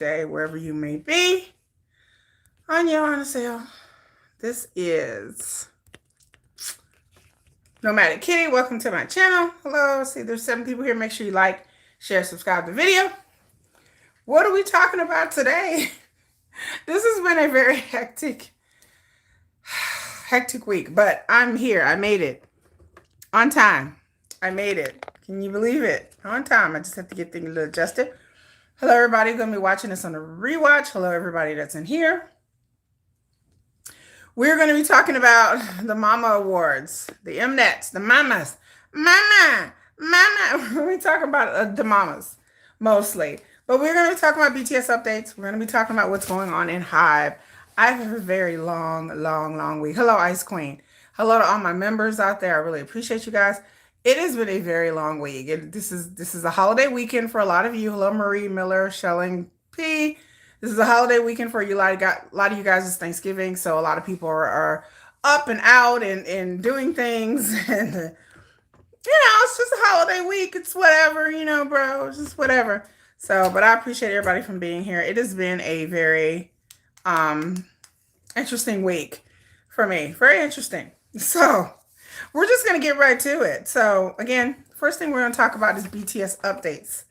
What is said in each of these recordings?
day, wherever you may be. Annyeonghaseyo. This is Nomadic Kitty. Welcome to my channel. Hello. See, there's 7 people here. Make sure you like, share, subscribe to the video. What are we talking about today? This has been a very hectic week, but I'm here. I made it on time. I made it. Can you believe it? On time. I just have to get things a little adjusted. Hello, everybody. Going to be watching this on a rewatch. Hello, everybody that's in here. We're going to be talking about the Mama Awards, the Mnets, the Mamas. Mama. We're talking about the Mamas, mostly. But we're going to be talking about BTS updates. We're going to be talking about what's going on in Hive. I have a very long week. Hello, Ice Queen. Hello to all my members out there. I really appreciate you guys. It has been a very long week. This is a holiday weekend for a lot of you. Hello, Marie Miller, Shelling P. This is a holiday weekend for you. A lot of you guys is Thanksgiving, so a lot of people are up and out and doing things. And it's just a holiday week. It's whatever, bro. It's just whatever. So, but I appreciate everybody from being here. It has been a very interesting week for me. Very interesting. So we're just going to get right to it. So again, first thing we're going to talk about is BTS updates.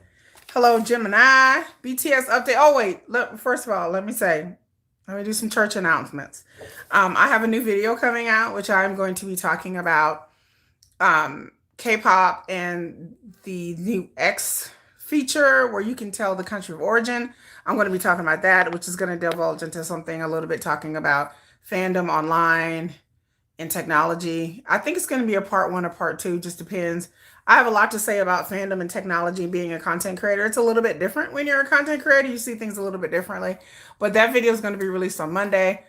Hello, Gemini. BTS update. Oh, wait. First of all, let me do some church announcements. I have a new video coming out, which I'm going to be talking about Kpop and the new X feature where you can tell the country of origin. I'm going to be talking about that, which is going to divulge into something a little bit talking about fandom online and technology. I think it's going to be a part 1 or part 2, just depends. I have a lot to say about fandom and technology being a content creator. It's a little bit different when you're a content creator. You see things a little bit differently. But that video is going to be released on Monday.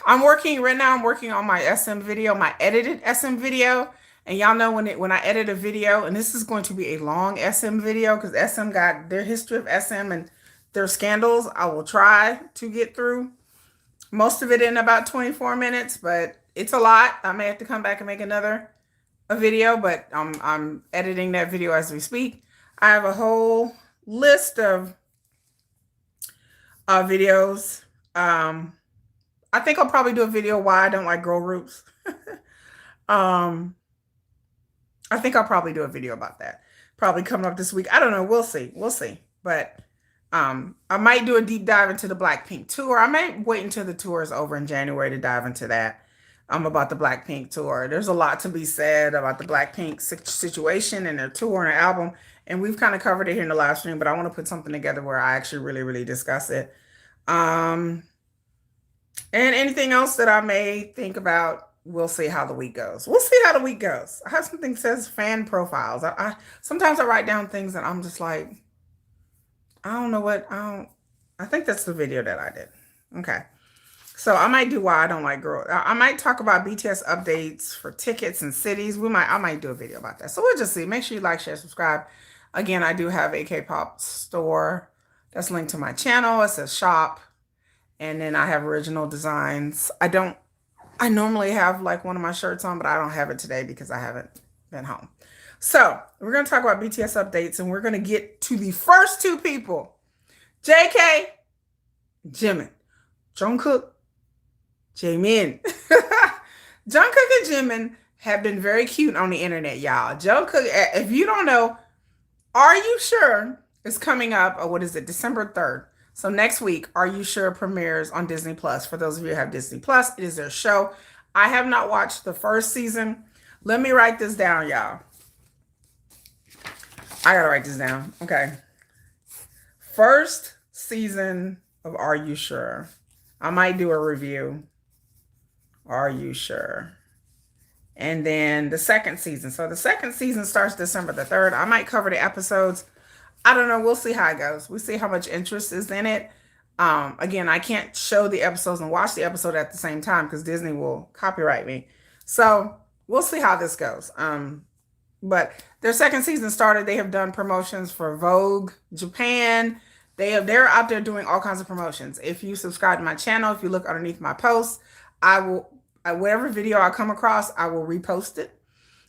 Right now I'm working on my SM video, my edited SM video. And y'all know when I edit a video, and this is going to be a long SM video because SM got their history of SM and their scandals. I will try to get through most of it in about 24 minutes, but it's a lot. I may have to come back and make a video, but I'm editing that video as we speak. I have a whole list of videos. I think I'll probably do a video why I don't like girl groups. I think I'll probably do a video about that. Probably coming up this week. I don't know. We'll see. But I might do a deep dive into the Blackpink tour. I might wait until the tour is over in January to dive into that. About the Blackpink tour. There's a lot to be said about the Blackpink situation and their tour and their album. And we've kind of covered it here in the live stream, but I want to put something together where I actually really discuss it. And anything else that I may think about, we'll see how the week goes. I have something that says fan profiles. I sometimes I write down things and I'm just like, I don't know what, I think that's the video that I did. Okay. So I might do why I don't like girls. I might talk about BTS updates for tickets and cities. I might do a video about that. So we'll just see. Make sure you like, share, subscribe. Again, I do have a K-pop store that's linked to my channel. It says shop. And then I have original designs. I normally have like one of my shirts on, but I don't have it today because I haven't been home. So we're going to talk about BTS updates, and we're going to get to the first 2 people. JK, Jimin, Jungkook, Jaemin. Jungkook and Jimin have been very cute on the internet, y'all. Jungkook, if you don't know, Are You Sure is coming up, December 3rd. So next week, Are You Sure premieres on Disney Plus. For those of you who have Disney Plus, it is their show. I have not watched the first season. Let me write this down, y'all. I gotta write this down. Okay. First season of Are You Sure? I might do a review. Are You Sure? And then the second season. So the second season starts December the 3rd. I might cover the episodes. I don't know. We'll see how it goes. We'll see how much interest is in it. Again, I can't show the episodes and watch the episode at the same time because Disney will copyright me. So we'll see how this goes. But their second season started. They have done promotions for Vogue Japan. They're out there doing all kinds of promotions. If you subscribe to my channel, if you look underneath my posts, whatever video I come across, I will repost it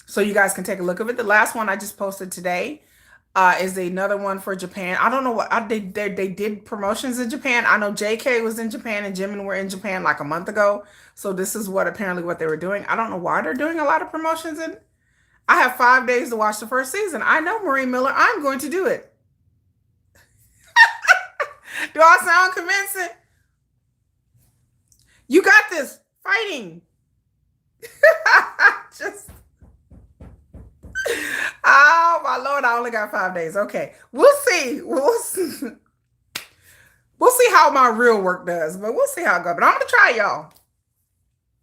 so you guys can take a look of it. The last one I just posted today is another one for Japan. I don't know what they did promotions in Japan. I know JK was in Japan and Jimin were in Japan like a month ago. So this is what apparently what they were doing. I don't know why they're doing a lot of promotions. And I have 5 days to watch the first season. I know Marie Miller. I'm going to do it. Do I sound convincing? You got this. Fighting. Just. Oh my Lord, I only got 5 days. Okay. We'll see. We'll see how my real work does, but we'll see how it goes. But I'm gonna try, y'all.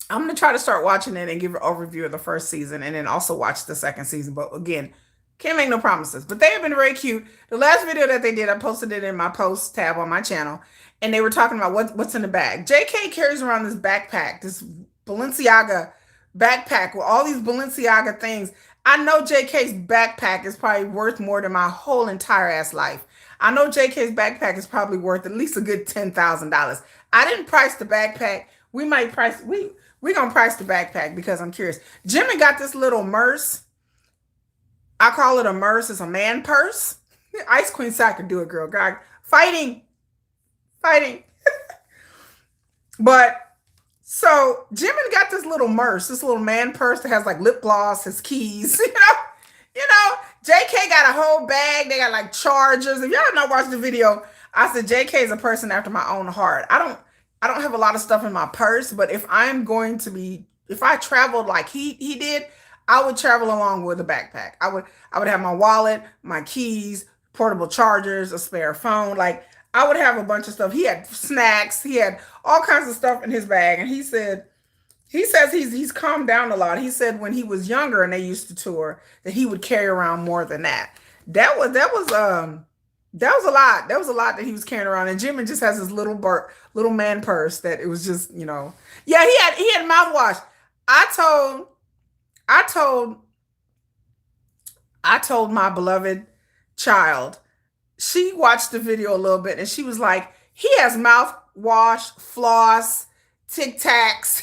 I'm gonna try to start watching it and give an overview of the first season and then also watch the second season. But again, can't make no promises. But they have been very cute. The last video that they did, I posted it in my post tab on my channel, and they were talking about what's in the bag. JK carries around this backpack, this Balenciaga backpack with all these Balenciaga things. I know JK's backpack is probably worth more than my whole entire ass life. I know JK's backpack is probably worth at least a good $10,000. I didn't price the backpack. We gonna price the backpack because I'm curious. Jimmy got this little purse. I call it a purse. It's a man purse. Ice Queen said I could do it, girl. God, fighting. But so Jimmy got this little purse, this little man purse that has like lip gloss, his keys. JK got a whole bag. They got like chargers. If y'all not watched the video, I said JK is a person after my own heart. I don't have a lot of stuff in my purse, but if I traveled like he did, I would travel along with a backpack. I would have my wallet, my keys, portable chargers, a spare phone. Like I would have a bunch of stuff. He had snacks. He had all kinds of stuff in his bag. And he says he's calmed down a lot. He said when he was younger and they used to tour that he would carry around more than that. That was a lot. That was a lot that he was carrying around. And Jimmy just has his little man purse that it was just, yeah, he had mouthwash. I told my beloved child, she watched the video a little bit and she was like, he has mouthwash, floss, Tic Tacs.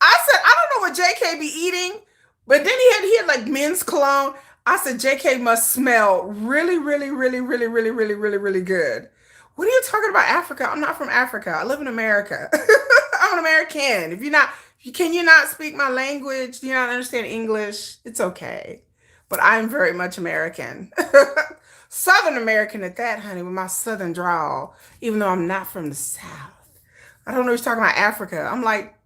I said, I don't know what JK be eating, but then he had like men's cologne. I said, JK must smell really, really, really, really, really, really, really, really good. What are you talking about, Africa? I'm not from Africa. I live in America. I'm an American. Can you not speak my language? Do you not understand English? It's okay. But I'm very much American. Southern American at that, honey, with my Southern drawl, even though I'm not from the South. I don't know what you're talking about Africa. I'm like,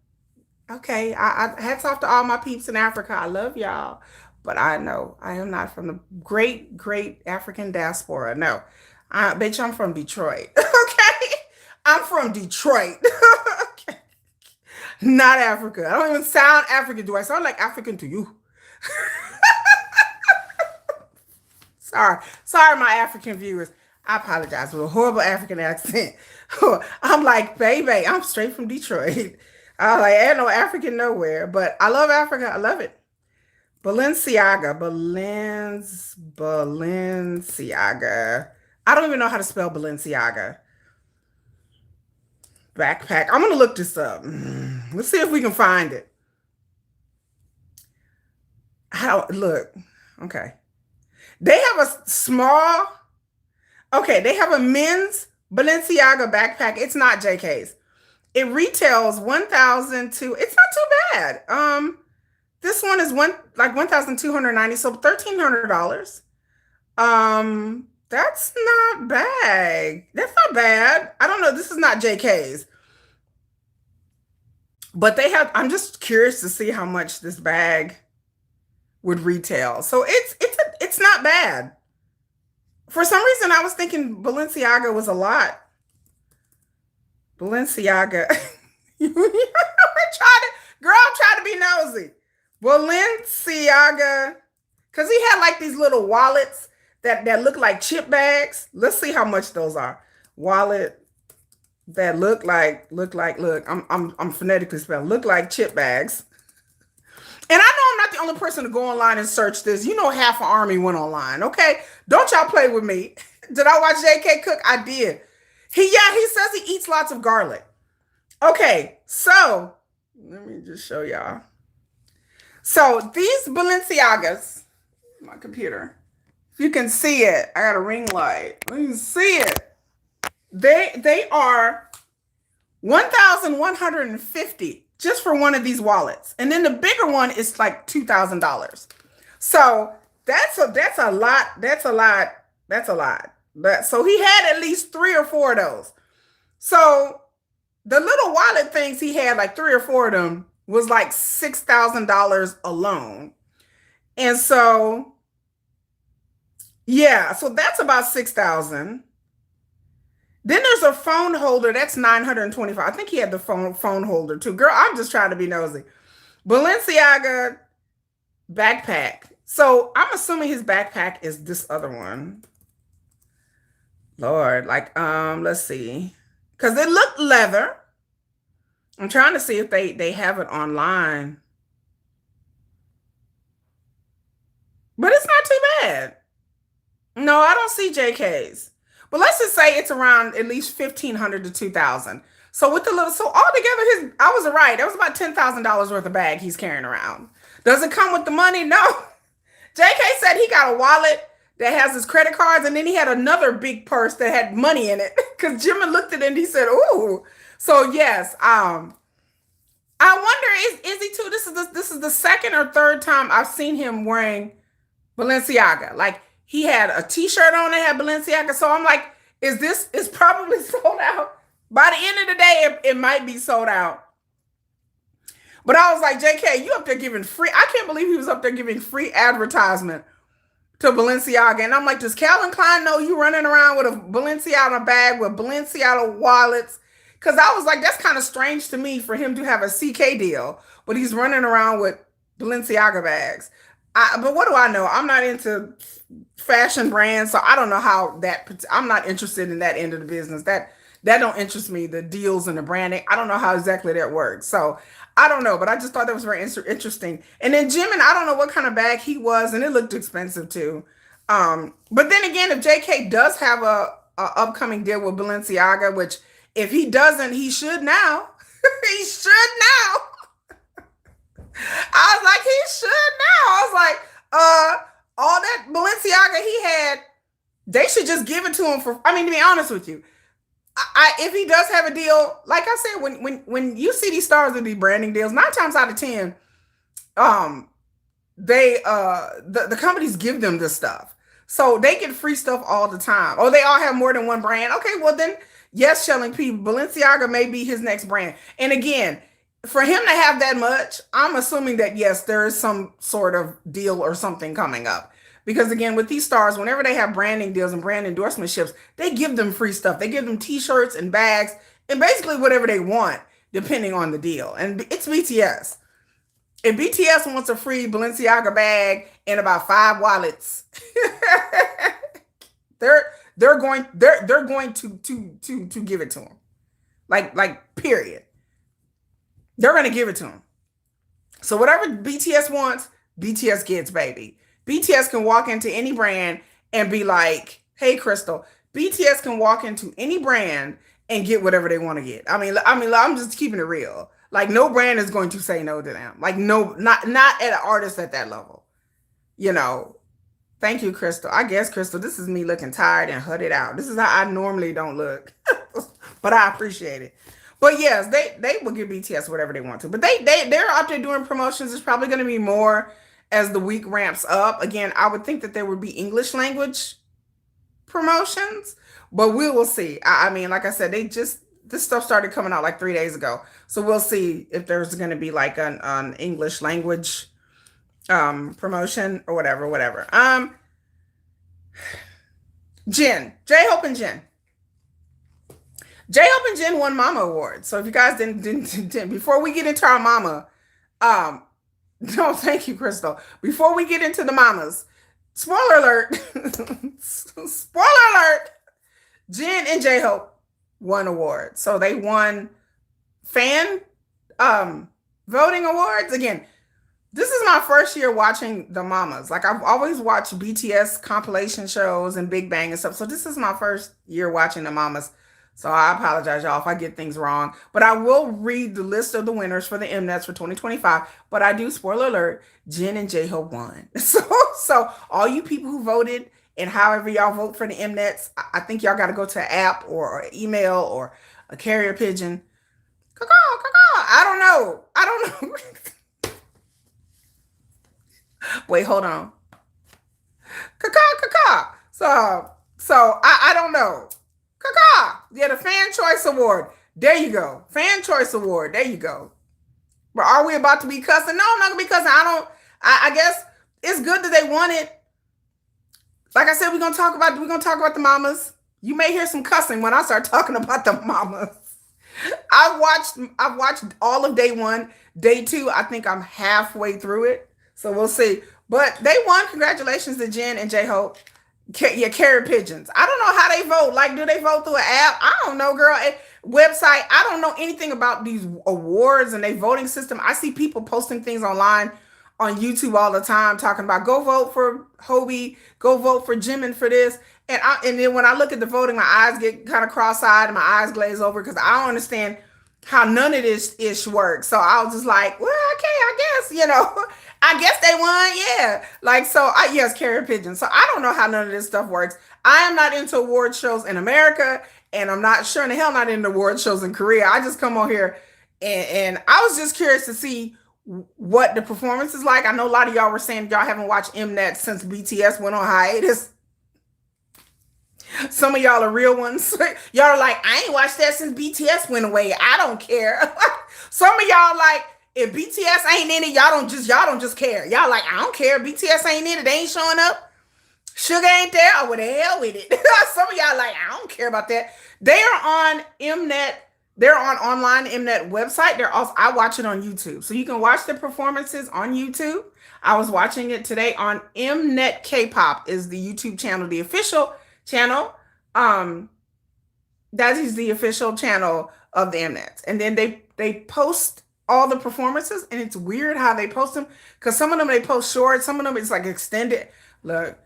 okay, I hats off to all my peeps in Africa. I love y'all. But I know I am not from the great, great African diaspora. No, bitch, I'm from Detroit. Okay? I'm from Detroit. Okay. Not Africa. I don't even sound African. Do I sound like African to you? Sorry, my African viewers. I apologize for a horrible African accent. I'm like, baby, I'm straight from Detroit. I'm like, ain't no African nowhere. But I love Africa. I love it. Balenciaga. I don't even know how to spell Balenciaga. Backpack. I'm going to look this up. Let's see if we can find it. Look. Okay. They have a small, they have a men's Balenciaga backpack. It's not JK's. It retails $1,000 it's not too bad. This one is $1,290, so $1,300. That's not bad. That's not bad. I don't know. This is not JK's. But I'm just curious to see how much this bag would retail. So it's not bad. For some reason, I was thinking Balenciaga was a lot. Balenciaga. I'm trying to be nosy. Balenciaga. Because he had like these little wallets that look like chip bags. Let's see how much those are. Wallet that look, I'm phonetically spelling, look like chip bags. And I know I'm not the only person to go online and search this. Half an army went online, okay? Don't y'all play with me. Did I watch JK cook? I did. He says he eats lots of garlic. Okay, so let me just show y'all. So these Balenciagas, my computer, If you can see it, I got a ring light. You can see it. They are 1,150 just for one of these wallets, and then the bigger one is like $2,000. So that's a lot. That's a lot. That's a lot. But so he had at least 3 or 4 of those. So the little wallet things he had, like 3 or 4 of them, was like $6,000 alone. And so yeah, so that's about 6,000. Then there's a phone holder that's 925. I think he had the phone holder too. Girl, I'm just trying to be nosy. Balenciaga backpack. So I'm assuming his backpack is this other one. Lord, like let's see. Cuz it looked leather. I'm trying to see if they have it online. But it's not too bad. No, I don't see JK's. But let's just say it's around at least 1,500 to 2,000. So with the little, so altogether, I was right. That was about $10,000 worth of bag he's carrying around. Does it come with the money? No. JK said he got a wallet that has his credit cards, and then he had another big purse that had money in it. Because Jimmy looked at it and he said, "Ooh." So yes, I wonder is he too? This is the second or third time I've seen him wearing Balenciaga. Like he had a T-shirt on that had Balenciaga. So I'm like, it's probably sold out. By the end of the day, it might be sold out. But I was like, JK, you up there giving free. I can't believe he was up there giving free advertisement to Balenciaga. And I'm like, does Calvin Klein know you running around with a Balenciaga bag with Balenciaga wallets? Because I was like, that's kind of strange to me for him to have a CK deal, but he's running around with Balenciaga bags. But what do I know? I'm not into fashion brands, so I don't know how that. I'm not interested in that end of the business. That don't interest me. The deals and the branding. I don't know how exactly that works. So I don't know, but I just thought that was very interesting. And then Jim, and I don't know what kind of bag he was, and it looked expensive too. But then again, if JK does have a upcoming deal with Balenciaga, which if he doesn't, he should now. He should now. I was like, he should now. I was like, all that Balenciaga he had, they should just give it to him for. I mean, to be honest with you, if he does have a deal, like I said, when you see these stars with these branding deals, 9 times out of 10, the companies give them this stuff, so they get free stuff all the time. Or they all have more than one brand. Okay, well then, yes, Shelling P, Balenciaga may be his next brand. And again, for him to have that much, I'm assuming that yes, there is some sort of deal or something coming up. Because again, with these stars, whenever they have branding deals and brand endorsementships, they give them free stuff. They give them T-shirts and bags and basically whatever they want, depending on the deal. And it's BTS. If BTS wants a free Balenciaga bag and about 5 wallets, they're going to give it to him. Like period. They're going to give it to him. So whatever BTS wants, BTS gets, baby. BTS can walk into any brand and be like, "Hey, Crystal." BTS can walk into any brand and get whatever they want to get. I mean, I'm just keeping it real. Like no brand is going to say no to them. Like no, not at an artist at that level. You know. Thank you, Crystal. I guess, Crystal, this is me looking tired and hooded out. This is how I normally don't look, but I appreciate it. But yes, they will give BTS whatever they want to. But they're out there doing promotions. It's probably going to be more as the week ramps up. Again, I would think that there would be English language promotions, but we will see. I mean, like I said, this stuff started coming out like 3 days ago. So we'll see if there's going to be like an English language promotion or whatever. J-Hope and Jen. J-Hope and Jen won Mama Awards. So if you guys didn't before we get into our mama, no, thank you, Crystal. Before we get into the mamas, spoiler alert, spoiler alert, Jen and J-Hope won awards. So they won fan voting awards. Again, this is my first year watching the mamas. Like I've always watched BTS compilation shows and Big Bang and stuff. So this is my first year watching the mamas. So I apologize, y'all, if I get things wrong. But I will read the list of the winners for the Mnets for 2025. But I do, spoiler alert, Jen and J-Hope won. So all you people who voted And however y'all vote for the Mnets, I think y'all got to go to an app or email or a carrier pigeon. Caw-caw, caw-caw. I don't know. I don't know. Wait, hold on. Caw-caw, caw-caw. So I don't know. Caw-caw. Yeah, the Fan Choice Award. There you go. Fan Choice Award. There you go. But are we about to be cussing? No, I'm not gonna be cussing. I guess it's good that they won it. Like I said, we're gonna talk about the mamas. You may hear some cussing when I start talking about the mamas. I've watched all of day one. Day two, I think I'm halfway through it. So we'll see. But they won. Congratulations to Jen and J Hope. Yeah, carrier pigeons. I don't know how they vote. Like, do they vote through an app? I don't know, girl. Website. I don't know anything about these awards and their voting system. I see people posting things online on YouTube all the time talking about go vote for Hobie, go vote for Jimin for this. And then when I look at the voting, my eyes get kind of cross-eyed and my eyes glaze over because I don't understand how none of this ish works. So I was just like, well, okay, I guess, I guess they won, yeah. Like, so yes, carrier pigeon. So I don't know how none of this stuff works. I am not into award shows in America, and I'm not sure in the hell not into award shows in Korea. I just come on here and I was just curious to see what the performance is like. I know a lot of y'all were saying y'all haven't watched Mnet since BTS went on hiatus. Some of y'all are real ones. Y'all are like, I ain't watched that since BTS went away. I don't care. Some of y'all like, if BTS ain't in it, y'all don't just care. Y'all like, I don't care. BTS ain't in it. They ain't showing up. Sugar ain't there. Oh, well, the hell with it. Some of y'all like, I don't care about that. They are on Mnet. They're on online Mnet website. They're also, I watch it on YouTube. So you can watch the performances on YouTube. I was watching it today on Mnet K-Pop is the YouTube channel, the official channel. That is the official channel of the Mnets. And then they post all the performances, and it's weird how they post them because some of them they post short, some of them it's like extended. Look,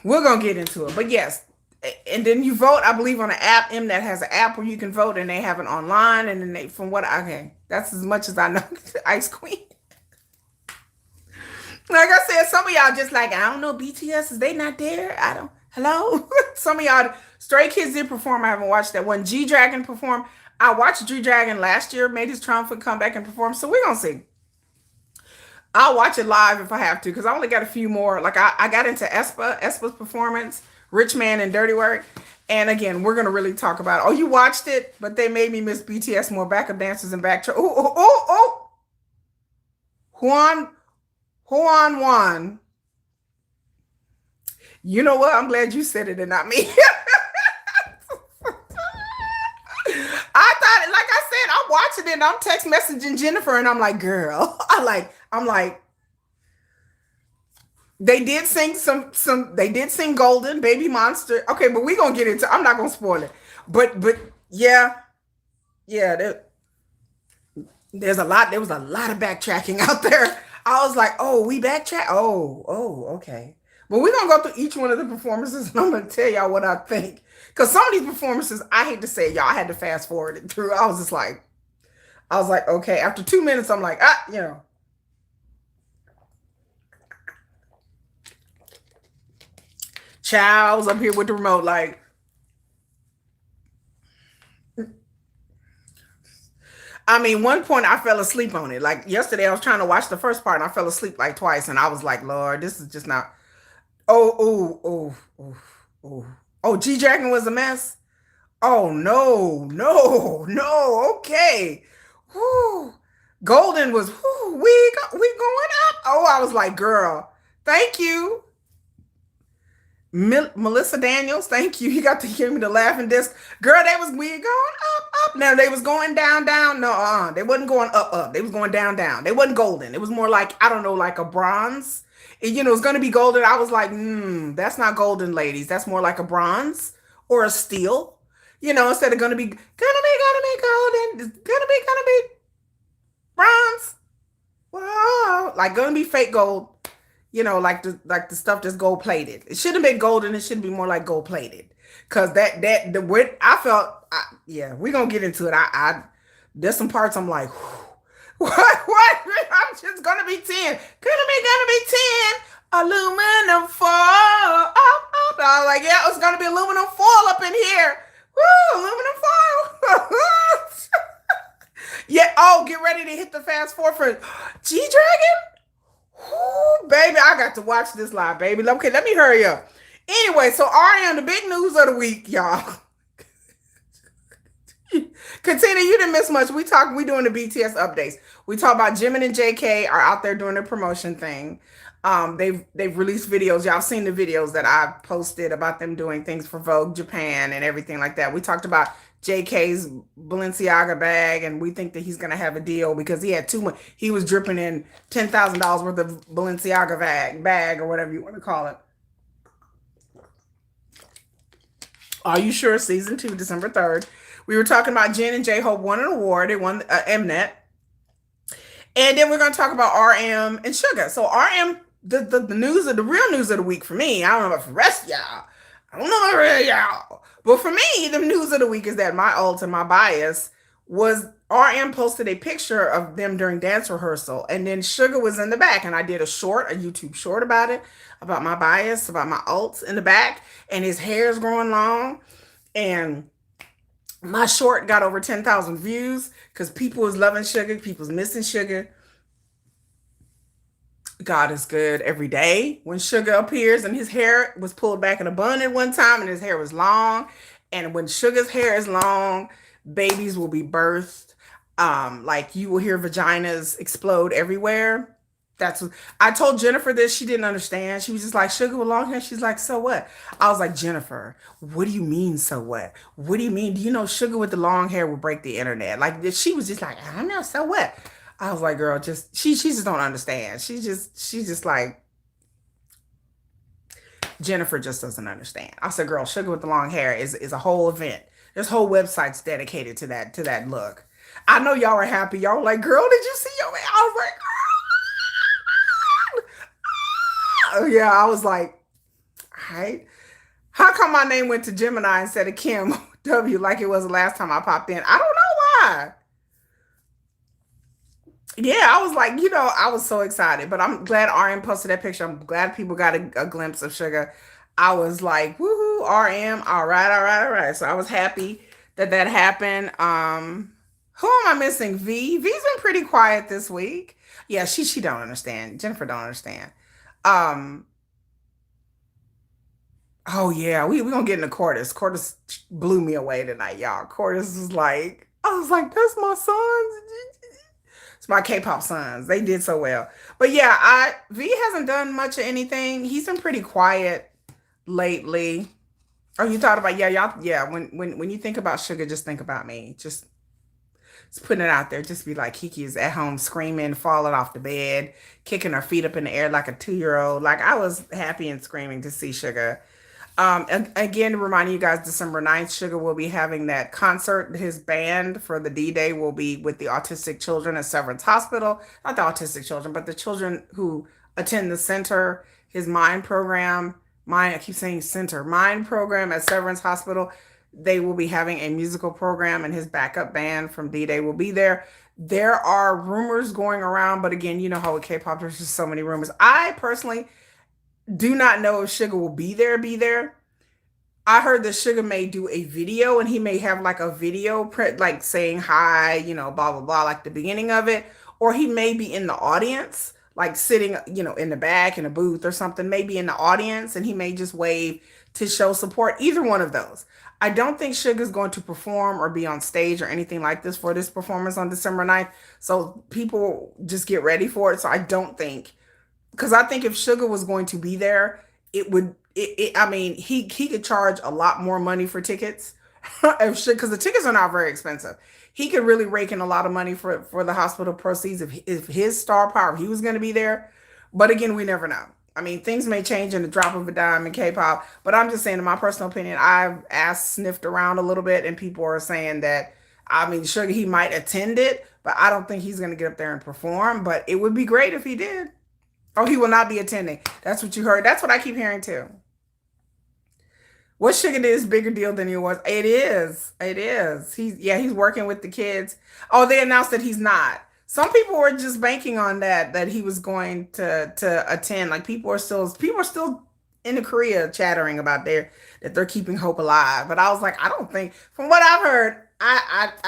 we're gonna get into it, but yes. And then you vote, I believe, on an app. Mnet has an app where you can vote, and they have it online. And then that's as much as I know. Ice Queen. Like I said, some of y'all just like, I don't know, BTS, is they not there? I don't, hello? Some of y'all, Stray Kids did perform. I haven't watched that one. G-Dragon performed. I watched G-Dragon last year, made his triumphant comeback and perform. So we're going to see. I'll watch it live if I have to, because I only got a few more. Like, I got into Aespa's performance, Rich Man and Dirty Work. And again, we're going to really talk about it. Oh, you watched it, but they made me miss BTS more. Backup dancers and backtrack. Oh. Juan. You know what? I'm glad you said it and not me. I thought, like I said, I'm watching it and I'm text messaging Jennifer and I'm like, girl, I'm like, they did sing they did sing Golden, Baby Monster. Okay, but we're gonna get into, I'm not gonna spoil it. But yeah, there was a lot of backtracking out there. I was like, oh, we backtrack? Oh, okay. But we're going to go through each one of the performances, and I'm going to tell y'all what I think. Because some of these performances, I hate to say it, y'all, I had to fast forward it through. I was like, okay. After 2 minutes, I'm like, Child, I was up here with the remote, like, I mean, one point I fell asleep on it. Like yesterday, I was trying to watch the first part and I fell asleep like twice. And I was like, Lord, this is just not. Oh. Oh, G Dragon was a mess. Oh, no. Okay. Whew. Golden was, we going up. Oh, I was like, girl, thank you. Melissa Daniels, thank you. You got to give me the laughing disc. Girl, we going up. Now they was going down. No, they wasn't going up. They was going down. They wasn't golden. It was more like, I don't know, like a bronze. It's going to be golden. I was like, that's not golden, ladies. That's more like a bronze or a steel. Instead of gonna be golden. It's gonna be bronze. Whoa, like gonna be fake gold. Like the stuff that's gold plated. It shouldn't have been golden. It should be more like gold plated. Cause the what I felt. We're gonna get into it. There's some parts I'm like, what? I'm just gonna be 10. Gonna be 10. Aluminum foil. I was like, yeah, it's gonna be aluminum foil up in here. Woo, aluminum foil. Yeah. Oh, get ready to hit the fast forward for G Dragon. Woo, baby, I got to watch this live, baby. Okay, let me hurry up. Anyway, so RM, the big news of the week, y'all. Katina, you didn't miss much. We doing the BTS updates. We talk about Jimin and JK are out there doing their promotion thing. They've released videos. Y'all seen the videos that I posted about them doing things for Vogue Japan and everything like that. We talked about JK's Balenciaga bag, and we think that he's gonna have a deal because he had too much. He was dripping in $10,000 worth of Balenciaga bag or whatever you want to call it. Are You Sure? Season 2, December 3rd. We were talking about Jen and J-Hope won an award. They won Mnet. And then we're going to talk about RM and Sugar. So RM, the news of the real news of the week for me, I don't know about the rest of y'all. I don't know about the rest of y'all. But for me, the news of the week is that my ult and my bias was RM posted a picture of them during dance rehearsal. And then Sugar was in the back. And I did a YouTube short about it, about my bias, about my ult in the back. And his hair is growing long. And my short got over 10,000 views because people was loving Sugar. People's missing Sugar. God is good every day. When Sugar appears and his hair was pulled back in a bun at one time and his hair was long. And when Sugar's hair is long, babies will be birthed. Like you will hear vaginas explode everywhere. That's what I told Jennifer this. She didn't understand. She was just like, Sugar with long hair. She's like, so what? I was like, Jennifer, what do you mean, so what? What do you mean? Do you know Sugar with the long hair will break the internet? Like she was just like, I don't know, so what? I was like, girl, just she just don't understand. She's just like Jennifer just doesn't understand. I said, girl, Sugar with the long hair is a whole event. There's whole websites dedicated to that look. I know y'all are happy. Y'all were like, girl, did you see your man? I was like, oh yeah, I was like, all right. How come my name went to Gemini instead of Kim W like it was the last time I popped in? I don't know why. Yeah, I was like, I was so excited, but I'm glad RM posted that picture. I'm glad people got a glimpse of Sugar. I was like, woohoo, RM, all right, all right, all right. So I was happy that happened. Who am I missing? V. V's been pretty quiet this week. Yeah, she don't understand. Jennifer don't understand. Um, oh yeah, we gonna get into Cordis. Cordis blew me away tonight, y'all. Cordis was like, I was like, that's my sons. It's my K-pop sons. They did so well. But yeah, V hasn't done much of anything. He's been pretty quiet lately. Oh, you thought about, yeah, y'all, yeah. When you think about Sugar, just think about me. Just putting it out there. Just be like, Kiki is at home screaming, falling off the bed, kicking her feet up in the air like a 2-year-old. Like I was happy and screaming to see Sugar. Again, reminding you guys, December 9th, Sugar will be having that concert. His band for the D-Day will be with the autistic children at Severance Hospital. Not the autistic children, but the children who attend the center, his mind program. I keep saying center. Mind program at Severance Hospital. They will be having a musical program, and his backup band from D-Day will be there. There are rumors going around, but again, you know how with K-pop, there's just so many rumors. I personally do not know if Sugar will be there. I heard that Sugar may do a video and he may have like a video print, like saying hi, blah, blah, blah, like the beginning of it. Or he may be in the audience, like sitting, in the back in a booth or something, maybe in the audience, and he may just wave to show support. Either one of those. I don't think Sugar's going to perform or be on stage or anything like this for this performance on December 9th. So people just get ready for it. So I don't think, because I think if Sugar was going to be there, it would. I mean, he could charge a lot more money for tickets, because the tickets are not very expensive. He could really rake in a lot of money for the hospital proceeds if his star power, if he was going to be there. But again, we never know. I mean, things may change in the drop of a dime in K-pop. But I'm just saying, in my personal opinion, I've sniffed around a little bit, and people are saying that, I mean, Sugar, he might attend it, but I don't think he's going to get up there and perform. But it would be great if he did. Oh, he will not be attending. That's what you heard. That's what I keep hearing too. What Sugar did is bigger deal than he was. It is. It is. He's working with the kids. Oh, they announced that he's not. Some people were just banking on that he was going to attend. Like people are still in the Korea chattering about that they're keeping hope alive. But I was like, I don't think from what I've heard,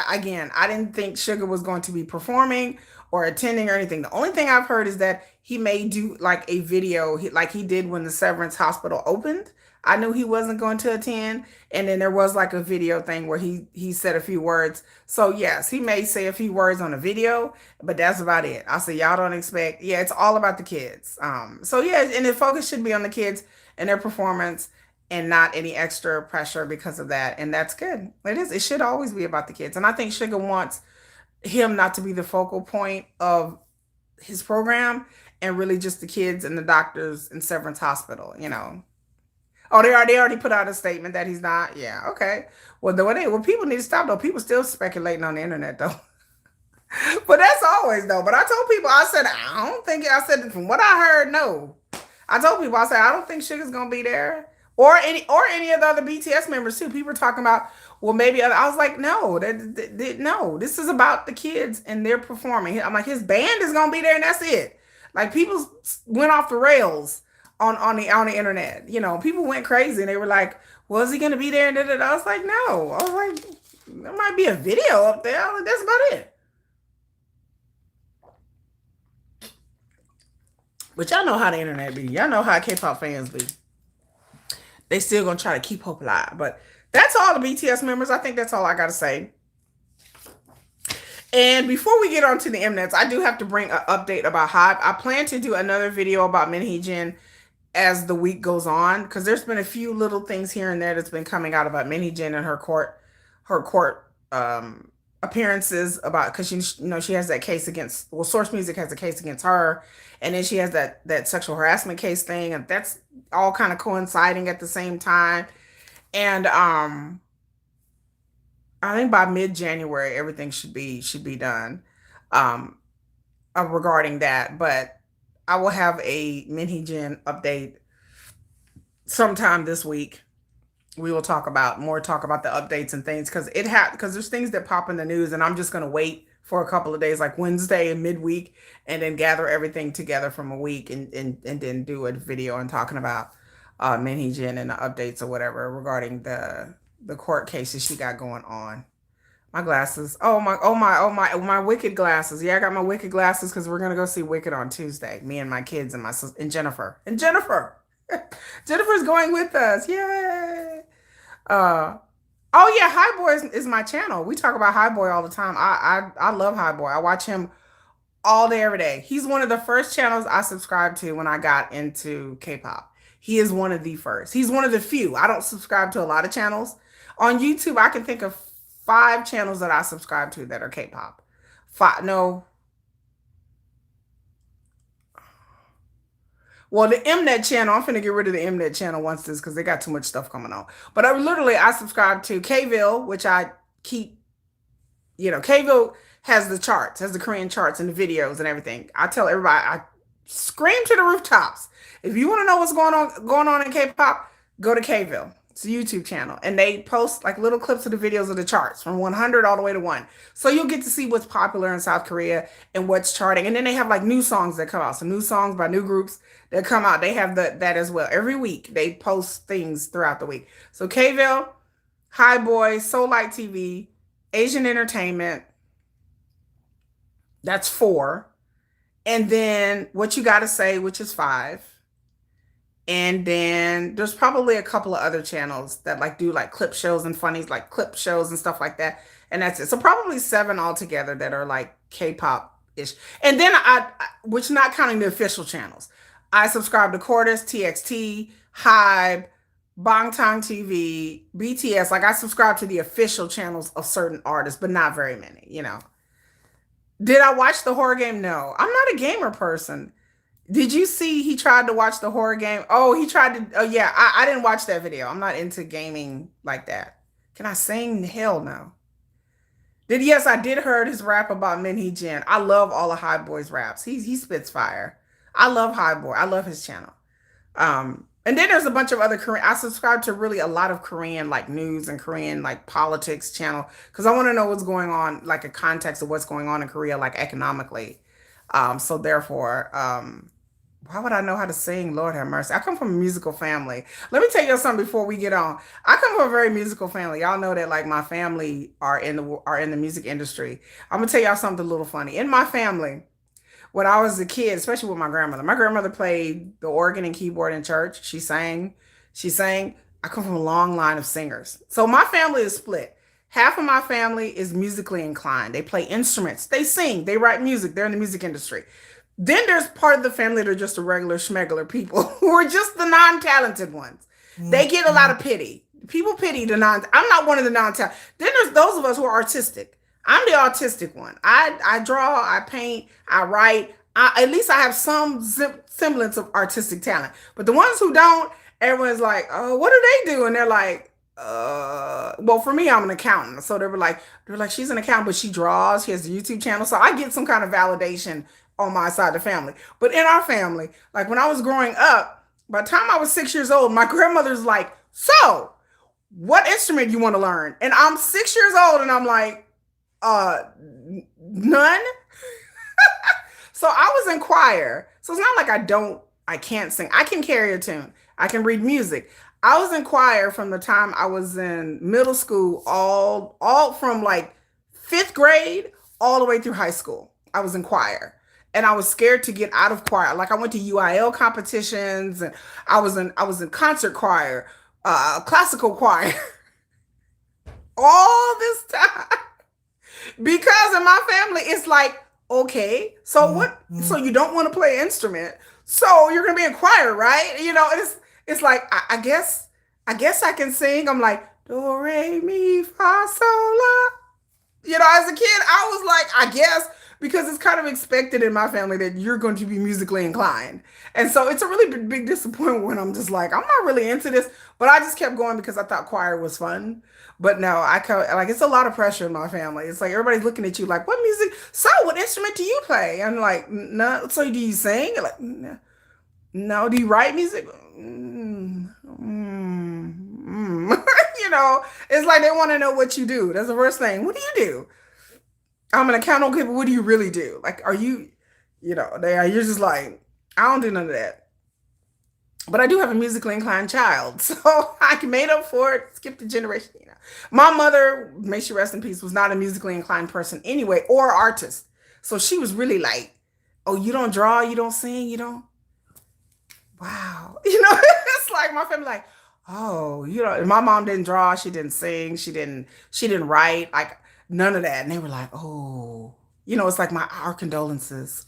again, I didn't think Sugar was going to be performing or attending or anything. The only thing I've heard is that he may do like a video like he did when the Severance Hospital opened. I knew he wasn't going to attend, and then there was like a video thing where he said a few words. So yes, he may say a few words on a video, but that's about it. I say y'all don't expect. Yeah, it's all about the kids. So yeah, and the focus should be on the kids and their performance, and not any extra pressure because of that. And that's good. It is. It should always be about the kids. And I think Sugar wants him not to be the focal point of his program, and really just the kids and the doctors in Severance Hospital. Oh, they already put out a statement that he's not. Yeah, okay. Well, people need to stop though. People still speculating on the internet though. But that's always though. But I told people, I said, I don't think, I said, from what I heard, no. I told people, I said, I don't think Sugar's gonna be there. Or any of the other BTS members too. People were talking about, well, maybe I was like, no, no, this is about the kids and they're performing. I'm like, his band is gonna be there and that's it. Like people went off the rails on the internet. People went crazy and they were like, was he gonna be there? And I was like, no. I was like, there might be a video up there. That's about it. But y'all know how the internet be. Y'all know how K-pop fans be. They still gonna try to keep hope alive. But that's all the BTS members. I think that's all I gotta say. And before we get on to the Mnets, I do have to bring an update about Hype. I plan to do another video about Minhee Jin as the week goes on, because there's been a few little things here and there that's been coming out about Minhee Jin and her court appearances, about because she has that case against, well, Source Music has a case against her, and then she has that sexual harassment case thing, and that's all kind of coinciding at the same time. And I think by mid-January everything should be done um regarding that. But I will have a Minhee Jin update sometime this week. We will talk about the updates and things, because there's things that pop in the news, and I'm just gonna wait for a couple of days, like Wednesday and midweek, and then gather everything together from a week, and then do a video and talking about Minhee Jin and the updates or whatever regarding the court cases she got going on. My glasses. Oh my Wicked glasses. Yeah, I got my Wicked glasses because we're gonna go see Wicked on Tuesday. Me and my kids and my sister and Jennifer. And Jennifer. Jennifer's going with us. Yay. Uh oh yeah, High Boy is my channel. We talk about High Boy all the time. I love High Boy. I watch him all day, every day. He's one of the first channels I subscribed to when I got into K-pop. He is one of the first. He's one of the few. I don't subscribe to a lot of channels. On YouTube, I can think of 5 channels that I subscribe to that are K-pop. Five, no. Well, the Mnet channel, I'm finna get rid of the Mnet channel once this, because they got too much stuff coming on. But I subscribe to Kville, which I keep, Kville has the charts, has the Korean charts and the videos and everything. I tell everybody, I scream to the rooftops. If you want to know what's going on in K-pop, go to Kville. It's a YouTube channel, and they post like little clips of the videos of the charts from 100 all the way to 1. So you'll get to see what's popular in South Korea and what's charting. And then they have like new songs that come out. So new songs by new groups that come out. They have that as well. Every week they post things throughout the week. So Kville, High Boy, Soul Light TV, Asian Entertainment. That's 4. And then What You Gotta Say, which is 5. And then there's probably a couple of other channels that like do like clip shows and funnies, like clip shows and stuff like that. And that's it. So probably 7 altogether that are like K-pop-ish. And then which not counting the official channels. I subscribe to Cordis, TXT, Hybe, Bangtan TV, BTS. Like I subscribe to the official channels of certain artists, but not very many. Did I watch the horror game? No. I'm not a gamer person. Did you see he tried to watch the horror game? Oh, he tried to. Oh, yeah. I didn't watch that video. I'm not into gaming like that. Can I sing? Hell no. Yes, I did heard his rap about Minhee Jin. I love all of High Boy's raps. He spits fire. I love High Boy. I love his channel. And then there's a bunch of other Korean. I subscribe to really a lot of Korean like news and Korean like politics channel because I want to know what's going on, like a context of what's going on in Korea, like economically. So therefore, why would I know how to sing? Lord have mercy. I come from a musical family. Let me tell you something before we get on. I come from a very musical family. Y'all know that like my family are in the music industry. I'm gonna tell y'all something a little funny. In my family, when I was a kid, especially with my grandmother. My grandmother played the organ and keyboard in church. She sang. She sang. I come from a long line of singers. So my family is split. Half of my family is musically inclined. They play instruments. They sing. They write music. They're in the music industry. Then there's part of the family that are just the regular schmegular people who are just the non-talented ones. They get a lot of pity. People pity the non. I'm not one of the non-talented. Then there's those of us who are artistic. I'm the autistic one. I draw, I paint, I write. At least I have some semblance of artistic talent. But the ones who don't, everyone's like, "Oh, what do they do?" And they're like, well, for me, I'm an accountant. So they're like, she's an accountant, but she draws. She has a YouTube channel. So I get some kind of validation on my side of the family. But in our family, like when I was growing up, by the time I was 6 years old, my grandmother's like, so what instrument you want to learn? And I'm 6 years old and I'm like, uh, none. So I was in choir. So it's not like I can't sing. I can carry a tune. I can read music. I was in choir from the time I was in middle school, all from like fifth grade all the way through high school. I was in choir. And I was scared to get out of choir. Like I went to UIL competitions and I was in concert choir, classical choir, all this time. Because in my family, it's like, okay, so what? So you don't want to play an instrument, so you're gonna be in choir, right? It's like I guess I can sing. I'm like do re mi fa sol la. As a kid, I was like, I guess because it's kind of expected in my family that you're going to be musically inclined, and so it's a really big disappointment when I'm just like, I'm not really into this, but I just kept going because I thought choir was fun. But no, like it's a lot of pressure in my family. It's like everybody's looking at you like, what music? So, what instrument do you play? I'm like, no. So, do you sing? Like, no. No. Do you write music? It's like they want to know what you do. That's the first thing. What do you do? I'm an accountant. Okay, but what do you really do? Like, are you, you're just like, I don't do none of that. But I do have a musically inclined child, so I made up for it, skipped a generation. My mother, may she rest in peace, was not a musically inclined person anyway, or artist. So she was really like, oh, you don't draw, you don't sing, you don't, wow. It's like my family like, oh, my mom didn't draw, she didn't sing, she didn't write, like none of that. And they were like, oh, it's like our condolences.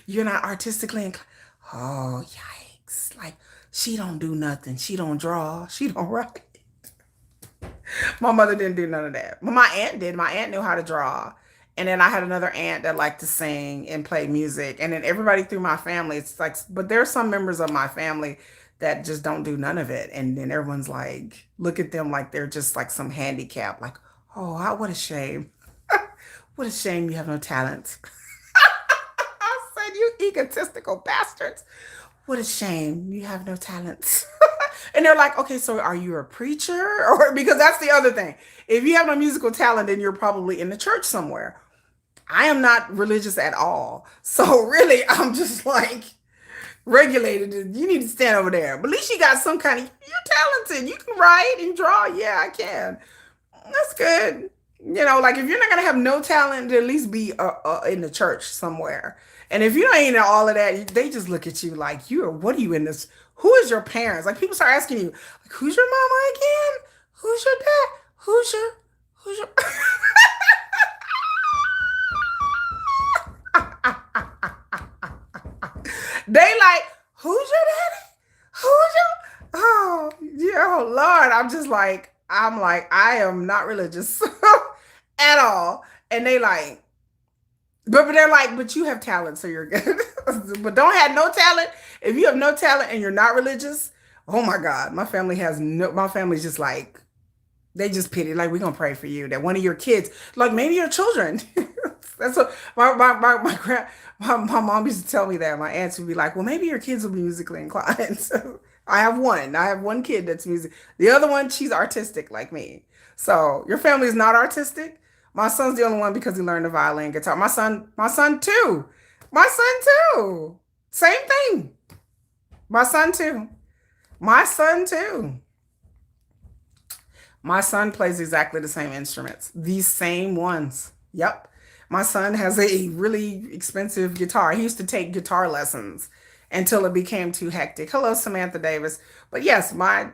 You're not artistically inclined. Oh, yikes. Like she don't do nothing. She don't draw. She don't write. My mother didn't do none of that. But my aunt did. My aunt knew how to draw. And then I had another aunt that liked to sing and play music. And then everybody through my family, it's like, but there are some members of my family that just don't do none of it. And then everyone's like, look at them like they're just like some handicap. Like, oh, what a shame. What a shame you have no talent. I said, you egotistical bastards. What a shame you have no talent. And they're like, okay, so are you a preacher? Or because that's the other thing. If you have no musical talent, then you're probably in the church somewhere. I am not religious at all. So really, I'm just like regulated. You need to stand over there. But at least you got some kind of, you're talented. You can write and draw. Yeah, I can. That's good. Like if you're not going to have no talent, to at least be in the church somewhere. And if you ain't in all of that, they just look at you like, what are you in this? Who is your parents? Like people start asking you, like, who's your mama again? Who's your dad? Who's your They like, who's your daddy? Who's your oh yeah, oh Lord. I am not religious at all. And they like, but they're like, but you have talent, so you're good. But don't have no talent. If you have no talent and you're not religious, oh my God, my family's just like, they just pity. Like, we're gonna pray for you that one of your kids, like maybe your children, That's what my mom used to tell me that. My aunts would be like, "Well, maybe your kids will be musically inclined." So I have one. I have one kid that's music. The other one, she's artistic like me. So your family is not artistic. My son's the only one because he learned the violin, guitar. My son too. My son too. Same thing. My son too. My son too. My son plays exactly the same instruments, these same ones. Yep. My son has a really expensive guitar. He used to take guitar lessons until it became too hectic. Hello, Samantha Davis. But yes, my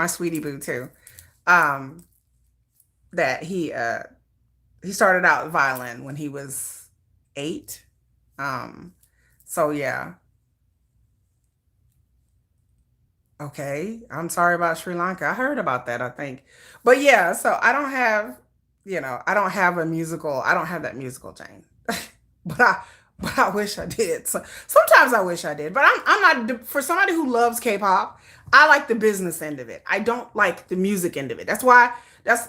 sweetie boo too. Um, that he started out violin when he was 8. Um, so yeah. Okay, I'm sorry about Sri Lanka. I heard about that, I think. But yeah, so I don't have, I don't have a musical, I don't have that musical chain. But I wish I did. So sometimes I wish I did. But I'm not for somebody who loves K-pop, I like the business end of it. I don't like the music end of it. That's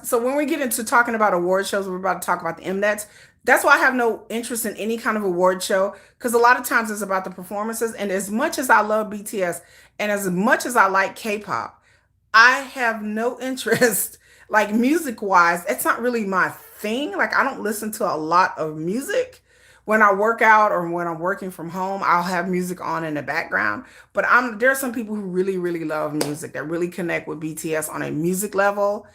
so when we get into talking about award shows, we're about to talk about the Mnets. That's why I have no interest in any kind of award show because a lot of times it's about the performances. And as much as I love BTS and as much as I like K-pop, I have no interest, like music wise. It's not really my thing. Like, I don't listen to a lot of music. When I work out or when I'm working from home, I'll have music on in the background. But there are some people who really, really love music that really connect with BTS on a music level.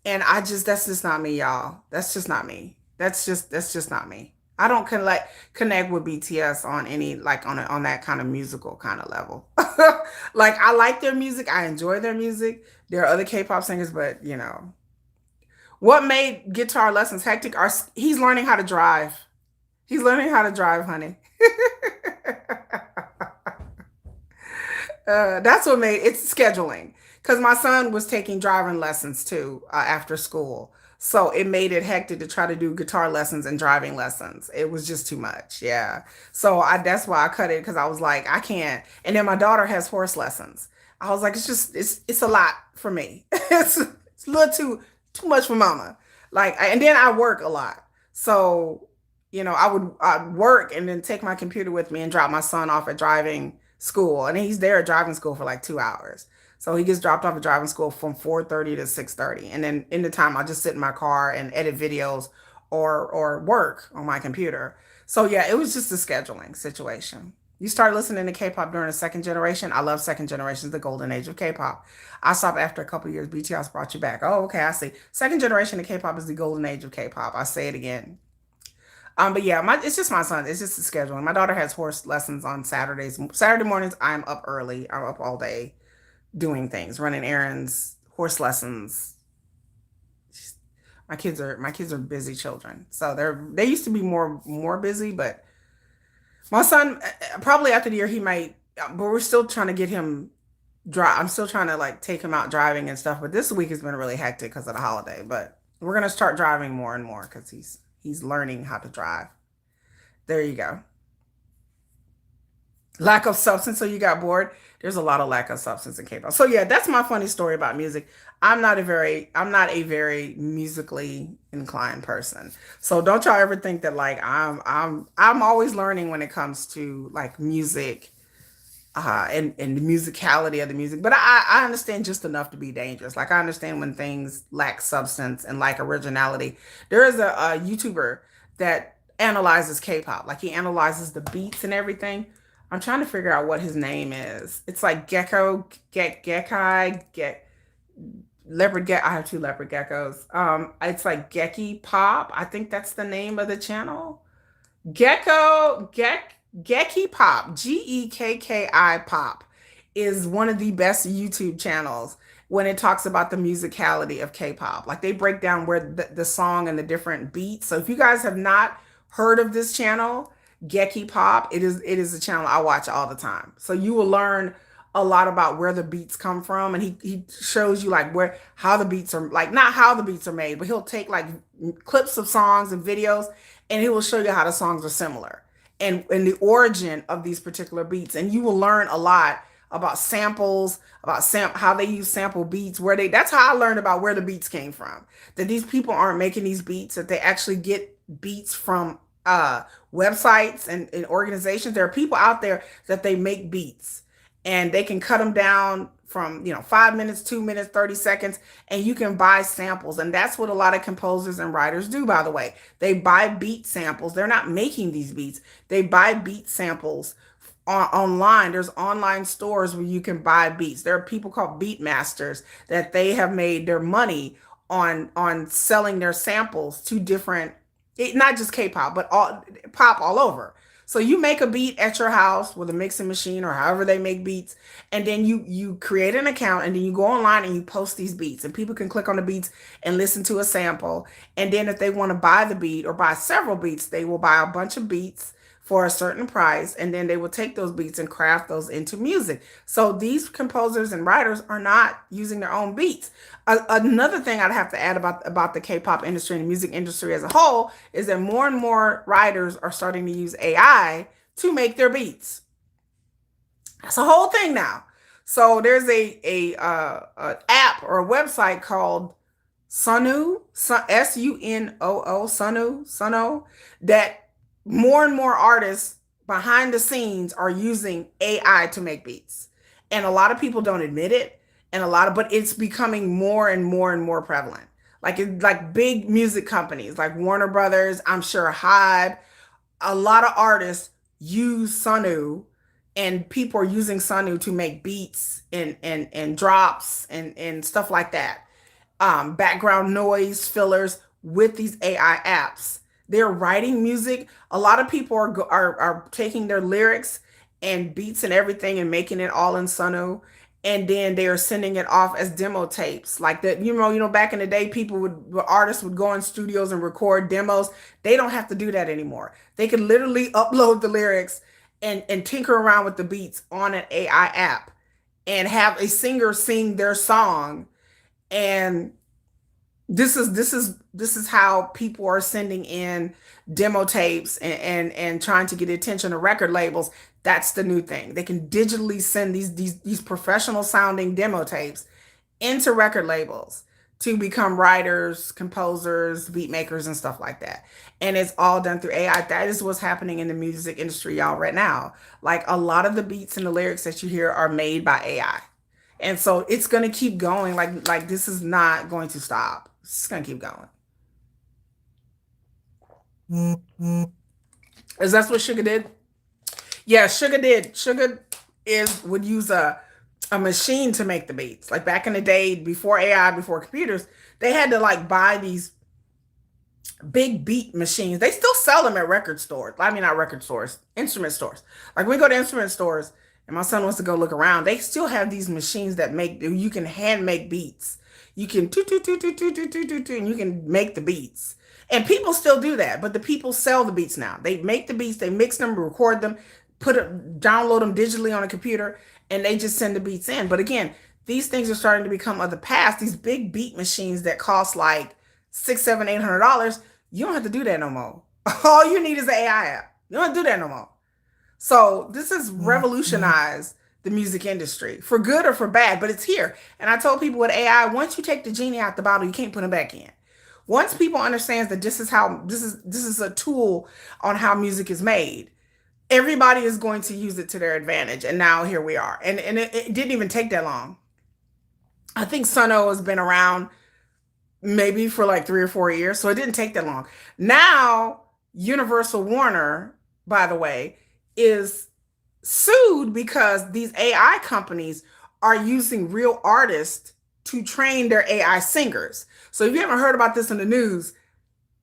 And that's just not me, y'all. That's just not me. That's just not me. I don't connect with BTS on any like on that kind of musical kind of level. Like, I like their music, I enjoy their music. There are other K-pop singers, but what made guitar lessons hectic are he's learning how to drive. He's learning how to drive, honey. That's what made it's scheduling. Because my son was taking driving lessons too after school. So it made it hectic to try to do guitar lessons and driving lessons. It was just too much. Yeah. So that's why I cut it because I was like, I can't. And then my daughter has horse lessons. I was like, it's a lot for me. It's a little too much for mama. Like, and then I work a lot. So, I'd work and then take my computer with me and drop my son off at driving school. And he's there at driving school for like 2 hours. So he gets dropped off at driving school from 4:30 to 6:30. And then in the time I'll just sit in my car and edit videos or work on my computer. So yeah, it was just a scheduling situation. You start listening to K-pop during the second generation. I love second generation, the golden age of K-pop. I stopped after a couple of years. BTS brought you back. Oh, okay, I see. Second generation of K-pop is the golden age of K-pop. I say it again. But yeah, it's just my son. It's just the scheduling. My daughter has horse lessons on Saturdays. Saturday mornings, I'm up early. I'm up all day doing things, running errands, horse lessons. My kids are busy children. So they used to be more busy, but my son probably after the year he might. But we're still trying to get him drive. I'm still trying to like take him out driving and stuff. But this week has been really hectic because of the holiday. But we're gonna start driving more and more because he's learning how to drive. There you go. Lack of substance, so you got bored. There's a lot of lack of substance in K-pop. So yeah, that's my funny story about music. I'm not a very musically inclined person. So don't y'all ever think that like I'm always learning when it comes to like music and the musicality of the music. But I understand just enough to be dangerous. Like, I understand when things lack substance and like originality. There is a YouTuber that analyzes K-pop. Like, he analyzes the beats and everything. I'm trying to figure out what his name is. It's like Gecko, Gekai, Leopard Get. I have two leopard geckos. It's like Gecky Pop. I think that's the name of the channel. Gecky Pop, Gekki Pop is one of the best YouTube channels when it talks about the musicality of K-pop. Like, they break down where the song and the different beats. So if you guys have not heard of this channel, Gecky Pop, it is a channel I watch all the time. So you will learn a lot about where the beats come from, and he shows you like where how the beats are, like, not how the beats are made, but he'll take like clips of songs and videos, and he will show you how the songs are similar and the origin of these particular beats, and you will learn a lot about samples, about how they use sample beats, that's how I learned about where the beats came from. That these people aren't making these beats, that they actually get beats from websites and organizations. There are people out there that they make beats and they can cut them down from 5 minutes, 2 minutes, 30 seconds, and you can buy samples. And that's what a lot of composers and writers do, by the way. They buy beat samples. They're not making these beats. They buy beat samples online. There's online stores where you can buy beats. There are people called beat masters that they have made their money on selling their samples to different, not just K-pop, but all pop all over. So you make a beat at your house with a mixing machine or however they make beats, and then you create an account, and then you go online and you post these beats, and people can click on the beats and listen to a sample. And then if they want to buy the beat or buy several beats, they will buy a bunch of beats for a certain price, and then they will take those beats and craft those into music. So these composers and writers are not using their own beats. Another thing I'd have to add about the K-pop industry and the music industry as a whole is that more and more writers are starting to use AI to make their beats. That's a whole thing now. So there's a app or a website called Sunoo, Sunoo, Sunoo, that more and more artists behind the scenes are using AI to make beats. And a lot of people don't admit it, but it's becoming more and more and more prevalent. Like big music companies like Warner Brothers, I'm sure Hybe, a lot of artists use Sunoo, and people are using Sunoo to make beats and drops and stuff like that. Background noise fillers with these AI apps. They're writing music. A lot of people are taking their lyrics and beats and everything and making it all in Sunoo, and then they are sending it off as demo tapes. Like that, back in the day, artists would go in studios and record demos. They don't have to do that anymore. They can literally upload the lyrics and tinker around with the beats on an AI app and have a singer sing their song. And this is how people are sending in demo tapes and trying to get attention to record labels. That's the new thing. They can digitally send these professional sounding demo tapes into record labels to become writers, composers, beat makers, and stuff like that. And it's all done through AI. That is what's happening in the music industry, y'all, right now. Like a lot of the beats and the lyrics that you hear are made by AI. And so it's going to keep going. Like this is not going to stop. It's going to keep going. Is that what Sugar did? Yeah, Sugar did. Sugar would use a machine to make the beats. Like back in the day, before AI, before computers, they had to like buy these big beat machines. They still sell them at record stores. I mean, not record stores, instrument stores. Like we go to instrument stores and my son wants to go look around, they still have these machines that you can hand make beats. You can and you can make the beats. And people still do that, but the people sell the beats now. They make the beats, they mix them, record them, download them digitally on a computer, and they just send the beats in. But again, these things are starting to become of the past. These big beat machines that cost like $600, $700, $800. You don't have to do that no more. All you need is an AI app. You don't have to do that no more. So this has revolutionized the music industry for good or for bad, but it's here. And I told people with AI, once you take the genie out the bottle, you can't put it back in. Once people understand that this is a tool on how music is made, everybody is going to use it to their advantage. And now here we are. And it didn't even take that long. I think Sunoo has been around maybe for like 3 or 4 years, so it didn't take that long. Now, Universal Warner, by the way, is sued because these AI companies are using real artists to train their AI singers. So if you haven't heard about this in the news,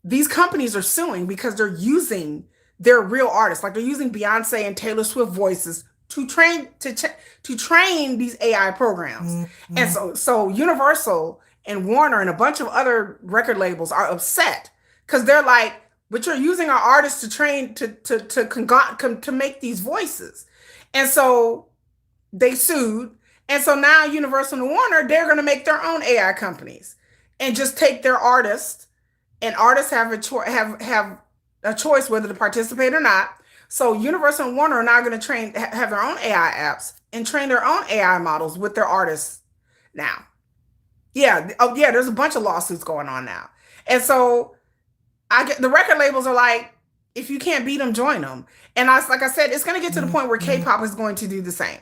these companies are suing because they're using their real artists, like they're using Beyonce and Taylor Swift voices to train these AI programs. And so Universal and Warner and a bunch of other record labels are upset because they're like, but you're using our artists to train to make these voices. And so they sued. And so now Universal and Warner, they're going to make their own AI companies and just take their artists, and artists have a choice whether to participate or not. So Universal and Warner are now going to have their own AI apps and train their own AI models with their artists now. Yeah. Oh, yeah. There's a bunch of lawsuits going on now. And so I get the record labels are like, if you can't beat them, join them. And like I said, it's going to get to the point where K-pop is going to do the same.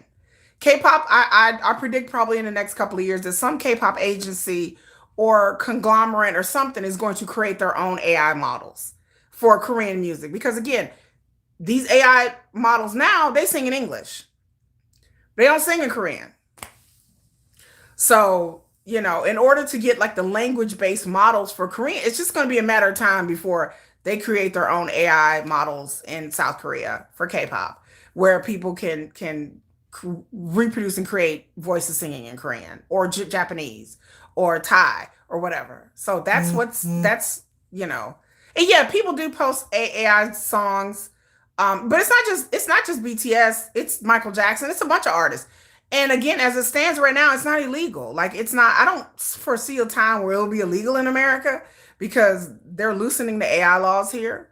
K-pop, I predict probably in the next couple of years that some K-pop agency or conglomerate or something is going to create their own AI models for Korean music. Because again, these AI models now, they sing in English. They don't sing in Korean. So, in order to get like the language-based models for Korean, it's just going to be a matter of time before they create their own AI models in South Korea for K-pop, where people can reproduce and create voices singing in Korean or Japanese or Thai or whatever. So and yeah, people do post AI songs, but it's not just BTS. It's Michael Jackson. It's a bunch of artists. And again, as it stands right now, it's not illegal. Like it's not. I don't foresee a time where it'll be illegal in America because they're loosening the AI laws here.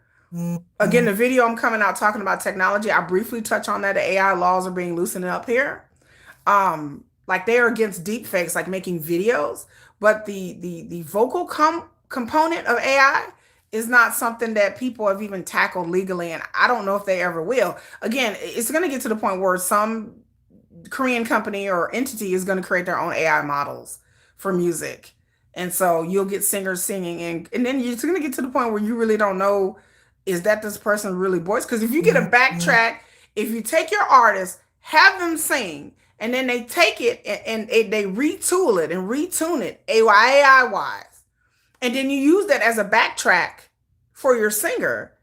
Again, the video I'm coming out talking about technology, I briefly touch on that. The AI laws are being loosened up here. Like they are against deep fakes, like making videos, but the vocal component of AI is not something that people have even tackled legally, and I don't know if they ever will. Again, it's going to get to the point where some Korean company or entity is going to create their own AI models for music. And so you'll get singers singing and then you're going to get to the point where you really don't know, is that this person really voice? Because if you get a backtrack, if you take your artist, have them sing, and then they take it and they retool it and retune it AI wise, and then you use that as a backtrack for your singer,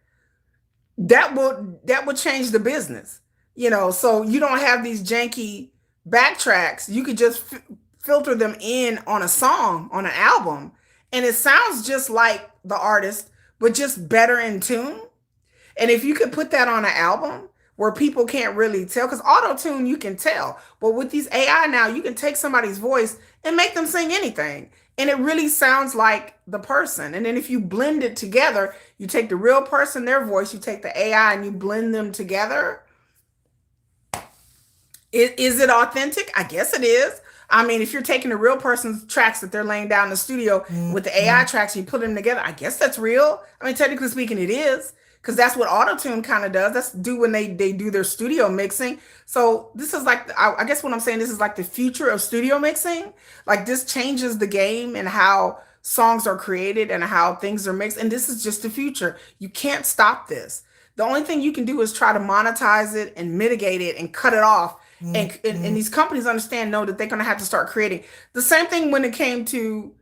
that will change the business. So you don't have these janky backtracks. You could just filter them in on a song, on an album, and it sounds just like the artist, but just better in tune. And if you could put that on an album where people can't really tell, because auto-tune you can tell, but with these AI now, you can take somebody's voice and make them sing anything. And it really sounds like the person. And then if you blend it together, you take the real person, their voice, you take the AI and you blend them together. Is it authentic? I guess it is. I mean, if you're taking the real person's tracks that they're laying down in the studio with the AI tracks, you put them together, I guess that's real. I mean, technically speaking, it is, because that's what auto-tune kind of does. That's when they do their studio mixing. So this is like, I guess what I'm saying, this is like the future of studio mixing. Like this changes the game and how songs are created and how things are mixed. And this is just the future. You can't stop this. The only thing you can do is try to monetize it and mitigate it and cut it off. And these companies know that they're going to have to start creating. The same thing when it came to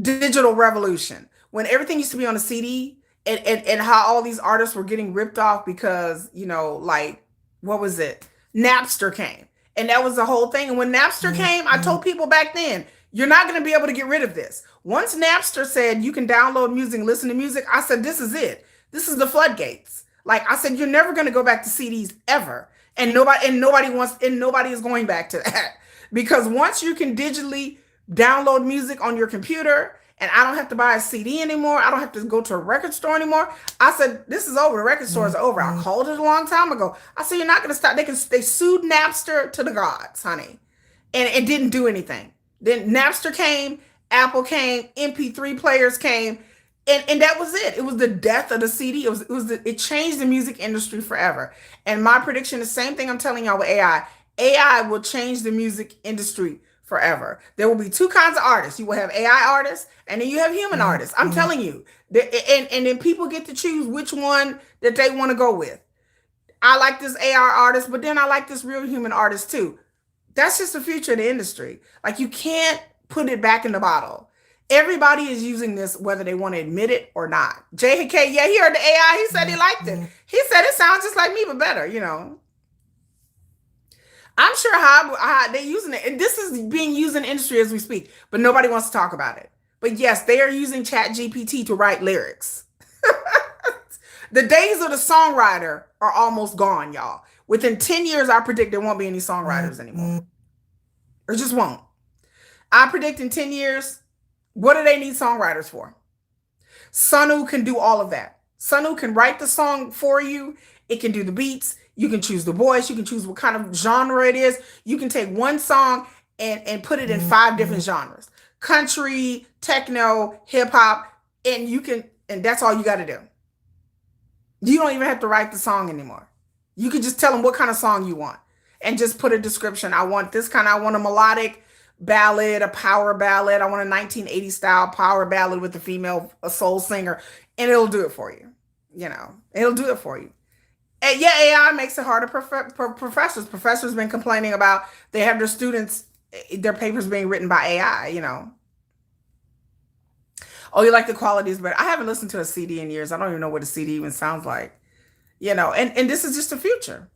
digital revolution, when everything used to be on a CD and how all these artists were getting ripped off because, like, what was it? Napster came. And that was the whole thing. And when Napster came, I told people back then, you're not going to be able to get rid of this. Once Napster said you can download music, listen to music, I said, this is it. This is the floodgates. Like I said, you're never going to go back to CDs ever. And nobody is going back to that, because once you can digitally download music on your computer and I don't have to buy a CD anymore, I don't have to go to a record store anymore. I said, this is over. The record stores are over. I called it a long time ago. I said, you're not going to stop. They sued Napster to the gods, honey. And it didn't do anything. Then Napster came, Apple came, MP3 players came. And that was it. It was the death of the CD. It changed the music industry forever. And my prediction, the same thing I'm telling y'all with AI. AI will change the music industry forever. There will be two kinds of artists. You will have AI artists, and then you have human artists. I'm telling you. And then people get to choose which one that they want to go with. I like this AI artist, but then I like this real human artist too. That's just the future of the industry. Like you can't put it back in the bottle. Everybody is using this, whether they want to admit it or not. JK, yeah, he heard the AI. He said he liked it. He said it sounds just like me, but better, I'm sure how they're using it. And this is being used in the industry as we speak, but nobody wants to talk about it. But yes, they are using ChatGPT to write lyrics. The days of the songwriter are almost gone, y'all. Within 10 years, I predict there won't be any songwriters anymore. Or just won't. I predict in 10 years, what do they need songwriters for? Sonu can do all of that. Sonu can write the song for you It can do the beats. You can choose the voice. You can choose what kind of genre it is. You can take one song and put it in 5 different genres: country, techno, hip hop, and and that's all you got to do. You don't even have to write the song anymore. You can just tell them what kind of song you want and just put a description. I want this kind. I want a melodic ballad, a power ballad. I want a 1980s style power ballad with a soul singer, and it'll do it for you. It'll do it for you. And yeah, AI makes it harder for professors. Professors been complaining about they have their students, their papers being written by AI. Oh, you like the qualities, but I haven't listened to a CD in years. I don't even know what a CD even sounds like. And this is just the future.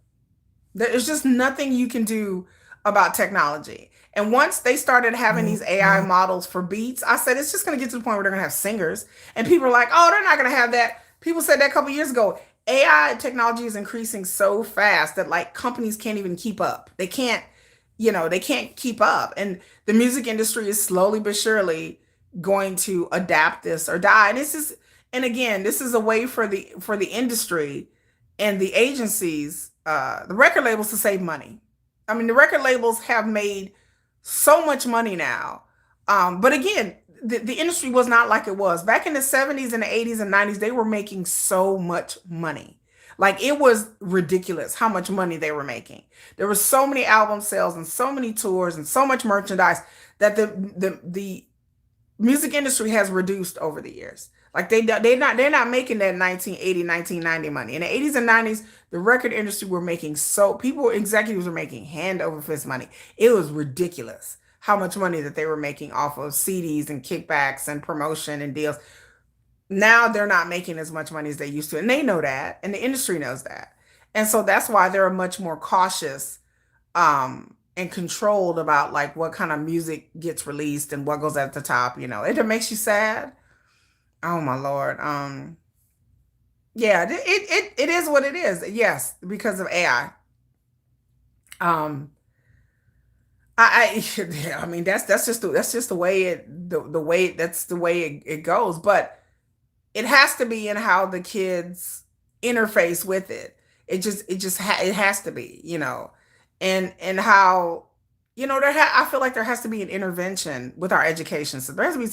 There's just nothing you can do about technology. And once they started having these AI models for beats, I said it's just going to get to the point where they're going to have singers. And people are like, oh, they're not going to have that. People said that a couple years ago. AI technology is increasing so fast that like companies can't even keep up. They can't keep up. And the music industry is slowly but surely going to adapt this or die. And again, this is a way for the industry and the agencies, the record labels, to save money. I mean, the record labels have made so much money now. But again, the industry was not like it was. Back in the 70s and the 80s and 90s, they were making so much money. Like, it was ridiculous how much money they were making. There were so many album sales and so many tours and so much merchandise that the music industry has reduced over the years. Like they're not making that 1980, 1990 money. In the 80s and 90s, the record industry were making executives were making hand over fist money. It was ridiculous how much money that they were making off of CDs and kickbacks and promotion and deals. Now they're not making as much money as they used to. And they know that, and the industry knows that. And so that's why they're much more cautious and controlled about like what kind of music gets released and what goes at the top. It makes you sad. Oh my Lord. Yeah, it is what it is. Yes, because of AI. Um, I mean that's just the way the way that's the way it goes. But it has to be in how the kids interface with it. It has to be. And how I feel like there has to be an intervention with our education. So there has to be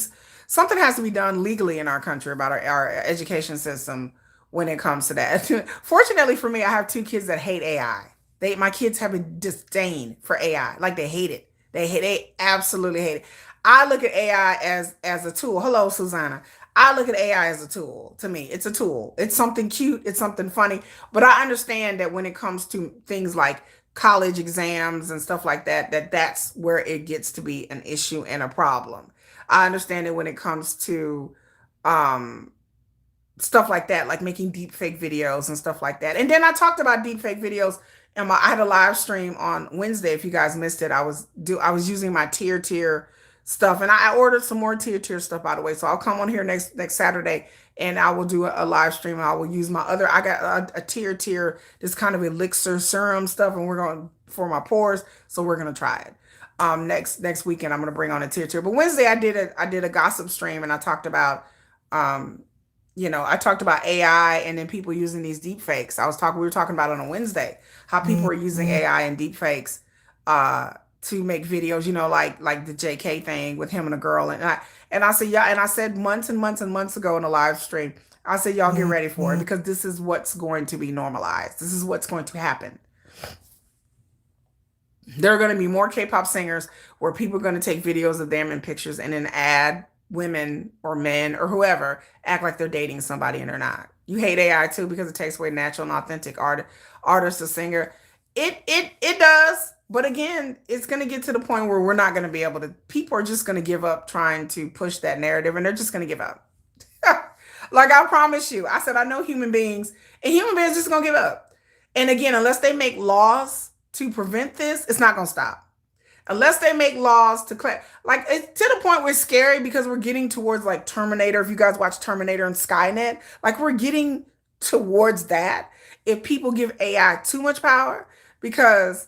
something has to be done legally in our country about our education system when it comes to that. Fortunately for me, I have 2 kids that hate AI. My kids have a disdain for AI. Like, they hate it. They absolutely hate it. I look at AI as a tool. Hello, Susanna. I look at AI as a tool. To me, it's a tool. It's something cute. It's something funny. But I understand that when it comes to things like college exams and stuff like that, that's where it gets to be an issue and a problem. I understand it when it comes to um, stuff like that, like making deep fake videos and stuff like that. And then I talked about deep fake videos, and I had a live stream on Wednesday. If you guys missed it, I was using my tier stuff, and I ordered some more tier stuff, by the way. So I'll come on here next Saturday, and I will do a live stream. And I will use my other. I got a tier this kind of elixir serum stuff, and we're going for my pores. So we're gonna try it. Next weekend I'm gonna bring on a tier. But Wednesday I did a gossip stream, and I talked about um I talked about AI and then people using these deep fakes. We were talking about it on a Wednesday, how people are using AI and deep fakes to make videos, like the JK thing with him and a girl. And I said, yeah, and I said months and months and months ago in a live stream, I said, y'all get ready for it, because this is what's going to be normalized. This is what's going to happen. There are going to be more K-pop singers where people are going to take videos of them and pictures and then add women or men or whoever act like they're dating somebody and they're not. You hate AI too because it takes away natural and authentic artist or singer. It does, but again, it's going to get to the point where we're not going to be able to. People are just going to give up trying to push that narrative, and they're just going to give up. Like, I promise you, I said I know human beings, and human beings just going to give up. And again, unless they make laws to prevent this, it's not going to stop. Unless they make laws to like, it's to the point where it's scary, because we're getting towards like Terminator. If you guys watch Terminator and Skynet, like, we're getting towards that if people give AI too much power, because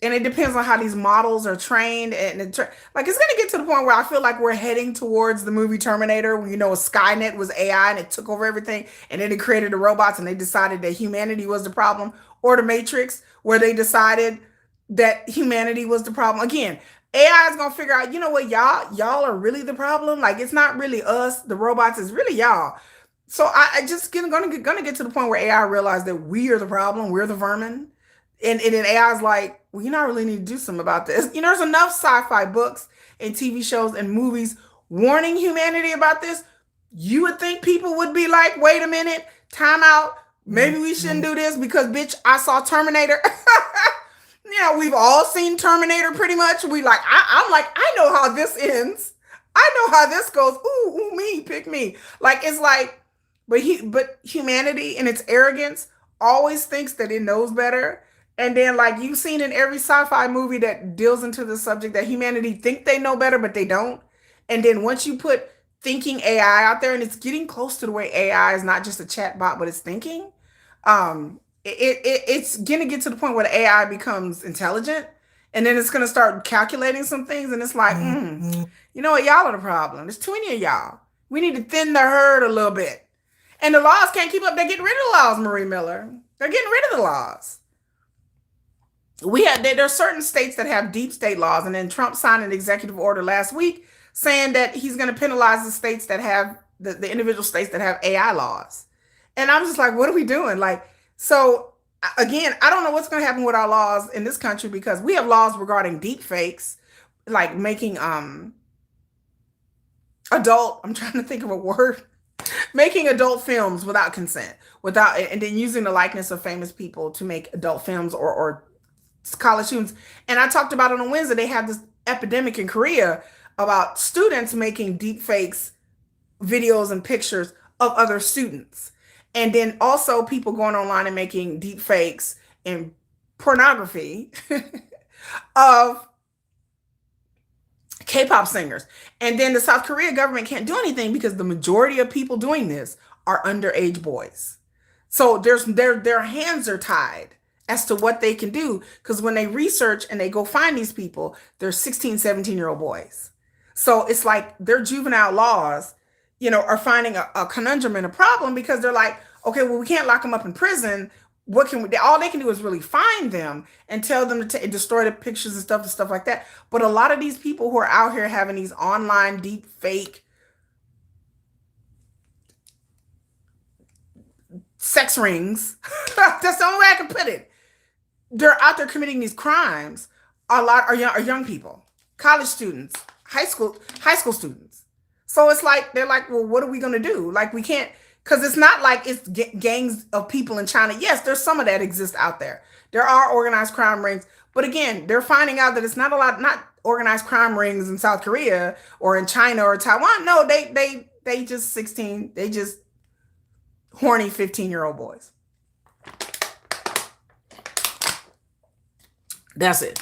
And it depends on how these models are trained. And like it's going to get to the point where I feel like we're heading towards the movie Terminator, where, Skynet was AI and it took over everything. And then it created the robots and they decided that humanity was the problem. Or the Matrix, where they decided that humanity was the problem. Again, AI is going to figure out, you know what, y'all are really the problem. Like it's not really us, the robots, is really y'all. So I just gonna get to the point where AI realize that we are the problem, we're the vermin, and then AI is like, well, not really need to do something about this. There's enough sci-fi books and TV shows and movies warning humanity about this. You would think people would be like, wait a minute, time out. Maybe we shouldn't do this because, bitch, I saw Terminator. We've all seen Terminator pretty much. I'm like, I know how this ends. I know how this goes. Ooh, me, pick me. Like, it's like, but humanity in its arrogance always thinks that it knows better. And then, like, you've seen in every sci-fi movie that deals into the subject that humanity think they know better, but they don't. And then once you put thinking AI out there, and it's getting close to the way AI is not just a chat bot, but it's thinking, it's gonna get to the point where the AI becomes intelligent, and then it's gonna start calculating some things, and it's like, you know what, y'all are the problem. There's too many of y'all. We need to thin the herd a little bit. And the laws can't keep up. They're getting rid of the laws, Marie Miller. They're getting rid of the laws. There are certain states that have deep state laws, and then Trump signed an executive order last week saying that he's going to penalize the states that have the individual states that have AI laws. And I'm just like, what are we doing? Like, so again, I don't know what's going to happen with our laws in this country, because we have laws regarding deep fakes, like making I'm trying to think of a word, making adult films without consent, and then using the likeness of famous people to make adult films or college students. And I talked about it on Wednesday. They have this epidemic in Korea about students making deep fakes, videos and pictures of other students. And then also people going online and making deep fakes and pornography of K-pop singers. And then the South Korea government can't do anything because the majority of people doing this are underage boys. So their hands are tied as to what they can do, because when they research and they go find these people, they're 16, 17-year-old boys. So it's like their juvenile laws, are finding a conundrum and a problem, because they're like, okay, well, we can't lock them up in prison. What can we, all they can do is really find them and tell them to destroy the pictures and stuff like that. But a lot of these people who are out here having these online deep fake sex rings, that's the only way I can put it. They're out there committing these crimes. A lot are young people, college students, high school students. So it's like, they're like, well, what are we going to do? Like, we can't, because it's not like it's gangs of people in China. Yes, there's some of that exists out there. There are organized crime rings. But again, they're finding out that it's not organized crime rings in South Korea or in China or Taiwan. No, they just 16, they just horny 15-year-old boys. That's it.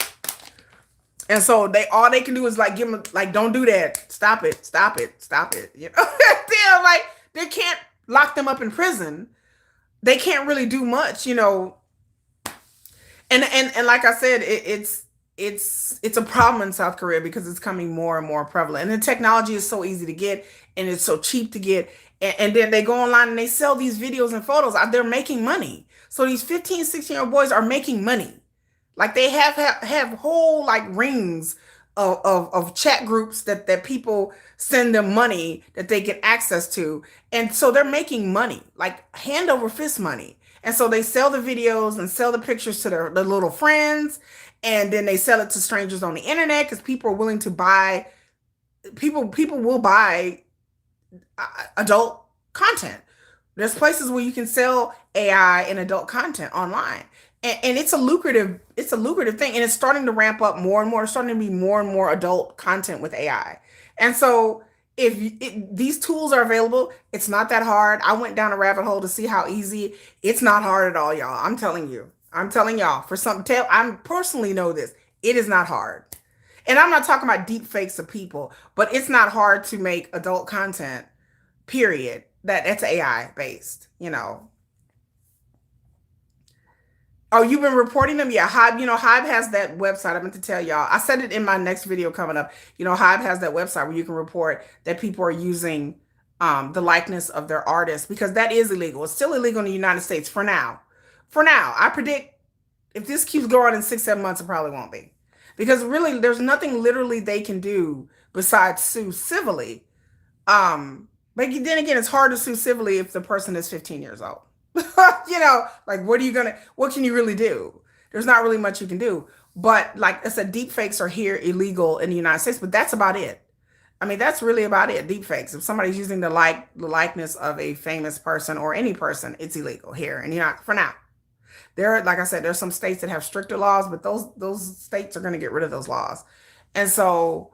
And so all they can do is like give them, like, don't do that. Stop it. They're like, they can't lock them up in prison. They can't really do much, And like I said, it's a problem in South Korea because it's coming more and more prevalent. And the technology is so easy to get, and it's so cheap to get. And then they go online and they sell these videos and photos. They're making money. So these 15, 16-year-old boys are making money. Like, they have whole like rings of chat groups that people send them money that they get access to. And so they're making money, like hand over fist money. And so they sell the videos and sell the pictures to their little friends. And then they sell it to strangers on the internet, because people are willing to buy, people will buy adult content. There's places where you can sell AI and adult content online. And it's a lucrative thing. And it's starting to ramp up more and more. It's starting to be more and more adult content with AI. And so if these tools are available, it's not that hard. I went down a rabbit hole to see how easy. It's not hard at all, y'all. I'm telling y'all, I personally know this. It is not hard. And I'm not talking about deep fakes of people, but it's not hard to make adult content, period. That's AI based, Oh, you've been reporting them? Yeah, Hive, Hive has that website. I meant to tell y'all. I said it in my next video coming up. Hive has that website where you can report that people are using the likeness of their artists because that is illegal. It's still illegal in the United States for now. For now, I predict if this keeps going in 6, 7 months, it probably won't be. Because really, there's nothing literally they can do besides sue civilly. But then again, it's hard to sue civilly if the person is 15 years old. Like what can you really do? There's not really much you can do. But like I said, deep fakes are here illegal in the United States, but that's about it. I mean, that's really about it. Deep fakes. If somebody's using the likeness of a famous person or any person, it's illegal here. And for now. Like I said, there's some states that have stricter laws, but those states are going to get rid of those laws. And so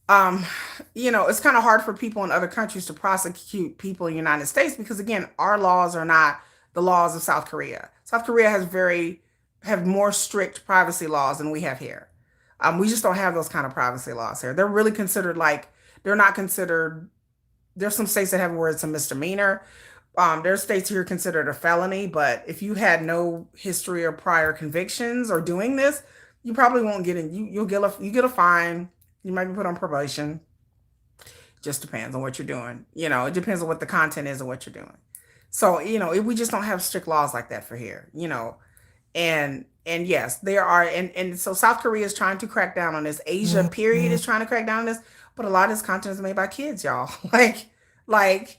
um, it's kind of hard for people in other countries to prosecute people in the United States because again, our laws are not the laws of South Korea. South Korea have more strict privacy laws than we have here. We just don't have those kind of privacy laws here. They're really considered like they're not considered. There's some states that have where it's a misdemeanor. There's states here considered a felony, but if you had no history or prior convictions or doing this, you probably won't get in. You get a fine. You might be put on probation. Just depends on what you're doing. It depends on what the content is and what you're doing. So, we just don't have strict laws like that for here, and yes, there are and so South Korea is trying to crack down on this. Asia period is trying to crack down on this, but a lot of this content is made by kids, y'all. Like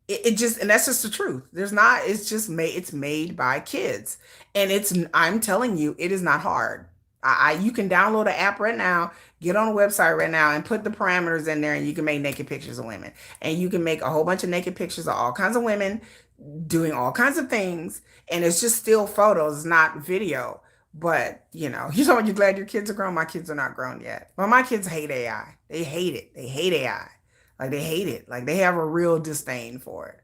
it just and that's just the truth. There's not it's just made it's made by kids. And I'm telling you, it is not hard. You can download an app right now, get on a website right now, and put the parameters in there, and you can make naked pictures of women, and you can make a whole bunch of naked pictures of all kinds of women doing all kinds of things, and it's just still photos, it's not video. But you know, you're glad your kids are grown. My kids are not grown yet, but my kids hate AI. They hate it. They hate AI. Like they hate it. Like they have a real disdain for it.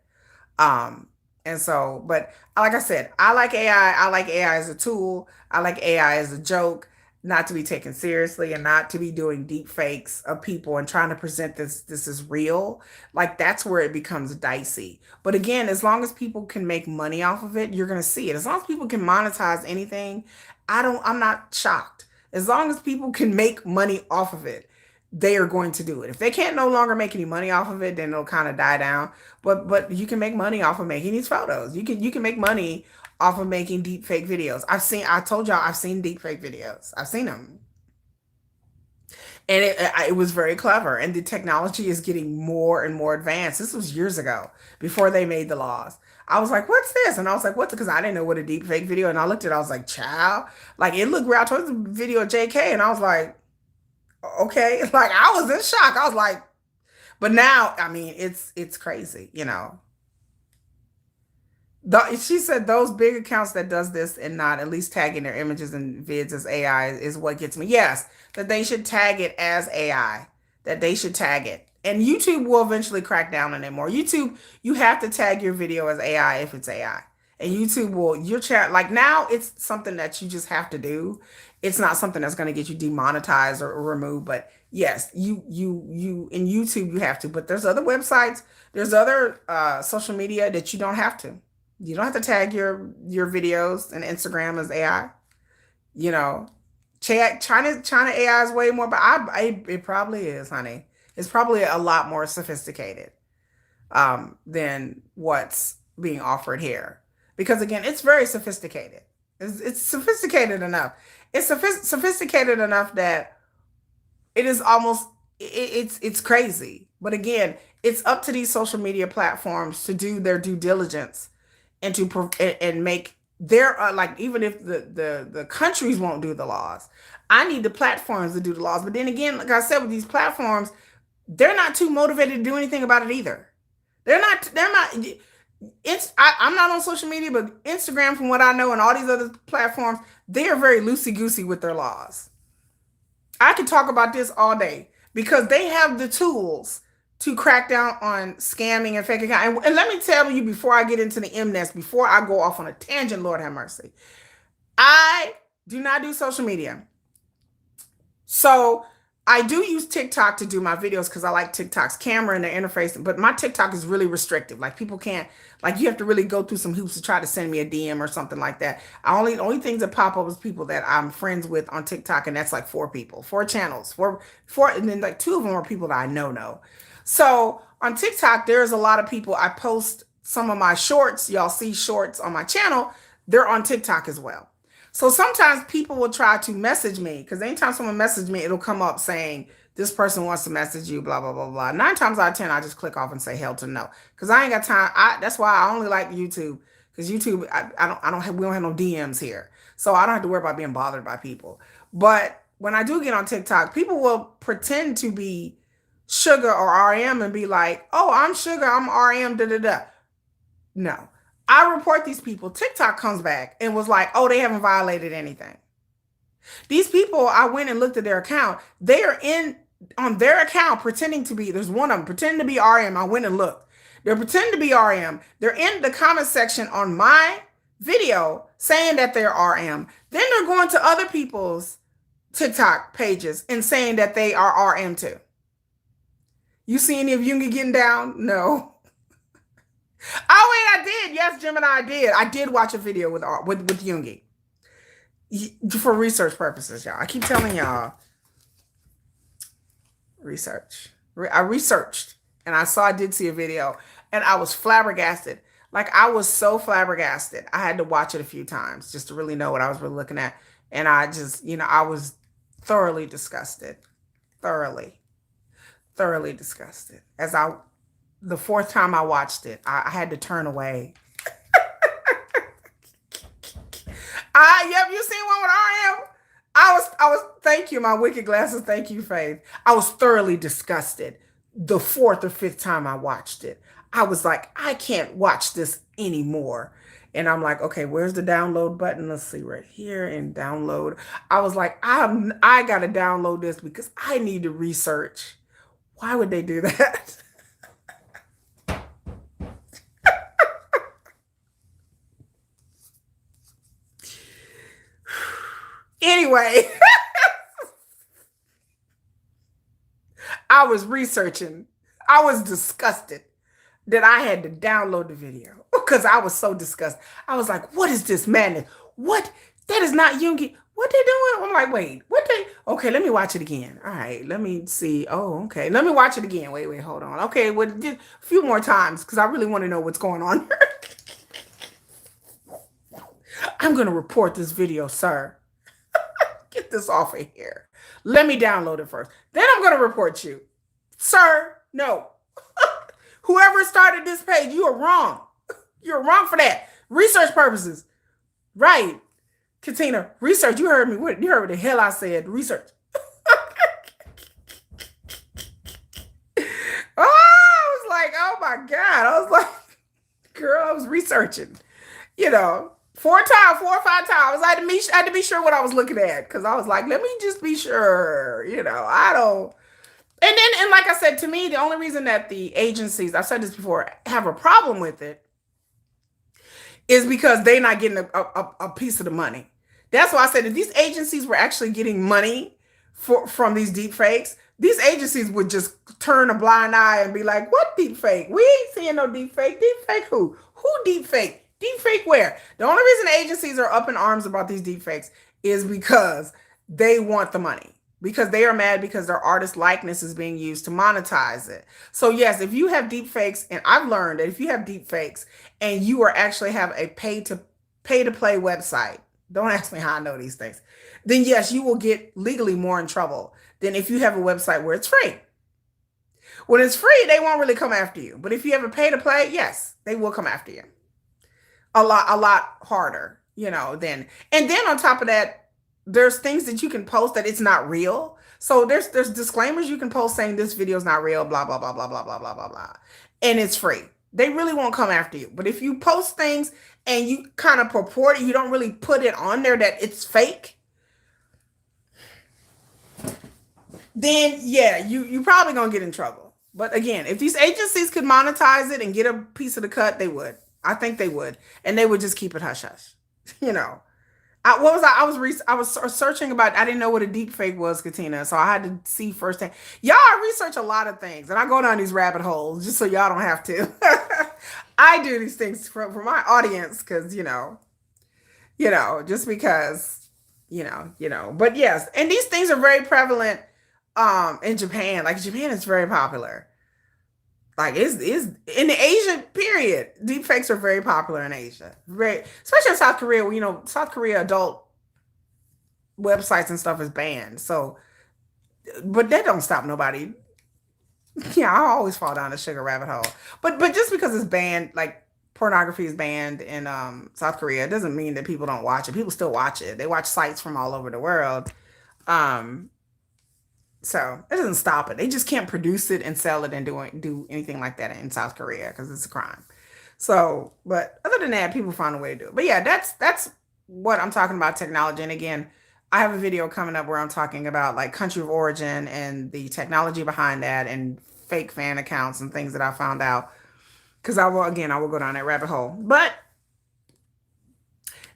Um, and so, but like I said, I like AI. I like AI as a tool. I like AI as a joke, not to be taken seriously and not to be doing deep fakes of people and trying to present this is real. Like that's where it becomes dicey. But again, as long as people can make money off of it, you're gonna see it. As long as people can monetize anything, I'm not shocked. As long as people can make money off of it, they are going to do it. If they can't no longer make any money off of it, then it'll kind of die down. But you can make money off of making these photos. You can make money off of making deep fake videos. I told y'all I've seen deep fake videos. I've seen them. And it was very clever. And the technology is getting more and more advanced. This was years ago before they made the laws. I was like, what's this? And I was like, what's it? Because I didn't know what a deep fake video. And I looked at it, I was like, child. Like it looked real. I told the video of JK and I was like, okay. Like I was in shock. I was like, but now, I mean, it's crazy. She said those big accounts that does this and not at least tagging their images and vids as AI is what gets me. Yes, that they should tag it as AI. That they should tag it. And YouTube will eventually crack down on it more. YouTube, you have to tag your video as AI if it's AI. And YouTube will your chat like now it's something that you just have to do. It's not something that's going to get you demonetized or removed. But yes, you in YouTube you have to. But there's other websites, there's other social media that you don't have to. You don't have to tag your videos and Instagram as AI. You know, China AI is way more, but it probably is, honey. It's probably a lot more sophisticated than what's being offered here. Because again, it's very sophisticated. It's sophisticated enough. It's sophisticated enough that it is almost it's crazy. But again, it's up to these social media platforms to do their due diligence and and make their like even if the countries won't do the laws, I need the platforms to do the laws. But then again, like I said, with these platforms, they're not too motivated to do anything about it either. They're not. I'm not on social media, but Instagram, from what I know, and all these other platforms, they are very loosey goosey with their laws. I could talk about this all day because they have the tools to crack down on scamming and fake account. And let me tell you before I get into the Mnest, before I go off on a tangent, Lord have mercy, I do not do social media. So I do use TikTok to do my videos because I like TikTok's camera and the interface, but my TikTok is really restrictive. Like people can't, like you have to really go through some hoops to try to send me a DM or something like that. The only things that pop up is people that I'm friends with on TikTok, and that's like four people, four channels, four, and then like two of them are people that I know. So on TikTok, there's a lot of people. I post some of my shorts. Y'all see shorts on my channel. They're on TikTok as well. So sometimes people will try to message me because anytime someone messages me, it'll come up saying this person wants to message you, blah blah blah blah. 9 times out of 10, I just click off and say hell to no because I ain't got time. That's why I only like YouTube because YouTube, we don't have no DMs here, so I don't have to worry about being bothered by people. But when I do get on TikTok, people will pretend to be Sugar or RM and be like, "Oh, I'm Sugar, I'm RM, da da da." No. I report these people. TikTok comes back and was like, oh, they haven't violated anything. These people, I went and looked at their account. They are on their account pretending to be, there's one of them pretending to be RM. I went and looked. They're pretending to be RM. They're in the comment section on my video saying that they're RM. Then they're going to other people's TikTok pages and saying that they are RM too. You see any of Yoongi getting down? No. Oh wait, I did. Yes, Gemini, I did. I did watch a video with Yoongi for research purposes, y'all. I keep telling y'all, research. I researched, and I did see a video, and I was flabbergasted. Like I was so flabbergasted. I had to watch it a few times just to really know what I was really looking at, and I just, I was thoroughly disgusted, thoroughly disgusted. The fourth time I watched it, I had to turn away. Yep, you seen one with RM? I was, thank you, my wicked glasses, thank you, Faith. I was thoroughly disgusted the fourth or fifth time I watched it. I was like, I can't watch this anymore. And I'm like, okay, where's the download button? Let's see, right here and download. I was like, I gotta download this because I need to research. Why would they do that? Anyway, I was researching. I was disgusted that I had to download the video because I was so disgusted. I was like, what is this madness? What? That is not Yoongi. What they doing? I'm like, wait, okay, let me watch it again. All right, let me see. Oh, okay. Let me watch it again. Wait, hold on. Okay, well, a few more times because I really want to know what's going on here. I'm going to report this video, sir. Get this off of here. Let me download it first. Then I'm going to report you. Sir, no. Whoever started this page, you are wrong. You're wrong for that. Research purposes. Right. Katina, research. You heard me. You heard what the hell I said. Research. Oh, I was like, oh my God. I was like, girl, I was researching. 4 or 5 times. I had to be sure what I was looking at because I was like, let me just be sure. I don't. And like I said, to me, the only reason that the agencies, I've said this before, have a problem with it is because they're not getting a piece of the money. That's why I said if these agencies were actually getting money from these deep fakes, these agencies would just turn a blind eye and be like, what deep fake? We ain't seeing no deep fake. Deep fake who? Who deep fake? Deep fake where? The only reason agencies are up in arms about these deep fakes is because they want the money. Because they are mad because their artist likeness is being used to monetize it. So yes, if you have deep fakes, and I've learned that if you have deep fakes and you are actually have a pay to play website, don't ask me how I know these things, then yes, you will get legally more in trouble than if you have a website where it's free. When it's free, they won't really come after you. But if you have a pay to play, yes, they will come after you. A lot harder, then. And then on top of that, there's things that you can post that it's not real. So there's disclaimers you can post saying this video is not real, blah, blah, blah, blah, blah, blah, blah, blah, blah. And it's free. They really won't come after you. But if you post things and you kind of purport it, you don't really put it on there that it's fake, then yeah, you probably gonna get in trouble. But again, if these agencies could monetize it and get a piece of the cut, they would. I think they would. And they would just keep it hush hush. what was I was searching about. I didn't know what a deep fake was, Katina, so I had to see firsthand. Y'all, I research a lot of things, and I go down these rabbit holes just so y'all don't have to. I do these things for my audience because just because But yes, and these things are very prevalent in Japan. Like Japan is very popular. Like is in the Asian period, deepfakes are very popular in Asia. Very, especially in South Korea, where South Korea adult websites and stuff is banned. So, but that don't stop nobody. Yeah, I always fall down the sugar rabbit hole. But just because it's banned, like pornography is banned in South Korea, it doesn't mean that people don't watch it. People still watch it. They watch sites from all over the world. Um, So it doesn't stop it. They just can't produce it and sell it and do anything like that in South Korea because it's a crime. So, but other than that, people find a way to do it. But yeah, that's what I'm talking about technology. And again, I have a video coming up where I'm talking about like country of origin and the technology behind that and fake fan accounts and things that I found out. Because I will go down that rabbit hole. But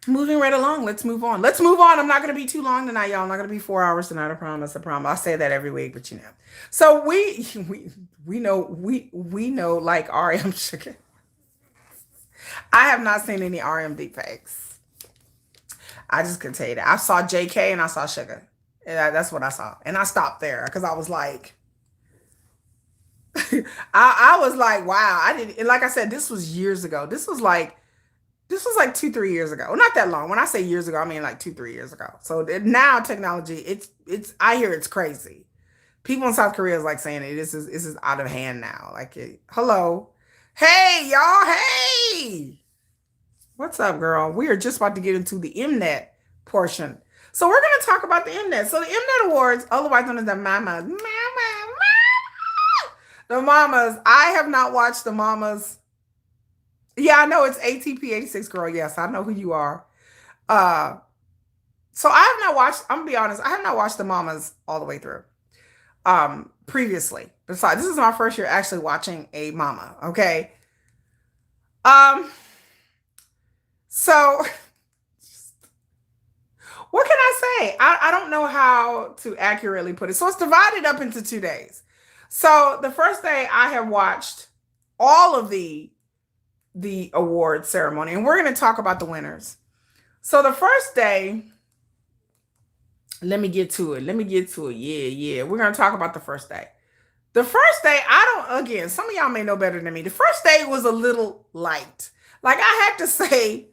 moving right along, let's move on. Let's move on. I'm not going to be too long tonight, y'all. I'm not going to be 4 hours tonight. I promise. I promise. I say that every week, but So we know like RM Sugar. I have not seen any RM deepfakes. I just can tell you that. I saw JK and I saw Sugar. That's what I saw, and I stopped there because I was like, I was like, wow. I didn't. And like I said, this was years ago. This was like 2, 3 years ago. Well, not that long. When I say years ago, I mean like 2, 3 years ago. So now technology, it's. I hear it's crazy. People in South Korea is like saying this is out of hand now. Like, hello, hey y'all, hey, what's up, girl? We are just about to get into the Mnet portion. So we're gonna talk about the Mnet. So the Mnet Awards, otherwise known as the Mama, the Mamas. I have not watched the Mamas. Yeah, I know it's ATP 86 girl. Yes, I know who you are. Uh, so I have not watched, I'm gonna be honest, I have not watched the Mamas all the way through. Previously. Besides, this is my first year actually watching a mama, okay? Um, so what can I say? I don't know how to accurately put it. So it's divided up into 2 days. So the first day I have watched all of the award ceremony, and we're going to talk about the winners. So the first day, let me get to it. Yeah. We're going to talk about the first day. The first day, again, some of y'all may know better than me. The first day was a little light. Like I had to say,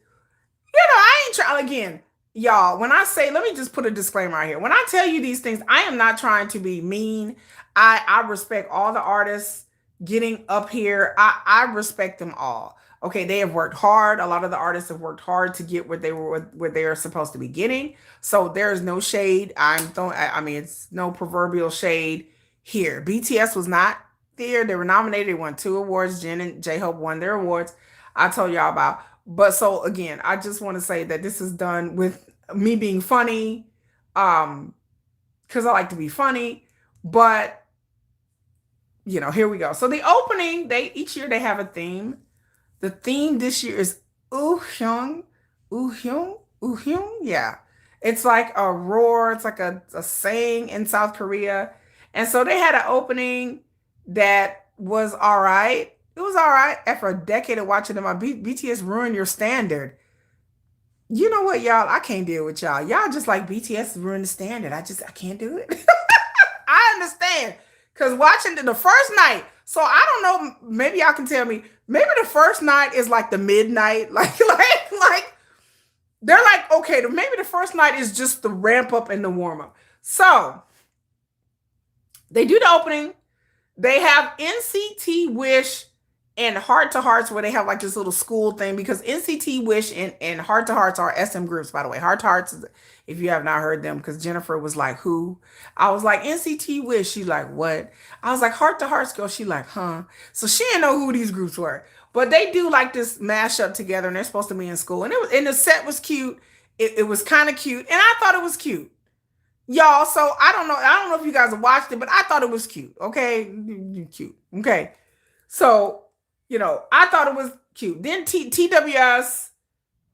I ain't trying, again, y'all, when I say, let me just put a disclaimer out here. When I tell you these things, I am not trying to be mean. I respect all the artists getting up here. I respect them all. Okay, they have worked hard. A lot of the artists have worked hard to get what they are supposed to be getting. So there's no shade. It's no proverbial shade here. BTS was not there. They were nominated. They won 2 awards. Jin and J-Hope won their awards. I told y'all about. But so again, I just want to say that this is done with me being funny, because I like to be funny. But here we go. So the opening, each year they have a theme. The theme this year is Uhyung. Yeah. It's like a roar. It's like a saying in South Korea. And so they had an opening that was all right. It was all right. After a decade of watching them, BTS ruined your standard. You know what, y'all? I can't deal with y'all. Y'all just like BTS ruined the standard. I can't do it. I understand. Because watching the first night, so I don't know, maybe y'all can tell me, maybe the first night is like the midnight, like they're like, okay, maybe the first night is just the ramp up and the warm up. So they do the opening. They have NCT Wish and Heart to Hearts, where they have like this little school thing, because NCT Wish and Heart to Hearts are SM groups, by the way. Heart to Hearts, if you have not heard them, because Jennifer was like, who? I was like, NCT Wish. She's like, what? I was like, Heart to Hearts girl. She like, huh? So she didn't know who these groups were. But they do like this mashup together, and they're supposed to be in school. And the set was cute. It was kind of cute. And I thought it was cute. Y'all, so I don't know if you guys have watched it, but I thought it was cute. Okay? Cute. Okay. So, I thought it was cute. Then TWS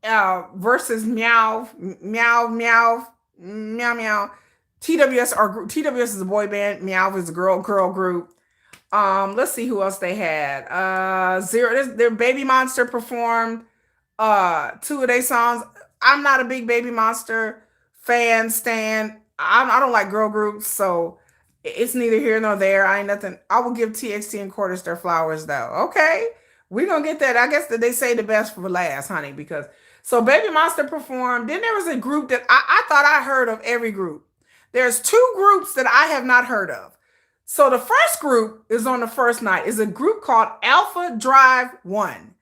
versus Meow, Meow, Meow, Meow, Meow. TWS or TWS is a boy band. Meow is a girl group. Let's see who else they had. Zero. Their Baby Monster performed two of their songs. I'm not a big Baby Monster fan. Stan. I don't like girl groups, so it's neither here nor there. I ain't nothing. I will give TXT and Quarters their flowers though. Okay, we gonna get that. I guess that they say the best for last, honey. Because so Baby Monster performed. Then there was a group that I thought I heard of every group. There's two groups that I have not heard of. So the first group is on the first night. Is a group called Alpha Drive One.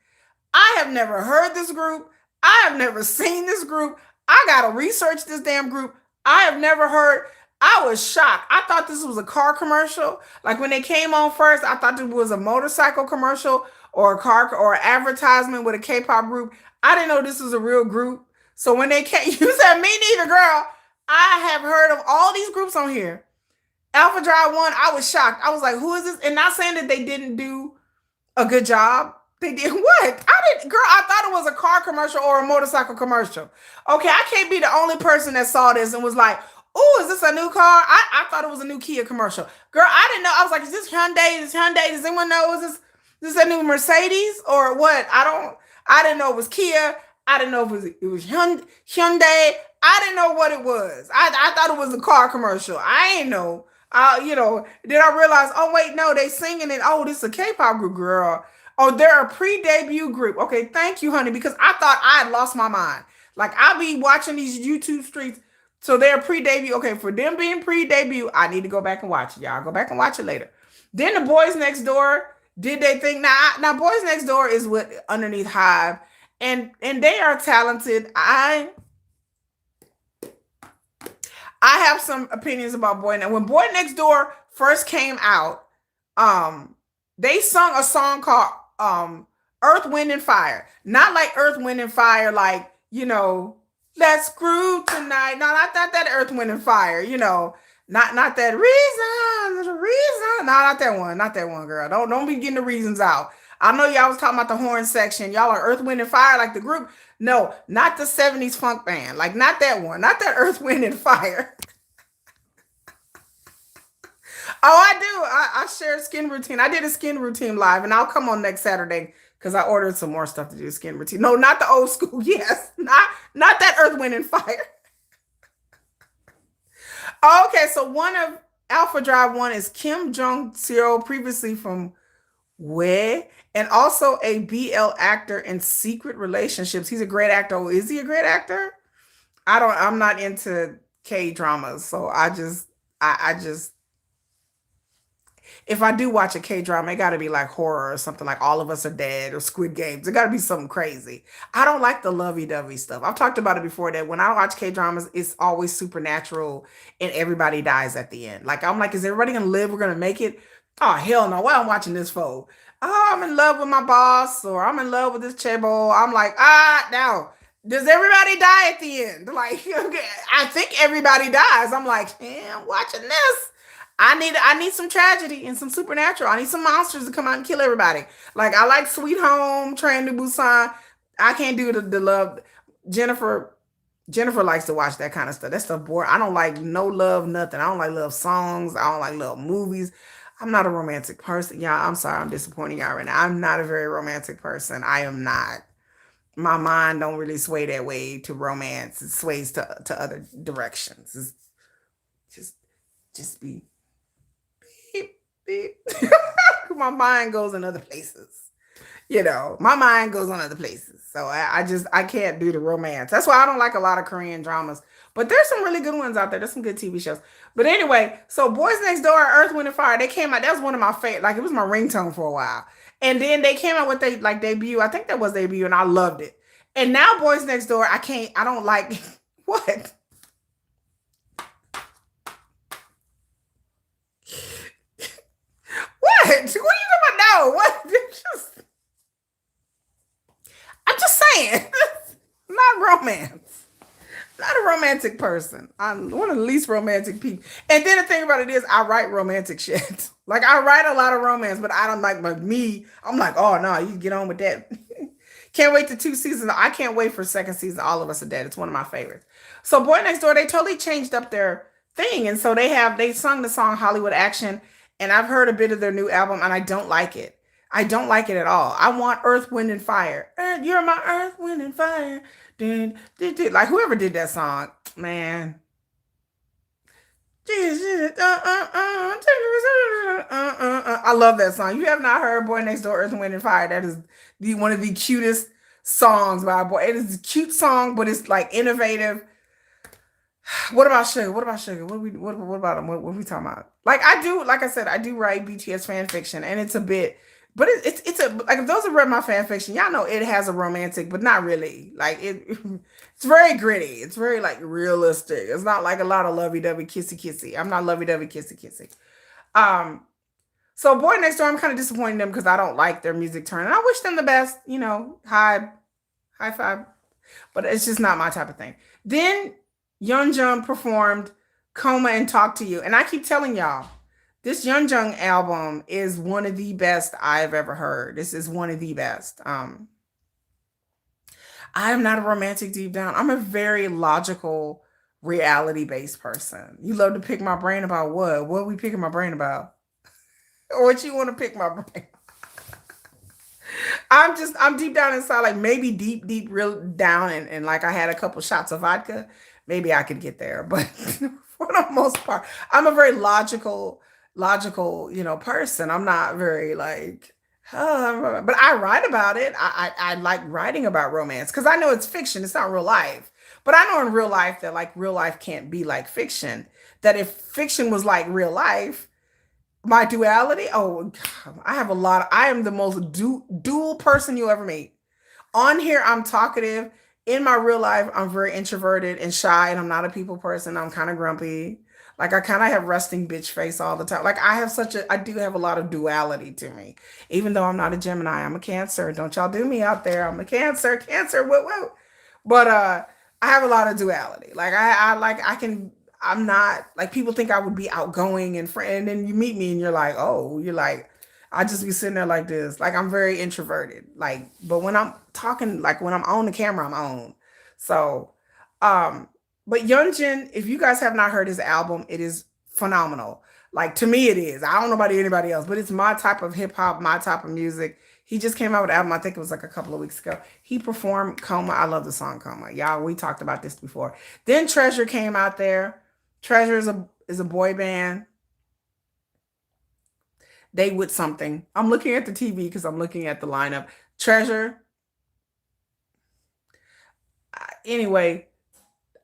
I have never heard this group. I have never seen this group. I gotta research this damn group. I have never heard. I was shocked. I thought this was a car commercial. Like when they came on first, I thought it was a motorcycle commercial or a car or advertisement with a K-pop group. I didn't know this was a real group. So when they came, you said me neither, girl. I have heard of all these groups on here. Alpha Drive One, I was shocked. I was like, who is this? And not saying that they didn't do a good job. They did what? I didn't, girl, I thought it was a car commercial or a motorcycle commercial. Okay, I can't be the only person that saw this and was like, oh, is this a new car? I thought it was a new Kia commercial. Girl, I didn't know. I was like, is this Hyundai? Is Hyundai? Does anyone know? Is this a new Mercedes or what? I didn't know it was Kia. I didn't know if it was Hyundai. I didn't know what it was. I thought it was a car commercial. I ain't know. Then I realized, oh wait, no, they singing it. Oh, this is a K-pop group, girl. Oh, they're a pre-debut group. Okay, thank you, honey, because I thought I had lost my mind. Like I be watching these YouTube streets, so they're pre-debut. Okay, for them being pre-debut, I need to go back and watch it. Y'all go back and watch it later. Then the Boys Next Door did they think now Boys Next Door is what underneath Hive, and they are talented. I have some opinions about when Boy Next Door first came out, they sung a song called Earth, Wind, and Fire. Not like Earth, Wind, and Fire, like, let's groove tonight. No, not that Earth, Wind, and Fire, not that reason, the reason. No, not that one. Not that one, girl. Don't be getting the reasons out. I know y'all was talking about the horn section. Y'all are Earth, Wind, and Fire, like the group. No, not the 70s funk band. Like, not that one. Not that Earth, Wind, and Fire. Oh, I do. I share a skin routine. I did a skin routine live, and I'll come on next Saturday because I ordered some more stuff to do skin routine. No, not the old school. Yes, not that Earth, Wind, and Fire. Okay, so one of Alpha Drive One is Kim Jong Seo, previously from Way, and also a BL actor in Secret Relationships. He's a great actor. Oh, is he a great actor? I'm not into K dramas, so I just if I do watch a K drama, it got to be like horror or something like All of Us Are Dead or Squid Games. It got to be something crazy. I don't like the lovey-dovey stuff. I've talked about it before that when I watch K dramas, it's always supernatural and everybody dies at the end. Like I'm like, is everybody gonna live? We're gonna make it? Oh hell no! Why I'm watching this for? Oh, I'm in love with my boss, or I'm in love with this chebo. I'm like, now does everybody die at the end? Like, okay, I think everybody dies. I'm like, I'm watching this. I need some tragedy and some supernatural. I need some monsters to come out and kill everybody. Like I like Sweet Home, Train to Busan. I can't do the love. Jennifer Jennifer likes to watch that kind of stuff. That stuff boring. I don't like no love, nothing. I don't like love songs. I don't like love movies. I'm not a romantic person. Yeah, I'm sorry. I'm disappointing y'all right now. I'm not a very romantic person. I am not. My mind don't really sway that way to romance. It sways to other directions. It's just just be beep, beep. My mind goes in other places. My mind goes on other places. So I can't do the romance. That's why I don't like a lot of Korean dramas. But there's some really good ones out there. There's some good TV shows. But anyway, so Boys Next Door, Earth, Wind, and Fire, they came out. That was one of my favorite. Like, it was my ringtone for a while. And then they came out with their debut. I think that was debut, and I loved it. And now Boys Next Door, I don't like what? What? What are you talking about now? What? I'm just saying. Not romance. Not a romantic person. I'm one of the least romantic people. And then the thing about it is, I write romantic shit. Like I write a lot of romance, but I don't like me. I'm like, oh no, you get on with that. Can't wait to 2 seasons. I can't wait for second season. All of Us Are Dead. It's one of my favorites. So Boy Next Door, they totally changed up their thing, and so they sung the song Hollywood Action, and I've heard a bit of their new album, and I don't like it. I don't like it at all. I want Earth, Wind, and Fire. You're my Earth, Wind, and Fire. Like whoever did that song, man. I love that song. You have not heard Boy Next Door, Earth, Wind, and Fire. That is one of the cutest songs by a boy. It is a cute song, but it's like innovative. What about Sugar? What about Sugar? What about him? What are we talking about? Like I do, like I said, I do write BTS fan fiction, and it's a bit, but it's a like if those have read my fan fiction, y'all know it has a romantic, but not really. Like it's very gritty. It's very like realistic. It's not like a lot of lovey dovey kissy kissy. I'm not lovey dovey kissy kissy. Um, so Boy Next Door, I'm kind of disappointed in them because I don't like their music turn, and I wish them the best. High five, but it's just not my type of thing. Then Yeonjung performed Coma and Talk to You. And I keep telling y'all, this Yeonjung album is one of the best I've ever heard. This is one of the best. I am not a romantic deep down. I'm a very logical, reality-based person. You love to pick my brain about what? What are we picking my brain about? Or what you want to pick my brain? I'm deep down inside, like maybe deep, real down, and like I had a couple shots of vodka, maybe I could get there. But for the most part, I'm a very logical, person. I'm not very like, but I write about it. I like writing about romance because I know it's fiction. It's not real life. But I know in real life that like real life can't be like fiction. That if fiction was like real life, my duality, oh, I have a lot. I am the most dual person you'll ever meet. On here, I'm talkative. In my real life, I'm very introverted and shy, and I'm not a people person. I'm kind of grumpy. Like I kind of have resting bitch face all the time. Like I do have a lot of duality to me. Even though I'm not a Gemini, I'm a Cancer. Don't y'all do me out there. I'm a Cancer, whoa. But I have a lot of duality. Like I'm not like people think I would be outgoing and friend, and then you meet me and you're like, I just be sitting there like this. Like I'm very introverted. Like, but when I'm talking, like when I'm on the camera, I'm on. So, but Yeonjun, if you guys have not heard his album, it is phenomenal. Like to me, it is. I don't know about anybody else, but it's my type of hip hop, my type of music. He just came out with an album. I think it was like a couple of weeks ago. He performed Coma. I love the song Coma. Y'all, we talked about this before. Then Treasure came out there. Treasure is a boy band. They with something. I'm looking at the TV because I'm looking at the lineup. Treasure. Anyway,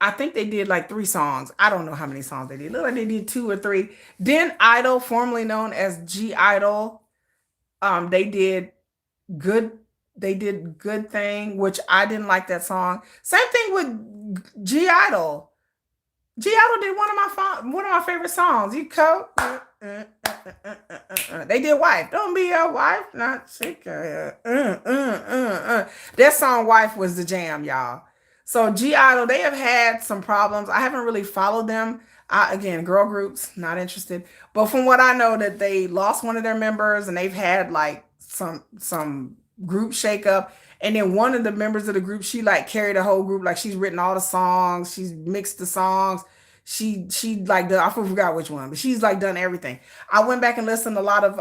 I think they did like 3 songs. I don't know how many songs they did. Look like they did 2 or 3. Then Idol, formerly known as G Idol, they did good. They did Good Thing, which I didn't like that song. Same thing with G Idol. G Idol did one of my favorite songs. You co. They did Wife. Don't be a wife, not sick. That song Wife was the jam, y'all. So G Idol, they have had some problems. I haven't really followed them. Again, girl groups, not interested. But from what I know, that they lost one of their members and they've had like some group shakeup. And then one of the members of the group, she like carried the whole group. Like she's written all the songs, she's mixed the songs. She like I forgot which one, but she's like done everything. I went back and listened to a lot of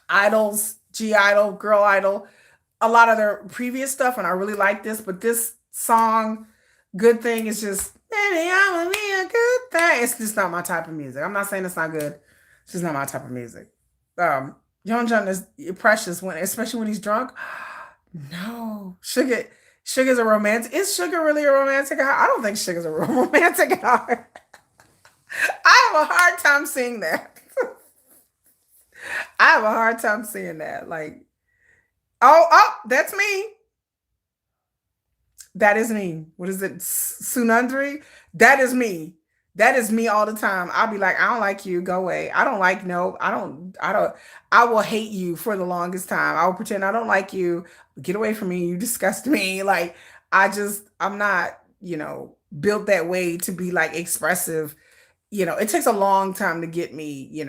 idols, G Idol, Girl Idol, a lot of their previous stuff, and I really like this. But this song, Good Thing, is just maybe I will be a good thing. It's just not my type of music. I'm not saying it's not good. It's just not my type of music. Yeonjun is precious when, especially when he's drunk. No, Sugar's a romantic. Is Sugar really a romantic? I don't think Sugar's a romantic at all. I have a hard time seeing that. I have a hard time seeing that. Like, that's me. That is me. What is it? Sunundri? That is me. That is me all the time. I'll be like, I don't like you. Go away. I don't like, no, I will hate you for the longest time. I will pretend I don't like you. Get away from me. You disgust me. Like, I'm not, built that way to be like expressive. It takes a long time to get me,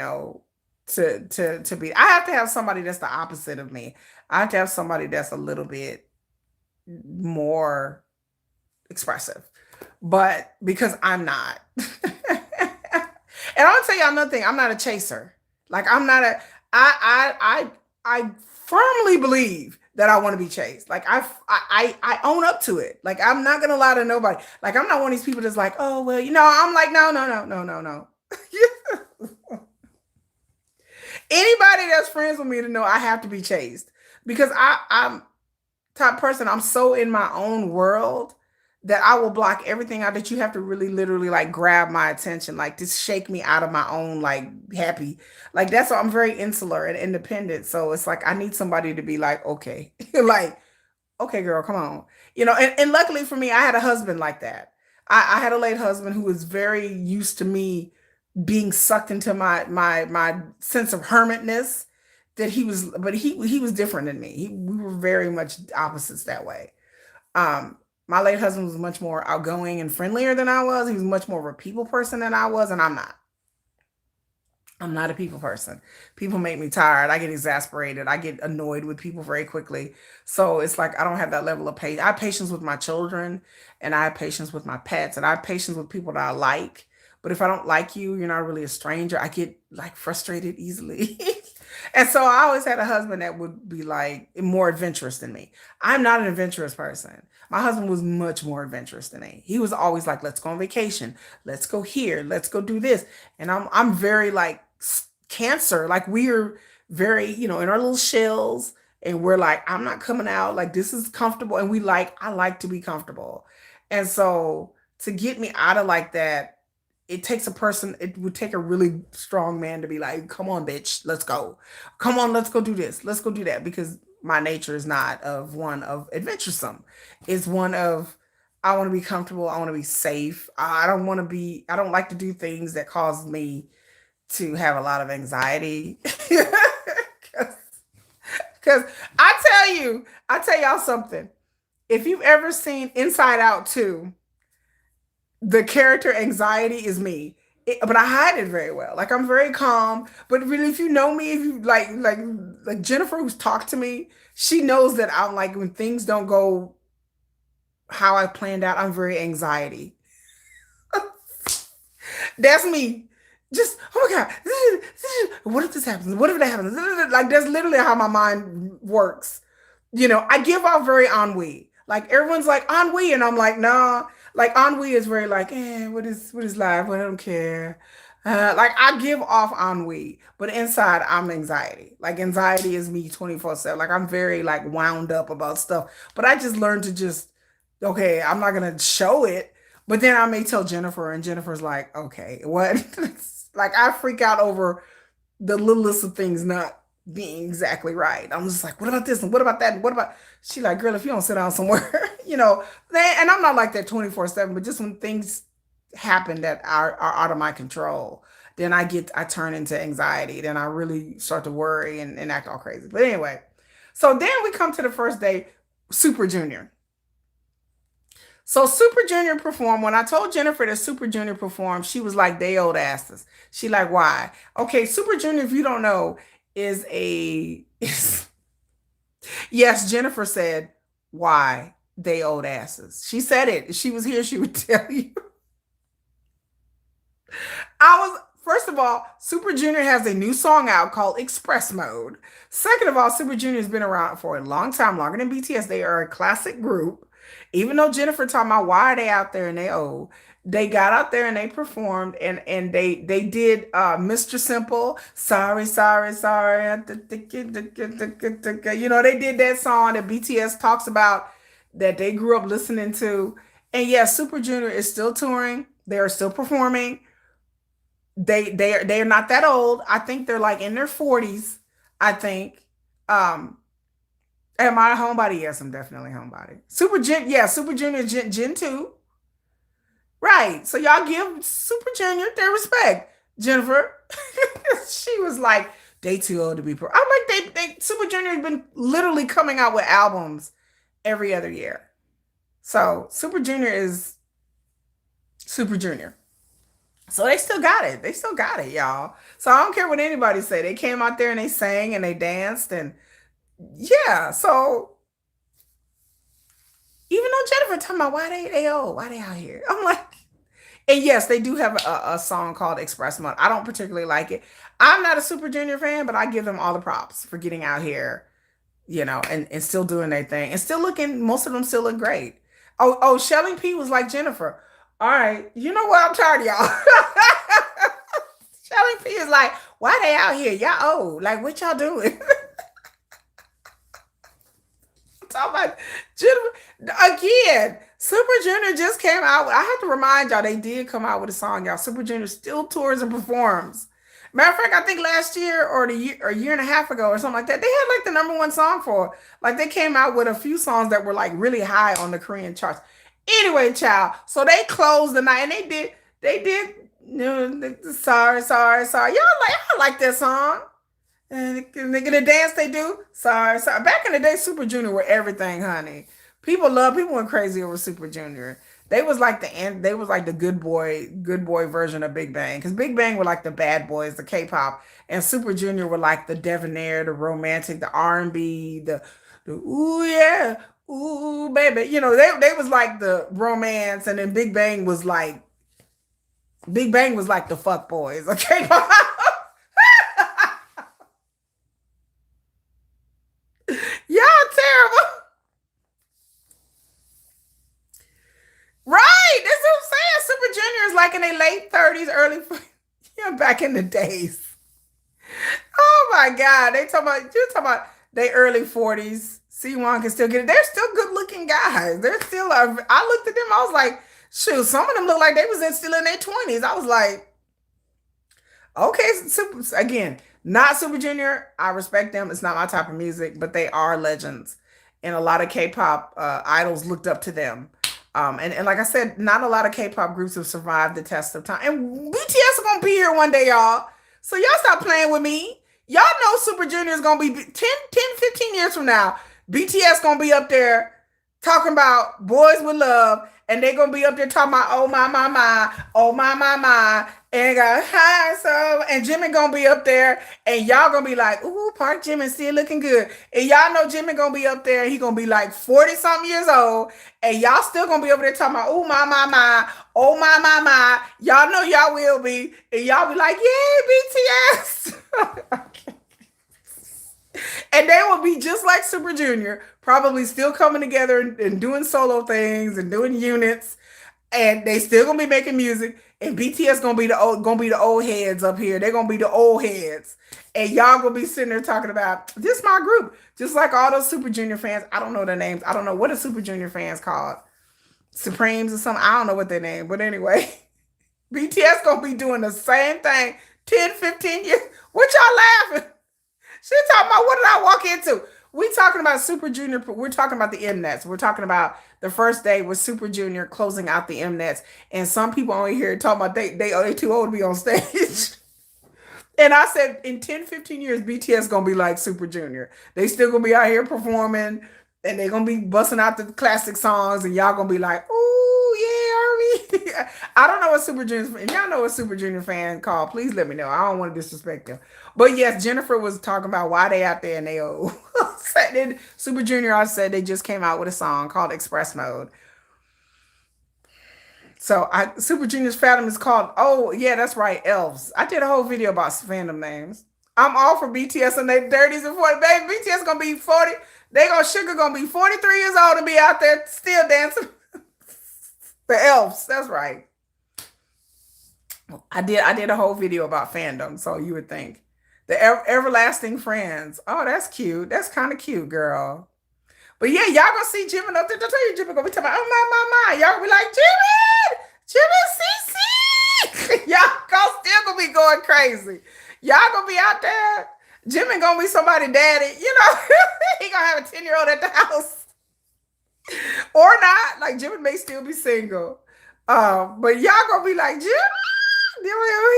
to be. I have to have somebody that's the opposite of me. I have to have somebody that's a little bit more expressive. But because I'm not. And I'll tell you another thing, I'm not a chaser. Like I'm not a I firmly believe that I want to be chased. Like I own up to it. Like I'm not gonna lie to nobody. Like I'm not one of these people that's like, oh well, you know, I'm like, no, no, no, no, no, no. Anybody that's friends with me to know I have to be chased because I'm type person. I'm so in my own world that I will block everything out that you have to really literally like grab my attention, like just shake me out of my own like happy. Like that's why I'm very insular and independent. So it's like I need somebody to be like, okay, like, okay, girl, come on. You know, and luckily for me, I had a husband like that. I had a late husband who was very used to me being sucked into my sense of hermitness that he was, but he was different than me. We were very much opposites that way. My late husband was much more outgoing and friendlier than I was. He was much more of a people person than I was, and I'm not. I'm not a people person. People make me tired. I get exasperated. I get annoyed with people very quickly. So it's like I don't have that level of patience. I have patience with my children and I have patience with my pets and I have patience with people that I like. But if I don't like you, you're not really a stranger. I get like frustrated easily. And so I always had a husband that would be like more adventurous than me. I'm not an adventurous person. My husband was much more adventurous than me. He was always like, let's go on vacation. Let's go here. Let's go do this. And I'm very like cancer. Like we're very, you know, in our little shells and we're like, I'm not coming out. Like this is comfortable. And I like to be comfortable. And so to get me out of like that, it takes a person, it would take a really strong man to be like, come on, bitch, let's go. Come on, let's go do this. Let's go do that. Because my nature is not of one of adventuresome. It's one of I want to be comfortable. I want to be safe. I don't want to be, I don't like to do things that cause me to have a lot of anxiety. Because I tell y'all something. If you've ever seen Inside Out 2, the character anxiety is me. But I hide it very well. Like I'm very calm. But really, if you know me, if you like Jennifer who's talked to me, she knows that I'm like when things don't go how I planned out, I'm very anxiety. That's me. Just oh my god, what if this happens? What if that happens? Like that's literally how my mind works. You know, I give off very ennui. Like everyone's like ennui, and I'm like, nah. Like ennui is very like, what is life? Well, I don't care. Like I give off ennui, but inside I'm anxiety. Like anxiety is me 24/7. Like I'm very like wound up about stuff. But I just learned to just, okay, I'm not gonna show it. But then I may tell Jennifer, and Jennifer's like, okay, what? Like I freak out over the littlest of things not being exactly right. I'm just like, what about this and what about that? And what about she like, girl, if you don't sit down somewhere, you know, and I'm not like that 24/7, but just when things happen that are out of my control, then I turn into anxiety. Then I really start to worry and act all crazy. But anyway, so then we come to the first day, Super Junior. So Super Junior performed. When I told Jennifer that Super Junior performed, she was like, they old asses. She like, why? Okay, Super Junior, if you don't know, is a is, yes, Jennifer said, why they old asses. She said it. If she was here, she would tell you. I was first of all, Super Junior has a new song out called Express Mode. Second of all, Super Junior has been around for a long time, longer than BTS. They are a classic group. Even though Jennifer talking about why are they out there and they old, they got out there and they performed and they did Mr. Simple, sorry, sorry, sorry. You know, they did that song that BTS talks about that they grew up listening to. And yes, Super Junior is still touring. They are still performing. They are not that old. I think they're like in their 40s, I think. Am I a homebody? Yes, I'm definitely a homebody. Super Junior Gen 2. Right. So y'all give Super Junior their respect. Jennifer. She was like, they too old to be pro. I'm like, they Super Junior has been literally coming out with albums every other year. So Super Junior is Super Junior. So they still got it. They still got it, y'all. So I don't care what anybody say. They came out there and they sang and they danced and yeah. So even though Jennifer talking about why they old, why they out here, I'm like, and yes, they do have a song called Express Mode. I don't particularly like it. I'm not a Super Junior fan, but I give them all the props for getting out here, and still doing their thing and still looking. Most of them still look great. Oh, Shelly P was like Jennifer. All right, you know what? I'm tired of y'all. Shelly P is like, why they out here? Y'all old. Like, what y'all doing? Talking about Jennifer again. Super Junior just came out. I have to remind y'all, they did come out with a song, y'all. Super Junior still tours and performs. Matter of fact, I think last year or a year and a half ago or something like that, they had like the number one song for it. Like they came out with a few songs that were like really high on the Korean charts. Anyway, child. So they closed the night and they did. Sorry. Y'all like that song. And they get a dance they do. Sorry. Back in the day, Super Junior were everything, honey. People went crazy over Super Junior. They was like the good boy version of Big Bang. Because Big Bang were like the bad boys, the K-pop, and Super Junior were like the debonair, the romantic, the R&B, the ooh yeah, ooh baby. They was like the romance, and then Big Bang was like the fuck boys, okay? Y'all terrible. Right. That's what I'm saying. Super Junior is like in their late 30s, back in the days. Oh my God. You talking about they early 40s. C1 can still get it. They're still good looking guys. I looked at them, I was like, shoot, some of them look like they was still in their 20s. I was like, okay, again, not Super Junior. I respect them. It's not my type of music, but they are legends. And a lot of K-pop idols looked up to them. And like I said, not a lot of K-pop groups have survived the test of time. And BTS are gonna be here one day, y'all. So y'all stop playing with me. Y'all know Super Junior is gonna be 15 years from now. BTS gonna be up there talking about boys with love, and they gonna be up there talking about oh my, and got hi so, and Jimmy gonna be up there, and y'all gonna be like, ooh, Park Jimmy still looking good, and y'all know Jimmy gonna be up there, and he gonna be like 40 something years old, and y'all still gonna be over there talking about, oh my, oh my, y'all know y'all will be, and y'all be like, yay, BTS. And they will be just like Super Junior, probably still coming together and doing solo things and doing units, and they still gonna be making music. And BTS gonna be the old heads up here. They're gonna be the old heads, and y'all gonna be sitting there talking about this my group, just like all those Super Junior fans. I don't know their names. I don't know what are Super Junior fans called, Supremes or something. I don't know what their name, but anyway, BTS gonna be doing the same thing 10, 15 years. What y'all laughing? She talking about what did I walk into? We talking about Super Junior. We're talking about the Mnets. We're talking about the first day with Super Junior closing out the Mnets. And some people only here talking about they too old to be on stage. And I said in 10, 15 years, BTS gonna be like Super Junior. They still gonna be out here performing, and they gonna be busting out the classic songs, and y'all gonna be like, ooh, yeah, Army. I don't know what Super Junior, if y'all know what Super Junior fan called, please let me know. I don't want to disrespect them. But yes, Jennifer was talking about why they out there and they old. Super Junior, I said they just came out with a song called Express Mode. So Super Junior's fandom is called, oh yeah, that's right, Elves. I did a whole video about fandom names. I'm all for BTS in their 30s and 40s. Baby, BTS gonna be 40. Sugar gonna be 43 years old and be out there still dancing. The Elves, that's right. I did a whole video about fandom, so you would think. The everlasting friends. Oh, that's cute. That's kind of cute, girl. But yeah, y'all gonna see Jimmy up there. Don't tell you Jimmy gonna be talking about, oh my. Y'all gonna be like, Jimmy, CC. Y'all still gonna be going crazy. Y'all gonna be out there. Jimmy gonna be somebody daddy. He gonna have a 10-year-old at the house. Or not. Like Jimmy may still be single. But y'all gonna be like, Jimmy. He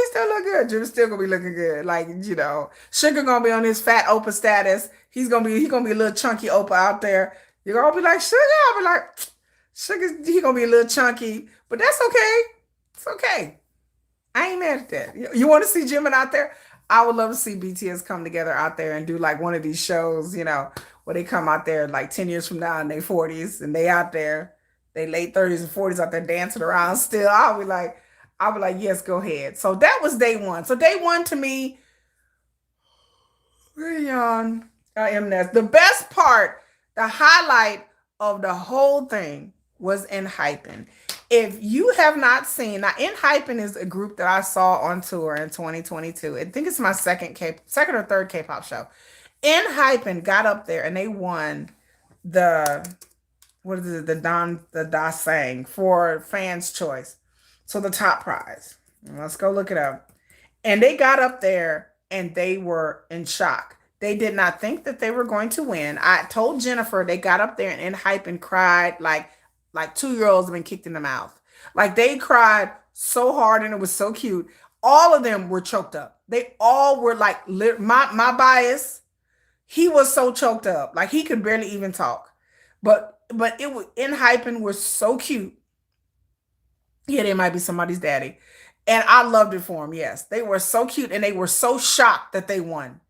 still look good. Jim's still gonna be looking good. Like, Sugar gonna be on his fat Opa status. He gonna be a little chunky Opa out there. You're gonna be like, Sugar. I'll be like, Sugar, he gonna be a little chunky. But that's okay. It's okay. I ain't mad at that. You want to see Jimin out there? I would love to see BTS come together out there and do like one of these shows, where they come out there like 10 years from now in their 40s and they out there, they late 30s and 40s out there dancing around still. I'll be like, yes, go ahead. So that was day one. So day one to me, Rayon, I am that. The best part, the highlight of the whole thing was in Hypen. If you have not seen, now in Hypen is a group that I saw on tour in 2022. I think it's my second or third K-pop show. In Hypen got up there and they won the what is it, the Dasang for fans choice. So the top prize. Let's go look it up. And they got up there and they were in shock. They did not think that they were going to win. I told Jennifer they got up there and in hype and cried like 2 year olds have been kicked in the mouth. Like they cried so hard and it was so cute. All of them were choked up. They all were like my bias. He was so choked up, like he could barely even talk. But it was in hype and was so cute. Yeah, they might be somebody's daddy. And I loved it for them. Yes, they were so cute and they were so shocked that they won.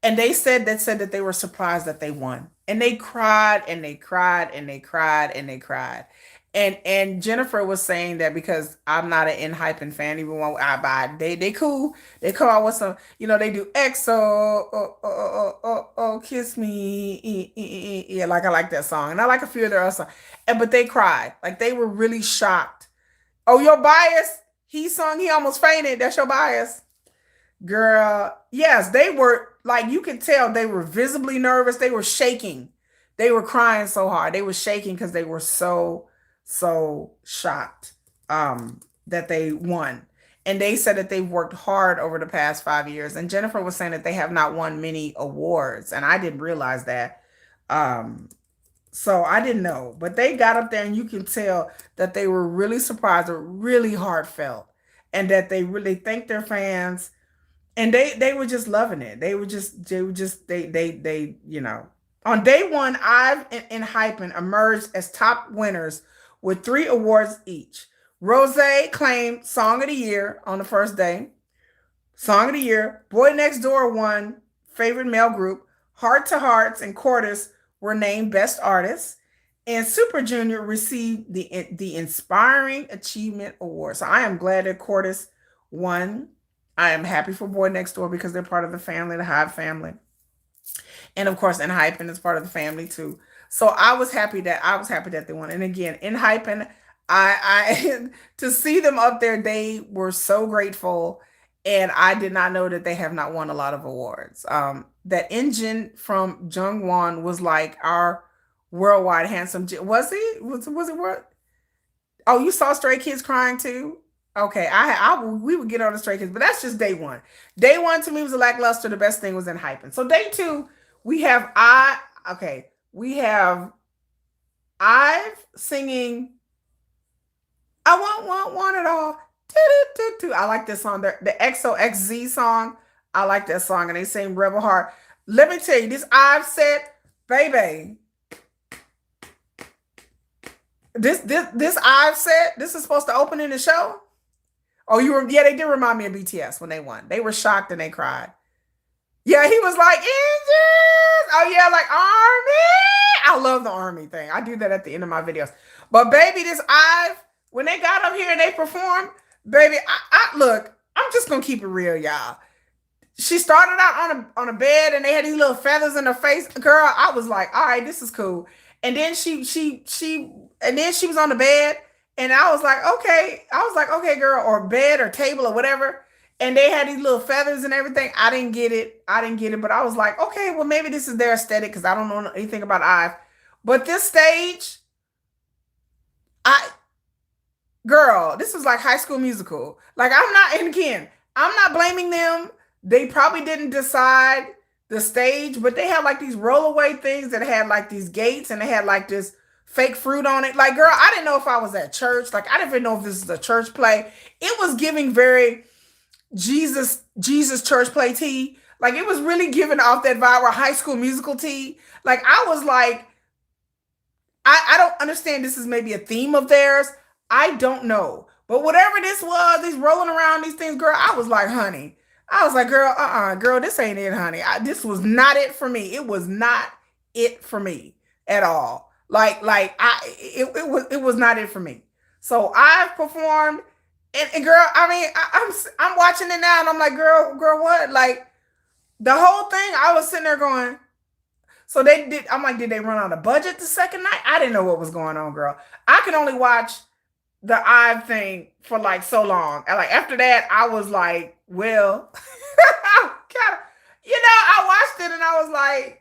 And they said that they were surprised that they won. And they cried and they cried and they cried and they cried. And Jennifer was saying that because I'm not an Hypen fan, even when I buy they cool. They come out with some, they do EXO, kiss me, yeah, like I like that song, and I like a few of their other songs. But they cried, like they were really shocked. Oh, your bias? He sung, he almost fainted. That's your bias. Girl, yes, they were like, you could tell they were visibly nervous. They were shaking. They were crying so hard. They were shaking because they were so shocked that they won. And they said that they've worked hard over the past 5 years. And Jennifer was saying that they have not won many awards. And I didn't realize that. So I didn't know. But they got up there and you can tell that they were really surprised or really heartfelt. And that they really thanked their fans. And they were just loving it. On day one, IVE and Hypen emerged as top winners with 3 awards each. Rose claimed Song of the Year on the first day. Song of the Year. Boy Next Door won Favorite Male Group. Heart to Hearts and Quartus were named Best Artists. And Super Junior received the Inspiring Achievement Award. So I am glad that Quartus won. I am happy for Boy Next Door because they're part of the family, the Hive family. And of course, in Hypen is part of the family too. So I was happy that they won. And again, in Hypen, I to see them up there, they were so grateful. And I did not know that they have not won a lot of awards. That Engine from Jungwon was like our worldwide handsome. Was he? Was it what? Oh, you saw Stray Kids crying too? Okay, we would get on the Stray Kids, but that's just day one. Day one to me was a lackluster. The best thing was in Hypen. So day two, we have IVE singing I want it all. I like this song. The XOXZ song. I like that song. And they sing Rebel Heart. Let me tell you, this IVE set, baby. This IVE set, this is supposed to open in the show. Oh, they did remind me of BTS when they won. They were shocked and they cried. Yeah, he was like, Engines! Oh, yeah, like Army! I love the Army thing. I do that at the end of my videos. But baby, this IVE, when they got up here and they performed, baby, look, I'm just going to keep it real, y'all. She started out on a bed and they had these little feathers in her face. Girl, I was like, all right, this is cool. And then she was on the bed. And I was like, okay, girl, or bed or table or whatever. And they had these little feathers and everything. I didn't get it. But I was like, okay, well, maybe this is their aesthetic because I don't know anything about IVE. But this stage, girl, this was like High School Musical. Like, I'm not blaming them. They probably didn't decide the stage, but they had like these rollaway things that had like these gates and they had like this fake fruit on it. Like, girl, I didn't know if I was at church. Like, I didn't even know if this is a church play. It was giving very Jesus church play tea. Like, it was really giving off that vibe or High School Musical tea. Like, I was like, I don't understand. This is maybe a theme of theirs. I don't know. But whatever this was, these rolling around these things, girl, I was like, honey. I was like, girl, girl, this ain't it, honey. This was not it for me. It was not it for me at all. It was not it for me. So I've performed, and girl, I mean, I'm watching it now, and I'm like, girl, what? Like the whole thing, I was sitting there going, so they did. I'm like, did they run out of budget the second night? I didn't know what was going on, girl. I could only watch the Ive thing for like so long. And like after that, I was like, well, kind of, I watched it and I,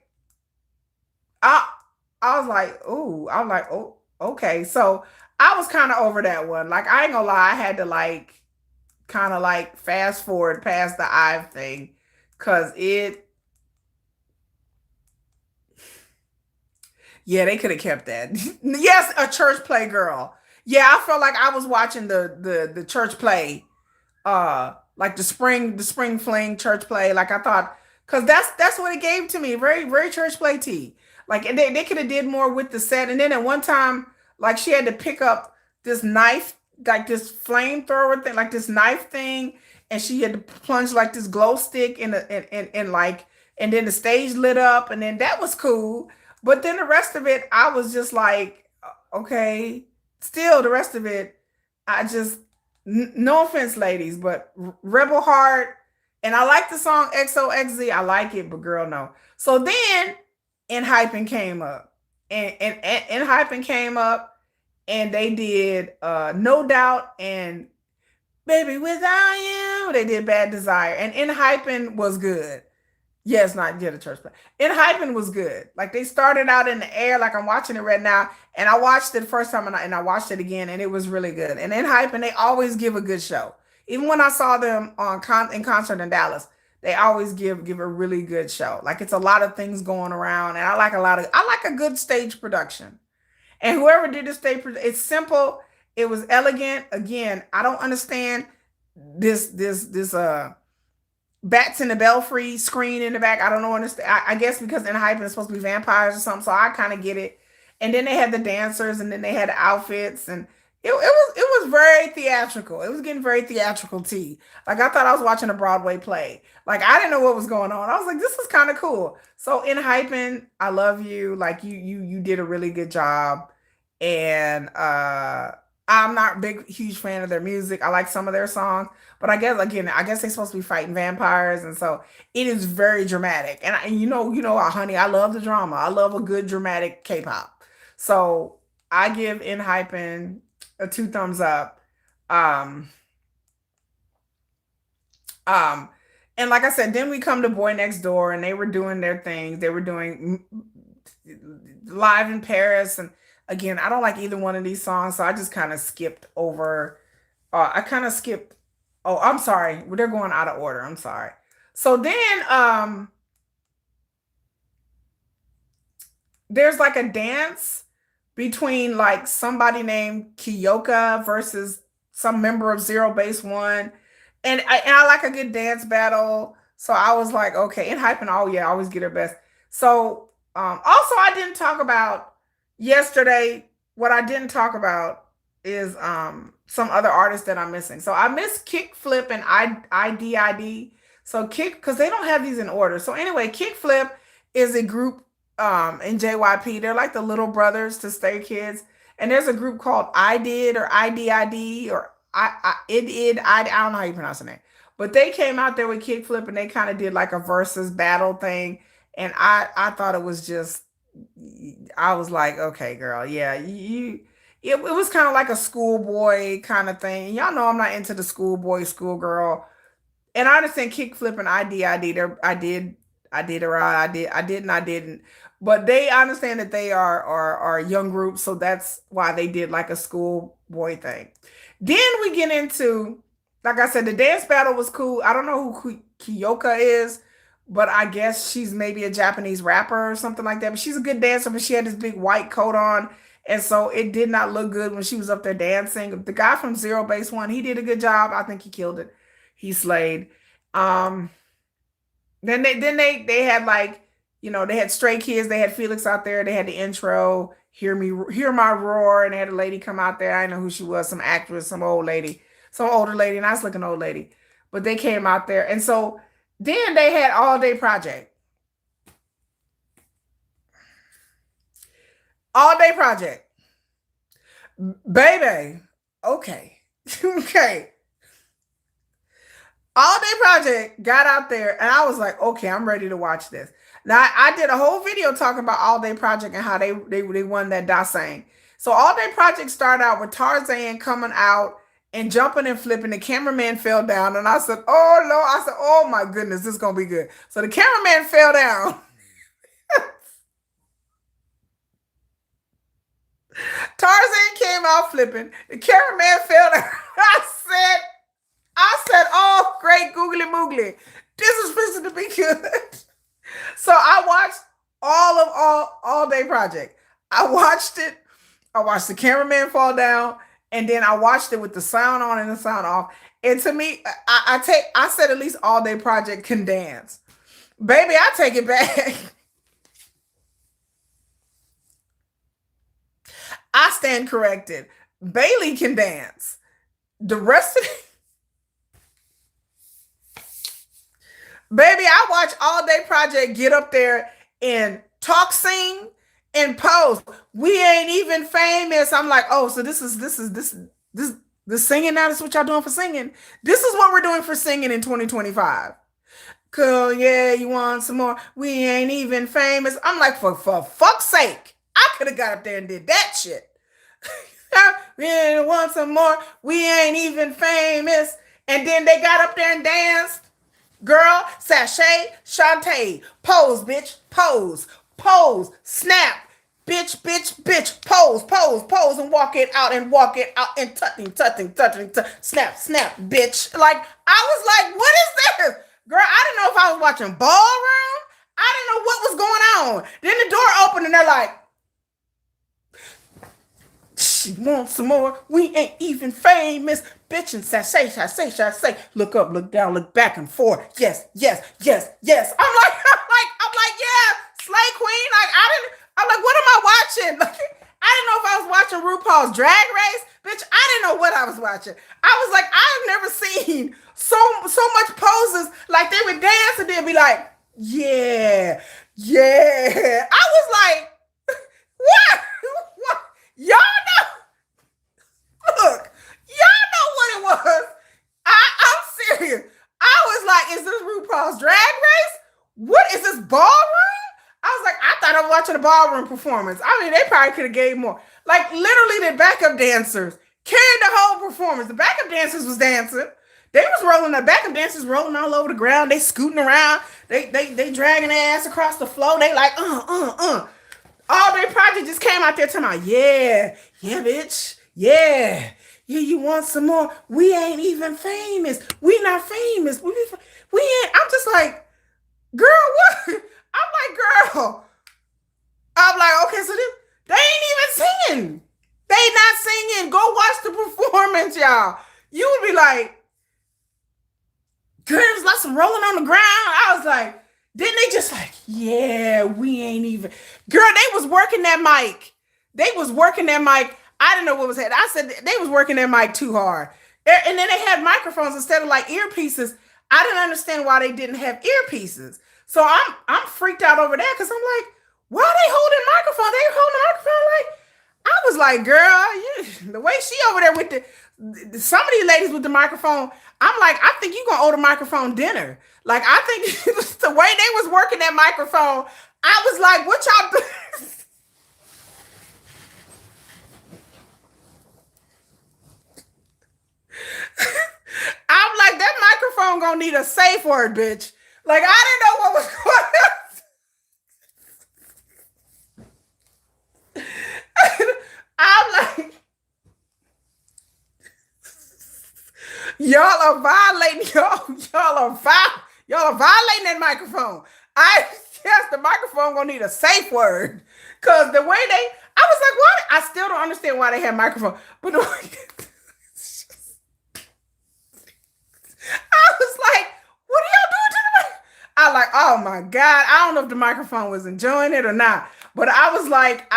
I was like, ooh, I'm like, oh, okay. So I was kind of over that one. Like I ain't gonna lie, I had to like kind of like fast forward past the Ive thing because yeah, they could have kept that. Yes, a church play girl. Yeah, I felt like I was watching the church play, like the spring fling church play. Like I thought, cause that's what it gave to me. Very very church play tea. Like and they could have did more with the set. And then at one time, like she had to pick up this knife, like this flamethrower thing, like this knife thing, and she had to plunge like this glow stick in like, and then the stage lit up, and then that was cool. But then the rest of it, I was just like, okay. Still, the rest of it, I just, no offense, ladies, but Rebel Heart, and I like the song XOXZ. I like it, but girl, no. So then, In Hyping came up, and In Hyping came up, and they did No Doubt and Baby Without You. They did Bad Desire, and In Hyping was good. Yes, not get a church play. In Hyping was good. Like they started out in the air, like I'm watching it right now, and I watched it the first time, and I watched it again, and it was really good. And In Hyping, they always give a good show. Even when I saw them in concert in Dallas, they always give a really good show. Like it's a lot of things going around, and I like a good stage production. And whoever did the stage, it's simple. It was elegant. Again, I don't understand this bats in the belfry screen in the back. I don't know. Understand. I guess because in Hype it's supposed to be vampires or something, so I kind of get it. And then they had the dancers, and then they had the outfits, and it was very theatrical. It was getting very theatrical tea. Like I thought I was watching a Broadway play. Like I didn't know what was going on. I was like, this is kind of cool. So in Hyping, I love you. Like you did a really good job, and I'm not a big huge fan of their music. I like some of their songs, but I guess again, I guess they're supposed to be fighting vampires, and so it is very dramatic. And honey, I love the drama. I love a good dramatic K-pop. So I give In Hyping a two thumbs up. Um, um, and like I said, then we come to Boy Next Door, and they were doing their things. They were doing live in Paris, and again, I don't like either one of these songs, so I just kind of skipped over. I kind of skipped. Oh, I'm sorry. They're going out of order. I'm sorry. So then, there's like a dance between like somebody named Kiyoka versus some member of Zero Base One, and I like a good dance battle. So I was like, okay, and hyping. Oh yeah, I always get her best. So also, I didn't talk about yesterday. What I didn't talk about is some other artists that I'm missing. So I missed Kick Flip and IDID. So Kick, because they don't have these in order. So anyway, Kick Flip is a group in JYP. They're like the little brothers to Stray Kids. And there's a group called I Did or IDID or I don't know how you pronounce the name. But they came out there with Kickflip, and they kind of did like a versus battle thing. And I thought it was just, I was like, okay, girl, yeah, it was kind of like a schoolboy kind of thing. Y'all know I'm not into the schoolboy, schoolgirl. And I understand kickflip and ID. I did or I didn't. But they understand that they are a young group, so that's why they did like a schoolboy thing. Then we get into, like I said, the dance battle was cool. I don't know who Kiyoka is, but I guess she's maybe a Japanese rapper or something like that. But she's a good dancer, but she had this big white coat on. And so it did not look good when she was up there dancing. The guy from Zero Base One, he did a good job. I think he killed it. He slayed. Um, then they had like You know, they had Stray Kids, they had Felix out there, they had the intro, Hear My Roar, and they had a lady come out there. I didn't know who she was, some actress, some old lady, some older lady, nice looking old lady. But they came out there. And so then they had All Day Project. All Day Project. Baby. Okay. Okay. All Day Project got out there and I was like, okay, I'm ready to watch this. Now I did a whole video talking about All Day Project and how they won that Dasang. So All Day Project started out with Tarzan coming out and jumping and flipping. The cameraman fell down and I said, oh Lord, I said, oh my goodness, this is gonna be good. So the cameraman fell down. Tarzan came out flipping. The cameraman fell down. I said, oh, great googly moogly. This is supposed to be good. So I watched all Day Project. I watched it. I watched the cameraman fall down, and then I watched it with the sound on and the sound off. And to me, I said at least All Day Project can dance. Baby, I take it back. I stand corrected. Bailey can dance. The rest of the baby, I watch All Day Project get up there and talk, sing, and pose. We ain't even famous. I'm like, oh, so this singing now. This is what y'all doing for singing. This is what we're doing for singing in 2025. Cool, yeah, you want some more? We ain't even famous. I'm like, for fuck's sake, I could have got up there and did that shit. We want some more? We ain't even famous. And then they got up there and danced. Girl, sashay, Shantae, pose, bitch, pose, pose, snap, bitch, bitch, bitch, pose, pose, pose, and walk it out and touching, snap, snap, bitch. Like, I was like, what is this? Girl, I didn't know if I was watching ballroom. I didn't know what was going on. Then the door opened and they're like, she wants some more. We ain't even famous. Bitch and say. Look up, look down, look back and forth. Yes, yes, yes, yes. I'm like, yeah, Slay Queen. Like, I'm like, what am I watching? Like, I didn't know if I was watching RuPaul's Drag Race. Bitch, I didn't know what I was watching. I was like, I've never seen so much poses. Like, they would dance and then be like, yeah, yeah. I was like, what? What? Y'all know, look, y'all know what it was. I'm serious. I was like, is this RuPaul's Drag Race? What is this ballroom? I was like, I thought I was watching a ballroom performance. I mean, they probably could have gave more. Like, literally, the backup dancers carried the whole performance. The backup dancers was dancing. They was rolling. The backup dancers rolling all over the ground. They scooting around. They dragging their ass across the floor. They like, All Day Project just came out there talking about, yeah, yeah, bitch, yeah, yeah, you want some more? We ain't even famous. We not famous. We ain't. I'm just like, girl, what? I'm like, girl. I'm like, okay, so they ain't even singing. They not singing. Go watch the performance, y'all. You would be like, girl, there's lots of rolling on the ground. I was like, didn't they just like, yeah, we ain't even. Girl, they was working that mic. They was working that mic. I didn't know what was happening. I said they was working that mic too hard. And then they had microphones instead of like earpieces. I didn't understand why they didn't have earpieces. So I'm freaked out over that because I'm like, why are they holding microphone? They holding the microphone like. I was like, girl, the way she over there with some of these ladies with the microphone, I'm like, I think you gonna owe the microphone dinner. Like, I think the way they was working that microphone, I was like, what y'all do? I'm like, that microphone gonna need a safe word, bitch. Like, I didn't know what was going on. I'm like, y'all are violating y'all are violating that microphone. I yes, the microphone gonna need a safe word. Cause the way I was like, what? I still don't understand why they have microphone. But the way I was like, what are y'all doing to the mic? I like, oh my God. I don't know if the microphone was enjoying it or not. But I was like,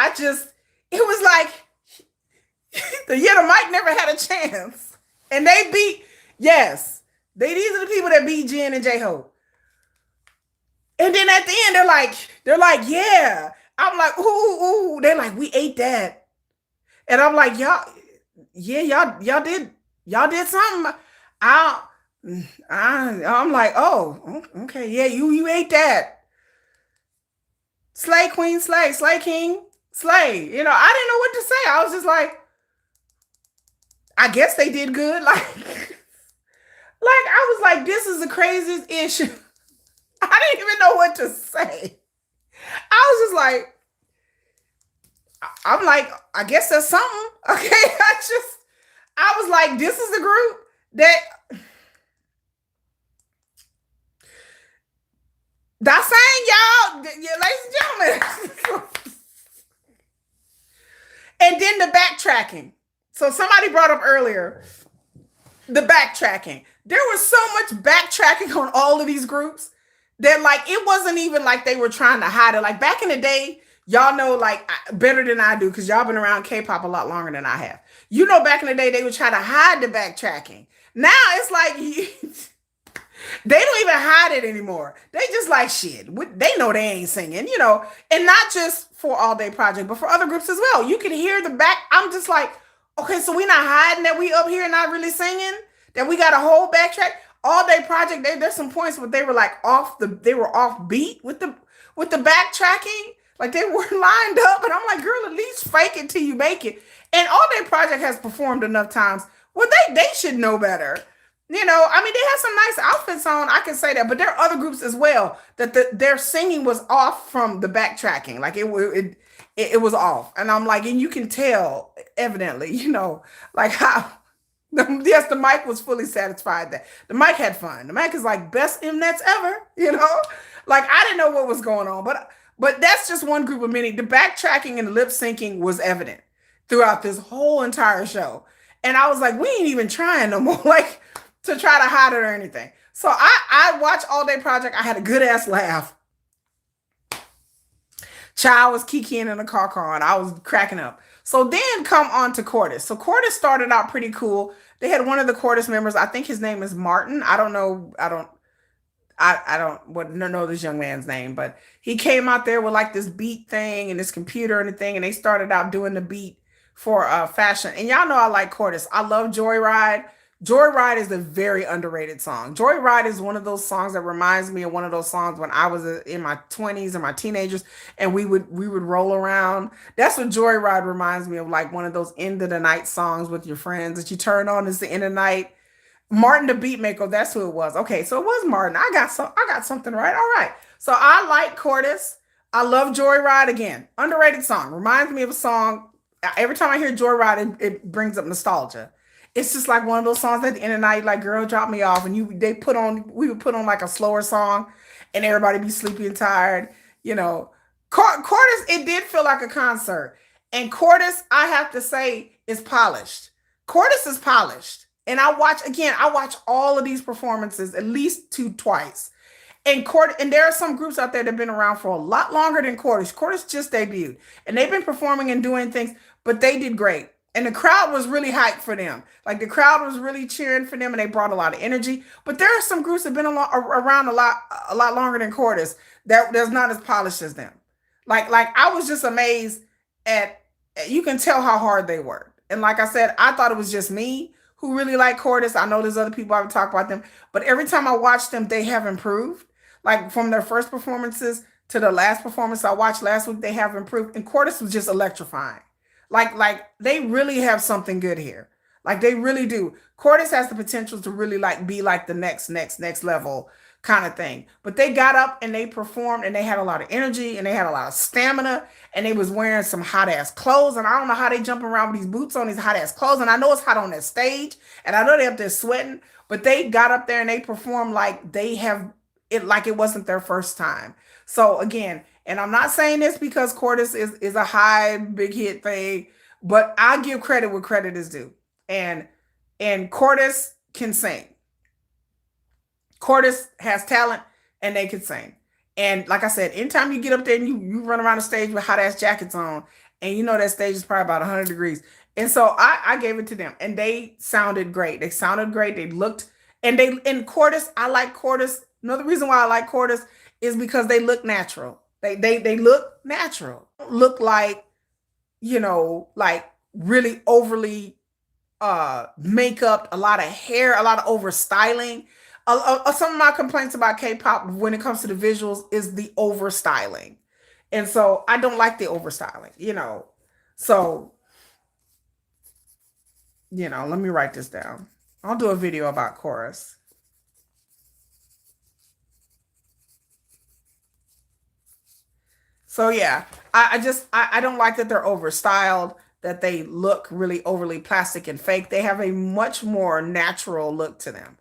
it was like the mic never had a chance. And they beat, yes. These are the people that beat Jen and J-Hope. And then at the end, they're like, yeah. I'm like, ooh, ooh. They're like, we ate that. And I'm like, yeah, y'all did something. I, I'm like, oh, okay, yeah, you ate that. Slay Queen, Slay King, Slay. You know, I didn't know what to say. I was just like, I guess they did good. Like I was like, this is the craziest issue. I didn't even know what to say. I was just like, I'm like, I guess that's something. Okay. I was like, this is the group that that's saying y'all, ladies and gentlemen. And then the backtracking. So somebody brought up earlier the backtracking. There was so much backtracking on all of these groups that like it wasn't even like they were trying to hide it. Like back in the day, y'all know like better than I do because y'all been around K-pop a lot longer than I have. You know, back in the day, they would try to hide the backtracking. Now it's like they don't even hide it anymore. They just like shit. They know they ain't singing, you know, and not just for All Day Project, but for other groups as well. You can hear the back. I'm just like, okay, so we not hiding that we up here not really singing, that we got a whole backtrack. All Day Project, there's some points where they were like they were off beat with the backtracking. Like they were lined up, and I'm like, girl, at least fake it till you make it. And All Day Project has performed enough times. Well, they should know better. You know, I mean, they have some nice outfits on. I can say that, but there are other groups as well that their singing was off from the backtracking. Like it was off, and I'm like, and you can tell evidently, you know, like how. Yes, the mic was fully satisfied that the mic had fun. The mic is like best Mnets ever, you know. Like I didn't know what was going on, but that's just one group of many. The backtracking and the lip syncing was evident throughout this whole entire show, and I was like, we ain't even trying no more. Like to try to hide it or anything. So I watched All Day Project. I had a good ass laugh. Child was kikiing in the car and I was cracking up. So then come on to Cordis. So Cordis started out pretty cool. They had one of the Cordis members. I think his name is Martin. I don't know. I don't know this young man's name, but he came out there with like this beat thing and this computer and the thing, and they started out doing the beat for fashion. And y'all know I like Cordis. I love Joyride. Joyride is a very underrated song. Joyride is one of those songs that reminds me of one of those songs when I was in my 20s and my teenagers and we would roll around. That's what Joyride reminds me of, like one of those end of the night songs with your friends that you turn on as the end of the night. Martin the Beatmaker, that's who it was. Okay, so it was Martin. I got something right. All right. So I like Cordis. I love Joyride again. Underrated song. Reminds me of a song. Every time I hear Joyride, it brings up nostalgia. It's just like one of those songs at the end of the night, like "Girl, Drop Me Off," and we would put on like a slower song, and everybody be sleepy and tired. You know, Cordis, it did feel like a concert, and Cordis, I have to say, is polished. Cordis is polished, and I watch all of these performances at least twice. And there are some groups out there that have been around for a lot longer than Cordis. Cordis just debuted, and they've been performing and doing things, but they did great. And the crowd was really hyped for them. Like the crowd was really cheering for them, and they brought a lot of energy. But there are some groups that have been around a lot longer than Cordis that's not as polished as them. Like I was just amazed at. You can tell how hard they worked. And like I said, I thought it was just me who really liked Cordis. I know there's other people I would talk about them, but every time I watch them, they have improved. Like from their first performances to the last performance I watched last week, they have improved. And Cordis was just electrifying. Like they really have something good here. Like they really do. Cordis has the potential to really like be like the next level kind of thing. But they got up and they performed and they had a lot of energy and they had a lot of stamina and they was wearing some hot ass clothes. And I don't know how they jump around with these boots on these hot ass clothes. And I know it's hot on that stage and I know they're up there sweating, but they got up there and they performed like they have it, like it wasn't their first time. So again, and I'm not saying this because Cordis is a high big hit thing, but I give credit where credit is due. And Cordis can sing. Cordis has talent. and they could sing. And like I said, anytime you get up there and you run around the stage with hot ass jackets on, and you know that stage is probably about 100 degrees. And so I gave it to them, and they sounded great. They sounded great. They looked, and they in Cordis. I like Cordis. Another reason why I like Cordis is because they look natural. They look natural. Look like, like really overly makeup, a lot of hair, a lot of over styling. Some of my complaints about K-pop when it comes to the visuals is the over styling, and so I don't like the over styling. So let me write this down. I'll do a video about chorus. So yeah, I don't like that they're overstyled, that they look really overly plastic and fake. They have a much more natural look to them.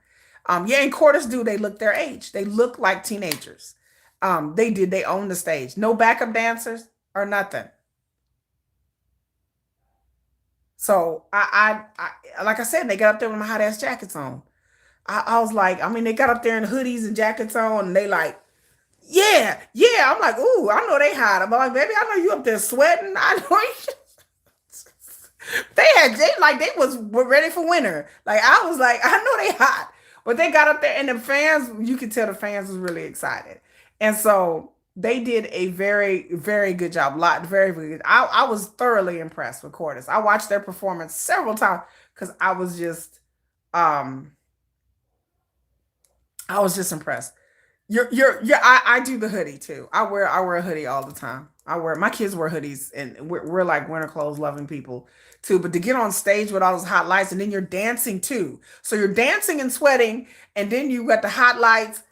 Yeah, and Quarters do, they look their age. They look like teenagers. They own the stage. No backup dancers or nothing. So like I said, they got up there with my hot ass jackets on. I was like, I mean, they got up there in hoodies and jackets on, and they like, yeah, yeah. I'm like, ooh, I know they hot. I'm like, baby, I know you up there sweating. I know you. They were ready for winter. Like I was like, I know they hot. But they got up there and the fans, you could tell the fans was really excited. And so they did a very, very good job. Very, very good. I was thoroughly impressed with Cordis. I watched their performance several times because um I was just impressed. I do the hoodie too. I wear a hoodie all the time. My kids wear hoodies, and we're like winter clothes loving people too. But to get on stage with all those hot lights, and then you're dancing too. So you're dancing and sweating, and then you got the hot lights.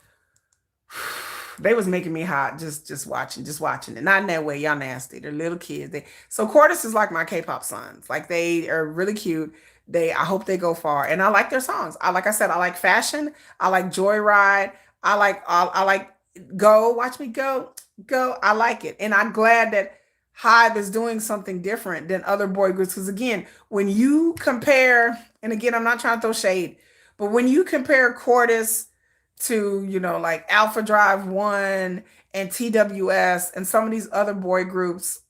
They was making me hot just watching it. Not in that way, y'all nasty. They're little kids. So Cordis is like my K-pop sons. Like they are really cute. I hope they go far. And I like their songs. Like I said, I like Fashion. I like Joyride. I like Go. Watch Me Go. Go. I like it. And I'm glad that Hive is doing something different than other boy groups. Because again, when you compare, and again, I'm not trying to throw shade, but when you compare Cordis to, like Alpha Drive One and TWS and some of these other boy groups.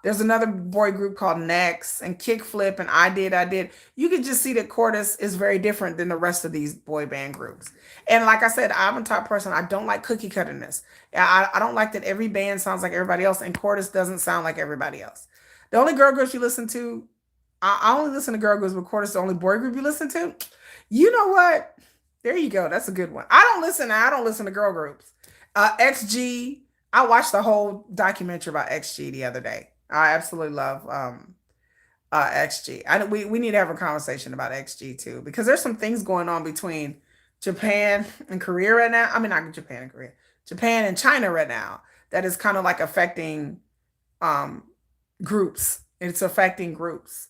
There's another boy group called Next and Kickflip and I Did. You can just see that Cordis is very different than the rest of these boy band groups. And like I said, I'm a type person. I don't like cookie cutterness. I don't like that every band sounds like everybody else and Cordis doesn't sound like everybody else. The only girl groups you listen to, I only listen to girl groups, but Cordis is the only boy group you listen to. You know what? There you go. That's a good one. I don't listen to girl groups. XG. I watched the whole documentary about XG the other day. I absolutely love XG. We need to have a conversation about XG too because there's some things going on between Japan and Korea right now. I mean, not Japan and Korea, Japan and China right now. That is kind of like affecting um, groups. It's affecting groups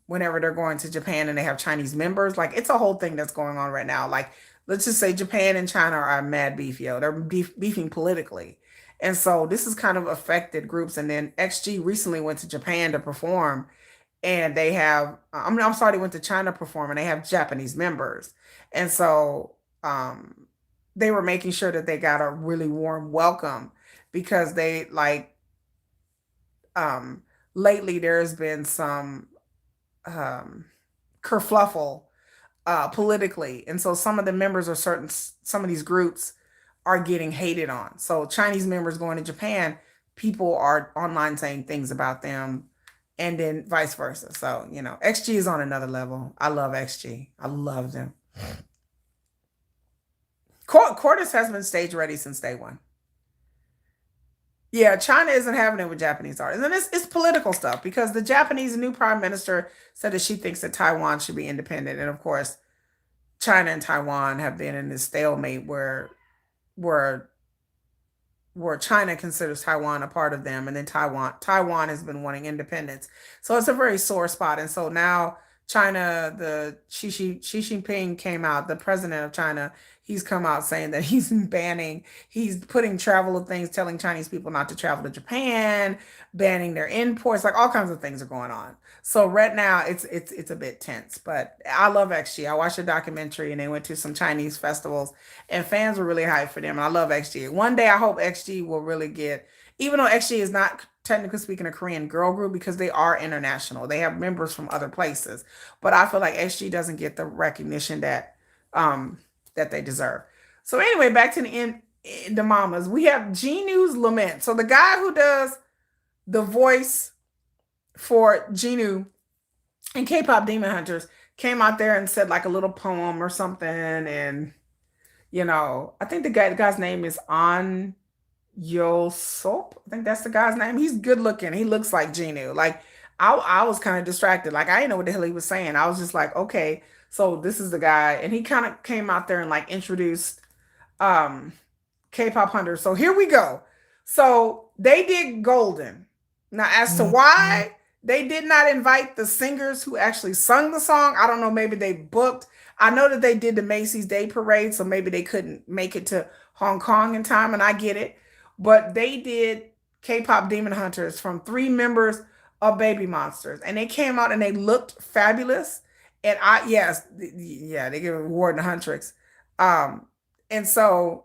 whenever they're going to Japan and they have Chinese members. Like it's a whole thing that's going on right now. Like let's just say Japan and China are mad beef, yo. They're beefing politically. And so this has kind of affected groups. And then XG recently went to Japan to perform and they have I'm sorry, they went to China to perform and they have Japanese members. And so they were making sure that they got a really warm welcome because they like um lately there's been some um, kerfluffle politically, and so some of the members of some of these groups are getting hated on. So Chinese members going to Japan, people are online saying things about them, and then vice versa. So XG is on another level. I love XG. I love them. Cordis has been stage ready since day one. Yeah, China isn't having it with Japanese artists. And it's political stuff because the Japanese new prime minister said that she thinks that Taiwan should be independent. And of course, China and Taiwan have been in this stalemate where where China considers Taiwan a part of them, and then Taiwan has been wanting independence. So it's a very sore spot. And so now China, the Xi Jinping came out, the president of China, he's come out saying that he's putting travel of things, telling Chinese people not to travel to Japan, banning their imports, like all kinds of things are going on. So right now it's a bit tense, but I love XG. I watched a documentary and they went to some Chinese festivals and fans were really hyped for them. And I love XG. One day I hope XG will really get, even though XG is not technically speaking a Korean girl group because they are international. They have members from other places. But I feel like XG doesn't get the recognition that they deserve. So anyway, back to the mamas. We have Jinu's Lament. So the guy who does the voice for Jinu and K-pop Demon Hunters came out there and said like a little poem or something. And, I think the guy's name is Soap. I think that's the guy's name. He's good looking. He looks like Genu. Like I was kind of distracted. Like I didn't know what the hell he was saying. I was just like, okay, so this is the guy. And he kind of came out there and like introduced um K-pop hunters. So here we go. So they did Golden. Now as to why they did not invite the singers who actually sung the song, I don't know. Maybe they booked. I know that they did the Macy's Day Parade, so maybe they couldn't make it to Hong Kong in time, and I get it. But they did K-pop Demon Hunters from 3 members of Baby Monsters, and they came out and they looked fabulous. And they gave award to Huntrix. And so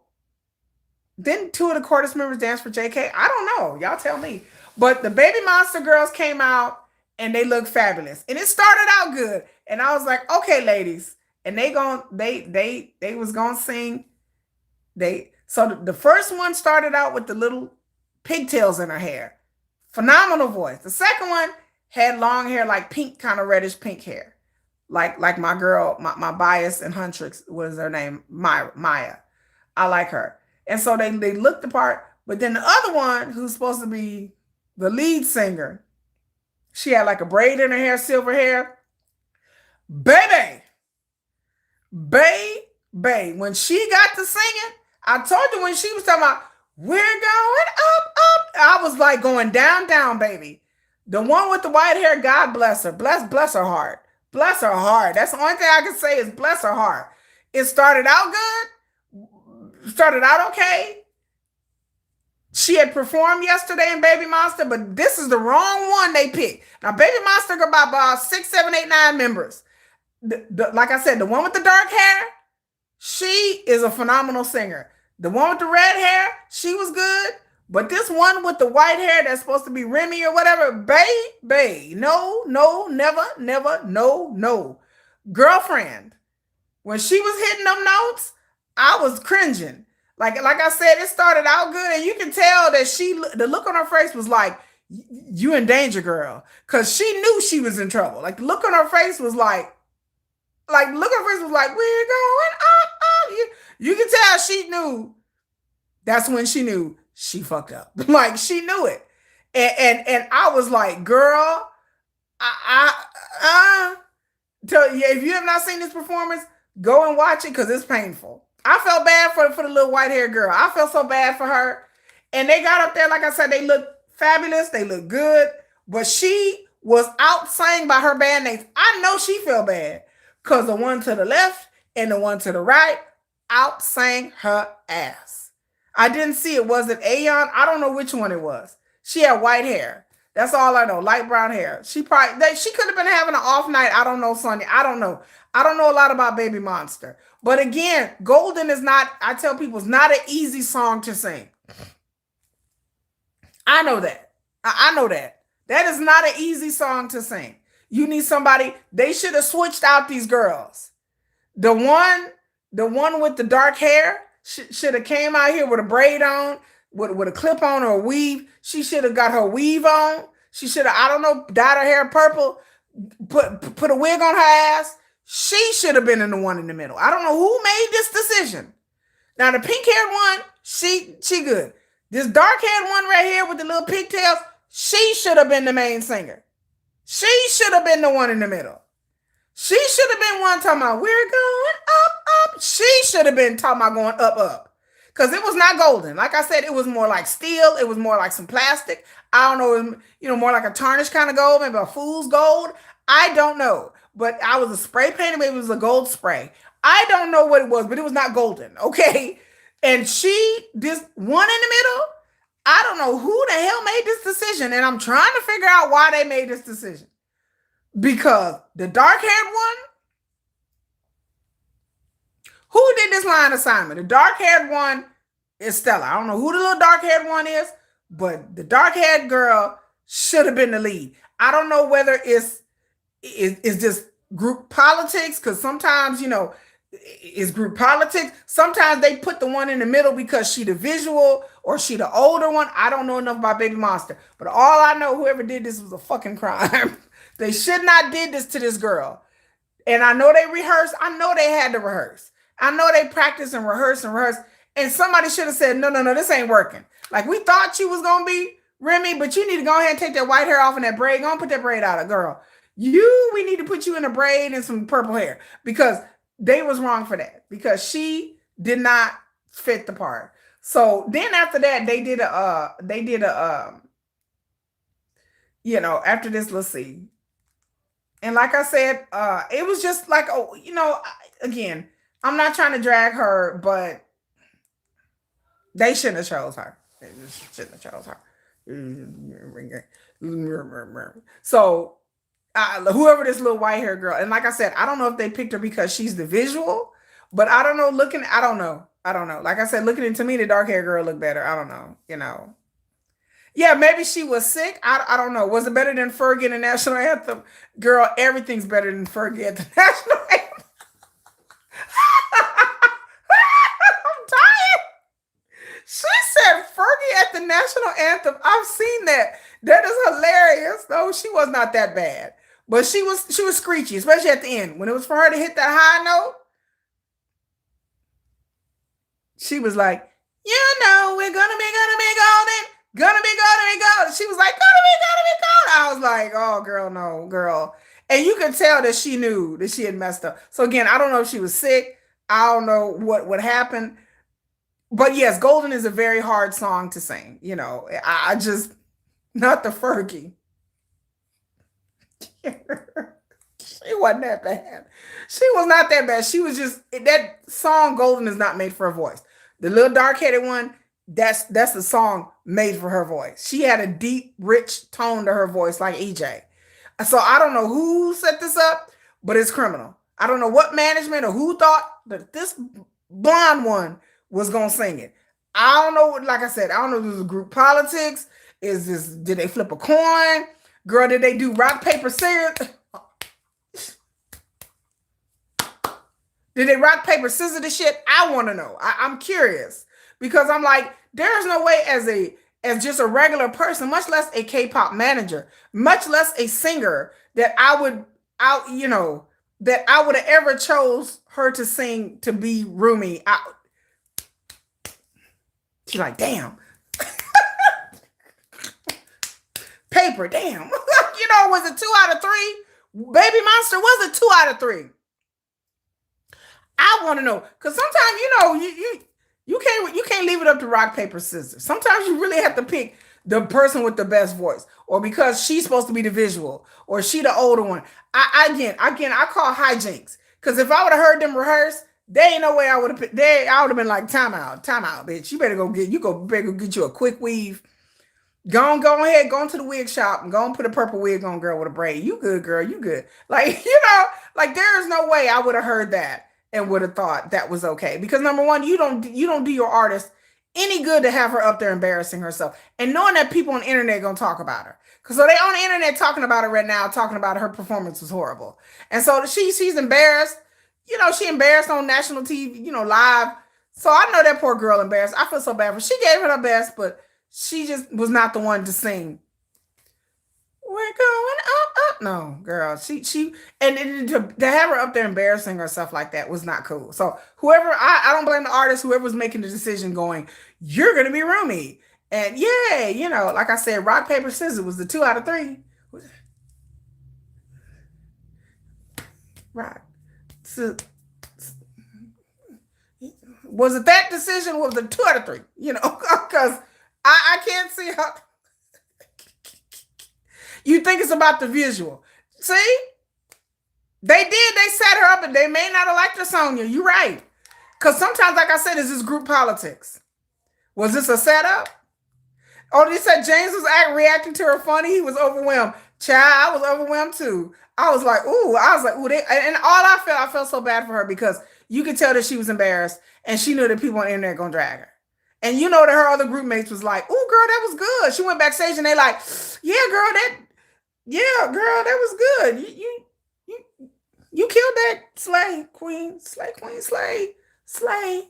then 2 of the chorus members danced for JK. I don't know. Y'all tell me. But the Baby Monster girls came out and they looked fabulous. And it started out good. And I was like, okay, ladies. And they was gonna sing. So the first one started out with the little pigtails in her hair. Phenomenal voice. The second one had long hair, like pink, kind of reddish pink hair. Like my girl, my bias and Huntrix, what is her name? Maya. I like her. And so they looked the part, but then the other one, who's supposed to be the lead singer, she had like a braid in her hair, silver hair. Baby, when she got to singing, I told you when she was talking about, we're going up, up, I was like going down, down, baby. The one with the white hair, God bless her. Bless her heart. Bless her heart. That's the only thing I can say is bless her heart. It started out good. Started out okay. She had performed yesterday in Baby Monster, but this is the wrong one they picked. Now, Baby Monster got about 6, 7, 8, 9 members. Like I said, the one with the dark hair, she is a phenomenal singer. The one with the red hair, she was good. But this one with the white hair that's supposed to be Remy or whatever, bae, no, never, no. Girlfriend, when she was hitting them notes, I was cringing. Like I said, it started out good, and you can tell that the look on her face was like, you in danger, girl. Because she knew she was in trouble. Like, the look on her face was like, we're going up. You can tell she knew. That's when she knew she fucked up. Like, she knew it. And I was like, girl, if you have not seen this performance, go and watch it because it's painful. I felt bad for the little white haired girl. I felt so bad for her. And they got up there, like I said, they looked fabulous. They looked good. But she was outsang by her bandmates. I know she felt bad because the one to the left and the one to the right outsang her ass. I didn't see it. Was it Aeon? I don't know which one it was. She had white hair. That's all I know. Light brown hair. She could have been having an off night. I don't know, Sonny. I don't know. I don't know a lot about Baby Monster. But again, Golden is not, I tell people, it's not an easy song to sing. I know that. I know that. That is not an easy song to sing. You need somebody. They should have switched out these girls. The one with the dark hair should have came out here with a braid on, with a clip on or a weave. She should have got her weave on. She should have, I don't know, dyed her hair purple, put a wig on her ass. She should have been in the one in the middle. I don't know who made this decision. Now, the pink-haired one, she good. This dark-haired one right here with the little pigtails, she should have been the main singer. She should have been the one in the middle. She should have been one talking about, we're going up, up. She should have been talking about going up, up. Because it was not golden. Like I said, it was more like steel. It was more like some plastic. I don't know, more like a tarnished kind of gold, maybe a fool's gold. I don't know. But I was a spray painted, maybe it was a gold spray. I don't know what it was, but it was not golden, okay? And this one in the middle, I don't know who the hell made this decision. And I'm trying to figure out why they made this decision. Because the dark haired one, who did this line assignment? The dark haired one is Stella. I don't know who the little dark haired one is, but the dark haired girl should have been the lead. I don't know whether it's just group politics, because sometimes, it's group politics. Sometimes they put the one in the middle because she the visual or she the older one. I don't know enough about Baby Monster, but all I know, whoever did this was a fucking crime. They should not did this to this girl. And I know they rehearsed. I know they had to rehearse. I know they practiced and rehearsed and rehearsed. And somebody should have said, no, this ain't working. Like, we thought you was going to be Remy, but you need to go ahead and take that white hair off and that braid. Go and put that braid out, girl. We need to put you in a braid and some purple hair, because they was wrong for that, because she did not fit the part. So then after that, they did after this, let's see. And like I said, it was just like, again, I'm not trying to drag her, but they shouldn't have chose her. They just shouldn't have chose her. So whoever this little white hair girl, and like I said, I don't know if they picked her because she's the visual, but I don't know. I don't know. Like I said, looking into me, the dark hair girl looked better. I don't know. Yeah, maybe she was sick. I don't know. Was it better than Fergie in the national anthem? Girl, everything's better than Fergie at the national anthem. I'm tired. She said Fergie at the national anthem. I've seen that. That is hilarious. No, she was not that bad. But she was screechy, especially at the end. When it was for her to hit that high note, she was like, we're gonna be golden. Gonna be golden. She was like, gonna be golden. I was like, oh, girl, no, girl. And you could tell that she knew that she had messed up. So again, I don't know if she was sick. I don't know what happened. But yes, Golden is a very hard song to sing. I just, not the Fergie. She wasn't that bad. She was not that bad. She was just, that song Golden is not made for her voice. The little dark-headed one, that's the song made for her voice. She had a deep, rich tone to her voice, like EJ. So I don't know who set this up, but it's criminal. I don't know what management or who thought that this blonde one was gonna sing it. I don't know. Like I said, I don't know if this is group politics. Did they flip a coin? Girl, did they do rock, paper, scissors? Did they rock, paper, scissors the shit? I want to know. I'm curious, because I'm like, there's no way as just a regular person, much less a K-pop manager, much less a singer, that I would have ever chose her to sing to be Rumi. She's like, damn. Paper, damn. Was it 2 out of 3? Baby Monster was a 2 out of 3. I want to know, because sometimes you can't leave it up to rock, paper, scissors. Sometimes you really have to pick the person with the best voice, or because she's supposed to be the visual, or she the older one. I call hijinks, because if I would have heard them rehearse, there ain't no way I would have. I would have been like, time out, bitch. You better go get you a quick weave. Go ahead, go into the wig shop and go and put a purple wig on, girl, with a braid. You good, girl, you good. Like, there is no way I would have heard that and would have thought that was okay. Because number one, you don't do your artist any good to have her up there embarrassing herself. And knowing that people on the internet gonna talk about her. Because so they on the internet talking about her right now, talking about her performance was horrible. And so she's embarrassed. She embarrassed on national TV, live. So I know that poor girl embarrassed. I feel so bad for her. She gave it her best, but she just was not the one to sing. We're going up. No, girl. She and to have her up there embarrassing herself like that was not cool. So whoever, I don't blame the artist, whoever's making the decision going, you're going to be Rumi. And yeah, like I said, rock, paper, scissors was the 2 out of 3. Right. So, was it that decision? Was it 2 out of 3? Because I can't see how. You think it's about the visual. See? They did. They set her up, and they may not have liked her, Sonya. You're right. Because sometimes, like I said, is this group politics? Was this a setup? Oh, they said James was reacting to her funny. He was overwhelmed. Child, I was overwhelmed too. I was like, ooh, ooh, and all I felt so bad for her because you could tell that she was embarrassed and she knew that people on the internet gonna drag her. And you know that her other group mates was like, ooh, girl, that was good. She went backstage and they like, yeah, girl, that was good. You killed that slay queen, slay queen, slay queen.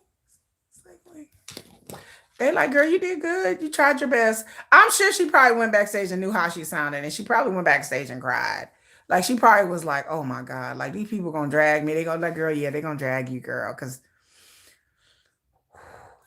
They like, girl, you did good. You tried your best. I'm sure she probably went backstage and knew how she sounded, and she probably went backstage and cried. Like she probably was like, "Oh my god, like these people gonna drag me. They gonna like, girl, yeah, they gonna drag you, girl, because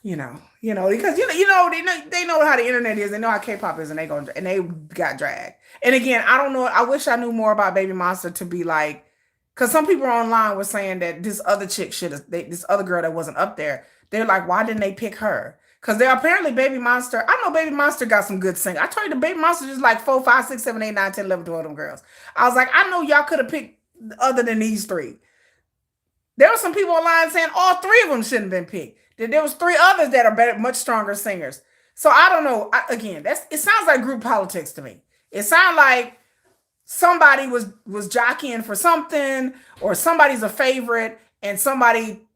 because they know how the internet is. They know how K-pop is, and they got dragged. And again, I don't know. I wish I knew more about Baby Monster to be like, because some people online were saying that this other chick this other girl that wasn't up there. They're like, why didn't they pick her? Because they're apparently Baby Monster. I know Baby Monster got some good singers. I told you the Baby Monster is like 4, 5, 6, 7, 8, 9, 10, 11, 12 of them girls. I was like, I know y'all could have picked other than these three. There were some people online saying all three of them shouldn't have been picked. There was three others that are better, much stronger singers. So I don't know. Again, it sounds like group politics to me. It sounds like somebody was jockeying for something, or somebody's a favorite, and somebody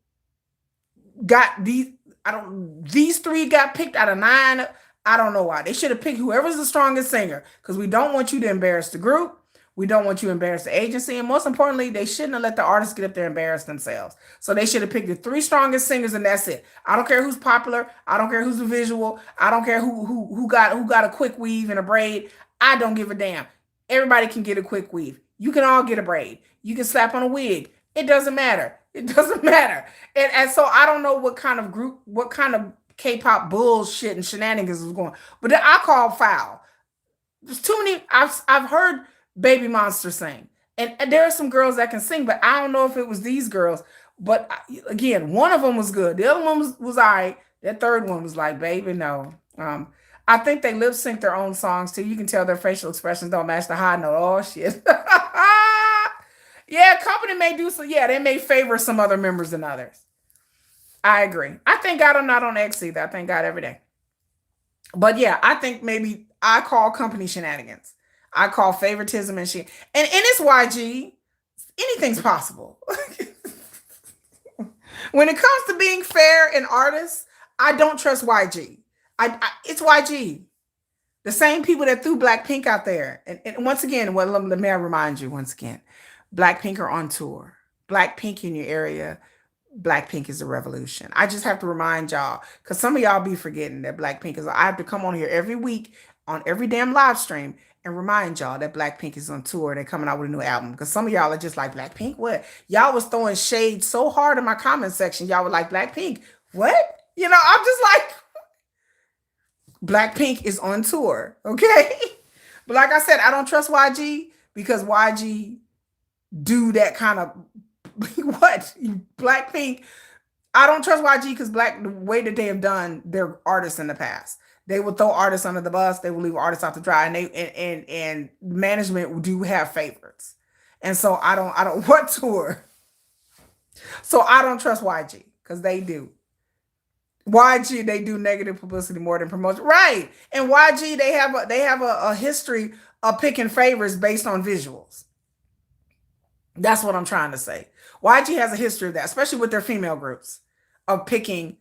got these three got picked out of 9. I don't know why. They should have picked whoever's the strongest singer, because we don't want you to embarrass the group. We don't want you to embarrass the agency. And most importantly, they shouldn't have let the artists get up there and embarrass themselves. So they should have picked the 3 strongest singers, and that's it. I don't care who's popular. I don't care who's the visual. I don't care who got a quick weave and a braid. I don't give a damn. Everybody can get a quick weave. You can all get a braid. You can slap on a wig. It doesn't matter. It doesn't matter. And so I don't know what kind of K-pop bullshit and shenanigans was going. But I call foul. There's too many. I've heard Baby Monster sing, and there are some girls that can sing, but I don't know if it was these girls. But again, one of them was good. The other one was all right. That third one was like, baby, no. I think they lip sync their own songs too. You can tell their facial expressions don't match the high note. Oh shit. Yeah, company may do so. Yeah, they may favor some other members than others. I agree. I thank God I'm not on X either. I thank God every day. But yeah, I think maybe I call company shenanigans. I call favoritism and shit. And it's YG. Anything's possible. When it comes to being fair and artists, I don't trust YG. It's YG. The same people that threw Blackpink out there. And once again, let me remind you once again, Blackpink are on tour. Blackpink in your area. Blackpink is a revolution. I just have to remind y'all, because some of y'all be forgetting that Blackpink is. I have to come on here every week on every damn live stream and remind y'all that Blackpink is on tour. They're coming out with a new album. Because some of y'all are just like, Blackpink, what? Y'all was throwing shade so hard in my comment section. Y'all were like, Blackpink, what? I'm just like, Blackpink is on tour, okay? But like I said, I don't trust YG because YG do that kind of what? Blackpink. I don't trust YG because the way that they have done their artists in the past. They will throw artists under the bus. They will leave artists out to dry, and management do have favorites. And so I don't what tour. So I don't trust YG because they do. YG, they do negative publicity more than promotion. Right. And YG, they have a history of picking favorites based on visuals. That's what I'm trying to say. YG has a history of that, especially with their female groups, of picking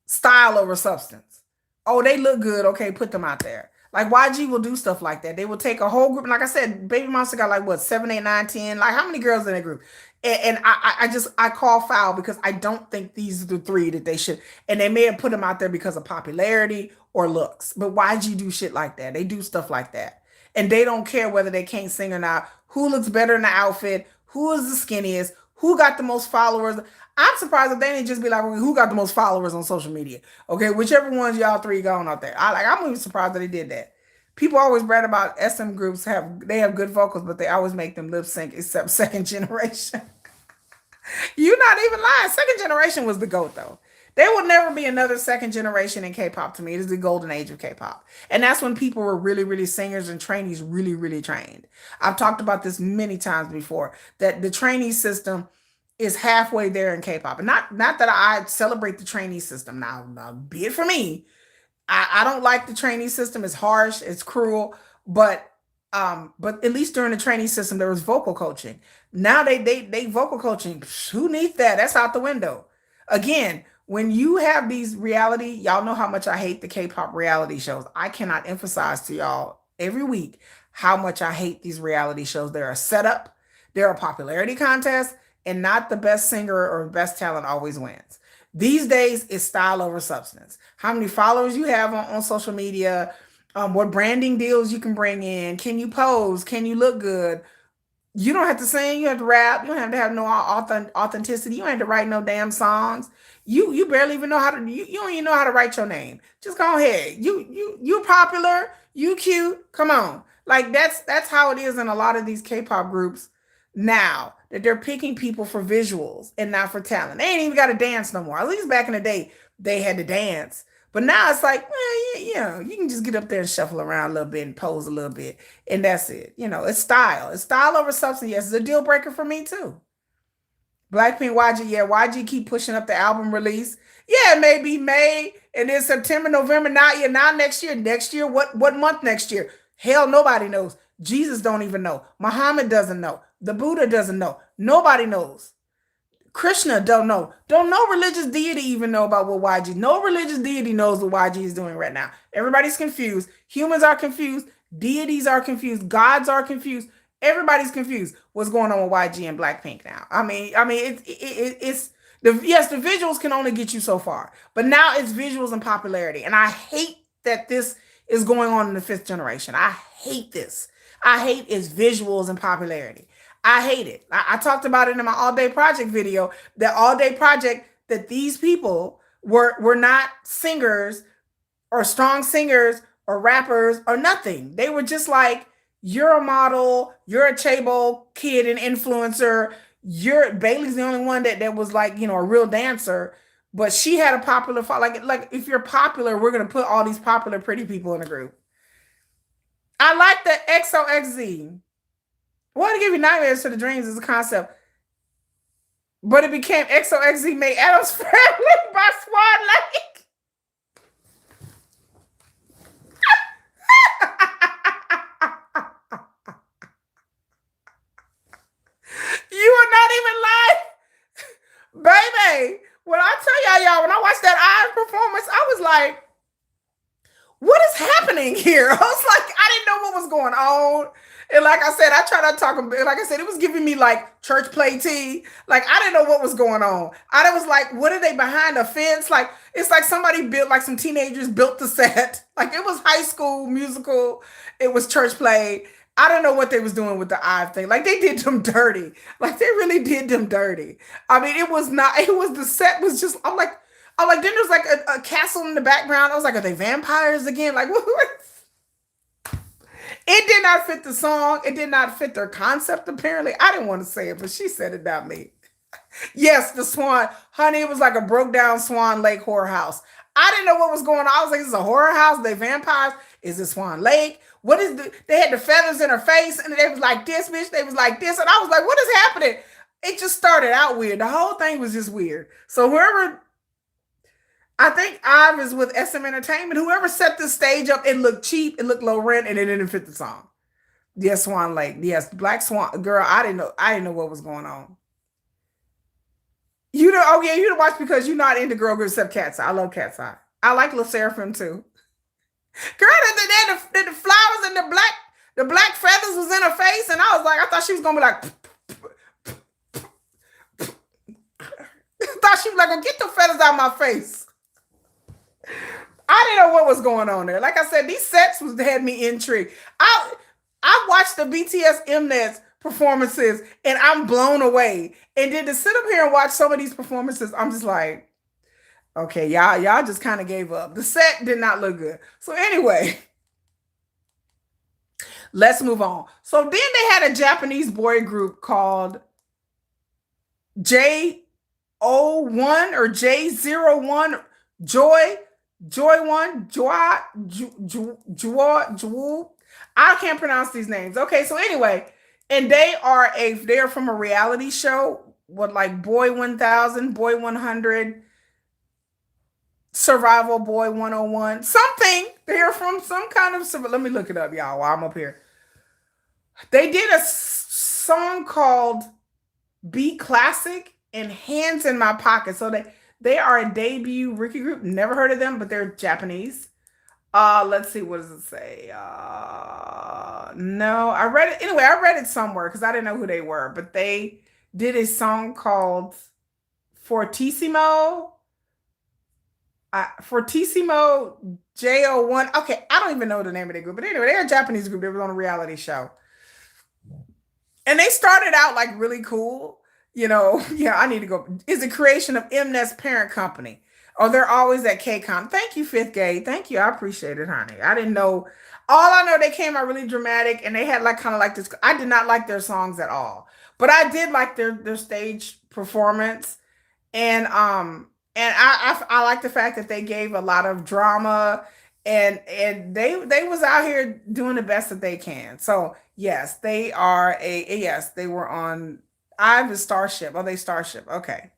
style over substance. Oh, they look good. Okay, put them out there. Like YG will do stuff like that. They will take a whole group. And like I said, Baby Monster got like what, 7, 8, 9, 10. Like how many girls in that group? And I call foul because I don't think these are the 3 that they should. And they may have put them out there because of popularity or looks. But YG do shit like that. They do stuff like that. And they don't care whether they can't sing or not. Who looks better in the outfit? Who is the skinniest? Who got the most followers? I'm surprised if they didn't just be like, well, who got the most followers on social media? Okay, whichever ones y'all 3 going out there. I'm even surprised that they did that. People always brag about SM groups have good vocals, but they always make them lip sync except Second Generation. You're not even lying. Second Generation was the GOAT though. There will never be another second generation in K-pop to me. It is the golden age of K-pop. And that's when people were really, really singers and trainees really, really trained. I've talked about this many times before, that the trainee system is halfway there in K-pop. And not that I celebrate the trainee system. Now be it for me. I don't like the trainee system. It's harsh, it's cruel, but at least during the trainee system there was vocal coaching. Now they vocal coaching. Who needs that? That's out the window. Again, when you have these reality, y'all know how much I hate the K-pop reality shows. I cannot emphasize to y'all every week how much I hate these reality shows. They're a setup, they're a popularity contest, and not the best singer or best talent always wins. These days, it's style over substance. How many followers you have on social media, what branding deals you can bring in, can you pose, can you look good, you don't have to sing. You have to rap. You don't have to have no authenticity. You don't have to write no damn songs. You barely even know how to. You don't even know how to write your name. Just go ahead. You popular. You cute. Come on. Like that's how it is in a lot of these K-pop groups now, that they're picking people for visuals and not for talent. They ain't even got to dance no more. At least back in the day, they had to dance. But now it's like, well, yeah, you can just get up there and shuffle around a little bit and pose a little bit, and that's it. It's style. It's style over substance. Yes, it's a deal breaker for me too. Blackpink YG, yeah, YG keep pushing up the album release. Yeah, maybe May and then September, November. Now, yeah, now next year. Next year, what month next year? Hell, nobody knows. Jesus don't even know. Muhammad doesn't know. The Buddha doesn't know. Nobody knows. Krishna don't know. Don't no religious deity even know about what YG. No religious deity knows what YG is doing right now. Everybody's confused. Humans are confused. Deities are confused. Gods are confused. Everybody's confused. What's going on with YG and Blackpink now? It's yes, the visuals can only get you so far, but now it's visuals and popularity, and I hate that this is going on in the fifth generation. I hate this. I hate its visuals and popularity. I hate it. I talked about it in my all day project video. That all day project, that these people were not singers or strong singers or rappers or nothing. They were just like, you're a model, you're a Chabo kid and influencer. Bailey's the only one that was like, a real dancer. But she had a popular like if you're popular, we're gonna put all these popular pretty people in a group. I like the XOXZ. What to give you nightmares to the dreams is a concept. But it became XOXZ made Adam's Family by Swan Lake. You are not even lying. Baby, when I tell y'all, when I watched that IVE performance, I was like, what is happening here? I was like, I didn't know what was going on. And like I said, I tried to talk. Like I said, it was giving me like church play tea. Like I didn't know what was going on. I was like, what are they behind a fence? Like it's like somebody built, like some teenagers built the set. Like it was High School Musical. It was church play. I don't know what they was doing with the IVE thing. Like they did them dirty. Like they really did them dirty. I mean, it was not. It was the set was just. Then there's like a castle in the background. I was like, are they vampires again? Like what? It did not fit the song. It did not fit their concept, apparently. I didn't want to say it, but she said it, not me. Yes, the Swan. Honey, it was like a broke down Swan Lake horror house. I didn't know what was going on. I was like, this is a horror house? They vampires? Is it Swan Lake? What is they had the feathers in her face, and they was like this, bitch. They was like this. And I was like, what is happening? It just started out weird. The whole thing was just weird. So I think IVE is with SM Entertainment. Whoever set this stage up, it looked cheap, it looked low rent, and it didn't fit the song. Yes, Swan Lake. Yes, Black Swan. Girl, I didn't know what was going on. You know, oh yeah, you to watch because you're not into girl groups except Cat's Eye. I love Cat's Eye. I like La Seraphim too. Girl, the flowers and the black feathers was in her face, and I was like, I thought she was gonna be like. I thought she was like, oh, get the feathers out of my face. I didn't know what was going on there. Like I said, these sets had me intrigued. I watched the BTS Mnet performances and I'm blown away. And then to sit up here and watch some of these performances, I'm just like, okay, y'all just kind of gave up. The set did not look good. So anyway, let's move on. So then they had a Japanese boy group called JOI. J01 or J01, Joy, Joy One, Joy, Joy. I can't pronounce these names. Okay, so anyway, and they're from a reality show with like Boy 1000, Boy 100, Survival Boy 101, something. They're from some kind of. Let me look it up, y'all, while I'm up here. They did a song called "Be Classic" and "Hands in My Pocket." So they are a debut Ricky group. Never heard of them, but they're Japanese. Let's see, what does it say? No, I read it anyway. I read it somewhere because I didn't know who they were, but they did a song called Fortissimo. Fortissimo J01. Okay, I don't even know the name of the group, but anyway, they're a Japanese group. They were on a reality show. And they started out like really cool. Yeah, I need to go. Is a creation of Mnet's parent company. Oh, they're always at KCON. Thank you, fifth grade. Thank you. I appreciate it, honey. I didn't know. All I know, they came out really dramatic and they had like kind of like this. I did not like their songs at all, but I did like their stage performance. And I like the fact that they gave a lot of drama, and they was out here doing the best that they can. So yes, they are yes, they were on I was Starship. Oh, they Starship. Okay.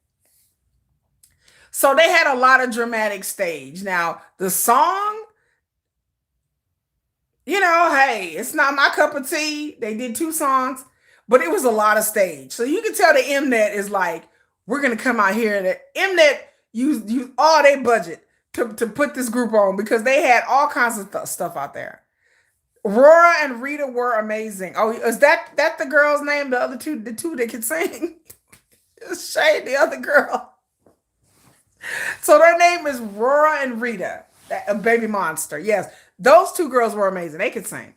So they had a lot of dramatic stage. Now, the song, hey, it's not my cup of tea. They did two songs, but it was a lot of stage. So you can tell the Mnet is like, we're gonna come out here. And the Mnet used all their budget to put this group on because they had all kinds of stuff out there. Rora and Rita were amazing. Oh, is that the girl's name? The other two, the two that could sing? Shay, the other girl. So their name is Rora and Rita, a baby monster. Yes, those two girls were amazing. They could sing.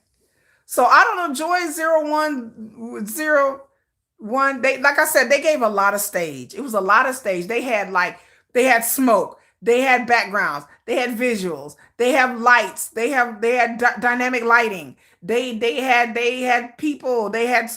So I don't know, Joy 0101. They, like I said, they gave a lot of stage. It was a lot of stage. They had smoke, they had backgrounds, they had visuals, they have lights, they had dynamic lighting. They had people, they had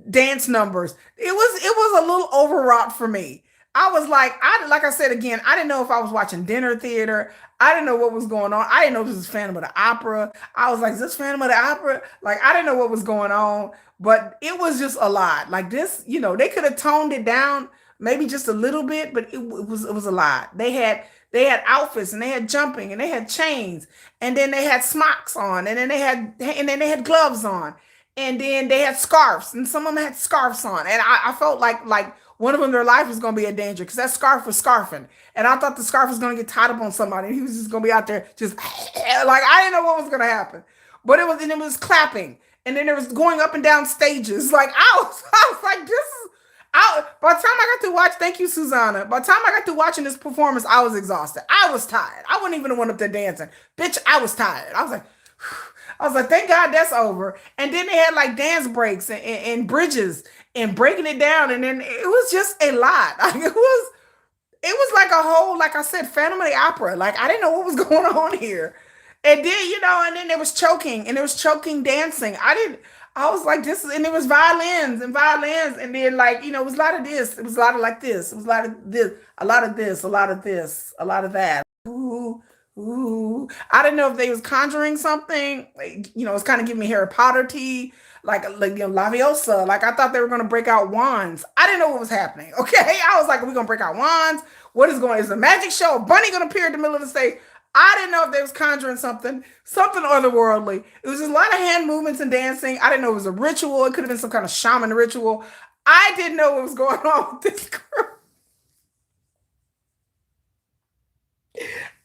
dance numbers. It was a little overwrought for me. I was like I said again, I didn't know if I was watching dinner theater. I didn't know what was going on. I didn't know this was Phantom of the Opera. I was like, is this Phantom of the Opera? Like, I didn't know what was going on, but it was just a lot. Like this, they could have toned it down maybe just a little bit, but it was a lot. They had outfits and they had jumping and they had chains and then they had smocks on and then they had gloves on and then they had scarves and some of them had scarves on and I felt like one of them, their life was going to be in danger because that scarf was scarfing. And I thought the scarf was going to get tied up on somebody. And he was just going to be out there just like, I didn't know what was going to happen. But it was clapping. And then it was going up and down stages. Like, I was like, this is, by the time I got to watch, thank you, Susanna. By the time I got to watching this performance, I was exhausted. I was tired. I wasn't even the one up there dancing. Bitch, I was tired. I was like, thank God that's over. And then they had like dance breaks and bridges and breaking it down. And then it was just a lot. Like, it was like a whole, like I said, Phantom of the Opera. Like I didn't know what was going on here. And then, and then there was choking and there was choking dancing. I was like, this is, and it was violins and violins. And then like, it was a lot of this. It was a lot of like this. It was a lot of this, a lot of this, a lot of this, a lot of that. Ooh. Ooh, I didn't know if they was conjuring something. Like, it's kind of giving me Harry Potter tea, like Laviosa. Like I thought they were gonna break out wands. I didn't know what was happening. Okay, I was like, are we gonna break out wands? What is going? Is a magic show? A bunny gonna appear in the middle of the stage? I didn't know if they was conjuring something otherworldly. It was just a lot of hand movements and dancing. I didn't know it was a ritual. It could have been some kind of shaman ritual. I didn't know what was going on with this group.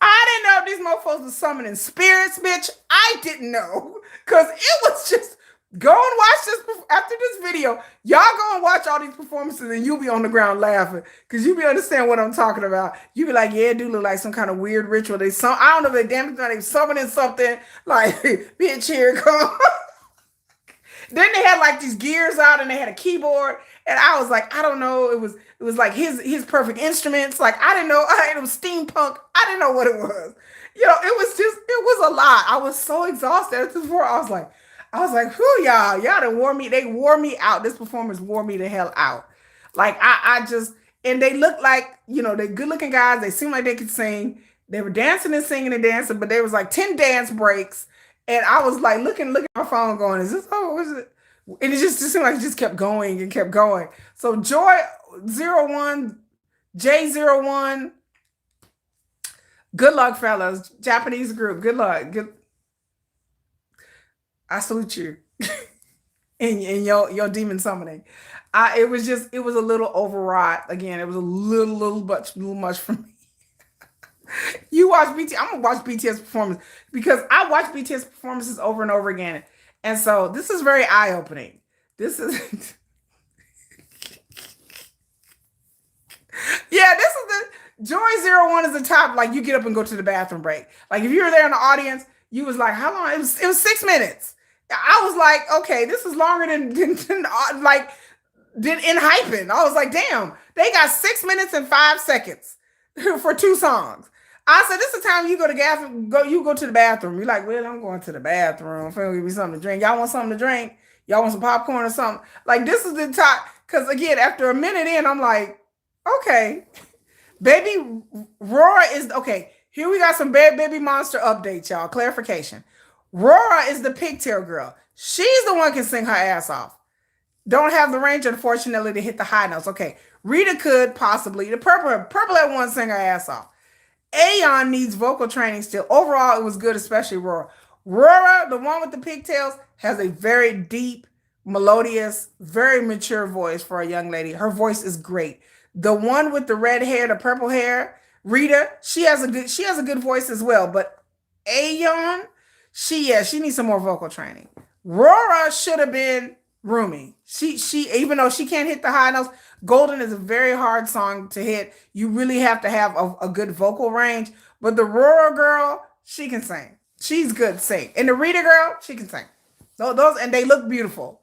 I didn't know if these mofos were summoning spirits, bitch. I didn't know. Because it was just, go and watch this, after this video, y'all go and watch all these performances and you'll be on the ground laughing. Because you'll be understanding what I'm talking about. You'll be like, yeah, it do look like some kind of weird ritual. I don't know if they summoning something, like, bitch, here, come. Then they had like these gears out and they had a keyboard. And I was like, I don't know. It was like his perfect instruments. Like, I didn't know. It was steampunk. I didn't know what it was. It was a lot. I was so exhausted before. I was like, whew, y'all done wore me. They wore me out. This performance wore me the hell out. Like, and they look like, they're good looking guys. They seem like they could sing. They were dancing and singing and dancing, but there was like 10 dance breaks. And I was like looking at my phone going, is this, oh, is it? And it just seemed like it just kept going and kept going. So Joy 01, J01, good luck, fellas. Japanese group, good luck. I salute you in your demon summoning. It was a little overwrought. Again, it was a little much for me. You watch BTS. I'm gonna watch BTS performance because I watch BTS performances over and over again, and so this is very eye opening. This is yeah. This is the Joy 01 is the top. Like you get up and go to the bathroom break. Like if you were there in the audience, you was like, how long? It was 6 minutes. I was like, okay, this is longer than in hyping. I was like, damn, they got 6 minutes and 5 seconds for 2 songs. I said, this is the time you go to the bathroom. You're like, well, I'm going to the bathroom. I'm finna give me something to drink. Y'all want something to drink? Y'all want some popcorn or something? Like, this is the time. Because, again, after a minute in, I'm like, okay. Baby Rora is, okay, here we got some Bad Baby Monster updates, y'all. Clarification. Rora is the pigtail girl. She's the one who can sing her ass off. Don't have the range, unfortunately, to hit the high notes. Okay, Rita could possibly. The purple at one sing her ass off. Aeon needs vocal training still. Overall, it was good, especially Rora. Rora, the one with the pigtails, has a very deep, melodious, very mature voice for a young lady. Her voice is great. The one with the red hair, the purple hair, Rita, she has a good voice as well. But Aeon, she needs some more vocal training. Rora should have been Rumi. She even though she can't hit the high notes, Golden is a very hard song to hit. You really have to have a good vocal range. But the Rora girl, she can sing. She's good sing. And the Rita girl, she can sing. Those and they look beautiful.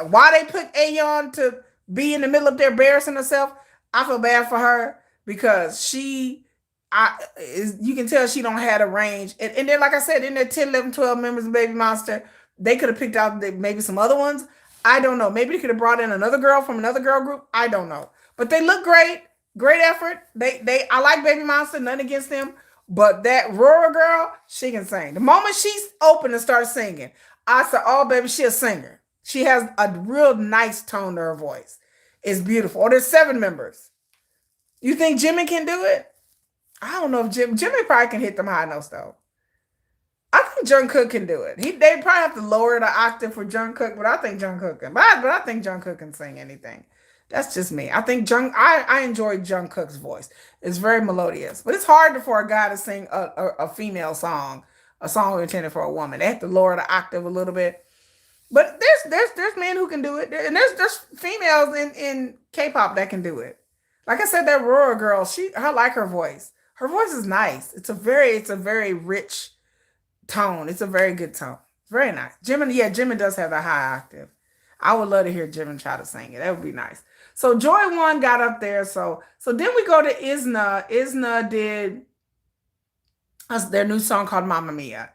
Why they put Aeon to be in the middle of there embarrassing herself, I feel bad for her because you can tell she don't have a range. And then, like I said, in there 10, 11, 12 members of Baby Monster, they could have picked out maybe some other ones. I don't know. Maybe they could have brought in another girl from another girl group. I don't know. But they look great. Great effort. I like Baby Monster, nothing against them. But that Rora girl, she can sing. The moment she's open and starts singing, I said, oh, baby, she's a singer. She has a real nice tone to her voice. It's beautiful. Oh, there's 7 members. You think Jimmy can do it? I don't know if Jimmy probably can hit them high notes, though. I think Jungkook can do it. They probably have to lower the octave for Jungkook, but I think Jungkook can. But I think Jungkook can sing anything. That's just me. I think I enjoy Jungkook's voice. It's very melodious, but it's hard for a guy to sing a female song, a song intended for a woman. They have to lower the octave a little bit. But there's men who can do it, and there's females in K-pop that can do it. Like I said, that Rora girl, I like her voice. Her voice is nice. It's a very rich tone. It's a very good tone. It's very nice. Jimin does have a high octave. I would love to hear Jimin try to sing it. That would be nice. So Joy 01 got up there. So then we go to ISNA. ISNA did their new song called Mamma Mia.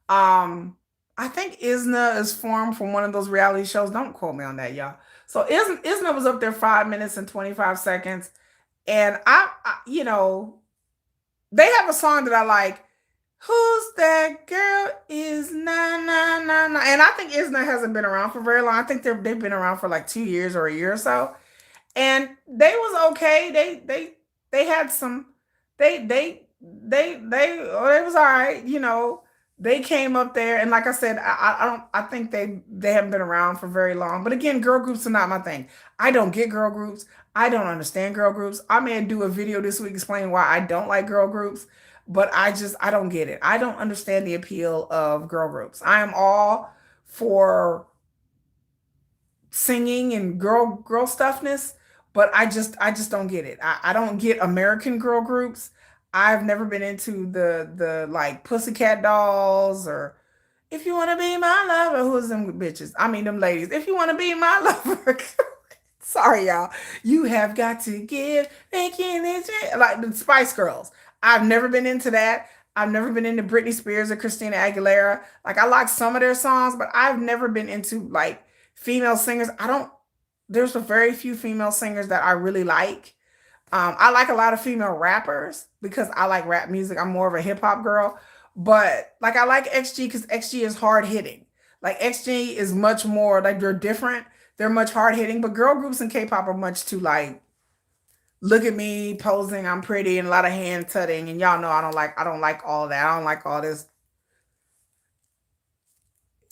I think ISNA is formed from one of those reality shows. Don't quote me on that, y'all. So ISNA was up there 5 minutes and 25 seconds. And they have a song that I like. Who's that girl is na na na na. And I think ISNA hasn't been around for very long. I think they've been around for like 2 years or a year or so. And they was okay. They had some it was all right, They came up there, and like I said, I think they haven't been around for very long. But again, girl groups are not my thing. I don't get girl groups. I don't understand girl groups. I may do a video this week explaining why I don't like girl groups, but I don't get it. I don't understand the appeal of girl groups. I am all for singing and girl stuffness, but I just don't get it. I don't get American girl groups. I've never been into the like Pussycat Dolls or If You Want to Be My Lover. Who's them bitches? I mean, them ladies. If you want to be my lover. Sorry, y'all. You have got to give. Making it like the Spice Girls. I've never been into that. I've never been into Britney Spears or Christina Aguilera. Like, I like some of their songs, but I've never been into like female singers. there's a very few female singers that I really like. I like a lot of female rappers because I like rap music. I'm more of a hip hop girl, but like I like XG because XG is hard hitting. Like XG is much more like they're different. They're much hard hitting, but girl groups in K-pop are much too like look at me posing, I'm pretty, and a lot of hand tutting. And y'all know I don't like all that. I don't like all this,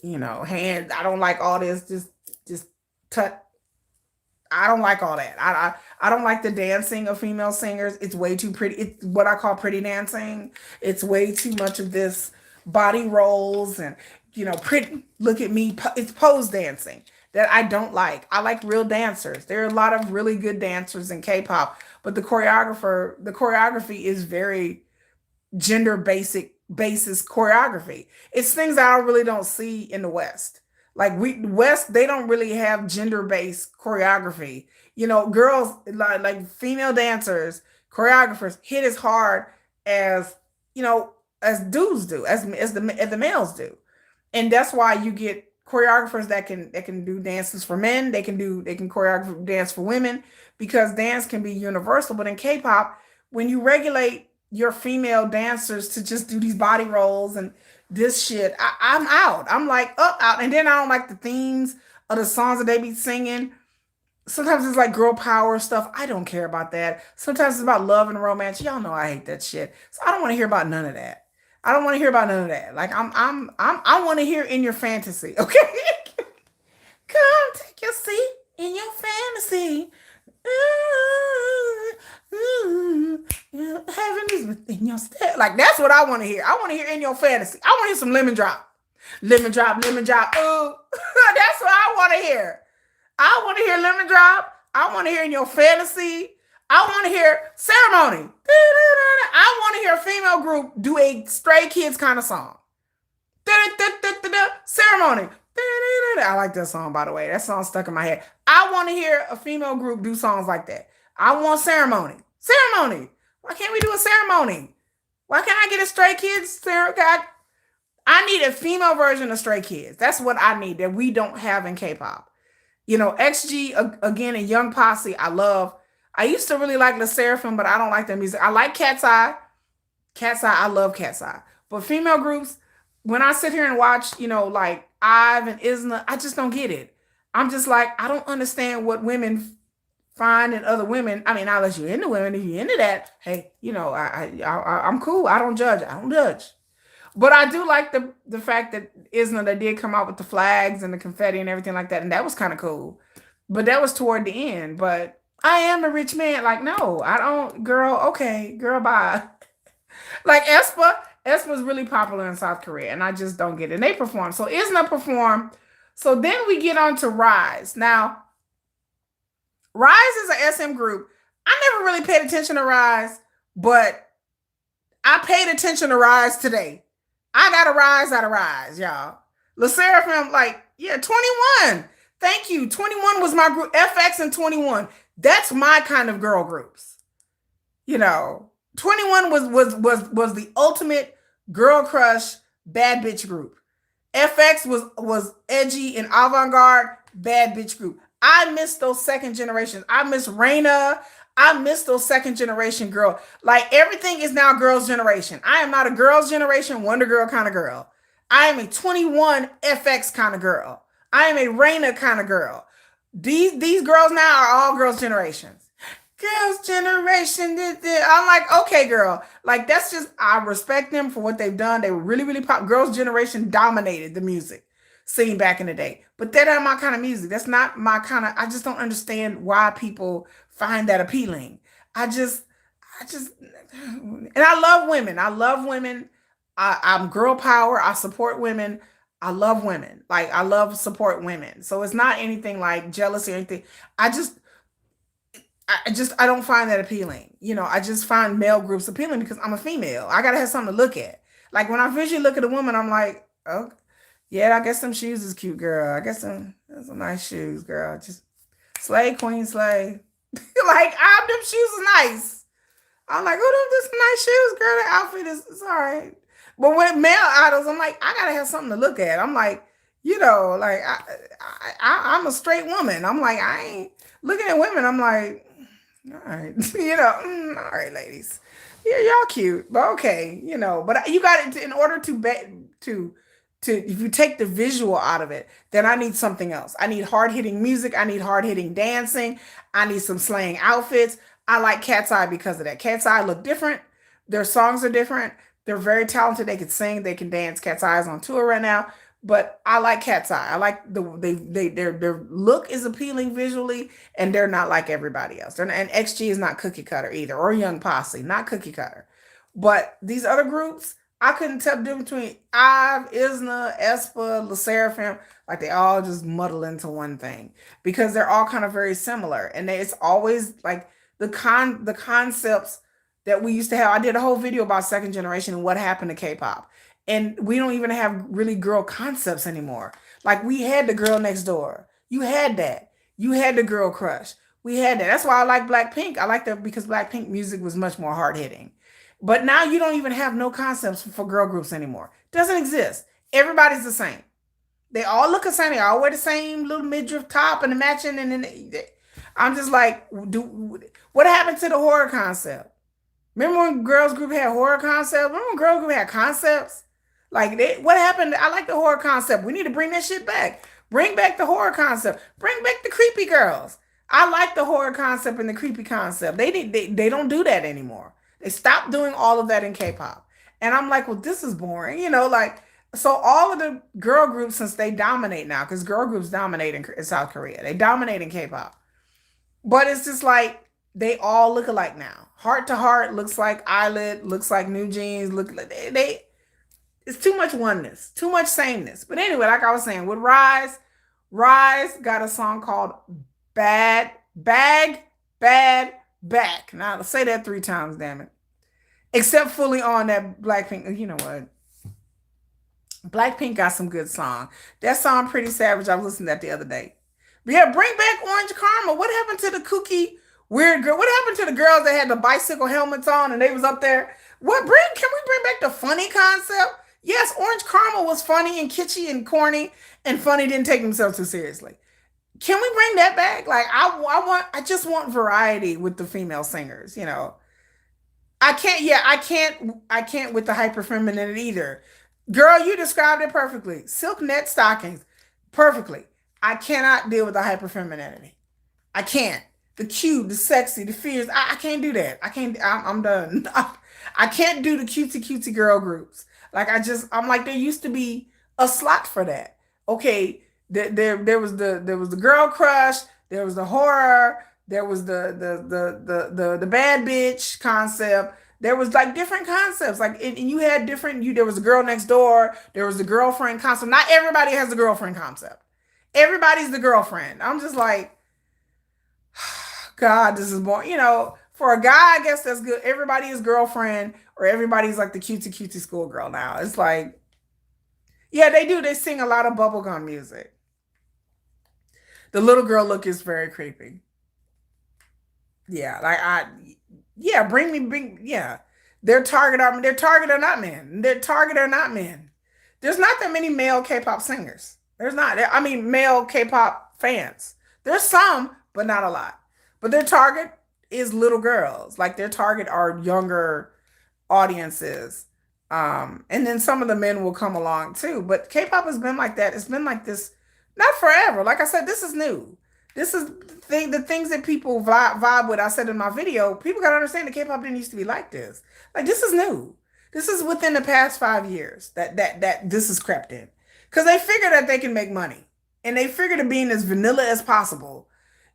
hand. I don't like all this just tut. I don't like all that. I don't like the dancing of female singers. It's way too pretty. It's what I call pretty dancing. It's way too much of this body rolls and pretty. Look at me. It's pose dancing that I don't like. I like real dancers. There are a lot of really good dancers in K-pop, but the choreography is very gender basis choreography. It's things that I really don't see in the West. Like West, they don't really have gender based choreography. Girls like female dancers, choreographers hit as hard as as dudes do, as the males do, and that's why you get choreographers that can do dances for men. They can choreograph dance for women because dance can be universal. But in K-pop, when you regulate your female dancers to just do these body rolls and this shit, I'm out. I'm like up out, and then I don't like the themes of the songs that they be singing. Sometimes it's like girl power stuff. I don't care about that. Sometimes it's about love and romance. Y'all know I hate that shit. So I don't want to hear about none of that. I don't want to hear about none of that. Like I want to hear in your fantasy. Okay. Come take your seat in your fantasy. Heaven is within your step. Like that's what I want to hear. I want to hear in your fantasy. I want to hear some lemon drop. Lemon drop, lemon drop. Ooh. That's what I want to hear. I want to hear lemon drop. I want to hear in your fantasy. I want to hear ceremony. I want to hear a female group do a Stray Kids kind of song. Ceremony. I like that song, by the way. That song stuck in my head. I want to hear a female group do songs like that. I want ceremony. Ceremony. Why can't we do a ceremony? Why can't I get a Stray Kids ceremony? I need a female version of Stray Kids. That's what I need that we don't have in K-pop. XG again and Young Posse. I love. I used to really like Le Seraphim, but I don't like their music. I like Cat's Eye. Cat's Eye. I love Cat's Eye. But female groups, when I sit here and watch, like Ive and Isna, I just don't get it. I'm just like, I don't understand what women find in other women. I mean, I'll let you into women if you're into that. Hey, I'm cool. I don't judge. I don't judge. But I do like the fact that Isna they did come out with the flags and the confetti and everything like that, and that was kind of cool. But that was toward the end. But I am a rich man. Like, no, I don't, girl. Okay, girl, bye. Like Espa's really popular in South Korea, and I just don't get it. And they perform. So Isna performed. So then we get on to Rise. Now, Rise is an SM group. I never really paid attention to Rise, but I paid attention to Rise today. I got a rise out of Rise, y'all. Le Seraphim, like, yeah, 21. Thank you. 21 was my group. FX and 21. That's my kind of girl groups. 21 was the ultimate girl crush bad bitch group. FX was edgy and avant-garde bad bitch group. I miss those second generations. I miss Raina. I miss those second generation girl. Like everything is now girls' generation. I am not a girls' generation Wonder Girl kind of girl. I am a 21 FX kind of girl. I am a Raina kind of girl. These girls now are all girls' generations. Girls' generation. I'm like, okay, girl. Like that's just, I respect them for what they've done. They were really, really pop. Girls' generation dominated the music scene back in the day. But that ain't my kind of music. That's not my kind of, I just don't understand why people find that appealing. I just, and I love women. I love women. I'm girl power. I support women. I love women. Like I love support women. So it's not anything like jealousy or anything. I don't find that appealing. I just find male groups appealing because I'm a female. I gotta have something to look at. Like when I visually look at a woman, I'm like, oh, yeah, I guess some shoes is cute, girl. I guess some nice shoes, girl. Just slay, queen, slay. Like, them shoes is nice. I'm like, oh, them some nice shoes, girl. The outfit is all right. But with male idols, I'm like, I gotta have something to look at. I'm like, Like I'm a straight woman. I'm like, I ain't looking at women. I'm like, all right, all right, ladies, yeah, y'all cute, but okay, but you got it in order to if you take the visual out of it, then I need something else. I need hard hitting music. I need hard hitting dancing. I need some slaying outfits. I like Cat's Eye because of that. Cat's Eye look different. Their songs are different. They're very talented. They can sing. They can dance. Cat's Eye is on tour right now. But I like Cat's Eye. I like their look is appealing visually, and they're not like everybody else. And XG is not cookie cutter either, or Young Posse, not cookie cutter. But these other groups, I couldn't tell the difference between Ive, Isna, Espa, Le Seraphim. Like they all just muddle into one thing because they're all kind of very similar, and it's always like the concepts that we used to have. I did a whole video about second generation and what happened to K-pop. And we don't even have really girl concepts anymore. Like we had the girl next door. You had that. You had the girl crush. We had that. That's why I like Blackpink. I like that because Blackpink music was much more hard hitting. But now you don't even have no concepts for girl groups anymore. Doesn't exist. Everybody's the same. They all look the same. They all wear the same little midriff top and the matching. And then I'm just like, what happened to the horror concept? Remember when girls group had horror concepts? Remember when girls group had concepts? Like, what happened? I like the horror concept. We need to bring that shit back. Bring back the horror concept. Bring back the creepy girls. I like the horror concept and the creepy concept. They don't do that anymore. They stopped doing all of that in K-pop. And I'm like, well, this is boring. Like, so all of the girl groups, since they dominate now, because girl groups dominate in South Korea, they dominate in K-pop. But it's just like they all look alike now. Heart to Heart looks like Eyelid, looks like New Jeans, look like they it's too much oneness, too much sameness. But anyway, like I was saying, with Rise got a song called Bad Back. Now, say that 3 times, damn it. Except Fully On, that Blackpink. You know what? Blackpink got some good song. That song, Pretty Savage, I listened to that the other day. But yeah, bring back Orange Karma. What happened to the kooky, weird girl? What happened to the girls that had the bicycle helmets on and they was up there? Can we bring back the funny concept? Yes, Orange Karma was funny and kitschy and corny, and funny didn't take themselves too seriously. Can we bring that back? Like I just want variety with the female singers. I can't with the hyper femininity either. Girl, you described it perfectly. Silk net stockings, perfectly. I cannot deal with the hyper femininity. I can't. The cute, the sexy, the fierce. I can't do that. I can't. I'm done. I can't do the cutesy girl groups. Like I'm like, there used to be a slot for that. Okay, there was the girl crush, there was the horror, there was the bad bitch concept. There was like different concepts. Like and you had there was a girl next door, there was the girlfriend concept. Not everybody has the girlfriend concept. Everybody's the girlfriend. I'm just like, God, this is boring. For a guy, I guess that's good. Everybody is girlfriend, or everybody's like the cutesy schoolgirl now. It's like, yeah, they do. They sing a lot of bubblegum music. The little girl look is very creepy. Yeah, yeah, yeah. Their target are not men. Their target are not men. There's not that many male K-pop singers. There's not. I mean, male K-pop fans. There's some, but not a lot. But their target is little girls. Like their target are younger audiences. And then some of the men will come along too. But K-pop has been like that. It's been like this, not forever. Like I said, this is new. This is the things that people vibe with. I said in my video, people gotta understand that K-pop didn't used to be like this. Like this is new. This is within the past 5 years that this has crept in. Because they figure that they can make money. And they figure that being as vanilla as possible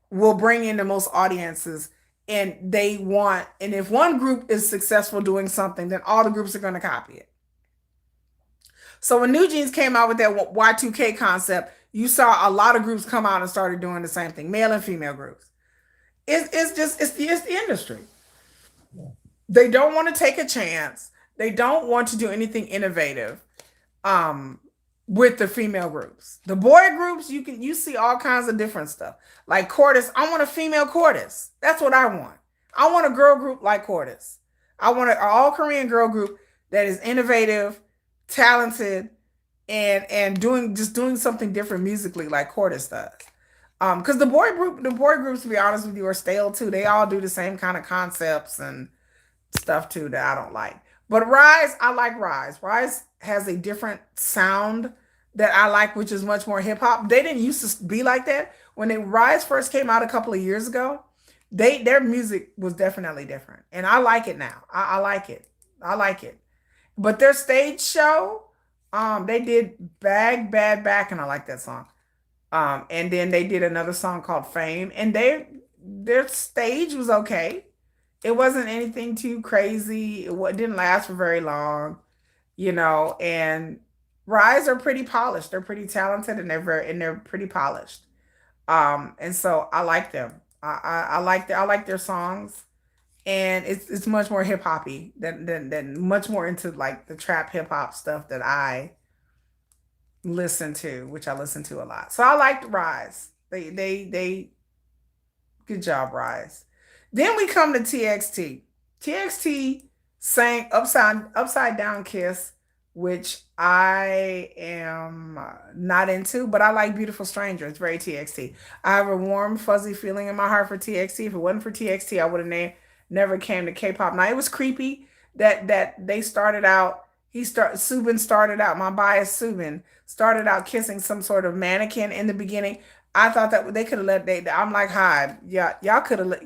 will bring in the most audiences. And if one group is successful doing something, then all the groups are going to copy it. So when New Jeans came out with that Y2K concept, you saw a lot of groups come out and started doing the same thing, male and female groups. It's the industry. They don't want to take a chance. They don't want to do anything innovative with the female groups. The boy groups, you see all kinds of different stuff. Like Cordis, I want a female Cordis. That's what I want. I want a girl group like Cordis. I want an all Korean girl group that is innovative, talented, and doing something different musically like Cordis does. Because the boy groups, to be honest with you, are stale too. They all do the same kind of concepts and stuff too that I don't like. But Rise, I like Rise. Rise has a different sound that I like, which is much more hip hop. They didn't used to be like that. When they Rise first came out a couple of years ago, their music was definitely different. And I like it now. I like it. I like it. But their stage show, they did Bag Bad Back, and I like that song. And then they did another song called Fame, and their stage was okay. It wasn't anything too crazy. Didn't last for very long, and Rise are pretty polished. They're pretty talented, and they're pretty polished. And so I like them. I like their songs, and it's much more hip hoppy than much more into like the trap hip hop stuff that I listen to, which I listen to a lot. So I liked Rise. They good job, Rise. Then we come to TXT. TXT sang Upside Down Kiss, which I am not into, but I like Beautiful Stranger. It's very TXT. I have a warm, fuzzy feeling in my heart for TXT. If it wasn't for TXT, I would have never came to K-pop. Now it was creepy that they started out. Subin started out. My bias Subin started out kissing some sort of mannequin in the beginning. I thought that they could have I'm like, hi, yeah, y'all could have let.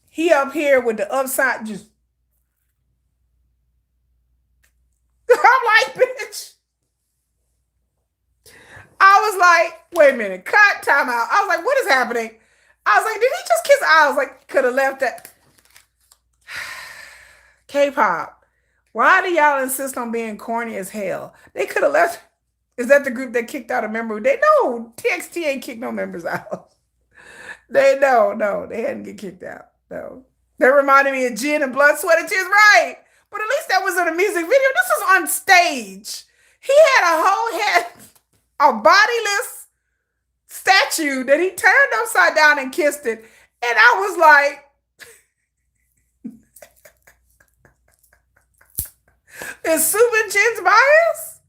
He up here with the upside, just I'm like, bitch. I was like, wait a minute, cut, time out. I was like, what is happening? I was like, did he just kiss? I was like, could have left that. K-pop. Why do y'all insist on being corny as hell? They could have left. Is that the group that kicked out a member? They no, TXT ain't kicked no members out. They no, they hadn't get kicked out. No. That reminded me of Gin and Blood, Sweat, and Tears, right? But at least that was in a music video. This was on stage. He had a whole head, a bodiless statue that he turned upside down and kissed it. And I was like, is Subin Jin's bias?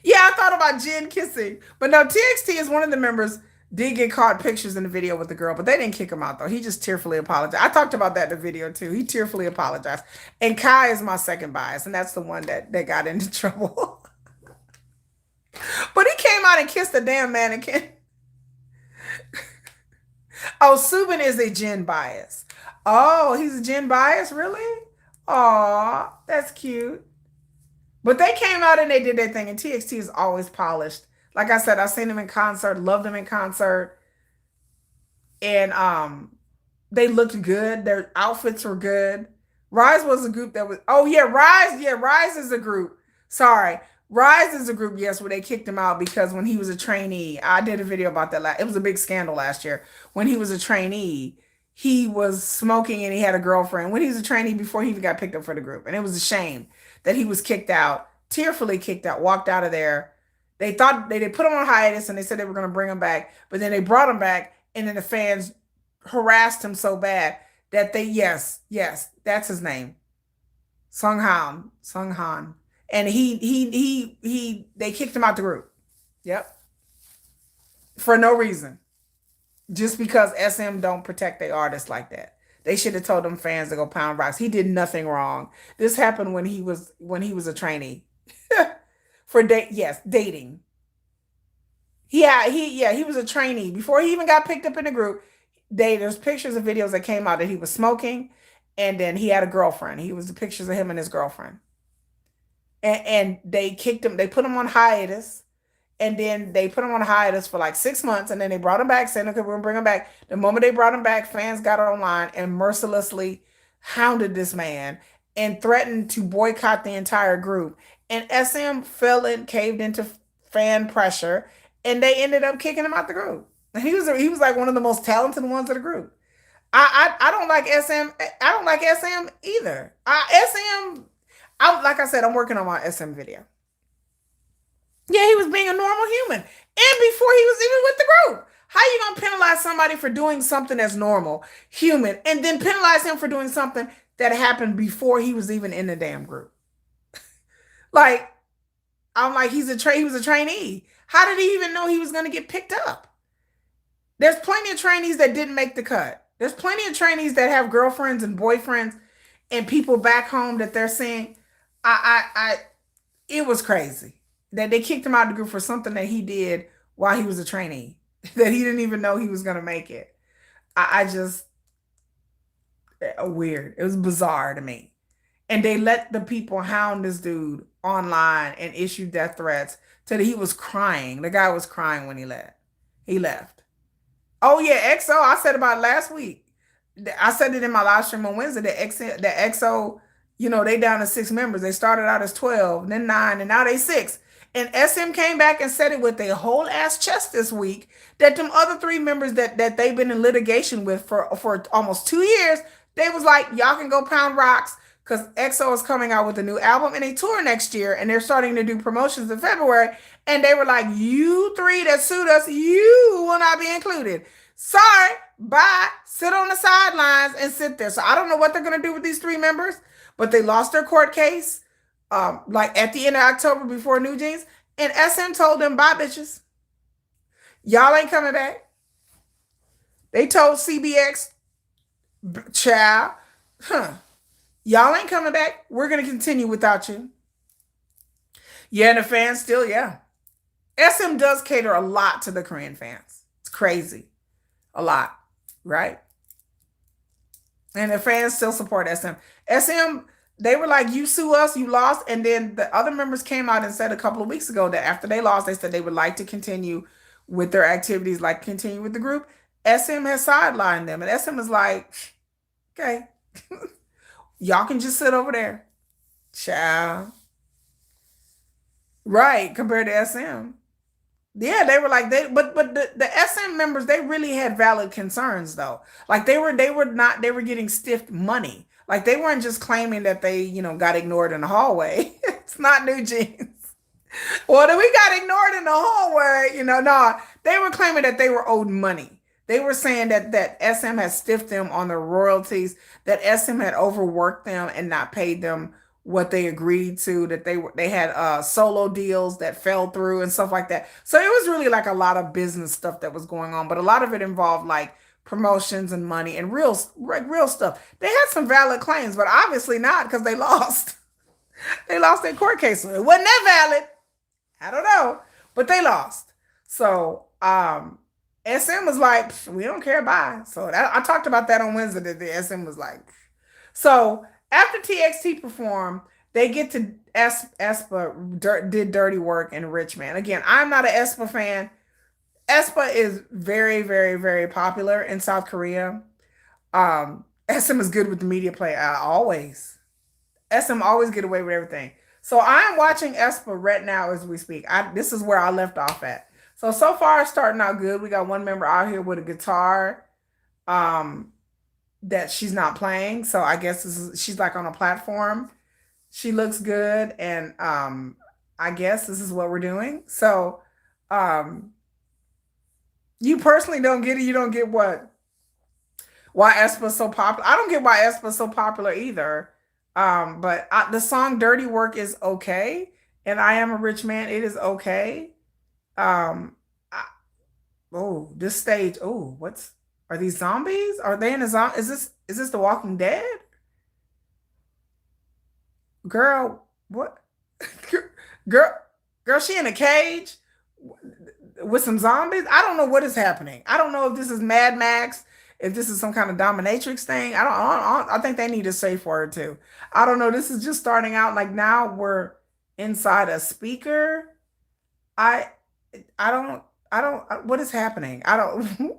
Yeah, I thought about Jin kissing. But no, TXT is one of the members did get caught pictures in the video with the girl, but they didn't kick him out though. He just tearfully apologized. I talked about that in the video too. He tearfully apologized. And Kai is my second bias, and that's the one that got into trouble. But he came out and kissed the damn mannequin. Oh, Subin is a Jin bias. Oh, he's a Jin bias, really? Aw, that's cute. But they came out and they did their thing, and TXT is always polished. Like I said, I've seen them in concert, loved them in concert, and they looked good. Their outfits were good. Rise was a group that was. Oh yeah, Rise. Yeah, Rise is a group. Sorry, Rise is a group. Yes, where they kicked him out because when he was a trainee, I did a video about that. It was a big scandal last year when he was a trainee. He was smoking and he had a girlfriend when he was a trainee before he even got picked up for the group, and it was a shame that he was kicked out, tearfully kicked out, walked out of there. They thought they put him on hiatus and they said they were going to bring him back, but then they brought him back, and then the fans harassed him so bad that yes, that's his name, Sung Han, and they kicked him out the group. Yep, for no reason, just because SM don't protect their artists like that. They should have told them fans to go pound rocks. He did nothing wrong. This happened when he was a trainee. Dating. He was a trainee before he even got picked up in the group. There's pictures and videos that came out that he was smoking, and then he had a girlfriend. He was the pictures of him and his girlfriend, and they kicked him. They put him on hiatus, and then they put him on hiatus for like 6 months, and then they brought him back, saying, "Okay, we're gonna bring him back." The moment they brought him back, fans got online and mercilessly hounded this man and threatened to boycott the entire group. And SM caved into fan pressure, and they ended up kicking him out the group. And he was like one of the most talented ones of the group. I don't like SM. I don't like SM either. Like I said, I'm working on my SM video. Yeah, he was being a normal human, and before he was even with the group. How you gonna penalize somebody for doing something that's normal, human, and then penalize him for doing something that happened before he was even in the damn group. Like, I'm like, he was a trainee. How did he even know he was going to get picked up? There's plenty of trainees that didn't make the cut. There's plenty of trainees that have girlfriends and boyfriends and people back home that they're seeing. It was crazy that they kicked him out of the group for something that he did while he was a trainee, that he didn't even know he was going to make it. I just, weird. It was bizarre to me. And they let the people hound this dude online and issue death threats till he was crying. The guy was crying when he left. He left. Oh yeah, EXO. I said about it last week. I said it in my live stream on Wednesday. The EXO, they down to 6 members. They started out as 12, then 9, and now they 6. And SM came back and said it with their whole ass chest this week that them other 3 members that they've been in litigation with for almost 2 years, they was like, y'all can go pound rocks because EXO is coming out with a new album and a tour next year, and they're starting to do promotions in February. And they were like, you 3 that sued us, you will not be included. Sorry, bye. Sit on the sidelines and sit there. So I don't know what they're going to do with these 3 members, but they lost their court case like at the end of October before New Jeans. And SM told them, bye, bitches. Y'all ain't coming back. They told CBX, child, y'all ain't coming back. We're going to continue without you. Yeah, and the fans still, yeah. SM does cater a lot to the Korean fans. It's crazy. A lot, right? And the fans still support SM. SM, they were like, you sue us, you lost. And then the other members came out and said a couple of weeks ago that after they lost, they said they would like to continue with their activities, like continue with the group. SM has sidelined them. And SM is like, okay, y'all can just sit over there. Ciao. Right, compared to SM. Yeah, they were like but the SM members, they really had valid concerns though. Like they were getting stiffed money. Like they weren't just claiming that they, got ignored in the hallway. It's not New Jeans. Well, we got ignored in the hallway, no, they were claiming that they were owed money. They were saying that SM had stiffed them on their royalties, that SM had overworked them and not paid them what they agreed to, that they had solo deals that fell through and stuff like that. So it was really like a lot of business stuff that was going on, but a lot of it involved like promotions and money and real stuff. They had some valid claims, but obviously not because they lost. They lost their court case. So it wasn't that valid. I don't know, but they lost. So SM was like, we don't care, bye. So I talked about that on Wednesday. That the SM was like, so after TXT performed, they get to aespa did Dirty Work and Rich Man. Again, I'm not an aespa fan. aespa is very, very, very popular in South Korea. SM is good with the media play. Always. SM always get away with everything. So I'm watching aespa right now as we speak. This is where I left off at. So far it's starting out good. We got one member out here with a guitar. That she's not playing. So I guess she's like on a platform. She looks good. And I guess this is what we're doing. So you personally don't get it. You don't get what? Why aespa's so popular. I don't get why aespa's so popular either. But the song Dirty Work is okay. And I Am a Rich Man, it is okay. This stage. Oh, are these zombies? Are they in a zombie? Is this The Walking Dead? Girl, what? Girl, she in a cage with some zombies? I don't know what is happening. I don't know if this is Mad Max, if this is some kind of dominatrix thing. I think they need a safe word too. I don't know. This is just starting out. Like now we're inside a speaker. I don't, what is happening? I don't,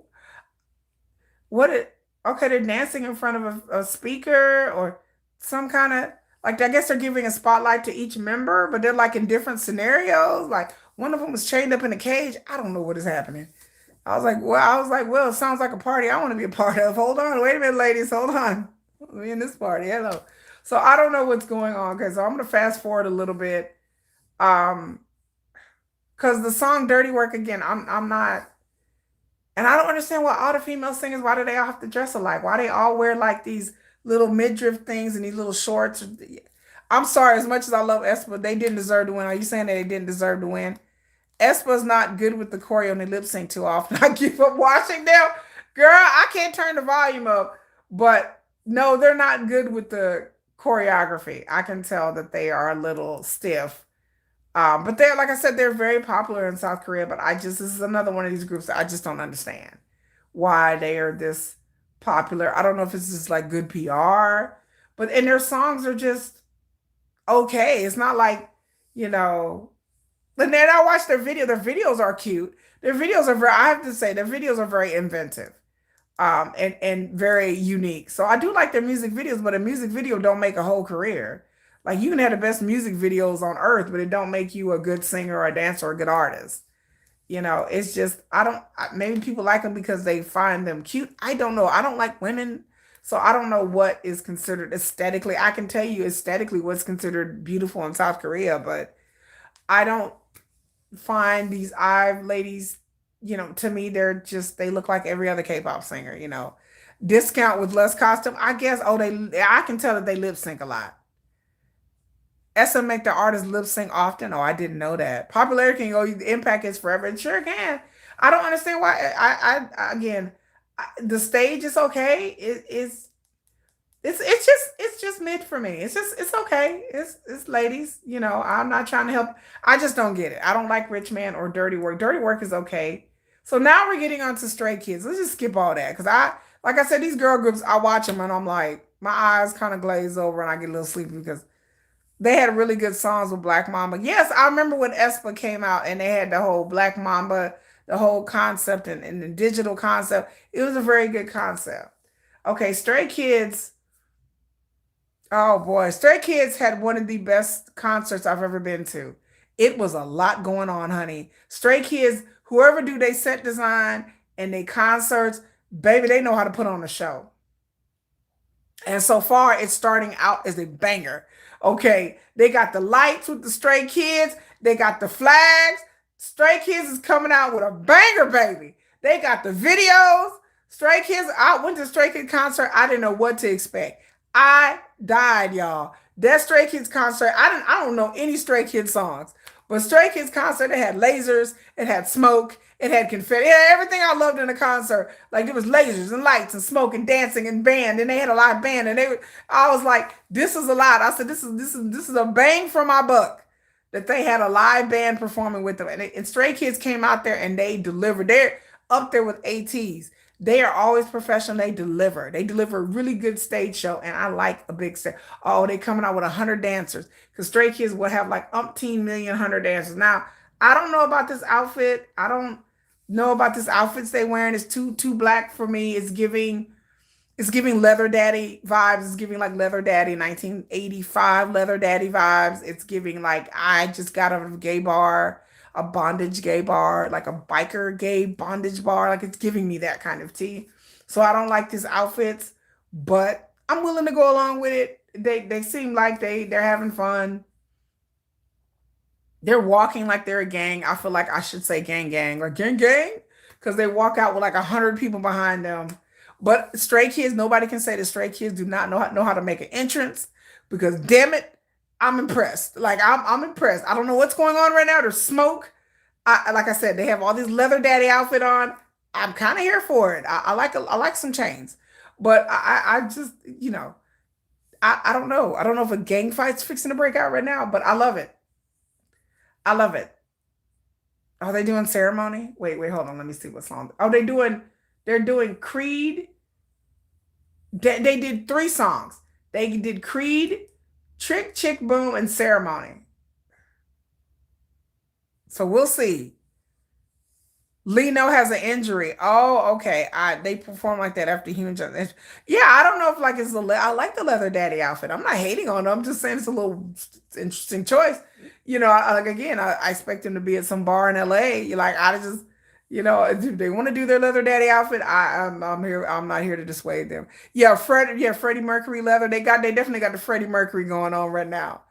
okay, they're dancing in front of a speaker or some kind of, like, I guess they're giving a spotlight to each member, but they're like in different scenarios. Like one of them was chained up in a cage. I don't know what is happening. I was like, well, it sounds like a party I want to be a part of. Hold on, wait a minute, ladies, hold on. We in this party, hello. So I don't know what's going on. Okay, so I'm gonna fast forward a little bit. Because the song Dirty Work, again, I'm not, and I don't understand why all the female singers, why do they all have to dress alike? Why they all wear like these little midriff things and these little shorts. I'm sorry, as much as I love aespa, they didn't deserve to win. Are you saying that they didn't deserve to win? aespa's not good with the choreo and they lip sync too often. I give up watching them. Girl, I can't turn the volume up. But no, they're not good with the choreography. I can tell that they are a little stiff. But they're, like I said, they're very popular in South Korea. But this is another one of these groups that I just don't understand why they are this popular. I don't know if it's just like good PR, and their songs are just okay. It's not like, you know, and then I watch their video. Their videos are cute. Their videos are very, I have to say, their videos are very inventive, and very unique. So I do like their music videos, but a music video don't make a whole career. Like you can have the best music videos on earth, but it don't make you a good singer or a dancer or a good artist. It's just, I don't, maybe people like them because they find them cute. I don't know. I don't like women. So I don't know what is considered aesthetically. I can tell you aesthetically what's considered beautiful in South Korea, but I don't find these IVE ladies, to me, they look like every other K-pop singer. Discount with less costume. I guess, I can tell that they lip sync a lot. SM make the artists lip sync often. Oh, I didn't know that. Popularity can go, the impact is forever. It sure can. I don't understand why. Again, the stage is okay. It's just mid for me. It's okay. It's ladies. I'm not trying to help. I just don't get it. I don't like Rich Man or Dirty Work. Dirty Work is okay. So now we're getting on to Stray Kids. Let's just skip all that because like I said, these girl groups, I watch them and I'm like, my eyes kind of glaze over and I get a little sleepy because they had really good songs with Black Mamba. Yes, I remember when aespa came out and they had the whole Black Mamba, the whole concept and the digital concept. It was a very good concept. Okay, Stray Kids. Oh boy, Stray Kids had one of the best concerts I've ever been to. It was a lot going on, honey. Stray Kids, whoever do they set design and they concerts, baby, they know how to put on a show. And so far, it's starting out as a banger. Okay, they got the lights with the Stray Kids. They got the flags. Stray Kids is coming out with a banger, baby. They got the videos. Stray Kids, I went to Stray Kids concert. I didn't know what to expect. I died, y'all. That Stray Kids concert, I don't know any Stray Kids songs. But Stray Kids concert, it had lasers, it had smoke, it had confetti, it had everything I loved in a concert. Like there was lasers and lights and smoke and dancing and band, and they had a live band, and I was like, this is a lot. I said, this is a bang for my buck that they had a live band performing with them. And Stray Kids came out there and they delivered. They're up there with ATs. They are always professional. They deliver. They deliver a really good stage show, and I like a big stage. Oh, they coming out with 100 dancers because Stray Kids will have like umpteen million 100 dancers. Now, I don't know about this outfit. I don't know about this outfits they wearing. It's too black for me. It's giving Leather Daddy vibes. It's giving like Leather Daddy 1985 Leather Daddy vibes. It's giving like I just got out of a gay bar, a bondage gay bar, like a biker gay bondage bar. Like it's giving me that kind of tea. So I don't like these outfits, but I'm willing to go along with it. They seem like they're having fun. They're walking like they're a gang. I feel like I should say gang gang, like gang gang, because they walk out with like 100 people behind them. But Stray Kids, nobody can say that Stray Kids do not know how to make an entrance because damn it, I'm impressed. Like I'm impressed. I don't know what's going on right now. There's smoke. Like I said, they have all these leather daddy outfit on. I'm kind of here for it. I like some chains, but I just I don't know. I don't know if a gang fight's fixing to break out right now, but I love it. I love it. Are they doing ceremony? Wait, hold on. Let me see what song. Oh, they're doing Creed. They did 3 songs. They did Creed, Trick, Chick, Boom, and Ceremony. So we'll see. Lino has an injury. Oh, okay. They perform like that after human justice. Yeah, I don't know if like I like the leather daddy outfit. I'm not hating on them. I'm just saying it's a little interesting choice. Like again, I expect them to be at some bar in LA. You like I just if they want to do their leather daddy outfit, I'm here. I'm not here to dissuade them. Yeah, Freddie Mercury leather. They definitely got the Freddie Mercury going on right now.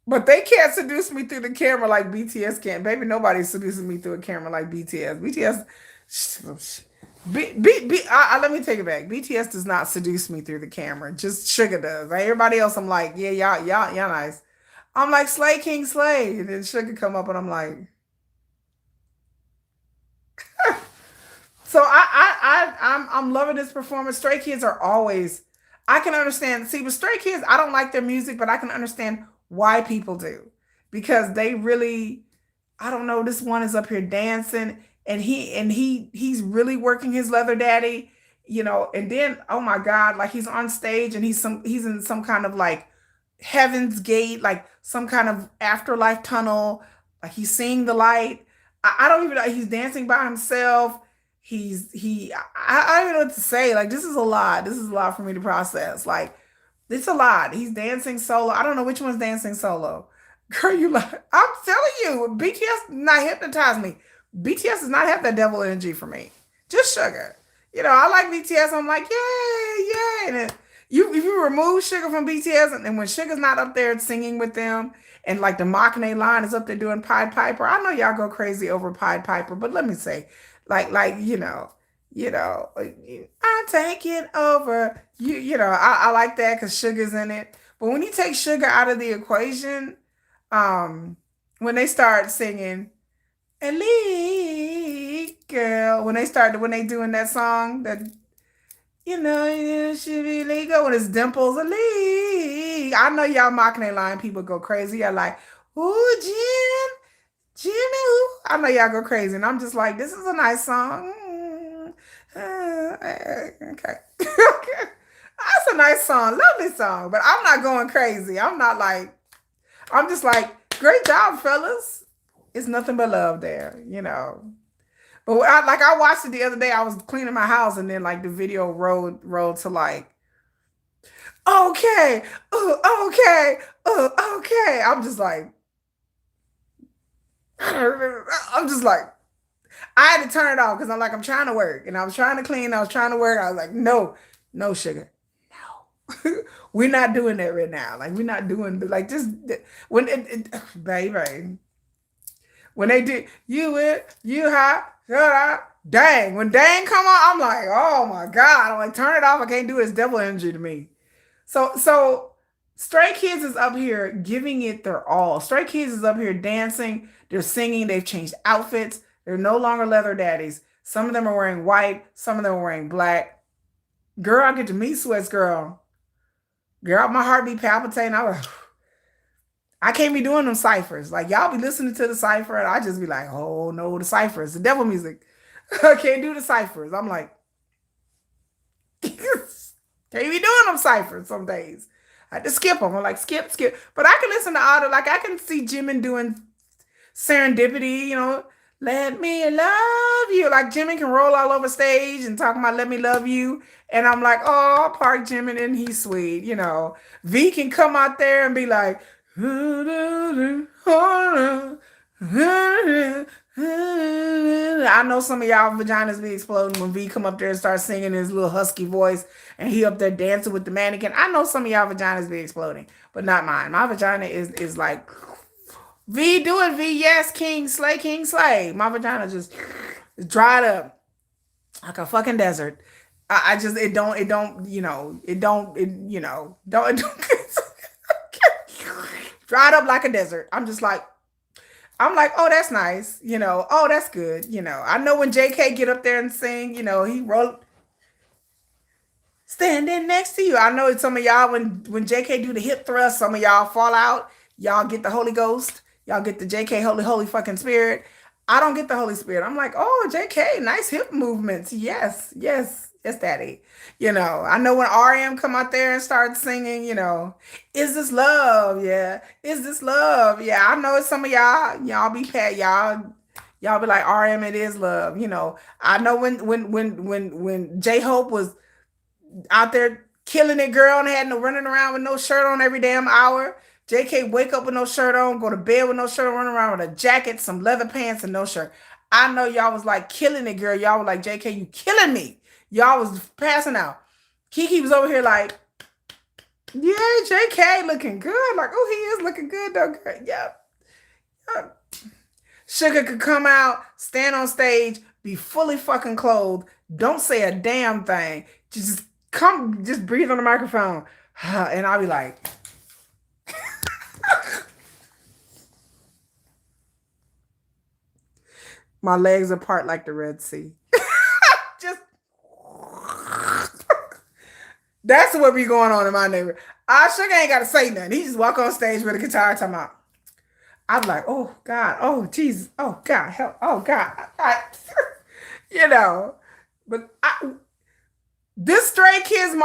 But they can't seduce me through the camera like BTS can. Baby, nobody's seducing me through a camera like BTS. BTS, Let me take it back. BTS does not seduce me through the camera. Just Sugar does. Like everybody else, I'm like, yeah, y'all nice. I'm like Slay King Slay, and then Sugar come up, and I'm like, so I'm loving this performance. Stray Kids are always, I can understand. See, with Stray Kids, I don't like their music, but I can understand why people do, because they really, I don't know. This one is up here dancing, and he's really working his leather daddy, And then, oh my God, like he's on stage and he's in some kind of like Heaven's Gate, like some kind of afterlife tunnel. Like he's seeing the light. I don't even know. He's dancing by himself. I don't even know what to say. Like this is a lot. This is a lot for me to process. Like it's a lot. He's dancing solo. I don't know which one's dancing solo. Girl, you like, I'm telling you, BTS not hypnotize me. BTS does not have that devil energy for me. Just Sugar. I like BTS. I'm like, yay, yay. And if you remove Sugar from BTS, and when Sugar's not up there singing with them, and like the Machine line is up there doing Pied Piper, I know y'all go crazy over Pied Piper, but let me say, I take it over. I like that because Sugar's in it. But when you take Sugar out of the equation, when they start singing Elite Girl, when they doing that song that you should be legal when it's Dimples Elite. I know y'all mocking that line, people go crazy. Y'all like, ooh, Jimmy, ooh. I know y'all go crazy, and I'm just like, this is a nice song. Okay. That's a nice song, lovely song, but I'm not going crazy. I'm just like, great job, fellas. It's nothing but love there. But I watched it the other day. I was cleaning my house, and then like the video rolled to like, okay, okay, okay. I'm just like, I had to turn it off because I'm trying to work, and I was trying to clean. I was trying to work. I was like, no, no, Sugar, no. We're not doing that right now. Like we're not doing like just when baby. When they did you hot, shut up, dang. When dang come on, I'm like, oh my God. I'm like, turn it off. I can't do it. It's devil energy to me. So Stray Kids is up here giving it their all. Stray Kids is up here dancing. They're singing. They've changed outfits. They're no longer leather daddies. Some of them are wearing white. Some of them are wearing black. Girl, I get to meet sweats, girl. Girl, my heart be palpitating. I can't be doing them ciphers. Like y'all be listening to the cipher, and I just be like, oh no, the ciphers, the devil music. I can't do the ciphers. I'm like, can't be doing them ciphers some days. I just skip them. I'm like, skip. But I can listen to all the, like I can see Jimin doing serendipity, let me love you. Like Jimin can roll all over stage and talk about let me love you. And I'm like, oh, Park Jimin, and he's sweet. V can come out there and be like, I know some of y'all vaginas be exploding when V come up there and start singing his little husky voice, and he up there dancing with the mannequin. I know some of y'all vaginas be exploding, but not mine. My vagina is like, V, do it, V, yes, King Slay. My vagina just dried up like a fucking desert. I just, it don't, dried up like a desert. I'm like, oh, that's nice. Oh, that's good. I know when JK get up there and sing, he roll standing next to you. I know some of y'all, when JK do the hip thrust, some of y'all fall out. Y'all get the Holy Ghost. Y'all get the JK Holy fucking Spirit. I don't get the Holy Spirit. I'm like, oh, JK, nice hip movements. Yes, daddy. I know when RM come out there and start singing, is this love? Yeah. Is this love? Yeah. I know some of y'all be pat, y'all be like, RM, it is love. I know when J-Hope was out there killing it, girl, and had no running around with no shirt on every damn hour. JK wake up with no shirt on, go to bed with no shirt on, run around with a jacket, some leather pants, and no shirt. I know y'all was like killing it, girl. Y'all were like, JK, you killing me. Y'all was passing out. Kiki was over here like, yeah, JK looking good. Like, oh, he is looking good though, girl. Yep. Sugar could come out, stand on stage, be fully fucking clothed, Don't say a damn thing. Just breathe on the microphone. And I'll be like, my legs apart like the Red Sea. Just that's what be going on in my neighborhood. I sugar ain't gotta say nothing. He just walk on stage with a guitar talking about. I'm like, oh God, oh Jesus, oh God, help, oh God, you know. But this Stray Kids,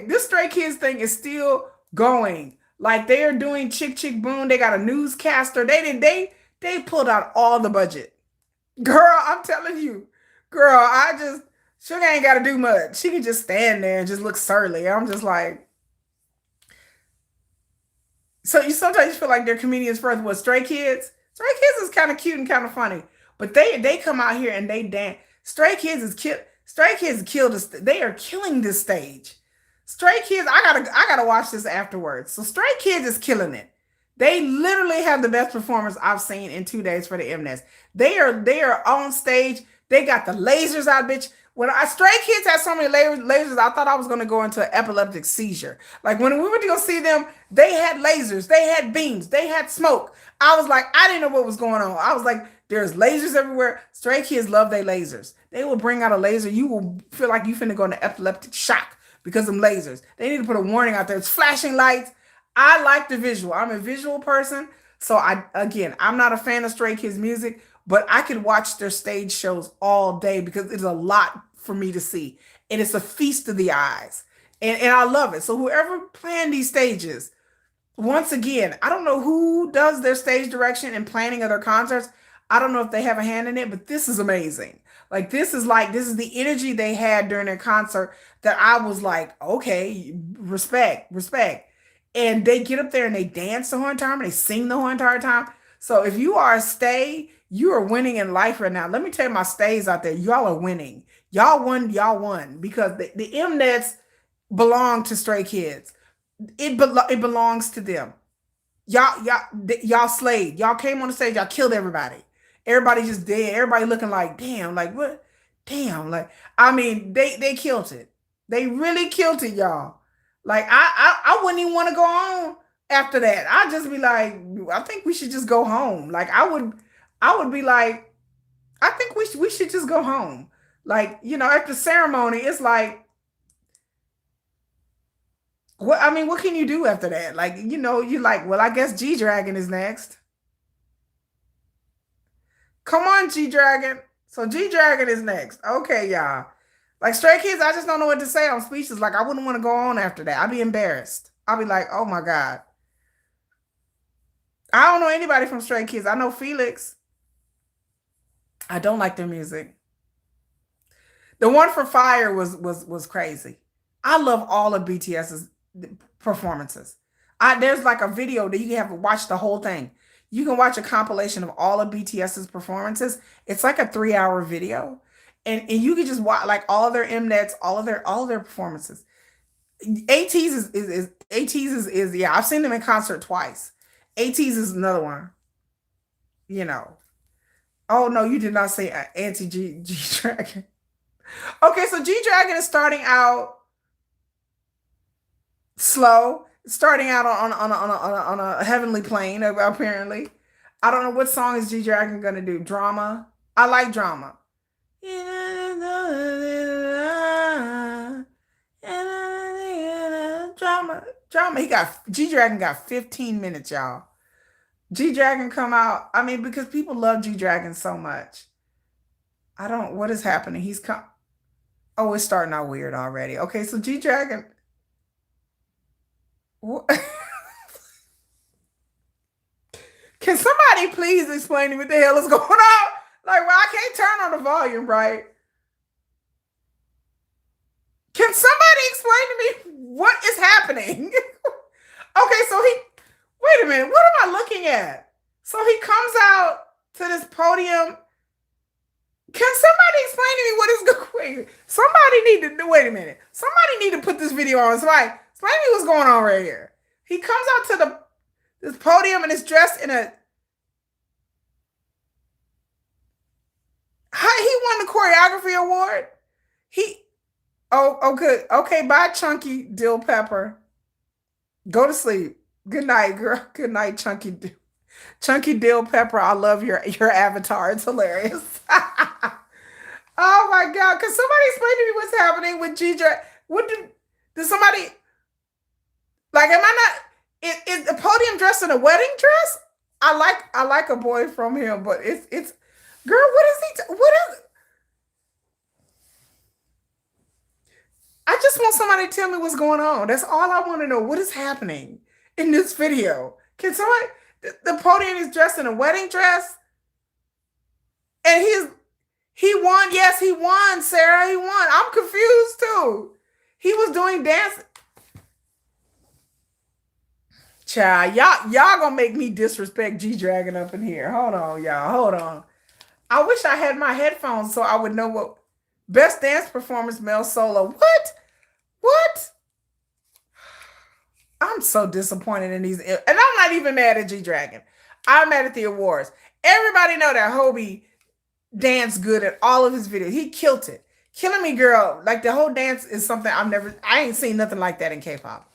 this Stray Kids thing is still going. Like they are doing Chick Chick Boom. They got a newscaster. They pulled out all the budget. Girl, I'm telling you, girl, Sugar ain't got to do much. She can just stand there and just look surly. I'm just like, so you sometimes feel like they're comedians first. What, Stray Kids? Stray Kids is kind of cute and kind of funny, but they come out here and they dance. Stray Kids is kill. Stray Kids killed us. They are killing this stage. Stray Kids, I gotta watch this afterwards. So Stray Kids is killing it. They literally have the best performance I've seen in 2 days for the Mnets. They are on stage. They got the lasers out, bitch. When Stray Kids had so many lasers, I thought I was gonna go into an epileptic seizure. Like when we went to go see them, they had lasers, they had beams, they had smoke. I was like, I didn't know what was going on. I was like, there's lasers everywhere. Stray Kids love their lasers. They will bring out a laser. You will feel like you finna go into epileptic shock because of them lasers. They need to put a warning out there. It's flashing lights. I like the visual. I'm a visual person. So I'm not a fan of Stray Kids music, but I could watch their stage shows all day because it's a lot for me to see. And it's a feast of the eyes. And I love it. So whoever planned these stages, once again, I don't know who does their stage direction and planning of their concerts. I don't know if they have a hand in it, but this is amazing. This is the energy they had during their concert that I was like, okay, respect, respect. And they get up there and they dance the whole entire time and they sing the whole entire time. So if you are a stay, you are winning in life right now. Let me tell you, my stays out there, y'all are winning. Y'all won because the Mnets belong to Stray Kids. It belongs to them. Y'all slayed. Y'all came on the stage. Y'all killed everybody. Everybody just dead. Everybody looking like damn. Like what? Damn. Like I mean, they killed it. They really killed it, y'all. Like I wouldn't even want to go on after that. I'd just be like, I think we should just go home. Like I would be like, I think we should just go home. Like after ceremony, it's like what can you do after that? Like, you're like, well, I guess G Dragon is next. Come on, G Dragon. So G Dragon is next. Okay, y'all. Like Stray Kids, I just don't know what to say. I'm speechless. Like I wouldn't want to go on after that. I'd be embarrassed. I'd be like, oh my God. I don't know anybody from Stray Kids. I know Felix. I don't like their music. The one for Fire was crazy. I love all of BTS's performances. There's like a video that you can have to watch the whole thing. You can watch a compilation of all of BTS's performances. It's like a 3-hour video. And you can just watch like all of their Mnets, all of their performances. ATEEZ is yeah, I've seen them in concert twice. ATEEZ is another one. You know. Oh no, you did not say anti G Dragon. Okay, so G Dragon is starting out slow, starting out on a heavenly plane, apparently. I don't know what song is G Dragon gonna do. Drama. I like drama. Drama. G Dragon got 15 minutes, y'all. G Dragon come out. I mean, because people love G Dragon so much. What is happening? He's come. Oh, it's starting out weird already. Okay, so G Dragon. Can somebody please explain to me what the hell is going on? Like, well, I can't turn on the volume, right? Can somebody explain to me what is happening? Okay, so wait a minute, what am I looking at? So he comes out to this podium. Can somebody explain to me what is going on? Somebody need to wait a minute. Somebody need to put this video on. Somebody explain to me what's going on right here. He comes out to this podium and is dressed in a. He won the choreography award. He oh good. Okay, bye, Chunky Dill Pepper. Go to sleep. Good night, girl. Good night, Chunky Dill Pepper. I love your avatar. It's hilarious. Oh my God. Can somebody explain to me what's happening with G-Drag? What did somebody like? Am I not? Is the podium dressed in a wedding dress? I like a boy from him, but it's girl. What is what is? I just want somebody to tell me what's going on. That's all I want to know. What is happening in this video? Can somebody? The podium is dressed in a wedding dress, and he won. Yes, he won, Sarah. He won. I'm confused too. He was doing dance. Child, y'all gonna make me disrespect G Dragon up in here. Hold on, y'all. Hold on. I wish I had my headphones so I would know what best dance performance male solo. What? What? I'm so disappointed in these, and I'm not even mad at G Dragon. I'm mad at the awards. Everybody know that Hobie danced good at all of his videos. He killed it. Killing Me Girl, like the whole dance is something I ain't seen nothing like that in K-pop.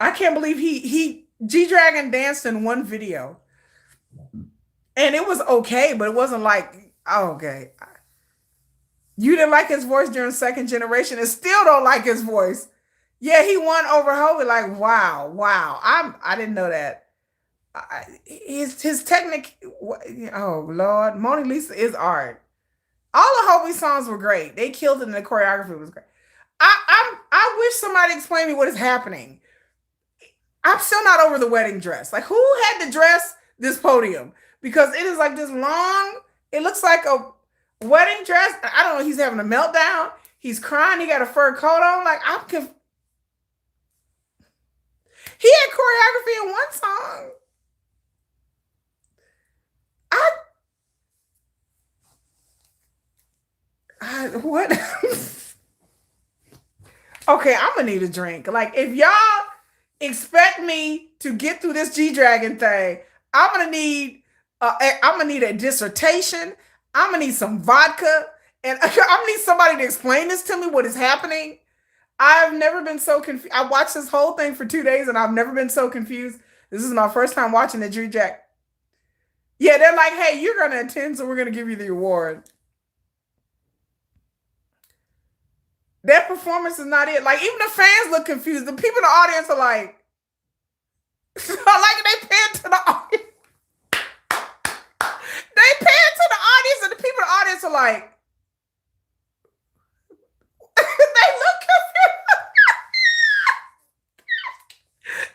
I can't believe he G Dragon danced in one video. And it was okay, but it wasn't like, oh, okay. You didn't like his voice during second generation and still don't like his voice. Yeah, he won over Hobie. Like, wow, wow. I didn't know that. His technique. Oh Lord, Mona Lisa is art. All of Hobie's songs were great. They killed it, and the choreography was great. I wish somebody explained me what is happening. I'm still not over the wedding dress. Like, who had to dress this podium? Because it is like this long. It looks like a wedding dress. I don't know. He's having a meltdown. He's crying. He got a fur coat on. Like, he had choreography in one song. What? Okay, I'm gonna need a drink. Like, if y'all expect me to get through this G Dragon thing, I'm gonna need a dissertation. I'm gonna need some vodka, and I'm gonna need somebody to explain this to me. What is happening? I've never been so confused. I watched this whole thing for 2 days, and I've never been so confused. This is my first time watching the G Jack. Yeah, they're like, hey, you're gonna attend, so we're gonna give you the award. Their performance is not it. Like, even the fans look confused. The people in the audience are like, like they pan to the audience. They pan to the audience, and the people in the audience are like, they look confused.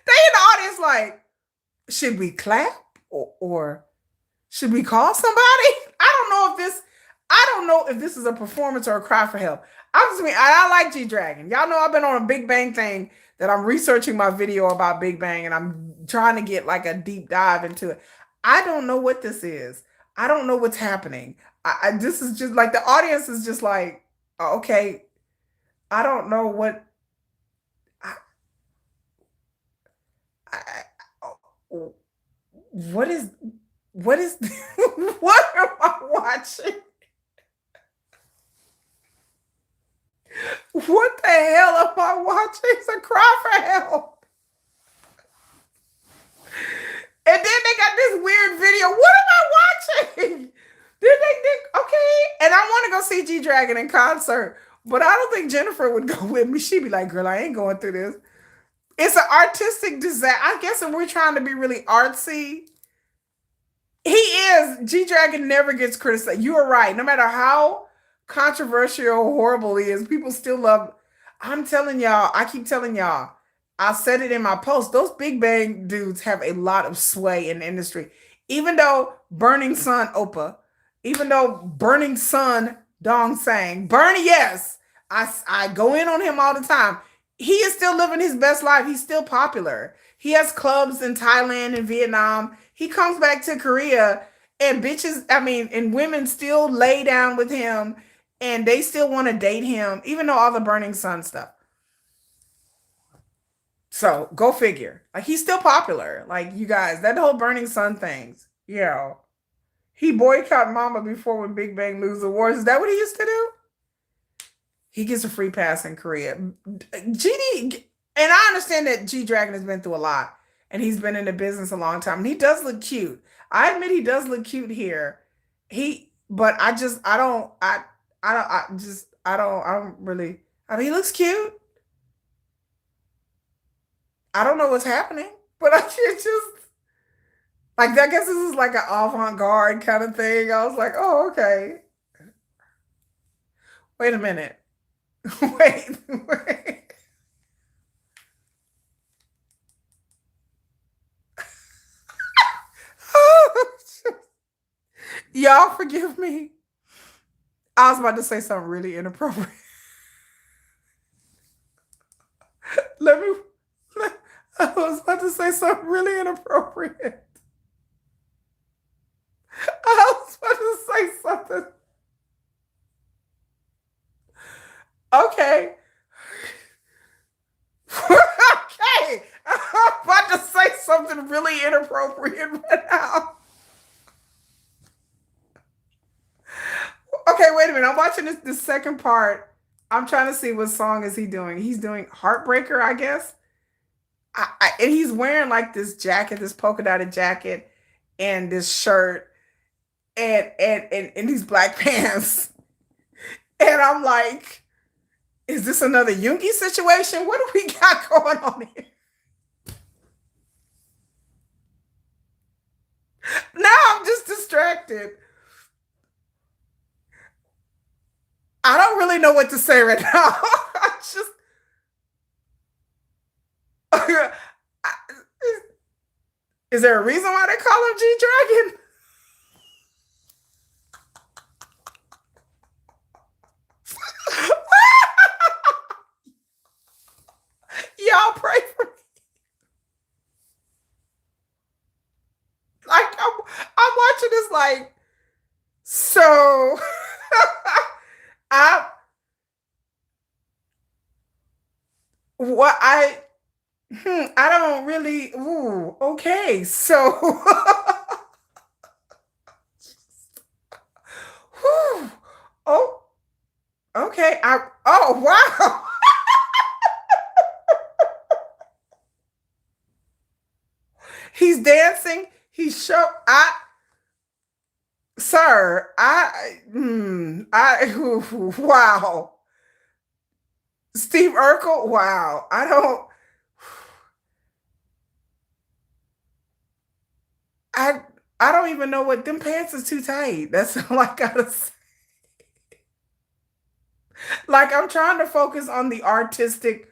They in the audience like, should we clap or should we call somebody? I don't know if this is a performance or a cry for help. I like G Dragon. Y'all know I've been on a Big Bang thing that I'm researching my video about Big Bang, and I'm trying to get like a deep dive into it. I don't know what this is. I don't know what's happening. This is just like the audience is just like, okay, I don't know what. I, I, what is what is what am I watching? What the hell am I watching? It's a cry for help. And then they got this weird video. What am I watching? Then they okay. And I want to go see G Dragon in concert, but I don't think Jennifer would go with me. She'd be like, girl, I ain't going through this. It's an artistic disaster. I guess if we're trying to be really artsy, he is. G Dragon never gets criticized. You are right. No matter how controversial or horrible he is, people still love. I'm telling y'all, I keep telling y'all, I said it in my post, those Big Bang dudes have a lot of sway in the industry. Even though Burning Sun Opa, even though Burning Sun Dong Sang, Bernie, yes, I go in on him all the time. He is still living his best life. He's still popular. He has clubs in Thailand and Vietnam. He comes back to Korea, and bitches, I mean, and women still lay down with him, and they still want to date him, even though all the Burning Sun stuff. So go figure. Like, he's still popular. Like, you guys, that whole Burning Sun things. Yeah. He boycotted Mama before when Big Bang lose awards. Is that what he used to do? He gets a free pass in Korea. GD, and I understand that G Dragon has been through a lot, and he's been in the business a long time. And he does look cute. I admit he does look cute here. But I don't really. I mean, he looks cute. I don't know what's happening, but I can't just like. I guess this is like an avant-garde kind of thing. I was like, oh, okay. Wait a minute. Wait. Y'all forgive me. I was about to say something really inappropriate. Let me. I was about to say something really inappropriate. I was about to say something. Okay. Okay. I'm about to say something really inappropriate right now. Okay, wait a minute. I'm watching this second part. I'm trying to see what song is he doing. He's doing Heartbreaker, I guess. And he's wearing like this jacket, this polka dotted jacket, and this shirt, and these black pants. And I'm like, is this another Yoongi situation? What do we got going on here? Now I'm just distracted. I don't really know what to say right now. I just is there a reason why they call him G Dragon? Y'all pray for me. Like I'm watching this like so I what I don't really ooh okay so whew, oh okay I oh wow he's dancing he's show I sir I wow Steve Urkel wow I I don't even know what them pants is too tight. That's all I gotta say. Like I'm trying to focus on the artistic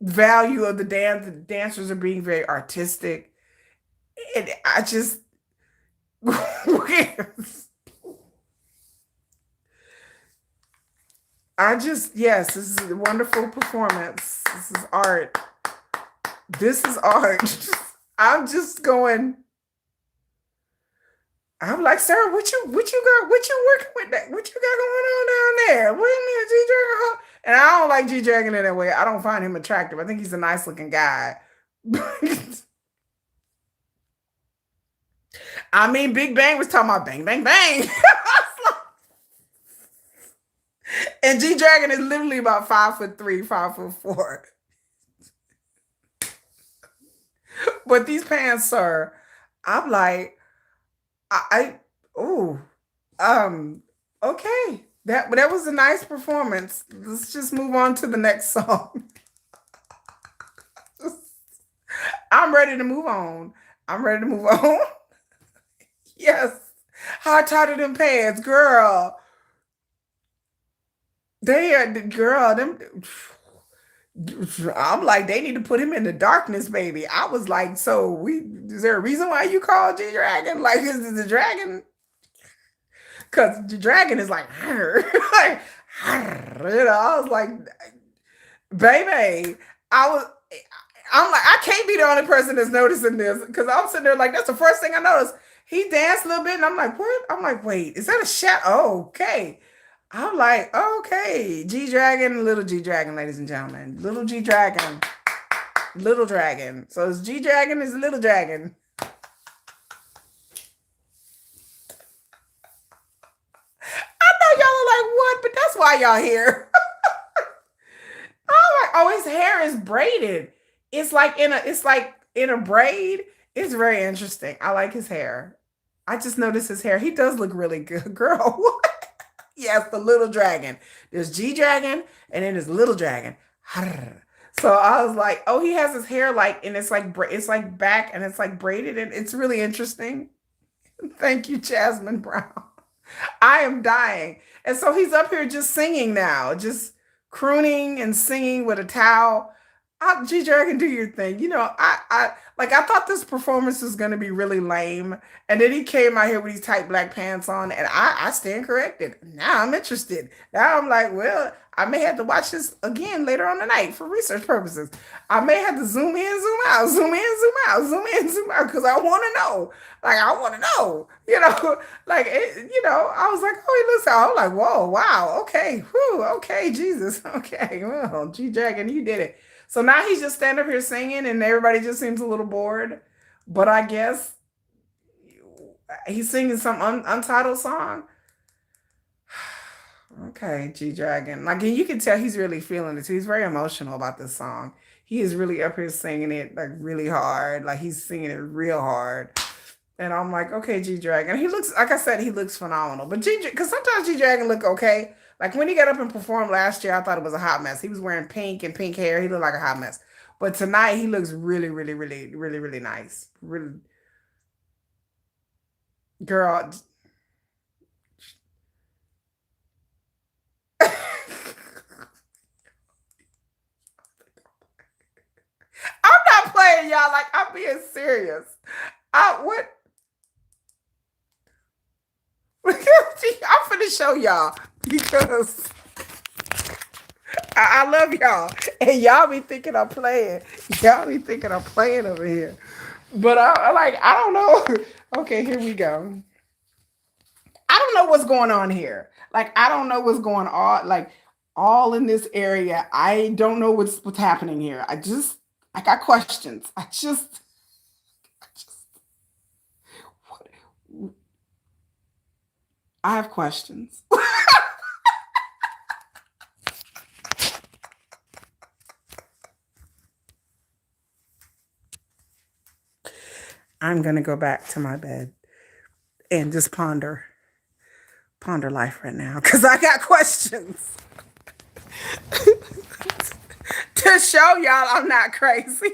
value of the dance. The dancers are being very artistic. And I just yes, this is a wonderful performance. This is art. This is art. I'm just going. I'm like, sir, what you working with that? What you got going on down there? What do you mean, G Dragon? And I don't like G Dragon in that way. I don't find him attractive. I think he's a nice looking guy. I mean, Big Bang was talking about bang, bang, bang. And G Dragon is literally about 5'3", 5'4". But these pants, sir, I'm like, oh, um, okay. That was a nice performance. Let's just move on to the next song. I'm ready to move on. I'm ready to move on. Yes. How tight are them pants, girl? They are girl, them I'm like, they need to put him in the darkness, baby. I was like, so we is there a reason why you call G Dragon? Like, is the dragon? Because the dragon is like, like, I was like, baby, I was, I'm like, I can't be the only person that's noticing this because I'm sitting there like, that's the first thing I noticed. He danced a little bit, and I'm like, what? I'm like, wait, is that a shot? Oh, okay. I'm like, okay, G Dragon, little G Dragon, ladies and gentlemen, little G Dragon, little dragon. So it's G Dragon is little dragon. I know y'all are like, what? But that's why y'all here. Oh, his hair is braided. It's like in a braid. It's very interesting. I like his hair. I just noticed his hair. He does look really good, girl. Yes, the little dragon. There's G Dragon and then there's little dragon. So I was like, oh, he has his hair like, and it's like back and it's like braided and it's really interesting. Thank you, Jasmine Brown. I am dying. And so he's up here just singing now, just crooning and singing with a towel. G Dragon, do your thing. I thought this performance was gonna be really lame, and then he came out here with these tight black pants on, and I stand corrected. Now I'm interested. Now I'm like, well, I may have to watch this again later on tonight for research purposes. I may have to zoom in, zoom out, zoom in, zoom out, zoom in, zoom out, because I want to know. Like I want to know. I was like, oh, he looks out. I'm like, whoa, wow, okay, whew, okay, Jesus, okay, well, G Dragon, you did it. So now he's just standing up here singing, and everybody just seems a little bored. But I guess he's singing some untitled song. Okay, G Dragon. Like, and you can tell he's really feeling it too. He's very emotional about this song. He is really up here singing it like really hard. Like he's singing it real hard. And I'm like, okay, G Dragon. He looks, like I said, he looks phenomenal. But because sometimes G Dragon look okay. Like when he got up and performed last year, I thought it was a hot mess. He was wearing pink and pink hair. He looked like a hot mess. But tonight he looks really, really, really, really, really nice. Really, girl. I'm not playing y'all. Like I'm being serious. What? I'm finna show y'all because I love y'all, and y'all be thinking I'm playing. Y'all be thinking I'm playing over here, but I don't know. Okay, here we go. I don't know what's going on here. Like I don't know what's going on. Like all in this area, I don't know what's happening here. I got questions. I just what, I have questions. I'm gonna go back to my bed and just ponder life right now because I got questions to show y'all I'm not crazy.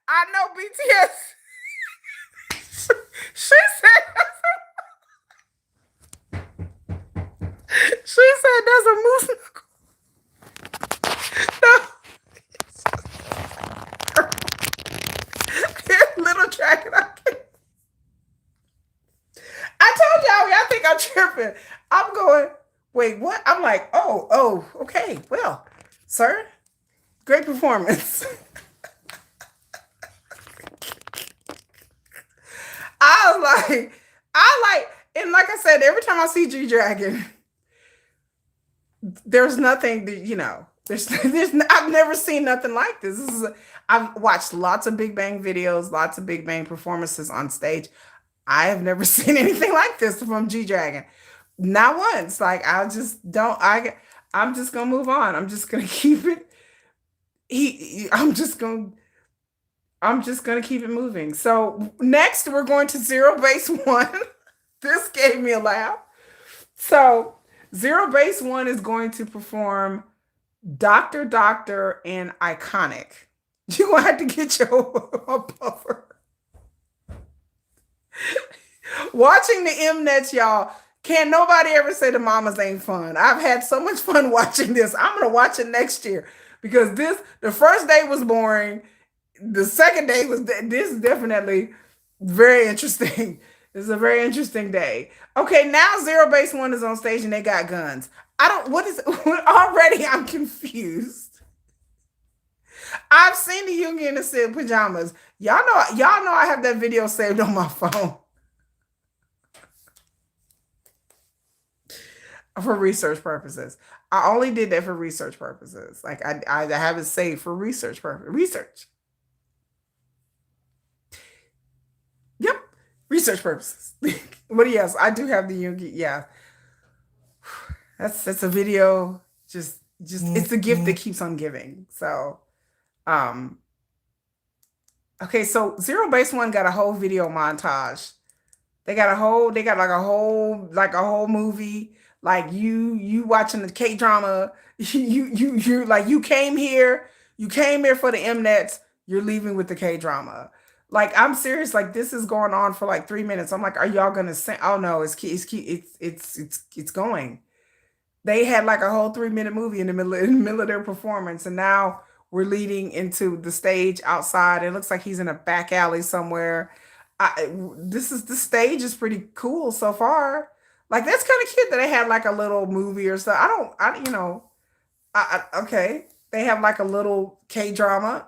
I know BTS. She said she said there's a moose knuckle. No. Little dragon. I told y'all think I'm tripping. I'm going, wait, what? I'm like, oh, okay. Well, sir, great performance. I was like, and like I said, every time I see G Dragon, there's nothing that, I've never seen nothing like this. I've watched lots of Big Bang videos, lots of Big Bang performances on stage. I have never seen anything like this from G Dragon. Not once. Like I just don't. I'm just gonna move on. I'm just gonna keep it. I'm just gonna keep it moving. So next we're going to Zero Base One. This gave me a laugh. So Zero Base One is going to perform Doctor Doctor and Iconic. You gonna have to get your buffer. Watching the Mnets, y'all, can't nobody ever say the mamas ain't fun. I've had so much fun watching this. I'm gonna watch it next year because the first day was boring. The second day this is definitely very interesting. This is a very interesting day. Okay, now Zero Base One is on stage and they got guns. Already I'm confused. I've seen the Jungian in the pajamas. Y'all know I have that video saved on my phone. For research purposes. I only did that for research purposes. Like I have it saved for research purpose. Research. Yep. Research purposes. But yes, I do have the Jungian. Yeah. That's a video. Just Just it's the gift that keeps on giving. So, um, okay, so Zero Base One got a whole video montage. They got like a whole movie. Like you watching the K drama. You like you came here for the Mnets, you're leaving with the K drama. Like I'm serious, like this is going on for like 3 minutes. I'm like, are y'all gonna sing? Oh no, it's going. They had like a whole 3 minute movie in the middle of their performance, and now we're leading into the stage outside. It looks like he's in a back alley somewhere. The stage is pretty cool so far. Like that's kind of cute that they had like a little movie or so. Okay. They have like a little K drama.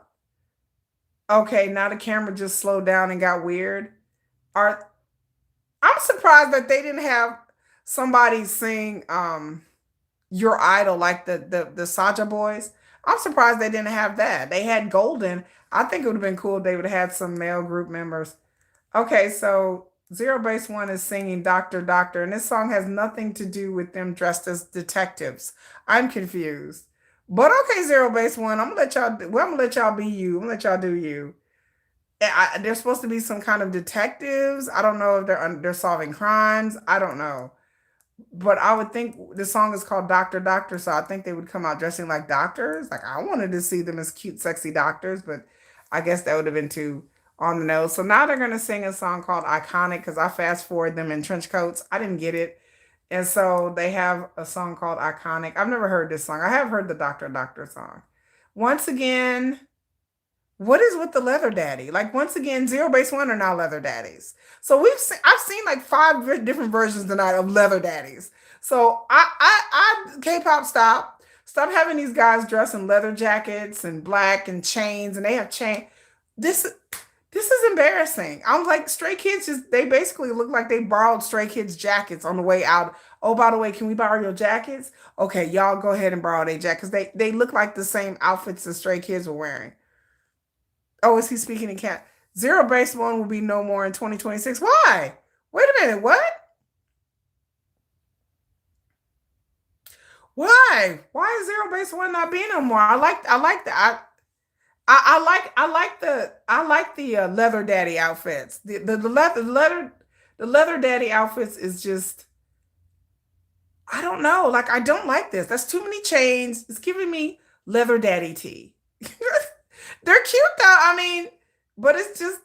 Okay, now the camera just slowed down and got weird. Are I'm surprised that they didn't have somebody sing Your Idol like the Saja Boys. I'm surprised they didn't have that. They had Golden. I think it would have been cool if they would have had some male group members. Okay, so Zero Base One is singing Doctor Doctor, and this song has nothing to do with them dressed as detectives. I'm confused. But okay, Zero Base One, I'm gonna let y'all. Well, I'm gonna let y'all be you. I'm gonna let y'all do you. They're supposed to be some kind of detectives. I don't know if they're solving crimes. I don't know, but I would think the song is called Doctor Doctor, so I think they would come out dressing like doctors. Like I wanted to see them as cute, sexy doctors, but I guess that would have been too on the nose. So now they're gonna sing a song called Iconic because I fast forward them in trench coats. I didn't get it. And so they have a song called Iconic. I've never heard this song. I have heard the Doctor Doctor song. Once again, what is with the leather daddy? Like once again, Zero Base One are now leather daddies. So I've seen like five different versions tonight of leather daddies. So K-pop stop having these guys dress in leather jackets and black and chains, and they have chain. This this is embarrassing. I'm like Stray Kids just they basically look like they borrowed Stray Kids jackets on the way out. Oh, by the way, can we borrow your jackets? Okay, y'all go ahead and borrow their jackets. They look like the same outfits the Stray Kids were wearing. Oh, is he speaking in cat? Zero Base One will be no more in 2026. Why? Wait a minute. What? Why? Why is Zero Base One not being no more? I like the leather daddy outfits. The leather daddy outfits is just I don't know. Like I don't like this. That's too many chains. It's giving me leather daddy tea. They're cute though. I mean, but it's just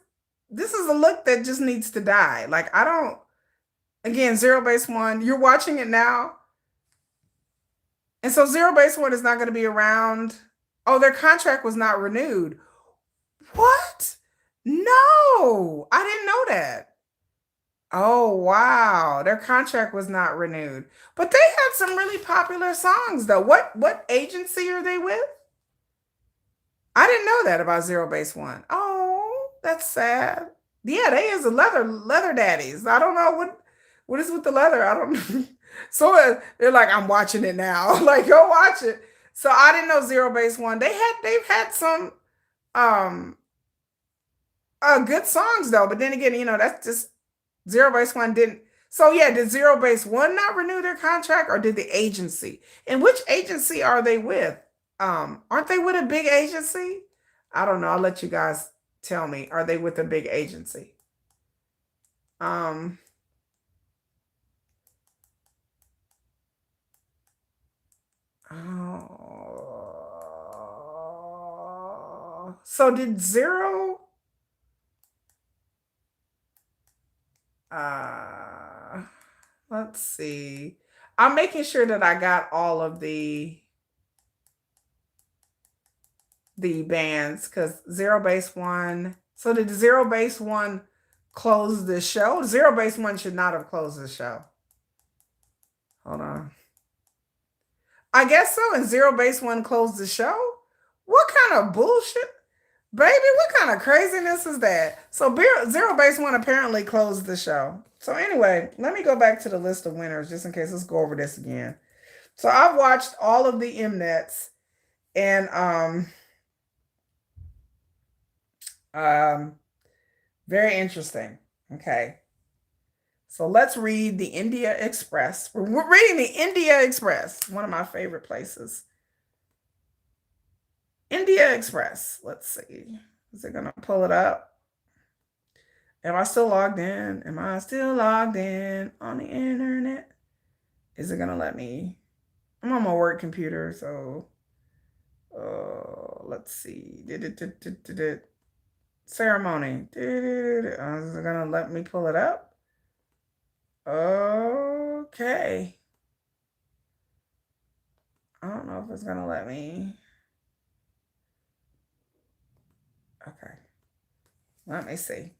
this is a look that just needs to die. Like I don't again, Zero Base One, you're watching it now. And so Zero Base One is not going to be around. Oh, their contract was not renewed. What? No, I didn't know that. Oh, wow. Their contract was not renewed. But they had some really popular songs though. What agency are they with? I didn't know that about Zero Base One. Oh, that's sad. Yeah, they is a leather daddies. I don't know what is with the leather. I don't know. So they're like, I'm watching it now. Like, go watch it. So I didn't know Zero Base One. They've had some um good songs though. But then again, that's just Zero Base One didn't. So yeah, did Zero Base One not renew their contract, or did the agency? And which agency are they with? Aren't they with a big agency? I don't know. I'll let you guys tell me. Are they with a big agency? Um, oh, so did Zero? Uh, let's see. I'm making sure that I got all of the bands because Zero Base One. So did Zero Base One close the show? Zero Base One should not have closed the show. Hold on. I guess so. And Zero Base One closed the show? What kind of bullshit? Baby, what kind of craziness is that? So Zero Base One apparently closed the show. So anyway, let me go back to the list of winners just in case. Let's go over this again. So I've watched all of the Mnets and um very interesting. Okay. So let's read the India Express. We're reading the India Express, one of my favorite places. India Express. Let's see. Is it gonna pull it up? Am I still logged in? Am I still logged in on the internet? Is it gonna let me? I'm on my work computer, so let's see. Ceremony. Is it gonna let me pull it up? Okay. I don't know if it's gonna let me. Okay. Let me see.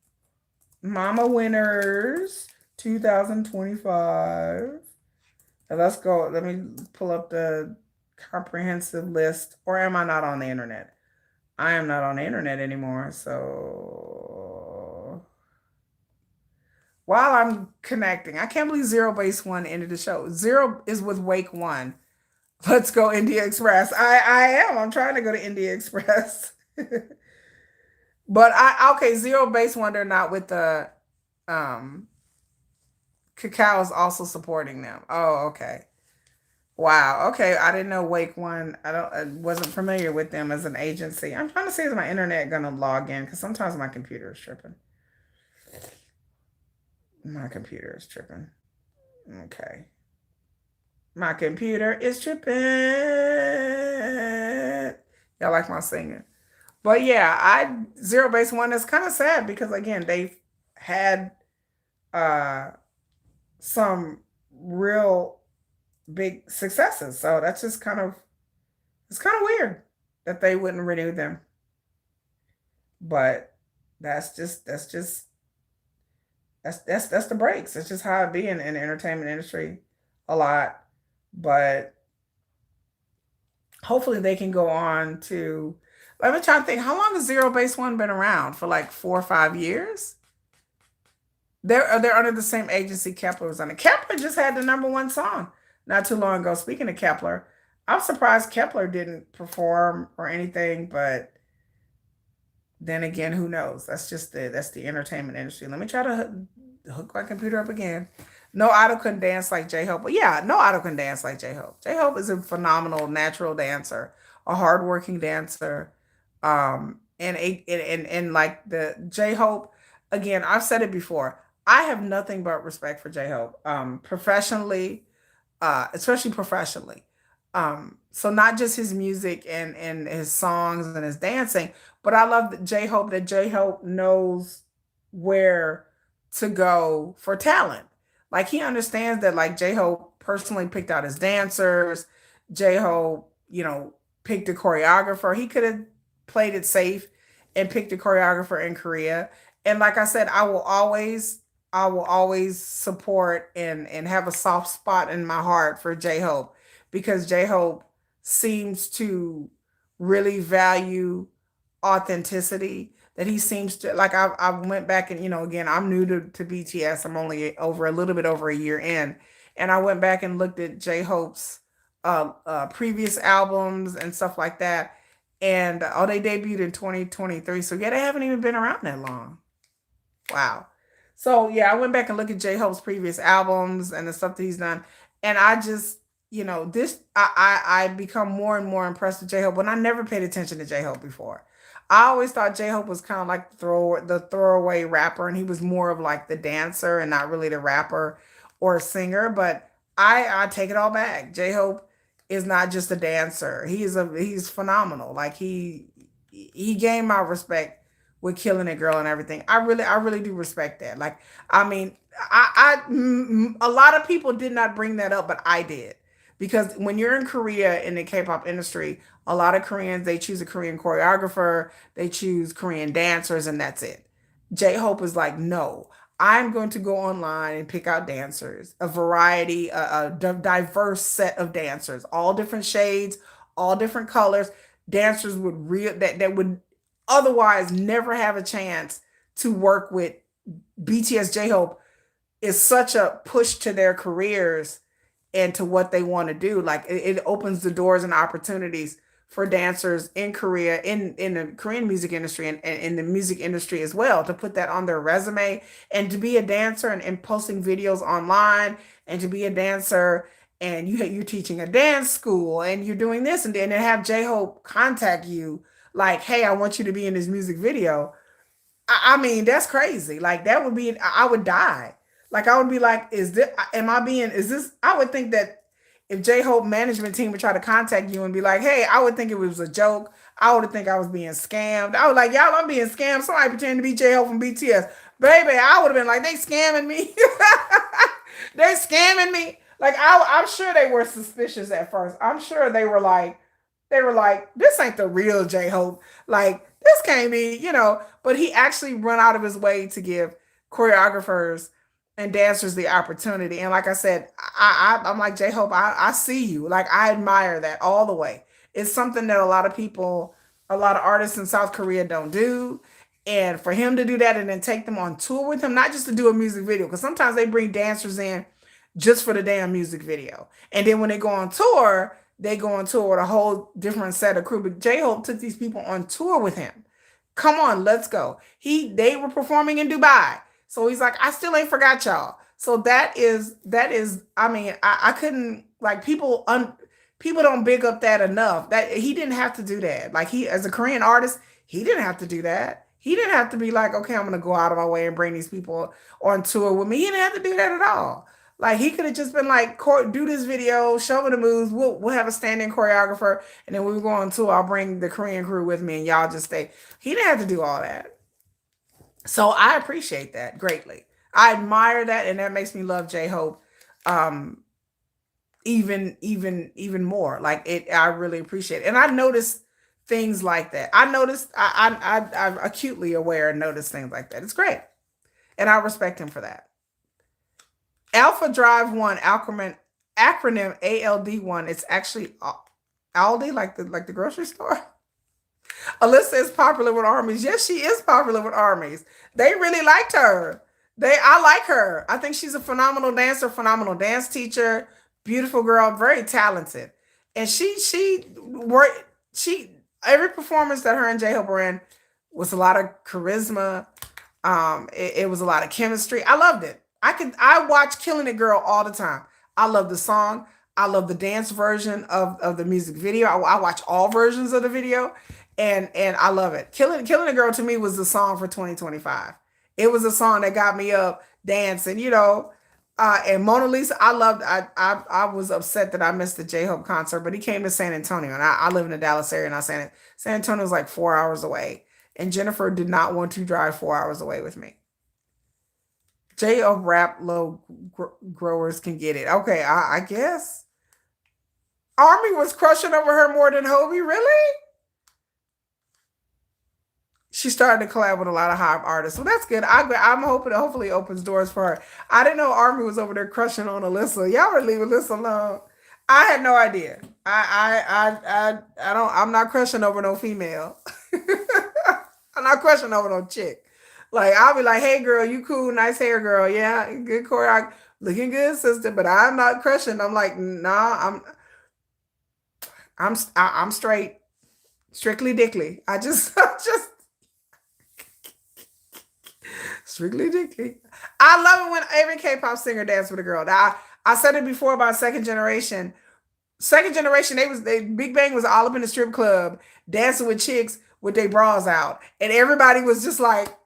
Mama Winners 2025. Let's go. Let me pull up the comprehensive list. Or am I not on the internet? I am not on the internet anymore. So while I'm connecting, I can't believe Zero Base One ended the show. Zero is with Wake One. Let's go India Express. I am. I'm trying to go to India Express. But okay, Zero Base One, they're not with the um Cacao is also supporting them. Oh, okay. Wow. Okay. I didn't know Wake One. I wasn't familiar with them as an agency. I'm trying to see is my internet gonna log in because sometimes my computer is tripping. My computer is tripping. Okay. My computer is tripping. Y'all like my singing. But yeah, I Zero Base One is kind of sad because again, they've had uh some real big successes. So that's just kind of it's kind of weird that they wouldn't renew them. But that's just that's the breaks. It's just how it be in the entertainment industry a lot. But hopefully they can go on to let me try to think how long has Zero Base One been around? For like 4 or 5 years? They're under the same agency Kepler was under. Kepler just had the number one song not too long ago. Speaking of Kepler, I'm surprised Kepler didn't perform or anything, but then again, who knows? That's the entertainment industry. Let me try to hook my computer up again. No idol can dance like J Hope, but yeah, no idol can dance like J Hope. J Hope is a phenomenal natural dancer, a hardworking dancer, and like the J Hope. Again, I've said it before. I have nothing but respect for J Hope, professionally, especially professionally. So not just his music and his songs and his dancing, but I love that J Hope knows where to go for talent. Like he understands that like J Hope personally picked out his dancers. J Hope, picked a choreographer. He could have played it safe and picked a choreographer in Korea. And like I said, I will always support and have a soft spot in my heart for J Hope because J Hope seems to really value authenticity. That he seems to like. I went back and again I'm new to BTS. I'm only over a little bit over a year in, and I went back and looked at J Hope's previous albums and stuff like that. And they debuted in 2023. So yeah, they haven't even been around that long. Wow. So yeah, I went back and looked at J Hope's previous albums and the stuff that he's done, and I just, this I become more and more impressed with J Hope when I never paid attention to J Hope before. I always thought J Hope was kind of like the throwaway rapper, and he was more of like the dancer and not really the rapper or singer. But I take it all back. J Hope is not just a dancer. He's phenomenal. Like he gained my respect with Killing It Girl and everything. I really do respect that. Like, I mean, a lot of people did not bring that up, but I did. Because when you're in Korea in the K-pop industry, a lot of Koreans, they choose a Korean choreographer, they choose Korean dancers, and that's it. J-Hope is like, no, I'm going to go online and pick out dancers, a variety, a diverse set of dancers, all different shades, all different colors. Dancers that would otherwise never have a chance to work with BTS. J-Hope is such a push to their careers and to what they want to do. Like it opens the doors and opportunities for dancers in Korea, in the Korean music industry and in the music industry as well, to put that on their resume and to be a dancer and posting videos online and to be a dancer and you're teaching a dance school and you're doing this and then have J-Hope contact you like, hey, I want you to be in this music video. I mean, that's crazy. Like that would be, I would die. Like I would be like, is this, am I being, is this, I would think that if J-Hope management team would try to contact you and be like, hey, I would think it was a joke. I would think I was being scammed. I was like, y'all, I'm being scammed. Somebody pretend to be J-Hope from BTS. Baby, I would have been like, they scamming me. They scamming me. Like I'm sure they were suspicious at first. I'm sure they were like, this ain't the real J-Hope. Like this can't be, you know. But he actually run out of his way to give choreographers and dancers the opportunity. And like I said, I'm like J-Hope. I see you. Like I admire that all the way. It's something that a lot of people, a lot of artists in South Korea don't do. And for him to do that and then take them on tour with him, not just to do a music video, because sometimes they bring dancers in just for the damn music video. And then when they go on tour with a whole different set of crew. But J-Hope took these people on tour with him. Come on, let's go. They were performing in Dubai. So he's like, I still ain't forgot y'all. So that is, I mean, I couldn't like people don't big up that enough. That he didn't have to do that. Like he, as a Korean artist, he didn't have to do that. He didn't have to be like, okay, I'm gonna go out of my way and bring these people on tour with me. He didn't have to do that at all. Like he could have just been like, do this video, show me the moves. We'll have a stand-in choreographer, and then when we go on tour, I'll bring the Korean crew with me, and y'all just stay. He didn't have to do all that. So I appreciate that greatly. I admire that, and that makes me love J Hope um, even more. Like it, I really appreciate it. And I noticed things like that. I noticed. I'm acutely aware and notice things like that. It's great, and I respect him for that. Alpha Drive One acronym ALD1. It's actually Aldi, like the grocery store. Alyssa is popular with armies. Yes, she is popular with armies. They really liked her. I like her. I think she's a phenomenal dancer, phenomenal dance teacher, beautiful girl, very talented. And she every performance that her and J Hope were in was a lot of charisma. It was a lot of chemistry. I loved it. I watch Killing It Girl all the time. I love the song. I love the dance version of the music video. I watch all versions of the video, and I love it. Killing It Girl to me was the song for 2025. It was a song that got me up dancing, you know. And Mona Lisa, I loved. I was upset that I missed the J Hope concert, but he came to San Antonio, and I live in the Dallas area, and San Antonio is like 4 hours away, and Jennifer did not want to drive 4 hours away with me. J of rap low growers can get it. Okay, I guess. Army was crushing over her more than Hobie, really? She started to collab with a lot of high artists. So that's good. I'm hoping it hopefully opens doors for her. I didn't know Army was over there crushing on Alyssa. Y'all were leaving Alyssa alone. I had no idea. I don't, I'm not crushing over no female. I'm not crushing over no chick. Like I'll be like, hey girl, you cool, nice hair girl. Yeah, good choreo, looking good, sister. But I'm not crushing. I'm like, nah, I'm straight. Strictly dickly. I just strictly dickly. I love it when every K-pop singer dances with a girl. Now, I said it before about second generation. Second generation, Big Bang was all up in the strip club dancing with chicks with their bras out, and everybody was just like,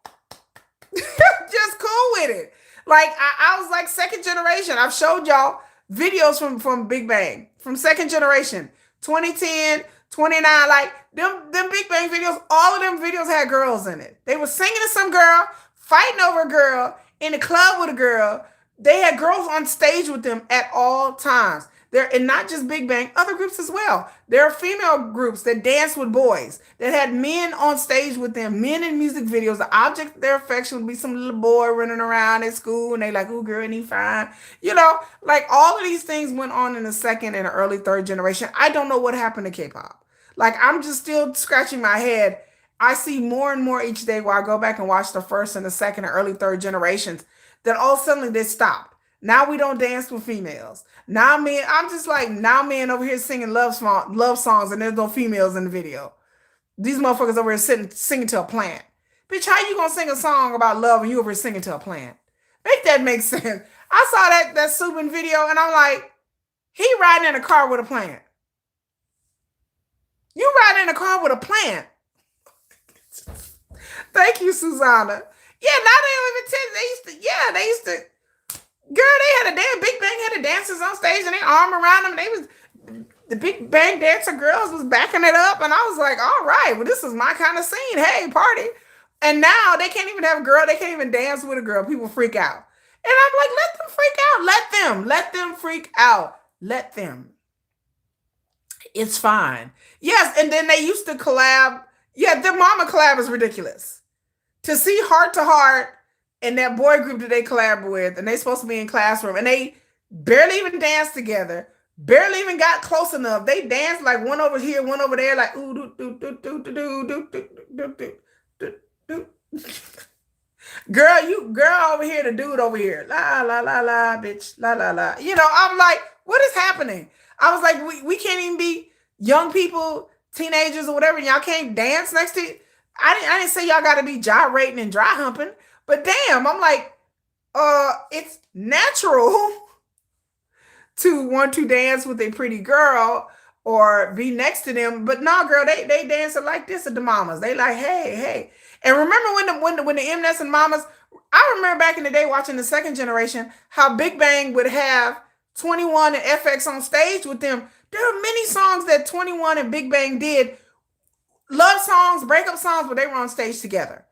just cool with it. Like I was like second generation. I've showed y'all videos from Big Bang from second generation, 2010, 29. Like them Big Bang videos. All of them videos had girls in it. They were singing to some girl, fighting over a girl in the club with a girl. They had girls on stage with them at all times. And not just Big Bang, other groups as well. There are female groups that dance with boys that had men on stage with them, men in music videos. The object of their affection would be some little boy running around at school, and they like, "Ooh, girl, and he fine." You know, like all of these things went on in the second and early third generation. I don't know what happened to K-pop. Like I'm just still scratching my head. I see more and more each day where I go back and watch the first and the second and early third generations that all suddenly they stopped. Now we don't dance with females. Now men, I'm just like, now men over here singing love songs and there's no females in the video. These motherfuckers over here singing to a plant. Bitch, how you gonna sing a song about love and you over here singing to a plant? Make that make sense. I saw that Subin video and I'm like, He riding in a car with a plant. You riding in a car with a plant. Thank you, Susanna. Yeah, now they don't even tell. They used to. Girl, they had a damn Big Bang had the dancers on stage and they arm around them. They was the Big Bang dancer girls was backing it up, and I was like, all right, well, this is my kind of scene. Hey, party. And now they can't even have a girl. They can't even dance with a girl. People freak out. And I'm like, let them freak out. Let them freak out. Let them. It's fine. Yes, and then they used to collab. Yeah, their mama collab is ridiculous. To see Heart to Heart and that boy group that they collab with, and they supposed to be in classroom, and they barely even danced together, barely even got close enough. They danced like one over here, one over there, like ooh do do do do do do do do do do do. Girl over here, the dude over here, la la la la, bitch, la la la. You know, I'm like, what is happening? I was like, we can't even be young people, teenagers or whatever, and y'all can't dance next to you. I didn't say y'all got to be gyrating and dry humping, but damn, I'm like, it's natural to want to dance with a pretty girl or be next to them, but no, girl, they dancing like this at the mamas. They like, hey, hey. And remember when the Mness and mamas, I remember back in the day watching the second generation, how Big Bang would have 21 and FX on stage with them. There are many songs that 21 and Big Bang did, love songs, breakup songs, but they were on stage together.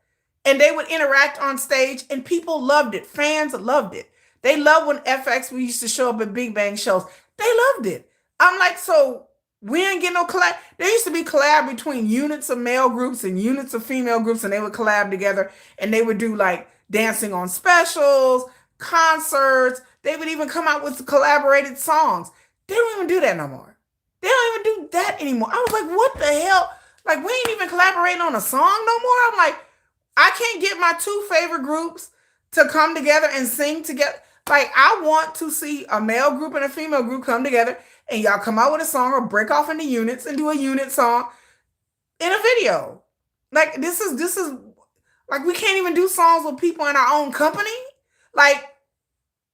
And they would interact on stage, and people loved it. Fans loved it. They loved when FX we used to show up at Big Bang shows. They loved it. I'm like, so we didn't get no collab. There used to be collab between units of male groups and units of female groups, and they would collab together, and they would do like dancing on specials, concerts. They would even come out with collaborated songs. They don't even do that no more. They don't even do that anymore. I was like, what the hell? Like, we ain't even collaborating on a song no more. I'm like, I can't get my two favorite groups to come together and sing together. Like, I want to see a male group and a female group come together and y'all come out with a song or break off into units and do a unit song in a video. Like, this is like, we can't even do songs with people in our own company. Like,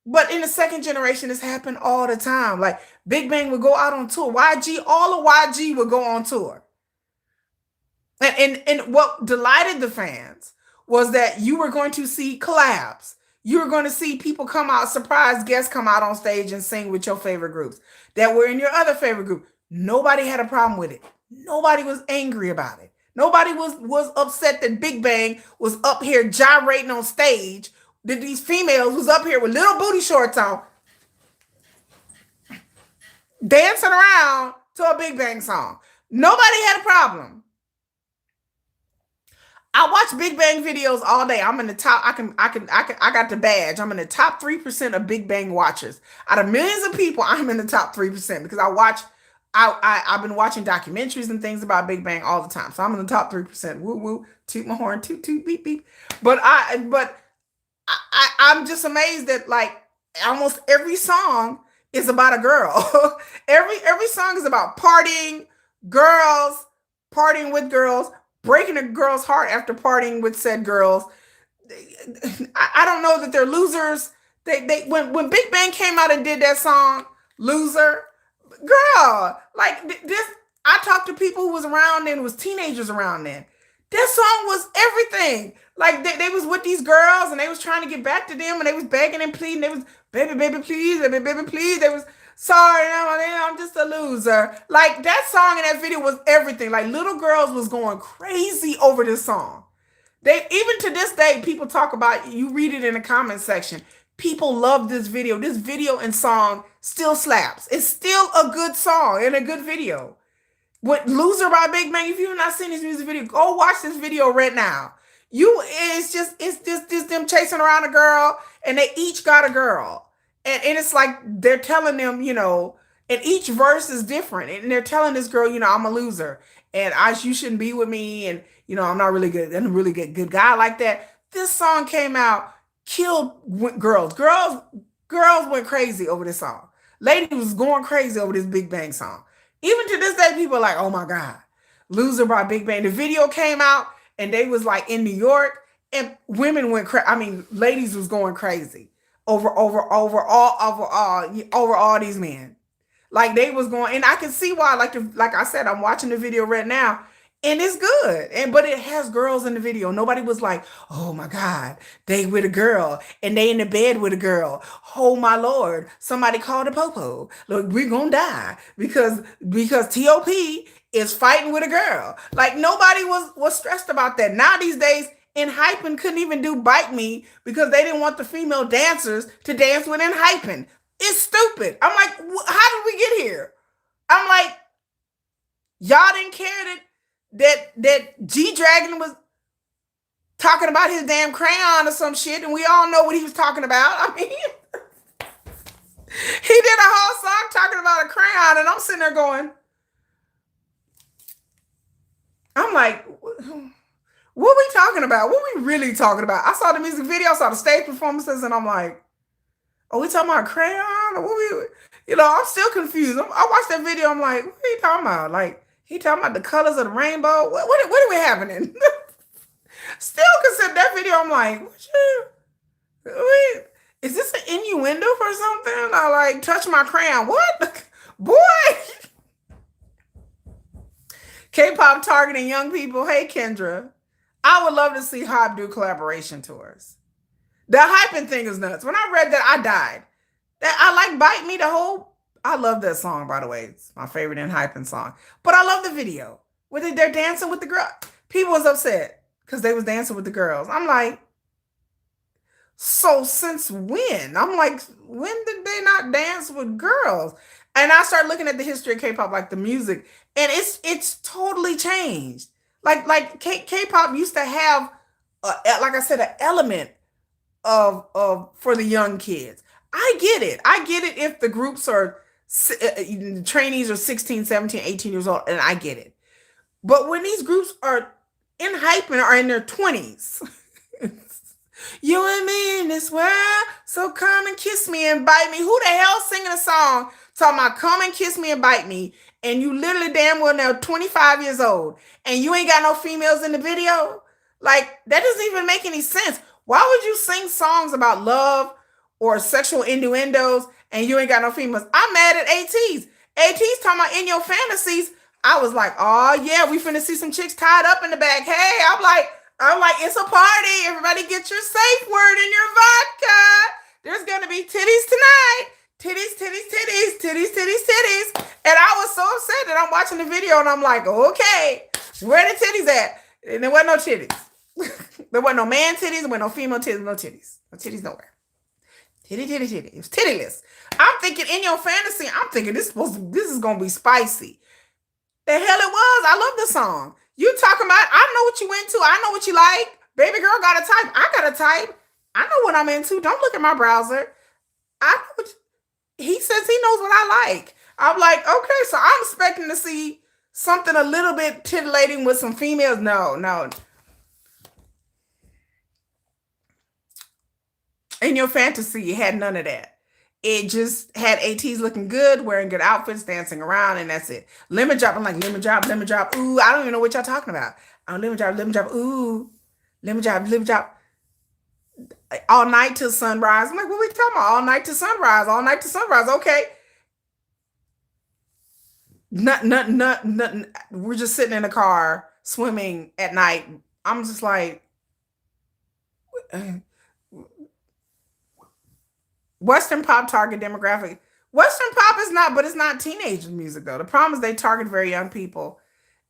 but in the second generation, this happened all the time. Like, Big Bang would go out on tour. YG, all of YG would go on tour. And what delighted the fans was that you were going to see collabs. You were going to see people come out, surprise guests come out on stage and sing with your favorite groups that were in your other favorite group. Nobody had a problem with it. Nobody was angry about it. Nobody was upset that Big Bang was up here gyrating on stage, that these females was up here with little booty shorts on, dancing around to a Big Bang song. Nobody had a problem. I watch Big Bang videos all day. I'm in the top. I got the badge. I'm in the top 3% of Big Bang watchers. Out of millions of people, I'm in the top 3% because I've been watching documentaries and things about Big Bang all the time. So I'm in the top 3%. Woo woo, toot my horn, toot toot, beep beep. But I'm just amazed that like almost every song is about a girl. every song is about partying, girls, partying with girls, breaking a girl's heart after partying with said girls. I don't know that they're losers. When Big Bang came out and did that song, Loser, girl, like this, I talked to people who was around then, was teenagers around then. That song was everything. Like they was with these girls and they was trying to get back to them and they was begging and pleading. They was, baby, baby, please, baby, baby, please. They was, sorry, I'm just a loser. Like that song in that video was everything. Like little girls was going crazy over this song. They, even to this day, people talk about, you read it in the comment section. People love this video. This video and song still slaps. It's still a good song and a good video. What, Loser by Big Bang, if you've not seen this music video, go watch this video right now. It's just them chasing around a girl and they each got a girl. And it's like they're telling them, you know, and each verse is different. And they're telling this girl, you know, I'm a loser and you shouldn't be with me. And, you know, I'm not really good. I'm a really good guy like that. This song came out, killed girls. Girls went crazy over this song. Ladies was going crazy over this Big Bang song. Even to this day, people are like, oh my God, Loser by Big Bang. The video came out and they was like in New York and women went crazy. I mean, ladies was going crazy over all these men. Like they was going, and I can see why. Like I said, I'm watching the video right now, and it's good. And but it has girls in the video. Nobody was like, "Oh my God, they with a girl, and they in the bed with a girl. Oh my Lord, somebody called a popo. Look, we're gonna die because Top is fighting with a girl." Like nobody was stressed about that. Now these days. In Hypen couldn't even do Bite Me because they didn't want the female dancers to dance with In Hypen. It's stupid. I'm like, how did we get here? I'm like, y'all didn't care that G Dragon was talking about his damn crayon or some shit, and we all know what he was talking about. I mean, he did a whole song talking about a crayon, and I'm sitting there going, I'm like, what we talking about? What we really talking about? I saw the music video, I saw the stage performances, and I'm like, are we talking about crayon? Or what we, I'm still confused. I watched that video, I'm like, what are you talking about? Like, he talking about the colors of the rainbow? What are we happening? Still consider that video, I'm like, wait, is this an innuendo for something? I like, touch my crayon. What? Boy! K-pop targeting young people. Hey, Kendra. I would love to see Hype do collaboration tours. The Hyping thing is nuts. When I read that, I died. I like Bite Me, I love that song, by the way. It's my favorite In Hyping song. But I love the video. Where they're dancing with the girl. People was upset because they was dancing with the girls. I'm like, so since when? I'm like, when did they not dance with girls? And I started looking at the history of K-pop, like the music, and it's totally changed. Like K-pop used to have, like I said, an element of for the young kids. I get it. I get it if the groups are trainees are 16, 17, 18 years old, and I get it. But when these groups are in hype and are in their 20s, you and me in this world, so come and kiss me and bite me. Who the hell singing a song talking about come and kiss me and bite me? And you literally damn well now 25 years old and you ain't got no females in the video? Like, that doesn't even make any sense. Why would you sing songs about love or sexual innuendos and you ain't got no females? I'm mad at ATs. ATs talking about in your fantasies. I was like, oh yeah, we finna see some chicks tied up in the back. Hey, I'm like, it's a party. Everybody get your safe word in your vodka. There's gonna be titties tonight. Titties, titties, titties, titties, titties, titties. And I was so upset that I'm watching the video and I'm like, okay, where the titties at? And there wasn't no titties. There wasn't no man titties, there wasn't no female titties, no titties. No titties nowhere. Titty, titty, titty. It was tittyless. I'm thinking in your fantasy, I'm thinking this is gonna be spicy. The hell it was. I love the song. You talking about, I know what you into. I know what you like. Baby girl got a type. I got a type. I know what I'm into. Don't look at my browser. I know what he says he knows what I like. I'm like, okay, so I'm expecting to see something a little bit titillating with some females. No. In your fantasy, you had none of that. It just had ATs looking good, wearing good outfits, dancing around, and that's it. Lemon drop, I'm like, lemon drop, ooh, I don't even know what y'all talking about. Lemon drop, ooh, lemon drop, all night till sunrise. I'm like, what are we talking about? All night till sunrise, okay. Nothing. We're just sitting in a car, swimming at night. I'm just like, Western pop target demographic. Western pop is not, but it's not teenage music though. The problem is they target very young people,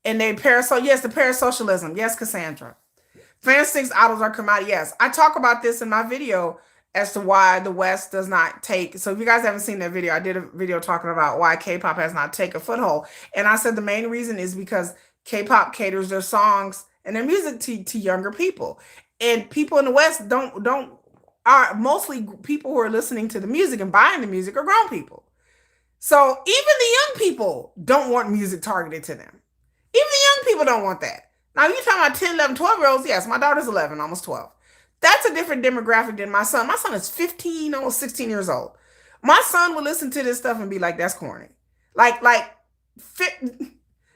and they the parasocialism. Yes, Cassandra. Fan6 idols are commodity. Yes, I talk about this in my video as to why the West does not take. So if you guys haven't seen that video, I did a video talking about why K-pop has not taken a foothold, and I said the main reason is because K-pop caters their songs and their music to younger people, and people in the West are mostly people who are listening to the music and buying the music are grown people. So even the young people don't want music targeted to them. Even the young people don't want that. Now, you're talking about 10, 11, 12-year-olds. Yes, my daughter's 11, almost 12. That's a different demographic than my son. My son is 15, almost 16 years old. My son will listen to this stuff and be like, that's corny. The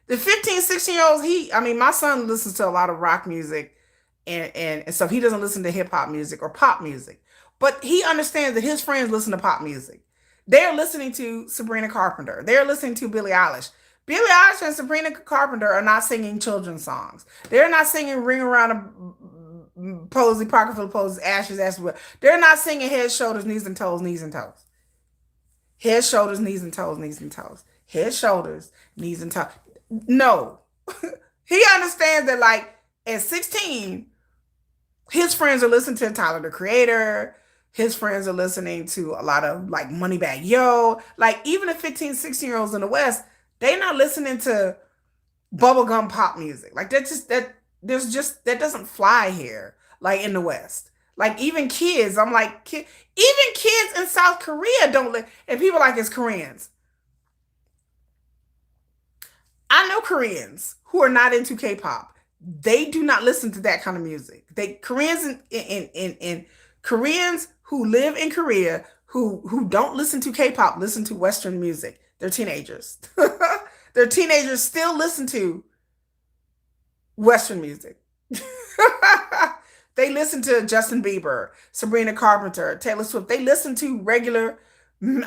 15, 16-year-olds, my son listens to a lot of rock music and so he doesn't listen to hip hop music or pop music, but he understands that his friends listen to pop music. They're listening to Sabrina Carpenter. They're listening to Billie Eilish. Billie Eilish and Sabrina Carpenter are not singing children's songs. They're not singing Ring Around a Posy, Pocket Full of Posies, Ashes, Ashes. They're not singing Head, Shoulders, Knees and Toes, Knees and Toes. Head, shoulders, knees and toes, knees and toes. Head, shoulders, knees and toes. No. He understands that, like, at 16, his friends are listening to Tyler the Creator. His friends are listening to a lot of like Moneybag Yo. Like even the 15, 16-year-olds in the West, they not listening to bubblegum pop music. Like that doesn't fly here, like in the West. Like even kids, I'm like, even kids in South Korea don't live, and people like it's Koreans. I know Koreans who are not into K-pop. They do not listen to that kind of music. They Koreans in Koreans who live in Korea who don't listen to K-pop listen to Western music. They're teenagers. Their teenagers still listen to Western music. They listen to Justin Bieber, Sabrina Carpenter, Taylor Swift. They listen to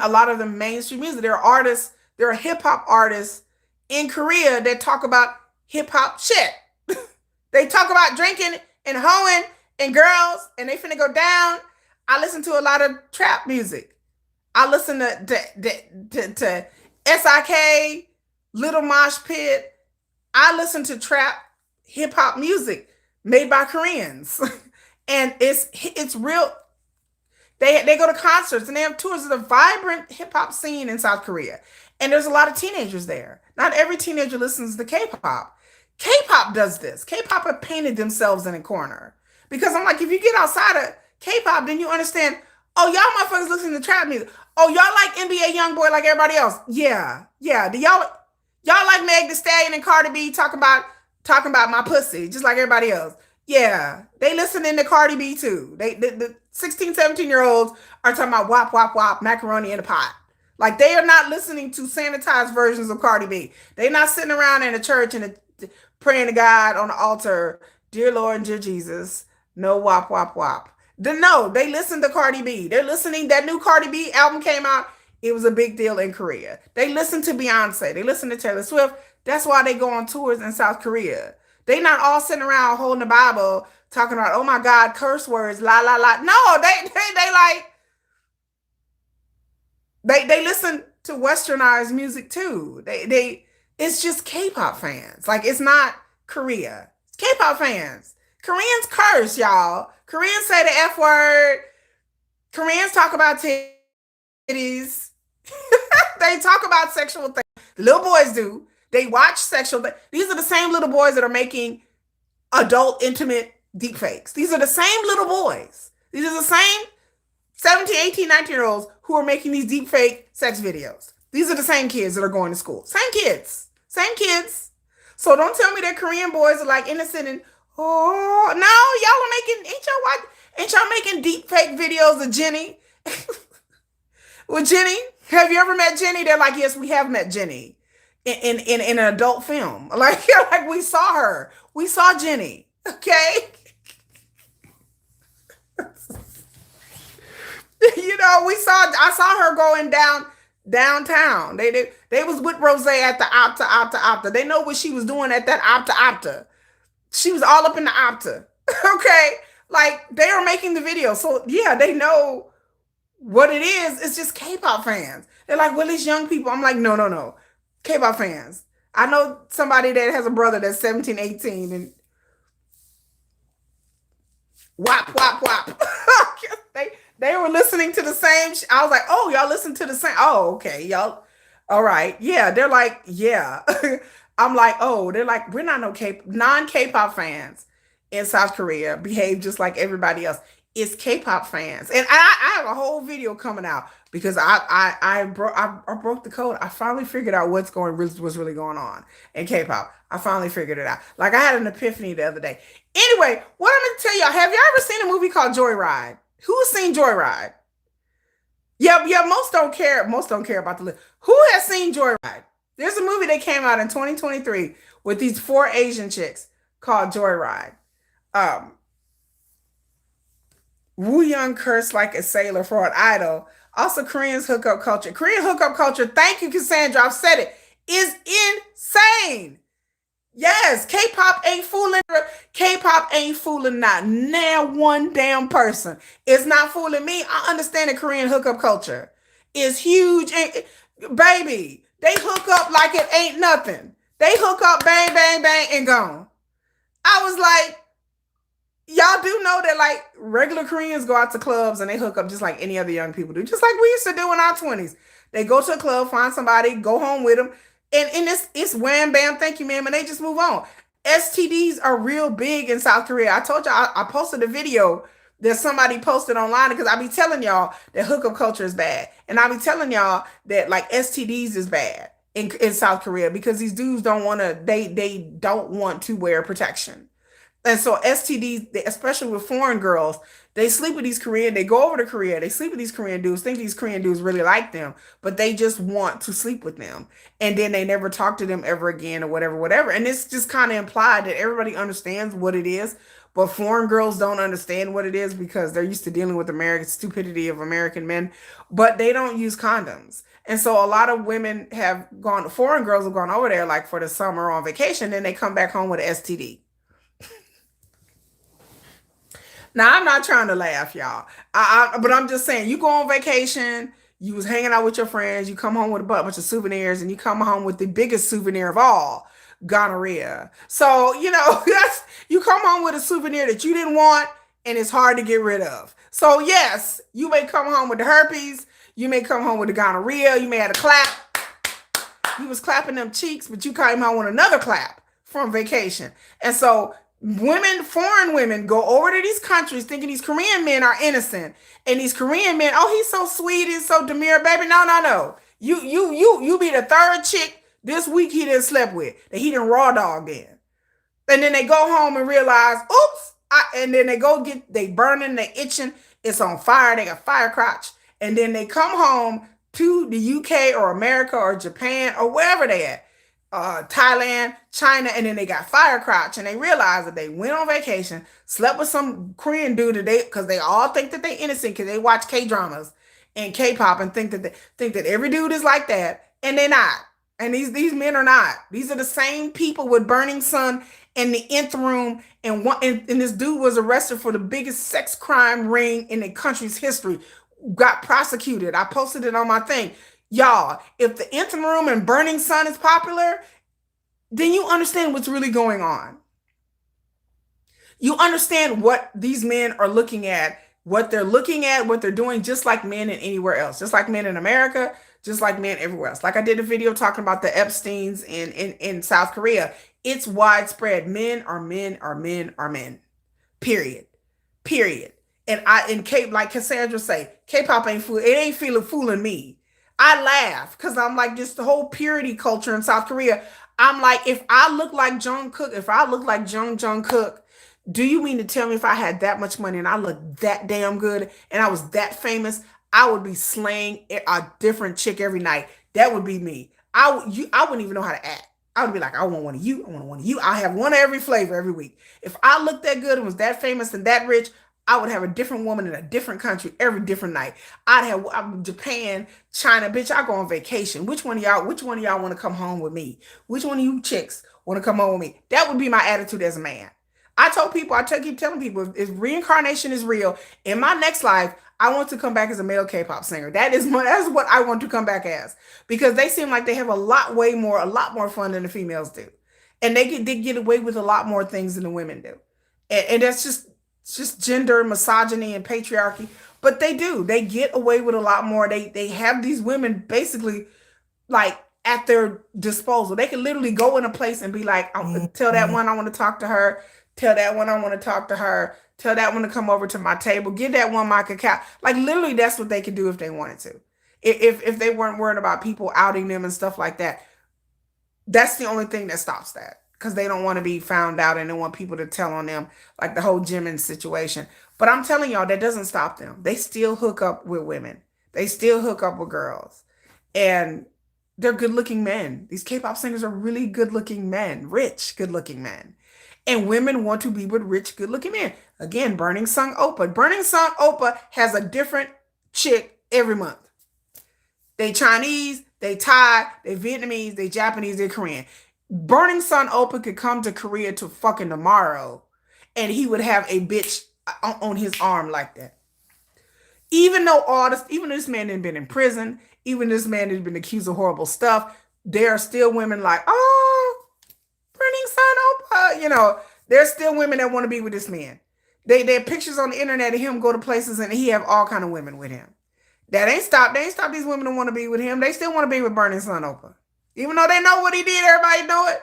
a lot of the mainstream music. There are hip hop artists in Korea that talk about hip hop shit. They talk about drinking and hoeing and girls and they finna go down. I listen to a lot of trap music. I listen to SIK, Little Mosh Pit. I listen to trap hip hop music made by Koreans. And it's real. They go to concerts and they have tours of the vibrant hip hop scene in South Korea. And there's a lot of teenagers there. Not every teenager listens to K-pop. K-pop does this. K-pop have painted themselves in a corner. Because I'm like, if you get outside of K-pop, then you understand, oh, y'all motherfuckers listen to trap music. Oh, y'all like NBA Youngboy like everybody else. Yeah. Yeah. Do y'all like Meg Thee Stallion and Cardi B talking about my pussy, just like everybody else. Yeah. They listening to Cardi B too. The 16, 17-year-olds are talking about wop, wop, wop, macaroni in a pot. Like they are not listening to sanitized versions of Cardi B. They're not sitting around in a church and praying to God on the altar, dear Lord and dear Jesus, no wop, wop, wop. No, they listen to Cardi B. They're listening. That new Cardi B album came out. It was a big deal in Korea. They listen to Beyonce. They listen to Taylor Swift. That's why they go on tours in South Korea. They not all sitting around holding the Bible talking about, oh my God, curse words, la la la. No, they listen to westernized music too. It's just K-pop fans. Like it's not Korea. It's K-pop fans. Koreans curse, y'all. Koreans say the F word. Koreans talk about titties. They talk about sexual things. Little boys do. They watch sexual things. These are the same little boys that are making adult intimate deepfakes. These are the same little boys. These are the same 17, 18, 19-year-olds who are making these deepfake sex videos. These are the same kids that are going to school. Same kids. Same kids. So don't tell me that Korean boys are like innocent and oh no, y'all are making ain't y'all making deepfake videos of Jenny? With Jenny? Have you ever met Jenny? They're like, yes, we have met Jenny in an adult film. Like we saw her. We saw Jenny. Okay. I saw her going downtown. They was with Rose at the Opta. They know what she was doing at that Opta. She was all up in the Opta. Okay. Like they are making the video. So yeah, they know what it is. It's just K-pop fans. They're like, well, it's young people. I'm like, no. K-pop fans. I know somebody that has a brother that's 17, 18 and wop, wop, wop. They were listening to the same. I was like, oh, y'all listen to the same. Oh, okay. Y'all. All right. Yeah. They're like, yeah. I'm like, oh, they're like, we're not non-K-pop fans in South Korea behave just like everybody else. It's K-pop fans. And I have a whole video coming out because I broke the code. I finally figured out what's really going on in K-pop. I finally figured it out. Like I had an epiphany the other day. Anyway, what I'm going to tell y'all, have y'all ever seen a movie called Joyride? Who's seen Joyride? Yeah, most don't care. Most don't care about the list. Who has seen Joyride? There's a movie that came out in 2023 with these 4 Asian chicks called Joyride. Woo Young cursed like a sailor for an idol. Also, Korean's hookup culture. Korean hookup culture, thank you, Cassandra, I've said it, is insane. Yes, K-pop ain't fooling not now one damn person. It's not fooling me. I understand the Korean hookup culture is huge. And, baby, they hook up like it ain't nothing. They hook up, bang, bang, bang, and gone. I was like, y'all do know that like regular Koreans go out to clubs and they hook up just like any other young people do, just like we used to do in our 20s. They go to a club, find somebody, go home with them, and it's wham bam, thank you, ma'am, and they just move on. STDs are real big in South Korea. I told y'all I posted a video that somebody posted online because I be telling y'all that hookup culture is bad, and I be telling y'all that like STDs is bad in South Korea because these dudes don't want to they don't want to wear protection. And so STDs, especially with foreign girls, they sleep with these Korean, they go over to Korea, they sleep with these Korean dudes, think these Korean dudes really like them, but they just want to sleep with them. And then they never talk to them ever again or whatever, whatever. And it's just kind of implied that everybody understands what it is, but foreign girls don't understand what it is because they're used to dealing with American stupidity of American men, but they don't use condoms. And so a lot of women have gone, foreign girls have gone over there like for the summer on vacation, then they come back home with an STD. Now I'm not trying to laugh, y'all. But I'm just saying, you go on vacation, you was hanging out with your friends, you come home with a bunch of souvenirs, and you come home with the biggest souvenir of all, gonorrhea. So you know that's you come home with a souvenir that you didn't want, and it's hard to get rid of. So yes, you may come home with the herpes, you may come home with the gonorrhea, you may have a clap. You was clapping them cheeks, but you came home with another clap from vacation, and so women, foreign women, go over to these countries thinking these Korean men are innocent, and these Korean men, oh, he's so sweet, he's so demure, baby. No, no, no. You be the third chick this week he didn't slept with that he didn't raw dogged in, and then they go home and realize, oops, and then they go get they burning, they itching, it's on fire, they got fire crotch, and then they come home to the UK or America or Japan or wherever they at, Thailand, China, and then they got fire crotch, and they realize that they went on vacation, slept with some Korean dude that they because they all think that they innocent because they watch K dramas and K-pop and think that every dude is like that, and they're not. And these men are not. These are the same people with Burning Sun in the nth room, and this dude was arrested for the biggest sex crime ring in the country's history. Got prosecuted. I posted it on my thing. Y'all, if the nth room and Burning Sun is popular, then you understand what's really going on. You understand what these men are looking at, what they're looking at, what they're doing, just like men in anywhere else, just like men in America, just like men everywhere else. Like I did a video talking about the Epsteins in South Korea. It's widespread. Men are men are men are men. Period. Period. And like Cassandra say, K-pop ain't fool. It ain't fooling me. I laugh because I'm like, just the whole purity culture in South Korea. I'm like, if I look like Jungkook, if I look like Jungkook, do you mean to tell me if I had that much money and I looked that damn good and I was that famous, I would be slaying a different chick every night? That would be me. I wouldn't even know how to act. I would be like, I want one of you. I want one of you. I have one of every flavor every week. If I looked that good and was that famous and that rich, I would have a different woman in a different country every different night. Japan, China, bitch. I go on vacation. Which one of y'all want to come home with me? Which one of you chicks want to come home with me? That would be my attitude as a man. Keep telling people, if reincarnation is real, in my next life, I want to come back as a male K-pop singer. That's what I want to come back as, because they seem like they have a lot more fun than the females do, and they get away with a lot more things than the women do, and that's just it's just gender misogyny and patriarchy. But they do. They get away with a lot more. They have these women basically like at their disposal. They can literally go in a place and be like, tell that one I want to talk to her. Tell that one I want to talk to her. Tell that one to come over to my table. Give that one my cacao. Like literally that's what they could do if they wanted to. If they weren't worried about people outing them and stuff like that. That's the only thing that stops that, because they don't want to be found out and they want people to tell on them, like the whole Jimin situation. But I'm telling y'all, that doesn't stop them. They still hook up with women. They still hook up with girls. And they're good looking men. These K-pop singers are really good looking men, rich, good looking men. And women want to be with rich, good looking men. Again, Burning Sun Oppa. Burning Sun Oppa has a different chick every month. They Chinese, they Thai, they Vietnamese, they Japanese, they Korean. Burning Sun Opa could come to Korea to fucking tomorrow, and he would have a bitch on his arm like that. Even though this man had been in prison, even this man had been accused of horrible stuff, there are still women like, oh, Burning Sun Opa. You know, there's still women that want to be with this man. They have pictures on the internet of him go to places and he have all kind of women with him. That ain't stopped. They ain't stopped these women that want to be with him. They still want to be with Burning Sun Opa. Even though they know what he did, everybody know it.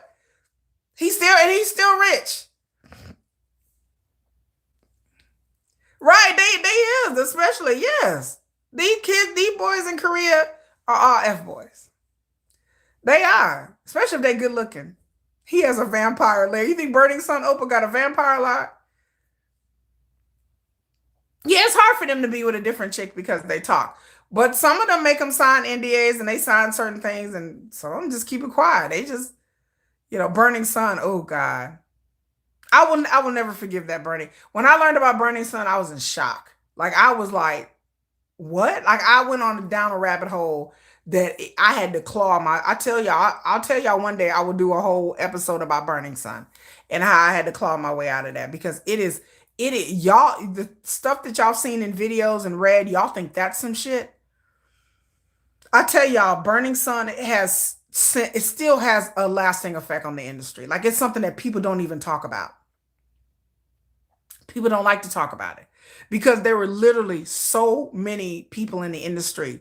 He's still rich. Right, they is, especially, yes. These kids, these boys in Korea are all F boys. They are, especially if they good looking. He has a vampire leg. You think Burning Sun Opa got a vampire leg? Yeah, it's hard for them to be with a different chick because they talk. But some of them make them sign NDAs and they sign certain things, and some of them just keep it quiet. They just, Burning Sun, oh God. I will never forgive that Burning. When I learned about Burning Sun, I was in shock. Like I was like, what? Like I went down a rabbit hole that I had to claw I'll tell y'all one day I will do a whole episode about Burning Sun and how I had to claw my way out of that, because it is y'all, the stuff that y'all seen in videos and read, y'all think that's some shit. I tell y'all, Burning Sun it still has a lasting effect on the industry. Like it's something that people don't even talk about. People don't like to talk about it because there were literally so many people in the industry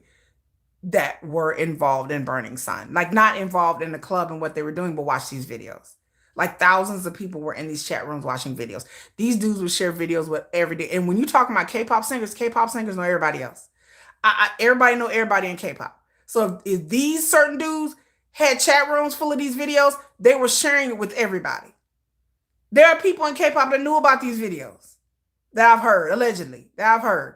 that were involved in Burning Sun. Like not involved in the club and what they were doing, but watch these videos. Like thousands of people were in these chat rooms watching videos. These dudes would share videos with every day. And when you talk about K-pop singers know everybody else. Everybody know everybody in K-pop. So if these certain dudes had chat rooms full of these videos, they were sharing it with everybody. There are people in K-pop that knew about these videos that I've heard, allegedly, that I've heard.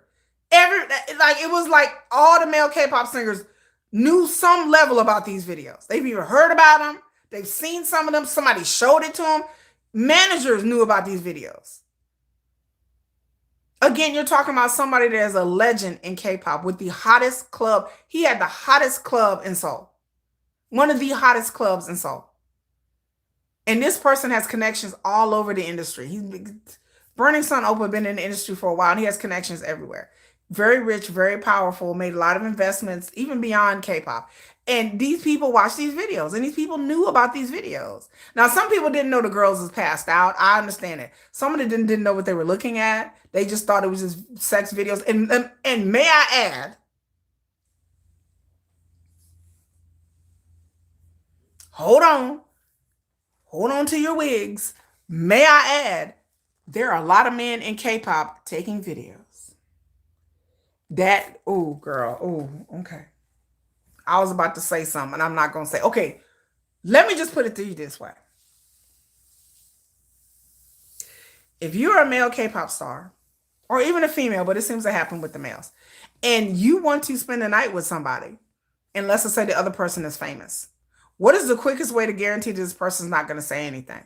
It was like all the male K-pop singers knew some level about these videos. They've either heard about them, they've seen some of them, somebody showed it to them. Managers knew about these videos. Again, you're talking about somebody that is a legend in K-pop with the hottest club. He had the hottest club in Seoul. One of the hottest clubs in Seoul. And this person has connections all over the industry. Burning Sun Opa been in the industry for a while, and he has connections everywhere. Very rich, very powerful, made a lot of investments, even beyond K-pop. And these people watch these videos, and these people knew about these videos. Now, some people didn't know the girls was passed out. I understand it. Some of them didn't know what they were looking at. They just thought it was just sex videos. And may I add, hold on to your wigs. May I add, there are a lot of men in K-pop taking videos. Oh, girl. Oh, okay. I was about to say something, and I'm not going to say. Okay, let me just put it to you this way. If you're a male K-pop star, or even a female, but it seems to happen with the males, and you want to spend the night with somebody, and let's just say the other person is famous, what is the quickest way to guarantee this person's not going to say anything?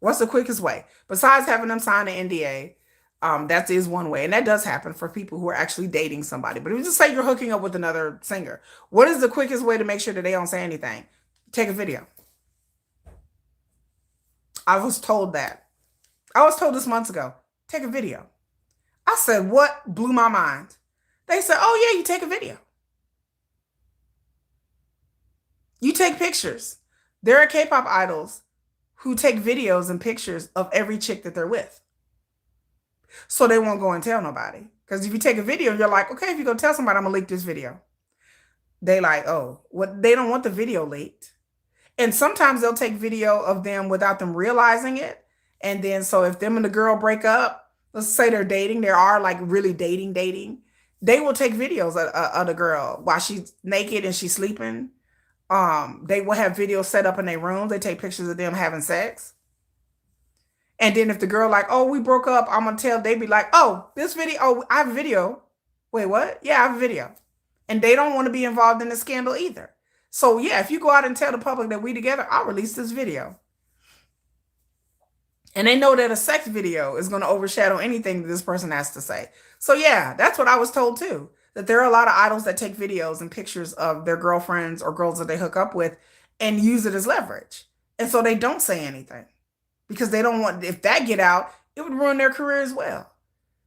What's the quickest way? Besides having them sign an NDA, that is one way. And that does happen for people who are actually dating somebody. But if you just say you're hooking up with another singer, what is the quickest way to make sure that they don't say anything? Take a video. I was told that. I was told this months ago. Take a video. I said, what blew my mind? They said, oh, yeah, you take a video. You take pictures. There are K-pop idols who take videos and pictures of every chick that they're with. So they won't go and tell nobody. Because if you take a video, you're like, okay, if you go tell somebody, I'm going to leak this video. They like, oh, they don't want the video leaked. And sometimes they'll take video of them without them realizing it. And then so if them and the girl break up, let's say they're dating, they are like really dating, they will take videos of the girl while she's naked and she's sleeping. They will have videos set up in their rooms. They take pictures of them having sex. And then if the girl like, oh, we broke up, I'm going to tell, they be like, oh, this video, oh, I have a video. Wait, what? Yeah, I have a video. And they don't want to be involved in the scandal either. So yeah, if you go out and tell the public that we together, I'll release this video. And they know that a sex video is going to overshadow anything that this person has to say. So yeah, that's what I was told too. that there are a lot of idols that take videos and pictures of their girlfriends or girls that they hook up with and use it as leverage. And so they don't say anything because they don't want, if that get out, it would ruin their career as well.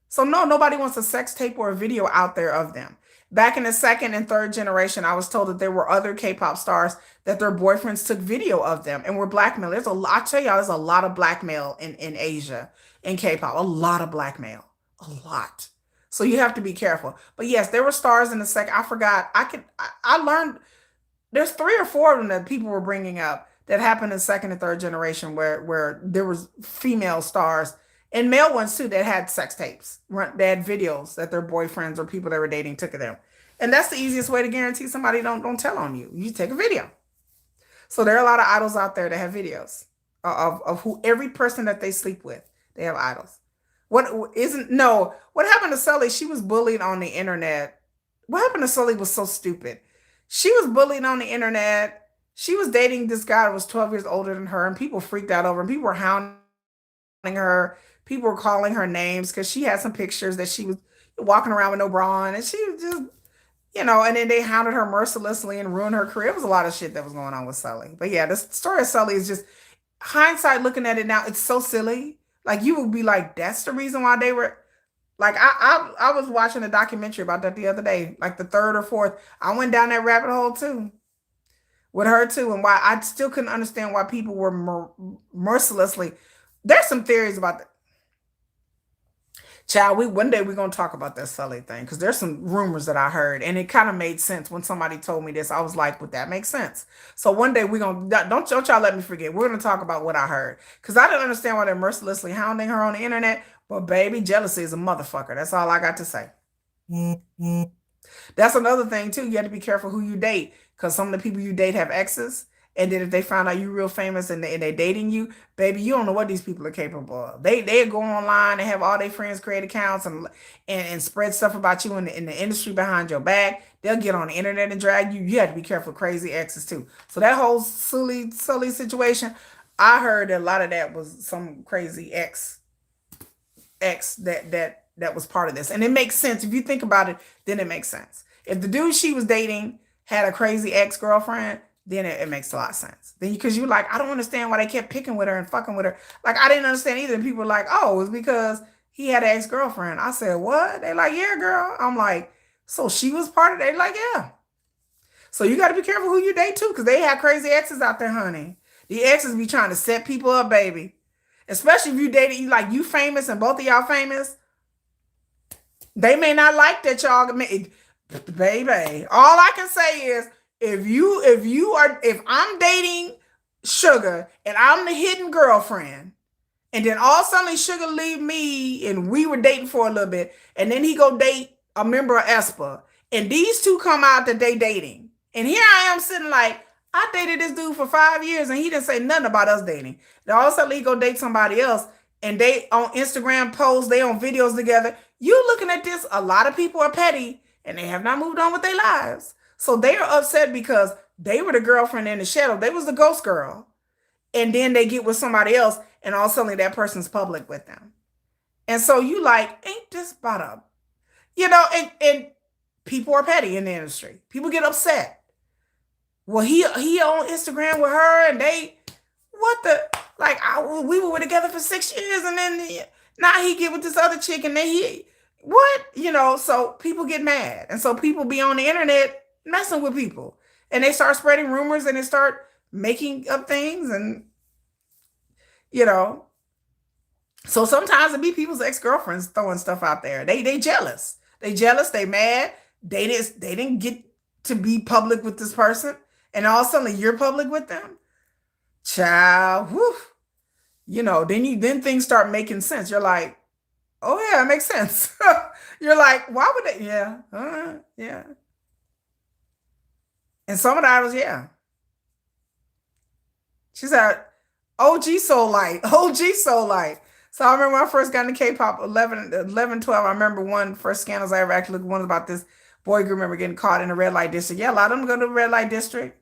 So no, nobody wants a sex tape or a video out there of them. Back in the second and third generation, I was told that there were other K-pop stars that their boyfriends took video of them and were blackmailed. There's a lot, I tell y'all, there's a lot of blackmail in Asia, in K-pop, a lot of blackmail, a lot. So you have to be careful. But yes, there were stars in the second. I forgot. I learned there's 3 or 4 of them that people were bringing up that happened in second and third generation where there was female stars and male ones too that had sex tapes. They had videos that their boyfriends or people they were dating took of them. And that's the easiest way to guarantee somebody don't tell on you. You take a video. So there are a lot of idols out there that have videos of who every person that they sleep with. They have idols. What happened to Sully? She was bullied on the internet. What happened to Sully was so stupid. She was bullied on the internet. She was dating this guy that was 12 years older than her, and people freaked out over him. People were hounding her. People were calling her names because she had some pictures that she was walking around with no bra on, and she was just, and then they hounded her mercilessly and ruined her career. It was a lot of shit that was going on with Sully. But yeah, the story of Sully is just, hindsight looking at it now, it's so silly. Like you would be like, that's the reason why they were, like I was watching a documentary about that the other day, like the third or fourth. I went down that rabbit hole too, with her too, and why I still couldn't understand why people were mercilessly. There's some theories about that. Child, one day we're gonna talk about that Sully thing because there's some rumors that I heard, and it kind of made sense when somebody told me this. I was like, "Would that make sense?" So one day we're gonna don't y'all let me forget. We're gonna talk about what I heard because I didn't understand why they're mercilessly hounding her on the internet. But baby, jealousy is a motherfucker. That's all I got to say. That's another thing too. You have to be careful who you date because some of the people you date have exes. And then if they find out you're real famous and they're dating you, baby, you don't know what these people are capable of. They go online and have all their friends create accounts and spread stuff about you in the industry behind your back. They'll get on the internet and drag you. You have to be careful with crazy exes too. So that whole Sully situation, I heard that a lot of that was some crazy ex that was part of this. And it makes sense. If you think about it, then it makes sense. If the dude she was dating had a crazy ex-girlfriend, then it makes a lot of sense. Then because you're like, I don't understand why they kept picking with her and fucking with her. Like, I didn't understand either. And people were like, oh, it's because he had an ex-girlfriend. I said, what? They like, yeah, girl. I'm like, so she was part of it? They like, yeah. So you got to be careful who you date too, because they have crazy exes out there, honey. The exes be trying to set people up, baby. Especially if you dated, you famous and both of y'all famous. They may not like that y'all, baby. All I can say is, if I'm dating Sugar and I'm the hidden girlfriend, and then all of a sudden Sugar leave me and we were dating for a little bit, and then he go date a member of aespa, and these two come out that they dating, and here I am sitting like, I dated this dude for 5 years and he didn't say nothing about us dating. Then all of a sudden he go date somebody else and they on Instagram posts, they on videos together. You looking at this, a lot of people are petty and they have not moved on with their lives. So they are upset because they were the girlfriend in the shadow. They was the ghost girl. And then they get with somebody else and all of a sudden that person's public with them. And so you like, ain't this about a, and people are petty in the industry. People get upset. Well, he on Instagram with her and we were together for 6 years and then now he get with this other chick and then so people get mad. And so people be on the internet messing with people and they start spreading rumors and they start making up things and so sometimes it be people's ex-girlfriends throwing stuff out there. They jealous, they mad, they didn't get to be public with this person and all of a sudden you're public with them, child. Then things start making sense. You're like, oh yeah, it makes sense. You're like, why would they? Yeah, yeah. And some of the idols, yeah. She said, OG Soul Light, OG Soul Light. So I remember when I first got into K-pop, 11, 12, I remember one first scandals I ever actually looked, one about this boy group member getting caught in a red light district. Yeah, a lot of them go to the red light district.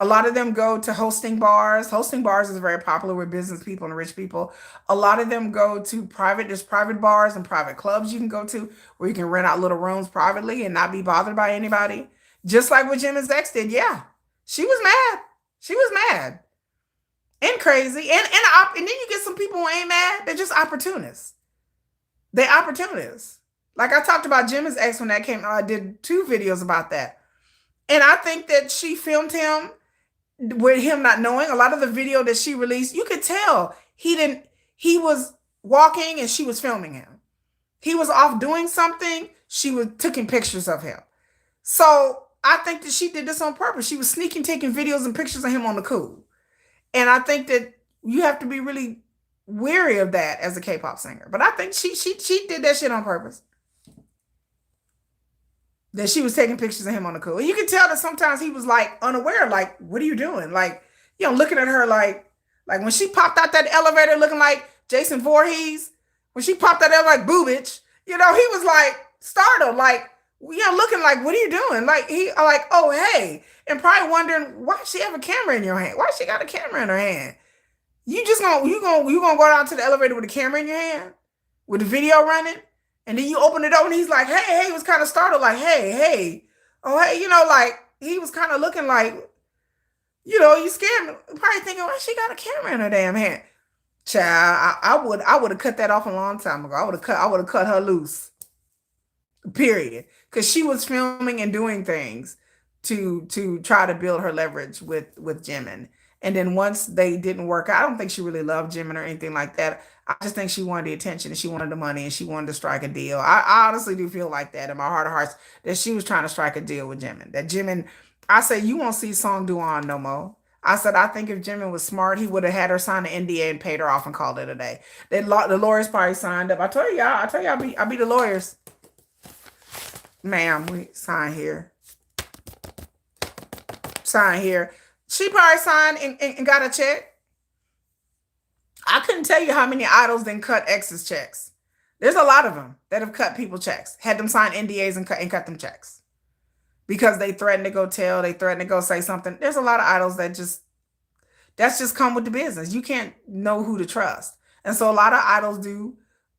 A lot of them go to hosting bars. Hosting bars is very popular with business people and rich people. A lot of them go to there's private bars and private clubs you can go to where you can rent out little rooms privately and not be bothered by anybody. Just like what Jim and Zex did. Yeah. She was mad. She was mad and crazy. And then you get some people who ain't mad. They're just opportunists. They're opportunists. Like I talked about Jim and ex when that came. I did 2 videos about that. And I think that she filmed him with him not knowing. A lot of the video that she released, you could tell he was walking and she was filming him. He was off doing something. She was taking pictures of him. So I think that she did this on purpose. She was sneaking, taking videos and pictures of him on the cool. And I think that you have to be really weary of that as a K-pop singer. But I think she did that shit on purpose. That she was taking pictures of him on the cool. And you can tell that sometimes he was like unaware, like, what are you doing? Like, looking at her like when she popped out that elevator looking like Jason Voorhees, when she popped out there like boo bitch, he was like startled, like, looking like, what are you doing? Like oh hey, and probably wondering why she have a camera in your hand. Why she got a camera in her hand? You gonna go down to the elevator with a camera in your hand with the video running? And then you open it up and he's like, hey, he was kind of startled, like, hey, oh, hey, like he was kind of looking like, you scared me. Probably thinking, why she got a camera in her damn hand? Child, I would have cut that off a long time ago. I would have cut her loose. Period. Because she was filming and doing things to try to build her leverage with Jimin. And then once they didn't work out, I don't think she really loved Jimin or anything like that. I just think she wanted the attention and she wanted the money and she wanted to strike a deal. I honestly do feel like that in my heart of hearts, that she was trying to strike a deal with Jimin. That Jimin, I said, you won't see Song Do-on no more. I said, I think if Jimin was smart, he would have had her sign an NDA and paid her off and called it a day. The lawyers probably signed up. I tell y'all, I be the lawyers. Ma'am, we sign here. Sign here. She probably signed and got a check. I couldn't tell you how many idols then cut exes checks. There's a lot of them that have cut people checks, had them sign NDAs and cut them checks because they threatened to go tell, they threatened to go say something. There's a lot of idols that's just come with the business. You can't know who to trust. And so a lot of idols do,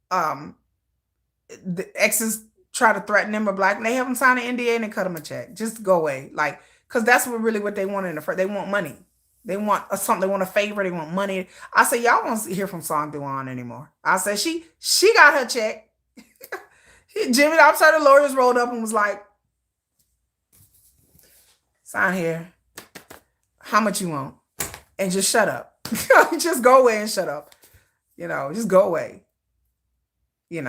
the exes try to threaten them or black, they have them sign an NDA and they cut them a check. Just go away. Like, because that's what they want in the first. They want money. They want something. They want a favor. They want money. I say, y'all won't hear from Song Do-on anymore. I said, she got her check. Jimmy outside the lawyers rolled up and was like, sign here. How much you want? And just shut up. Just go away and shut up. Just go away. They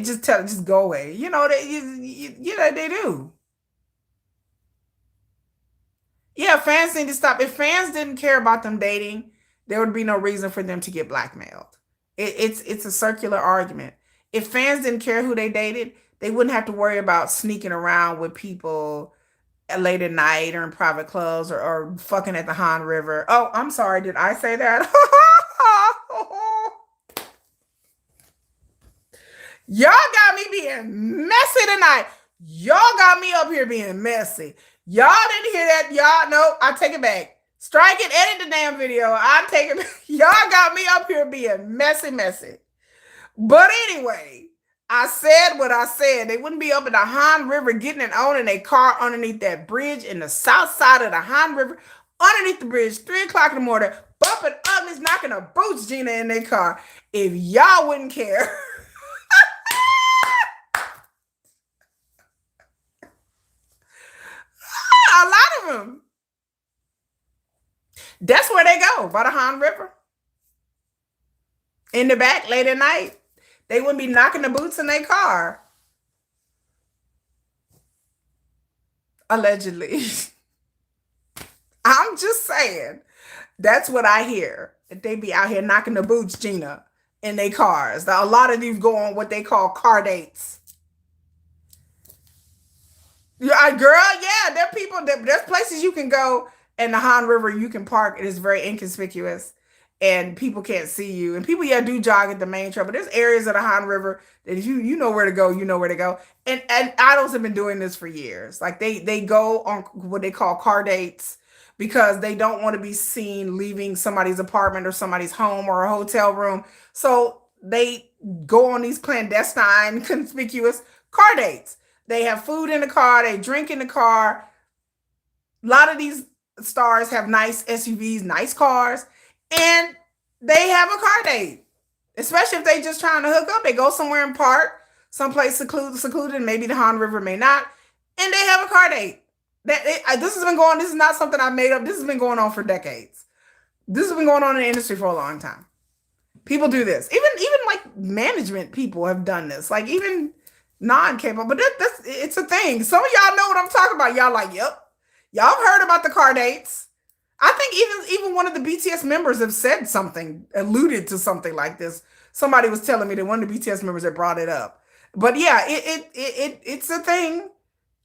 just go away. They do. Yeah, fans need to stop. If fans didn't care about them dating, there would be no reason for them to get blackmailed. It's a circular argument. If fans didn't care who they dated, they wouldn't have to worry about sneaking around with people late at night or in private clubs or fucking at the Han River. Oh, I'm sorry. Did I say that? Y'all got me being messy tonight. Y'all got me up here being messy. Y'all didn't hear that. Y'all, no, I take it back. Strike it, edit the damn video. I take it back. Y'all got me up here being messy. But anyway, I said what I said. They wouldn't be up in the Han River getting it on in a car underneath that bridge in the south side of the Han River, underneath the bridge, 3 o'clock in the morning, bumping uglies, knocking a boots Gina in their car. If y'all wouldn't care. A lot of them. That's where they go, by the Han River. In the back, late at night. They wouldn't be knocking the boots in their car. Allegedly. I'm just saying. That's what I hear. That they be out here knocking the boots, Gina, in their cars. A lot of these go on what they call car dates. Yeah, girl, yeah, there are people, there's places you can go in the Han River, you can park. It is very inconspicuous. and people can't see you. And people, yeah, do jog at the main trail, but there's areas of the Han River that if you know where to go, you know where to go. And idols have been doing this for years. Like they go on what they call car dates because they don't want to be seen leaving somebody's apartment or somebody's home or a hotel room. So they go on these clandestine, conspicuous car dates. They have food in the car, they drink in the car. A lot of these stars have nice SUVs, nice cars, and they have a car date. Especially if they just trying to hook up. They go somewhere and park, someplace secluded, maybe the Han River, may not, and they have a car date. This has been going. This is not something I made up. This has been going on for decades. This has been going on in the industry for a long time. People do this. Even like management people have done this. Like even non-K-pop, but it's a thing. Some of y'all know what I'm talking about. Y'all like, yep. Y'all have heard about the car dates. I think even one of the BTS members have said something, alluded to something like this. Somebody was telling me that one of the BTS members had brought it up. But yeah, it's a thing.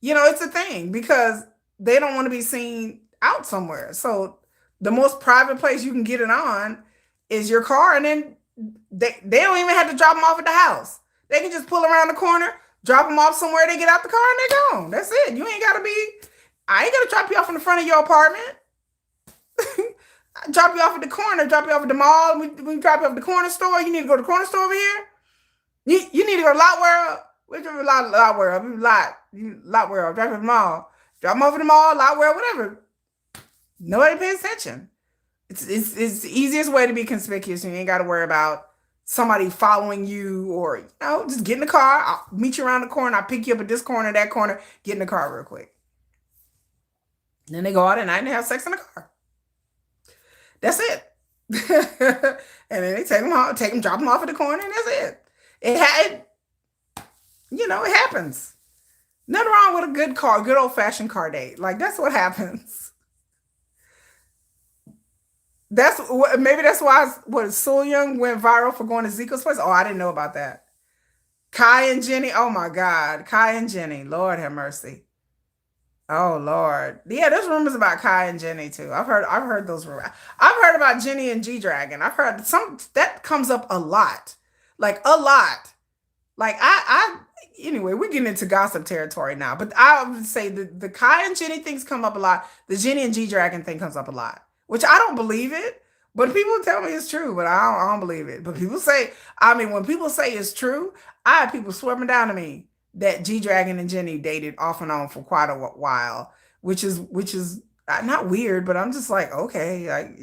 You know, it's a thing because they don't want to be seen out somewhere. So the most private place you can get it on is your car, and then they don't even have to drop them off at the house. They can just pull around the corner, drop them off somewhere, they get out the car and they're gone. That's it. You ain't gotta be, I ain't gonna drop you off in the front of your apartment. Drop you off at the corner, drop you off at the mall. We drop you off at the corner store. You need to go to the corner store over here. You need to go to Lot World. Whichever Lot World, Lot World. Drop you at the mall. Drop them over the mall, Lot World, whatever. Nobody pays attention. It's the easiest way to be conspicuous. You ain't got to worry about somebody following you, or just get in the car. I'll meet you around the corner. I'll pick you up at this corner, that corner. Get in the car real quick. And then they go out at night and they have sex in the car. That's it. And then they take them, drop them off at the corner, and that's it. It happens. Nothing wrong with a good old fashioned car date. Like that's what happens. Maybe that's why So Young went viral for going to Zico's place. Oh, I didn't know about that. Kai and Jenny. Oh my God, Kai and Jenny. Lord have mercy. Oh Lord. Yeah, there's rumors about Kai and Jenny too. I've heard those rumors. I've heard about Jenny and G Dragon. I've heard some that comes up a lot. Like a lot. Like anyway, we're getting into gossip territory now. But I would say the Kai and Jenny things come up a lot. The Jenny and G Dragon thing comes up a lot. Which I don't believe it. But people tell me it's true, but I don't believe it. But people say, when people say it's true, I have people swearing down to me that G Dragon and Jenny dated off and on for quite a while, which is not weird, but I'm just like, okay.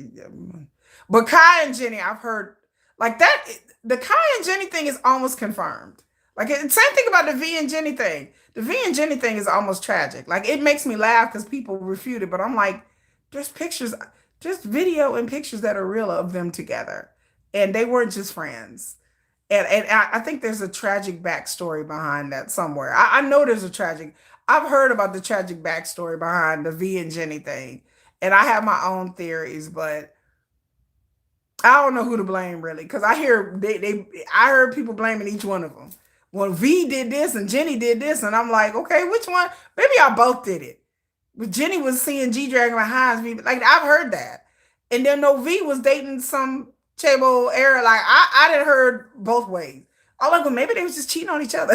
But Kai and Jenny, I've heard like that. The Kai and Jenny thing is almost confirmed. Like same thing about the V and Jenny thing. The V and Jenny thing is almost tragic. Like it makes me laugh because people refute it, but I'm like, there's pictures, just video and pictures that are real of them together, and they weren't just friends. And I think there's a tragic backstory behind that somewhere. I know there's a tragic. I've heard about the tragic backstory behind the V and Jenny thing, and I have my own theories, but I don't know who to blame really, because I heard people blaming each one of them. Well, V did this and Jenny did this, and I'm like, okay, which one? Maybe y'all both did it. But Jenny was seeing G Dragon behind me, like I've heard that, and then no V was dating some Chabo era. Like I didn't heard both ways. I'm like, well, maybe they was just cheating on each other.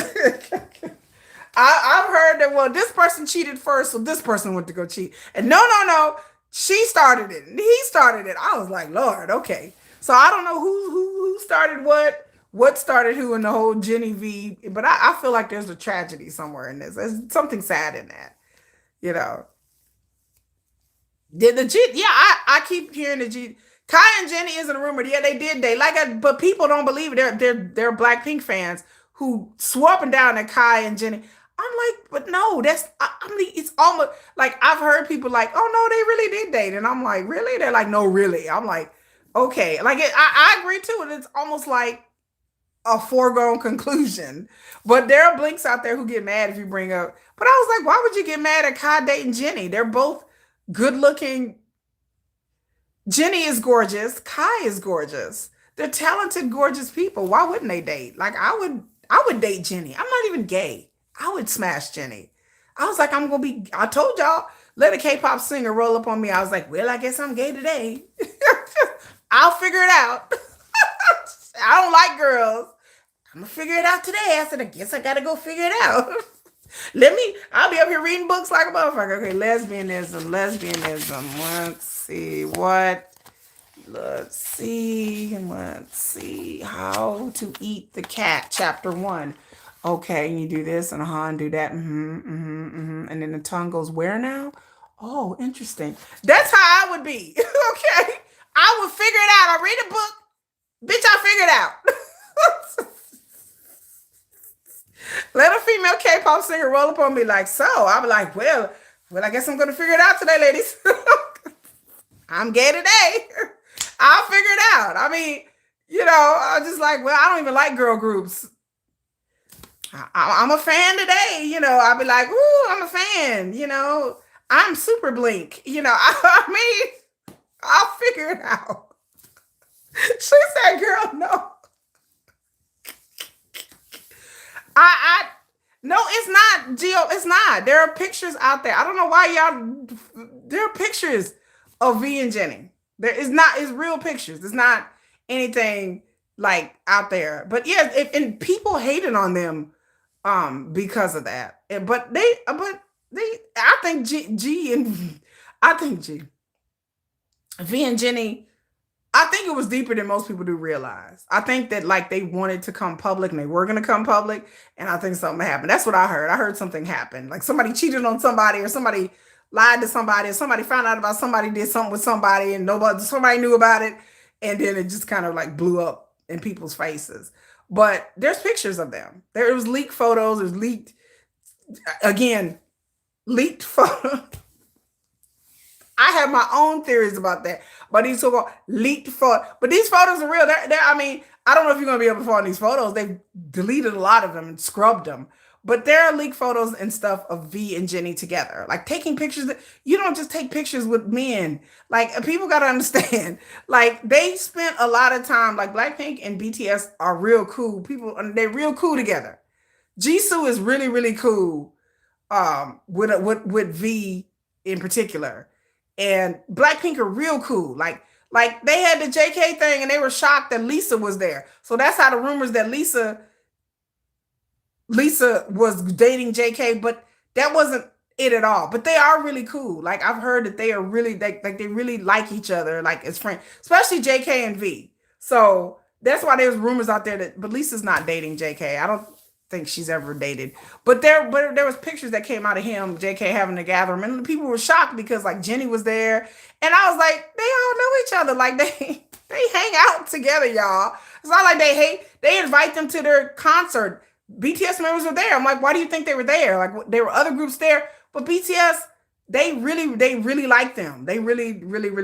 I've heard that, well, this person cheated first, so this person went to go cheat. And no, she started it, and he started it. I was like, Lord, okay. So I don't know who started what started who in the whole Jenny V, but I feel like there's a tragedy somewhere in this. There's something sad in that, you know. Did the G? Yeah, I keep hearing the G. Kai and Jenny isn't a rumor. Yeah, they did. But people don't believe it. They're Blackpink fans who swore up and down at Kai and Jenny. I'm like, but no, it's almost like I've heard people like, oh no, they really did date, and I'm like, really? They're like, no, really. I'm like, okay, like I agree too, and it's almost like a foregone conclusion. But there are blinks out there who get mad if you bring up. But I was like, why would you get mad at Kai dating Jenny? They're both good looking. Jenny is gorgeous. Kai is gorgeous. They're talented, gorgeous people. Why wouldn't they date? Like I would date Jenny. I'm not even gay. I would smash Jenny. I was like, I told y'all, let a K-pop singer roll up on me. I was like, well, I guess I'm gay today. I'll figure it out. I don't like girls. I'm gonna figure it out today. I said, I guess I gotta go figure it out. I'll be up here reading books like a motherfucker. Okay, lesbianism. Let's see. How to eat the cat, chapter 1. Okay, you do this and do that. And then the tongue goes where now? Oh, interesting. That's how I would be. Okay. I would figure it out. I read a book. Bitch, I figured out. Let a female K-pop singer roll up on me like so. I'll be like, well, I guess I'm gonna figure it out today, ladies. I'm gay today. I'll figure it out. I mean, I'm just like, well, I don't even like girl groups. I'm a fan today. I'll be like, ooh, I'm a fan. I'm super blink. I mean, I'll figure it out. She said, girl, no. No, it's not, Gio. It's not. There are pictures out there. I don't know why there are pictures of V and Jenny. There is not, it's real pictures. It's not anything like out there. But yeah, and people hated on them because of that. But I think V and Jenny, I think it was deeper than most people do realize. I think that like they wanted to come public and they were going to come public. And I think something happened. That's what I heard. I heard something happened. Like somebody cheated on somebody or somebody lied to somebody or somebody found out about somebody did something with somebody and somebody knew about it. And then it just kind of like blew up in people's faces. But there's pictures of them. There was leaked photos. There's leaked photos. I have my own theories about that. But these so-called leaked photos. But these photos are real. I mean, I don't know if you're going to be able to find these photos. They've deleted a lot of them and scrubbed them. But there are leaked photos and stuff of V and Jenny together. Like taking pictures. You don't just take pictures with men. Like people got to understand. Like they spent a lot of time. Like Blackpink and BTS are real cool. They're real cool together. Jisoo is really, really cool with V in particular. And Blackpink are real cool. Like they had the JK thing and they were shocked that Lisa was there. So that's how the rumors that Lisa was dating JK, but that wasn't it at all. But they are really cool. Like I've heard that they are really they really like each other, like as friends, especially JK and V. So that's why there's rumors out there but Lisa's not dating JK. I don't think she's ever dated. But there was pictures that came out of him, JK having to gather him, and people were shocked because like Jenny was there, and I was like, they all know each other, like they hang out together, y'all. It's not like they invite them to their concert. BTS members were there. I'm like, why do you think they were there? Like there were other groups there, but BTS, they really like them. They really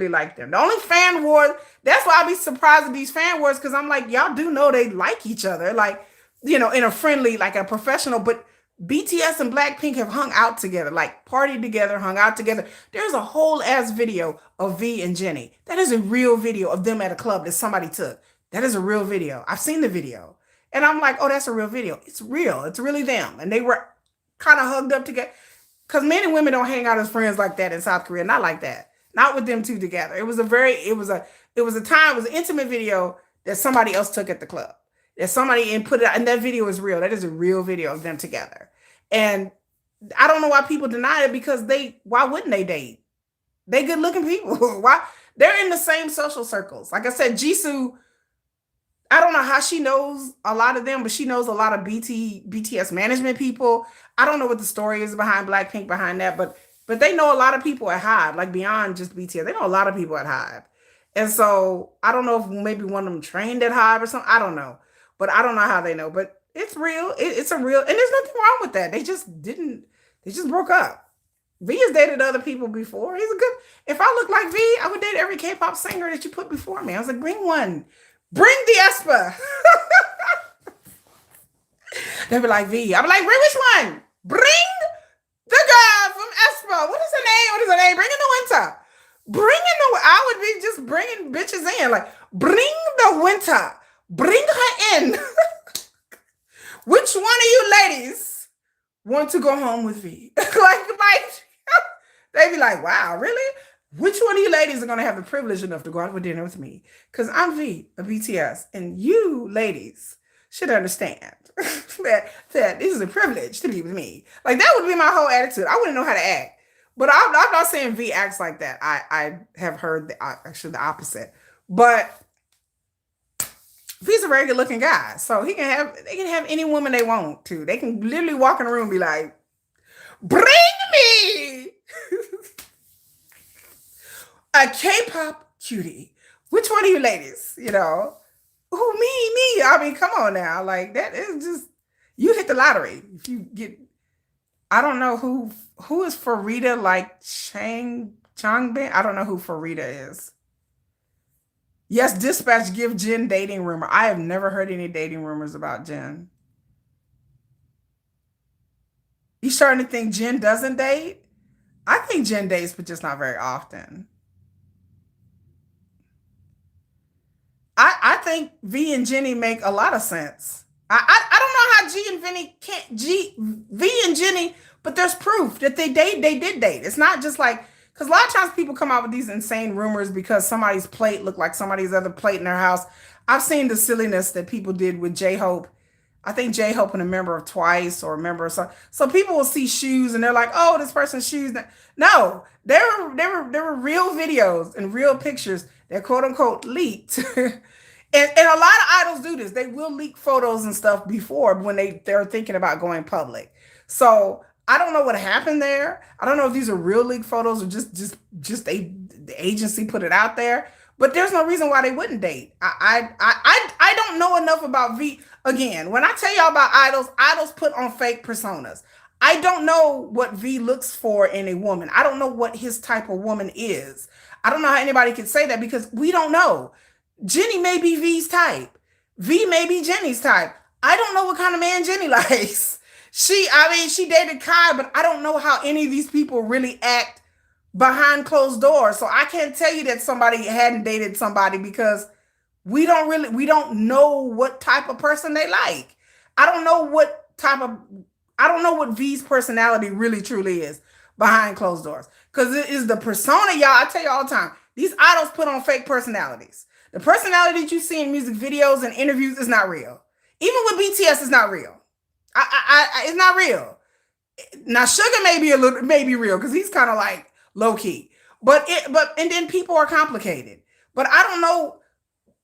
like them. The only fan wars, that's why I'd be surprised at these fan wars, because I'm like, y'all do know they like each other. Like, in a friendly, like a professional, but BTS and Blackpink have hung out together, like partied together, hung out together. There's a whole ass video of V and Jenny. That is a real video of them at a club that somebody took. That is a real video. I've seen the video. And I'm like, oh, that's a real video. It's real. It's really them. And they were kind of hugged up together. Because men and women don't hang out as friends like that in South Korea. Not like that. Not with them two together. It was an intimate video that somebody else took at the club. That somebody put it out, and that video is real. That is a real video of them together. And I don't know why people deny it, because why wouldn't they date? They good looking people. Why? They're in the same social circles. Like I said, Jisoo, I don't know how she knows a lot of them, but she knows a lot of BTS management people. I don't know what the story is behind Blackpink behind that, but they know a lot of people at HYBE, like beyond just BTS. They know a lot of people at HYBE. And so I don't know if maybe one of them trained at HYBE or something. I don't know. But I don't know how they know. But it's real. It's a real, and there's nothing wrong with that. They just broke up. V has dated other people before. If I look like V, I would date every K-pop singer that you put before me. I was like, bring one. Bring the aespa. They'd be like, V. I'd be like, bring which one? Bring the girl from aespa. What is her name? Bring in the winter. I would be just bringing bitches in. Like, bring the winter. Bring her in. Which one of you ladies want to go home with V? like, they'd be like, wow, really? Which one of you ladies are going to have the privilege enough to go out for dinner with me? Because I'm V of BTS, and you ladies should understand that this is a privilege to be with me. Like, that would be my whole attitude. I wouldn't know how to act. But I'm not saying V acts like that. I have heard actually the opposite. But V's a very good looking guy, so they can have any woman they want to. They can literally walk in the room and be like, "Bring me a K-pop cutie." Which one of you ladies? You know, who me? I mean, come on now, like that is just you hit the lottery if you get. I don't know who is Farida like Changbin. I don't know who Farida is. Yes, dispatch give Jin dating rumor. I have never heard any dating rumors about Jin. You starting to think Jin doesn't date? I think Jin dates, but just not very often. I think V and Jenny make a lot of sense. I don't know how G and Vinny can't V and Jenny, but there's proof that they did date. It's not just like because a lot of times people come out with these insane rumors because somebody's plate looked like somebody's other plate in their house. I've seen the silliness that people did with J Hope. I think J Hope and a member of Twice or a member of some. So people will see shoes and they're like, "Oh, this person's shoes." No, there were real videos and real pictures that quote unquote leaked. And a lot of idols do this. They will leak photos and stuff before when they're thinking about going public. So I don't know what happened there. I don't know if these are real leaked photos or just the agency put it out there. But there's no reason why they wouldn't date. I don't know enough about V. Again, when I tell y'all about idols put on fake personas. I don't know what V looks for in a woman. I don't know what his type of woman is. I don't know how anybody can say that because we don't know. Jenny may be V's type. V may be Jenny's type. I don't know what kind of man Jenny likes. She dated Kai, but I don't know how any of these people really act behind closed doors. So I can't tell you that somebody hadn't dated somebody because we don't know what type of person they like. I don't know what V's personality really truly is behind closed doors. Because it is the persona, y'all. I tell you all the time, these idols put on fake personalities. The personality that you see in music videos and interviews is not real. Even with BTS, it's not real. It's not real. Now, Sugar may be real because he's kind of like low key. And then people are complicated. But I don't know.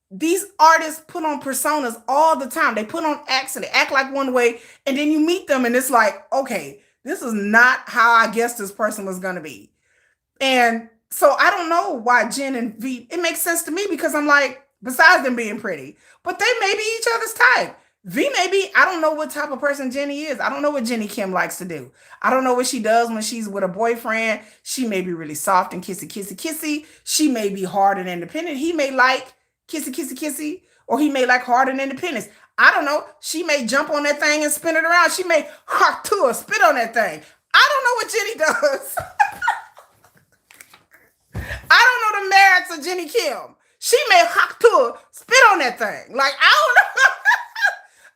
These artists put on personas all the time. They put on acts and they act like one way, and then you meet them and it's like, okay, this is not how I guess this person was gonna be. And so I don't know why Jen and V, it makes sense to me because I'm like, besides them being pretty, but they may be each other's type. V may be, I don't know what type of person Jenny is. I don't know what Jenny Kim likes to do. I don't know what she does when she's with a boyfriend. She may be really soft and kissy. She may be hard and independent. He may like kissy, or he may like hard and independence. I don't know. She may jump on that thing and spin it around. She may hark to or spit on that thing. I don't know what Jenny does. I don't know the merits of Jenny Kim. She may hawk to her, spit on that thing. Like, I don't know.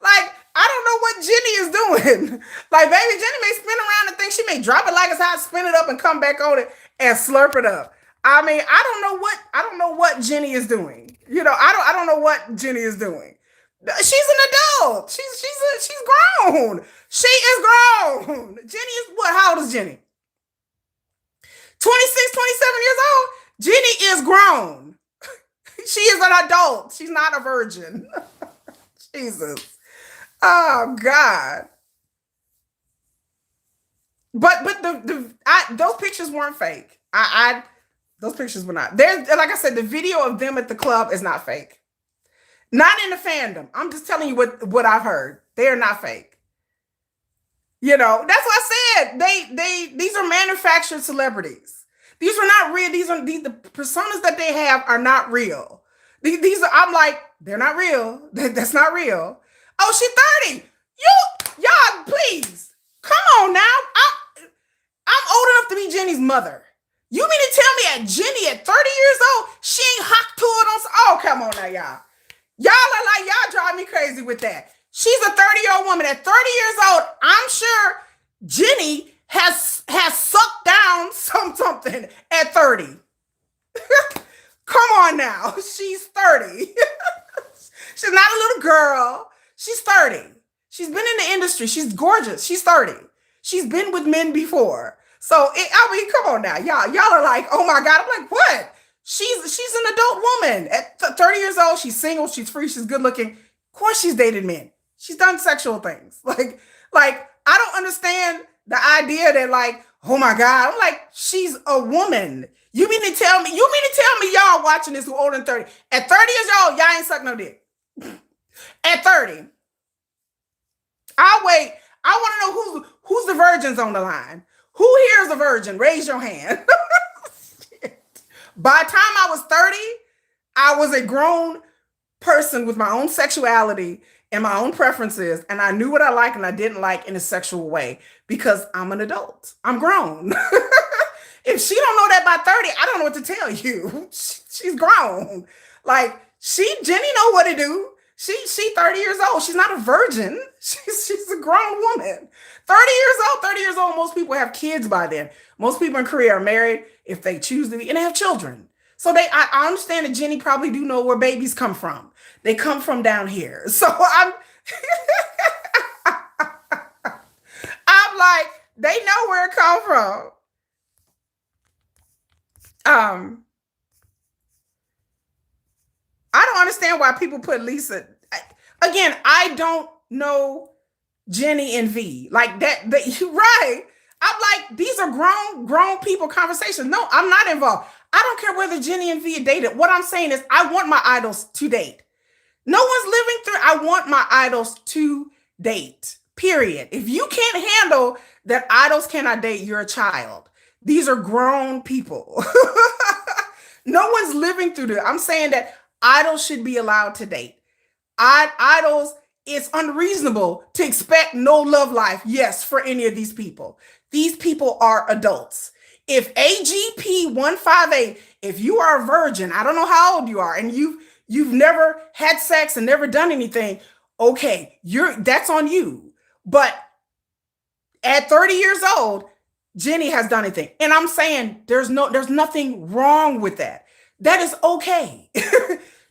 Like, I don't know what Jenny is doing. Like, baby, Jenny may spin around the thing. She may drop it like it's hot, spin it up, and come back on it and slurp it up. I mean, I don't know what Jenny is doing. You know, I don't know what Jenny is doing. She's an adult. She's grown. She is grown. Jenny is what? How old is Jenny? 26, 27 years old. Jenny is grown. She is an adult. She's not a virgin. Jesus. Oh God. But those pictures weren't fake. Those pictures were not. There's, like I said, the video of them at the club is not fake. Not in the fandom. I'm just telling you what I've heard. They are not fake. You know, that's what I said. These are manufactured celebrities. These are not real. The personas that they have are not real. These are, I'm like, they're not real. That's not real. Oh, she's 30. Y'all, please. Come on now. I'm old enough to be Jenny's mother. You mean to tell me Jenny at 30 years old, she ain't hot to it on? Oh, come on now, y'all. Y'all are like, y'all drive me crazy with that. She's a 30-year-old woman. At 30 years old, I'm sure Jenny has sucked down something at 30. Come on now. She's 30. She's not a little girl. She's 30. She's been in the industry. She's gorgeous. She's 30. She's been with men before. So, I mean, come on now. Y'all are like, oh my God. I'm like, what? She's an adult woman. At 30 years old, she's single, she's free, she's good looking. Of course she's dated men. She's done sexual things. Like I don't understand the idea that like, oh my God. I'm like, she's a woman. You mean to tell me y'all watching this who older than 30? At 30 years old, y'all ain't suck no dick. At 30. I'll wait. I want to know who's the virgins on the line. Who here is a virgin? Raise your hand. By the time I was 30, I was a grown person with my own sexuality and my own preferences, and I knew what I liked and I didn't like in a sexual way because I'm an adult. I'm grown. If she don't know that by 30, I don't know what to tell you. She's grown. Like Jenny know what to do. She 30 years old. She's not a virgin. She's a grown woman. 30 years old, most people have kids by then. Most people in Korea are married if they choose to be, and they have children. So I understand that Jenny probably do know where babies come from. They come from down here. So I'm like, they know where it come from. I don't understand why people put Lisa. Again, I don't know Jenny and V like that. You're right. I'm like, these are grown people conversations. No, I'm not involved. I don't care whether Jenny and V dated. What I'm saying is I want my idols to date. No one's living through. I want my idols to date, period. If you can't handle that idols cannot date, you're a child. These are grown people. No one's living through this. I'm saying that idols should be allowed to date. Idols, it's unreasonable to expect no love life, yes, for any of these people. These people are adults. If AGP 158, if you are a virgin, I don't know how old you are, and you've never had sex and never done anything, okay, that's on you. But at 30 years old, Jenny has done anything. And I'm saying there's nothing wrong with that. That is okay.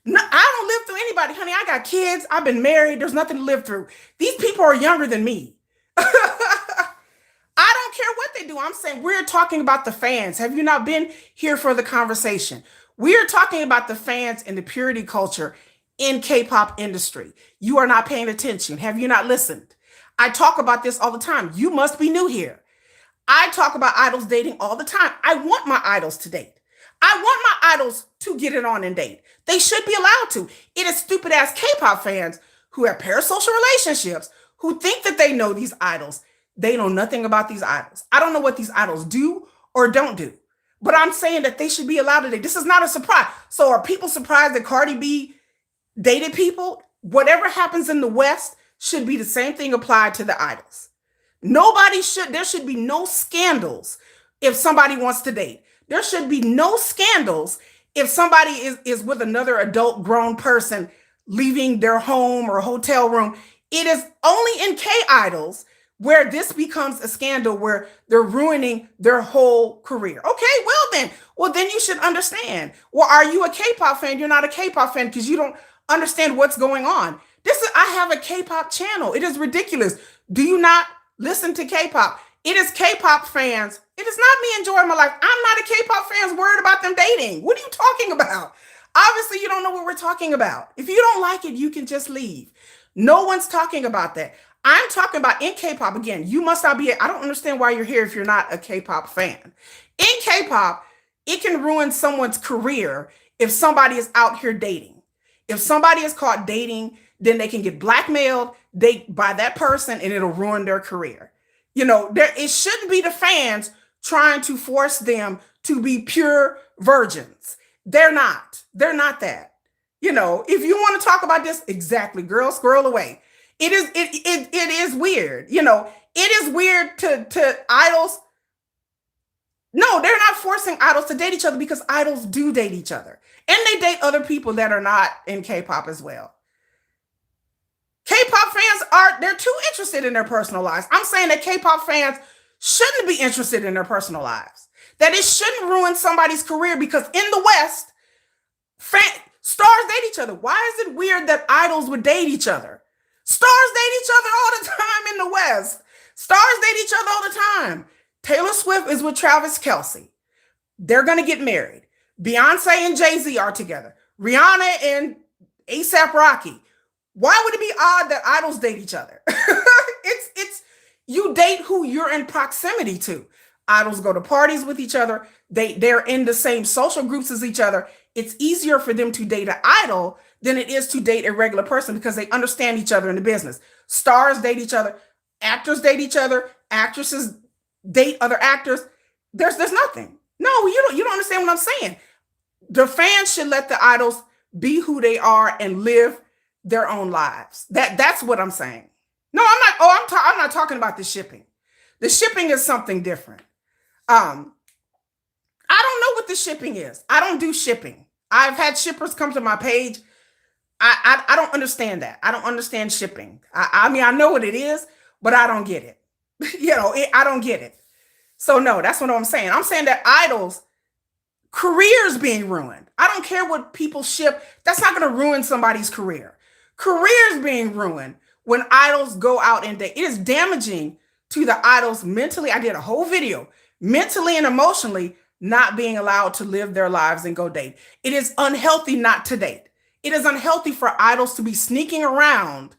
No, I don't live through anybody, honey. I got kids. I've been married. There's nothing to live through. These people are younger than me. I don't care what they do. I'm saying we're talking about the fans. Have you not been here for the conversation? We're talking about the fans and the purity culture in K-pop industry. You are not paying attention. Have you not listened? I talk about this all the time. You must be new here. I talk about idols dating all the time. I want my idols to date. I want my idols to get it on and date. They should be allowed to. It is stupid ass K-pop fans who have parasocial relationships who think that they know these idols. They know nothing about these idols. I don't know what these idols do or don't do, but I'm saying that they should be allowed to date. This is not a surprise. So are people surprised that Cardi B dated people? Whatever happens in the West should be the same thing applied to the idols. There should be no scandals if somebody wants to date. There should be no scandals if somebody is with another adult grown person leaving their home or hotel room. It is only in K-idols where this becomes a scandal where they're ruining their whole career. Okay, well then you should understand. Well, are you a K-pop fan? You're not a K-pop fan because you don't understand what's going on. I have a K-pop channel. It is ridiculous. Do you not listen to K-pop? It is K-pop fans. It is not me enjoying my life. I'm not a K-pop fans worried about them dating. What are you talking about? Obviously, you don't know what we're talking about. If you don't like it, you can just leave. No one's talking about that. I'm talking about in K-pop. Again, you must not be. I don't understand why you're here if you're not a K-pop fan. In K-pop, it can ruin someone's career if somebody is out here dating. If somebody is caught dating, then they can get blackmailed by that person and it'll ruin their career. It shouldn't be the fans trying to force them to be pure virgins. They're not that. If you want to talk about this, exactly, girl, squirrel away. It is weird. It is weird to idols. No, they're not forcing idols to date each other because idols do date each other. And they date other people that are not in K-pop as well. K-pop fans they're too interested in their personal lives. I'm saying that K-pop fans shouldn't be interested in their personal lives. that it shouldn't ruin somebody's career, because in the West, stars date each other. Why is it weird that idols would date each other? Stars date each other all the time in the West. Stars date each other all the time. Taylor Swift is with Travis Kelce. They're going to get married. Beyonce and Jay-Z are together. Rihanna and A$AP Rocky. Why would it be odd that idols date each other? it's you date who you're in proximity to. Idols go to parties with each other. They're in the same social groups as each other. It's easier for them to date an idol than it is to date a regular person, because they understand each other in the business. Stars date each other. Actors date each other. Actresses date other actors. There's nothing. No, you don't understand what I'm saying. The fans should let the idols be who they are and live their own lives. That's what I'm saying. No, I'm not. Oh, I'm not talking about the shipping. The shipping is something different. I don't know what the shipping is. I don't do shipping. I've had shippers come to my page. I don't understand that. I don't understand shipping. I mean, I know what it is, but I don't get it. I don't get it. So no, that's what I'm saying. I'm saying that idols, careers being ruined. I don't care what people ship. That's not going to ruin somebody's career. Careers being ruined when idols go out and date. It is damaging to the idols mentally. I did a whole video, mentally and emotionally, not being allowed to live their lives and go date. It is unhealthy not to date. It is unhealthy for idols to be sneaking around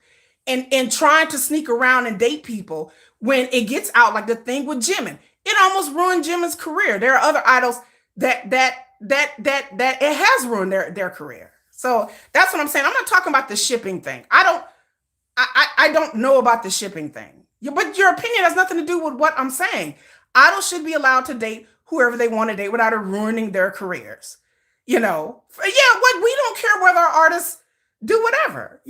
and trying to sneak around and date people when it gets out, like the thing with Jimin. It almost ruined Jimin's career. There are other idols that it has ruined their career. So that's what I'm saying. I'm not talking about the shipping thing. I don't know about the shipping thing. But your opinion has nothing to do with what I'm saying. Idols should be allowed to date whoever they want to date without it ruining their careers. We don't care whether our artists do whatever.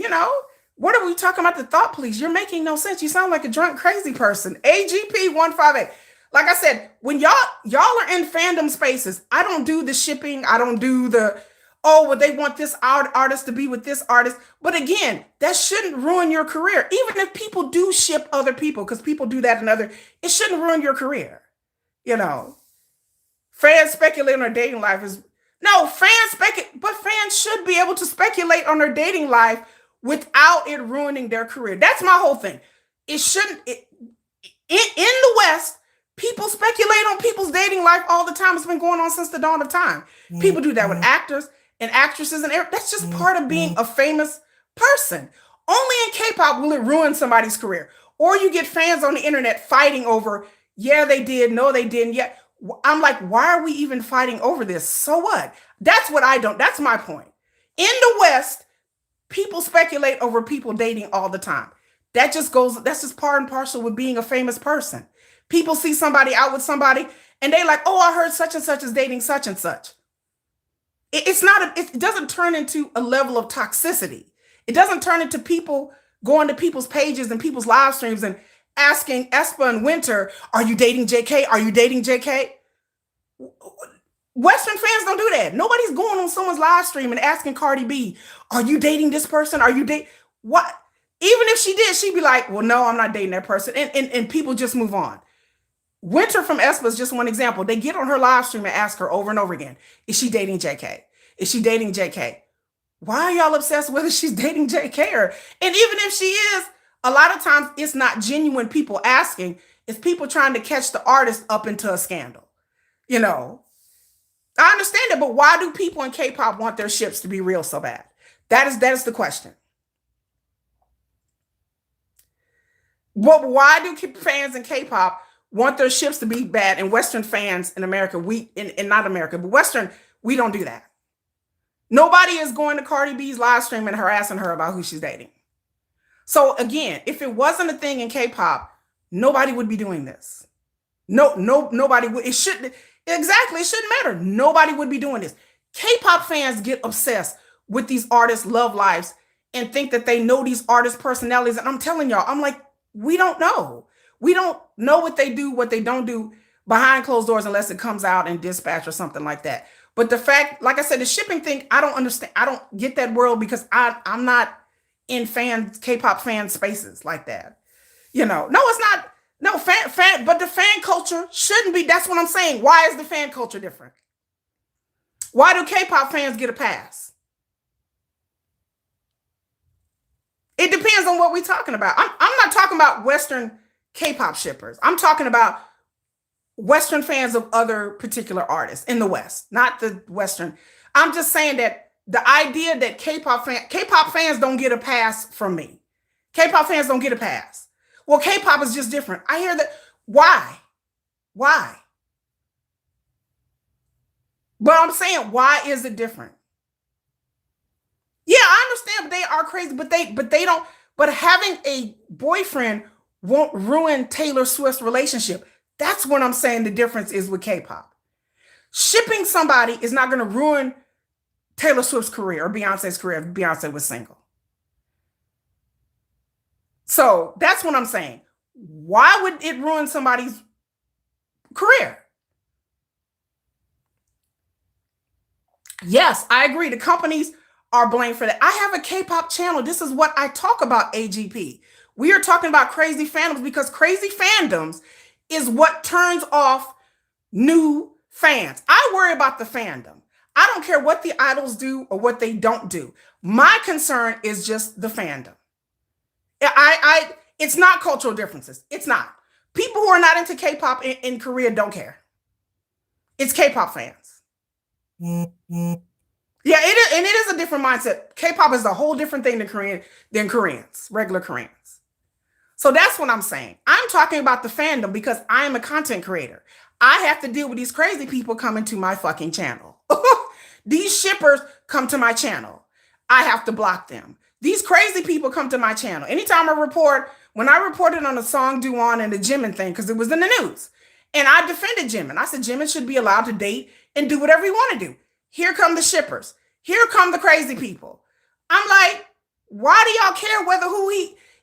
What are we talking about? The thought police? You're making no sense. You sound like a drunk, crazy person. AGP 158. Like I said, when y'all are in fandom spaces, I don't do the shipping. I don't do they want this artist to be with this artist. But again, that shouldn't ruin your career. Even if people do ship other people, because people do that it shouldn't ruin your career. Fans speculate on their dating life but fans should be able to speculate on their dating life without it ruining their career. That's my whole thing. It shouldn't. In the West, people speculate on people's dating life all the time. It's been going on since the dawn of time. People do that with actors and actresses, and that's just part of being a famous person. Only in K-pop will it ruin somebody's career. Or you get fans on the internet fighting over, yeah, they did, no, they didn't. Yeah. I'm like, why are we even fighting over this? So what? That's my point. In the West, people speculate over people dating all the time. That's just part and parcel with being a famous person. People see somebody out with somebody and they like, oh, I heard such and such is dating such and such. It doesn't turn into a level of toxicity. It doesn't turn into people going to people's pages and people's live streams and asking aespa and Winter, are you dating JK? Are you dating JK? Western fans don't do that. Nobody's going on someone's live stream and asking Cardi B, are you dating this person? Are you dating what? Even if she did, she'd be like, well, no, I'm not dating that person. And people just move on. Winter from aespa is just one example. They get on her live stream and ask her over and over again, is she dating JK? Is she dating JK? Why are y'all obsessed whether she's dating JK? And even if she is, a lot of times it's not genuine people asking. It's people trying to catch the artist up into a scandal. I understand it, but why do people in K-pop want their ships to be real so bad? That is the question. Well, why do fans in K-pop want their ships to be bad, and Western fans in America, not America, but Western, we don't do that. Nobody is going to Cardi B's live stream and harassing her about who she's dating. So again, if it wasn't a thing in K-pop, nobody would be doing this. Nobody would. It shouldn't matter. Nobody would be doing this. K-pop fans get obsessed with these artists' love lives and think that they know these artists' personalities. And I'm telling y'all, I'm like, we don't know. We don't know what they do, what they don't do behind closed doors unless it comes out in Dispatch or something like that. But the fact, like I said, the shipping thing, I don't understand. I don't get that world because I'm not in K-pop fan spaces like that. No, it's not. No, but the fan culture shouldn't be. That's what I'm saying. Why is the fan culture different? Why do K-pop fans get a pass? It depends on what we're talking about. I'm not talking about Western K-pop shippers. I'm talking about Western fans of other particular artists in the West, not the Western. I'm just saying that the idea that K-pop fans don't get a pass from me. K-pop fans don't get a pass. Well, K-pop is just different. I hear that. Why? Why? But I'm saying, why is it different? Yeah, I understand, but they are crazy, but they don't. But having a boyfriend won't ruin Taylor Swift's relationship. That's what I'm saying the difference is with K-pop. Shipping somebody is not going to ruin Taylor Swift's career or Beyonce's career if Beyonce was single. So that's what I'm saying. Why would it ruin somebody's career? Yes, I agree. The companies are blamed for that. I have a K-pop channel. This is what I talk about, AGP. We are talking about crazy fandoms because crazy fandoms is what turns off new fans. I worry about the fandom. I don't care what the idols do or what they don't do. My concern is just the fandom. It's not cultural differences. It's not. People who are not into K-pop in Korea don't care. It's K-pop fans. Mm-hmm. Yeah, it is, and it is a different mindset. K-pop is a whole different thing than Koreans, regular Koreans. So that's what I'm saying. I'm talking about the fandom because I am a content creator. I have to deal with these crazy people coming to my fucking channel. These shippers come to my channel. I have to block them. These crazy people come to my channel. Anytime I report, when I reported on the Song Do-On and the Jimin thing, because it was in the news, and I defended Jimin. I said Jimin should be allowed to date and do whatever he want to do. Here come the shippers. Here come the crazy people. I'm like, why do y'all care whether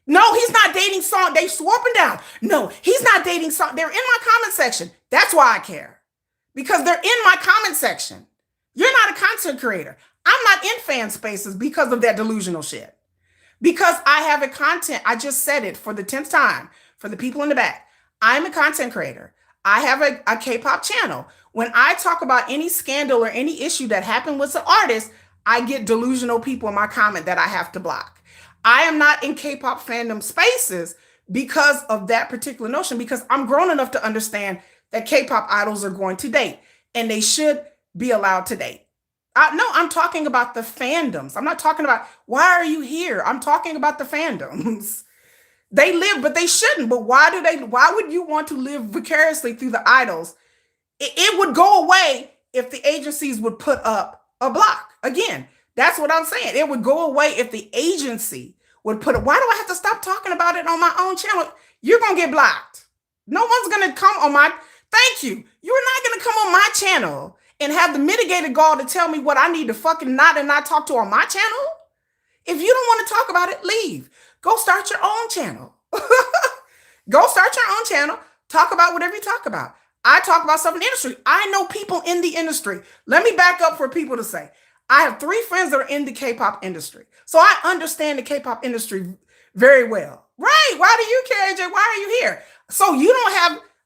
No, he's not dating Song. They swapping down. No, he's not dating Song. They're in my comment section. That's why I care. Because they're in my comment section. You're not a content creator. I'm not in fan spaces because of that delusional shit. Because I have a content, I just said it for the 10th time, for the people in the back. I'm a content creator. I have a K-pop channel. When I talk about any scandal or any issue that happened with an artist, I get delusional people in my comment that I have to block. I am not in K-pop fandom spaces because of that particular notion, because I'm grown enough to understand that K-pop idols are going to date and they should be allowed to date. No, I'm talking about the fandoms. I'm not talking about why are you here? I'm talking about the fandoms. They live, but they shouldn't. But why would you want to live vicariously through the idols? It would go away if the agencies would put up a block. Again, that's what I'm saying. It would go away if the agency would put it. Why do I have to stop talking about it on my own channel? You're going to get blocked. No one's going to come on my, thank you. You're not going to come on my channel and have the mitigated gall to tell me what I need to fucking not talk to on my channel. If you don't want to talk about it, leave. Go start your own channel. Go start your own channel. Talk about whatever you talk about. I talk about stuff in the industry. I know people in the industry. Let me back up for people to say. I have 3 friends that are in the K-pop industry. So I understand the K-pop industry very well. Right. Why do you care, AJ? Why are you here? So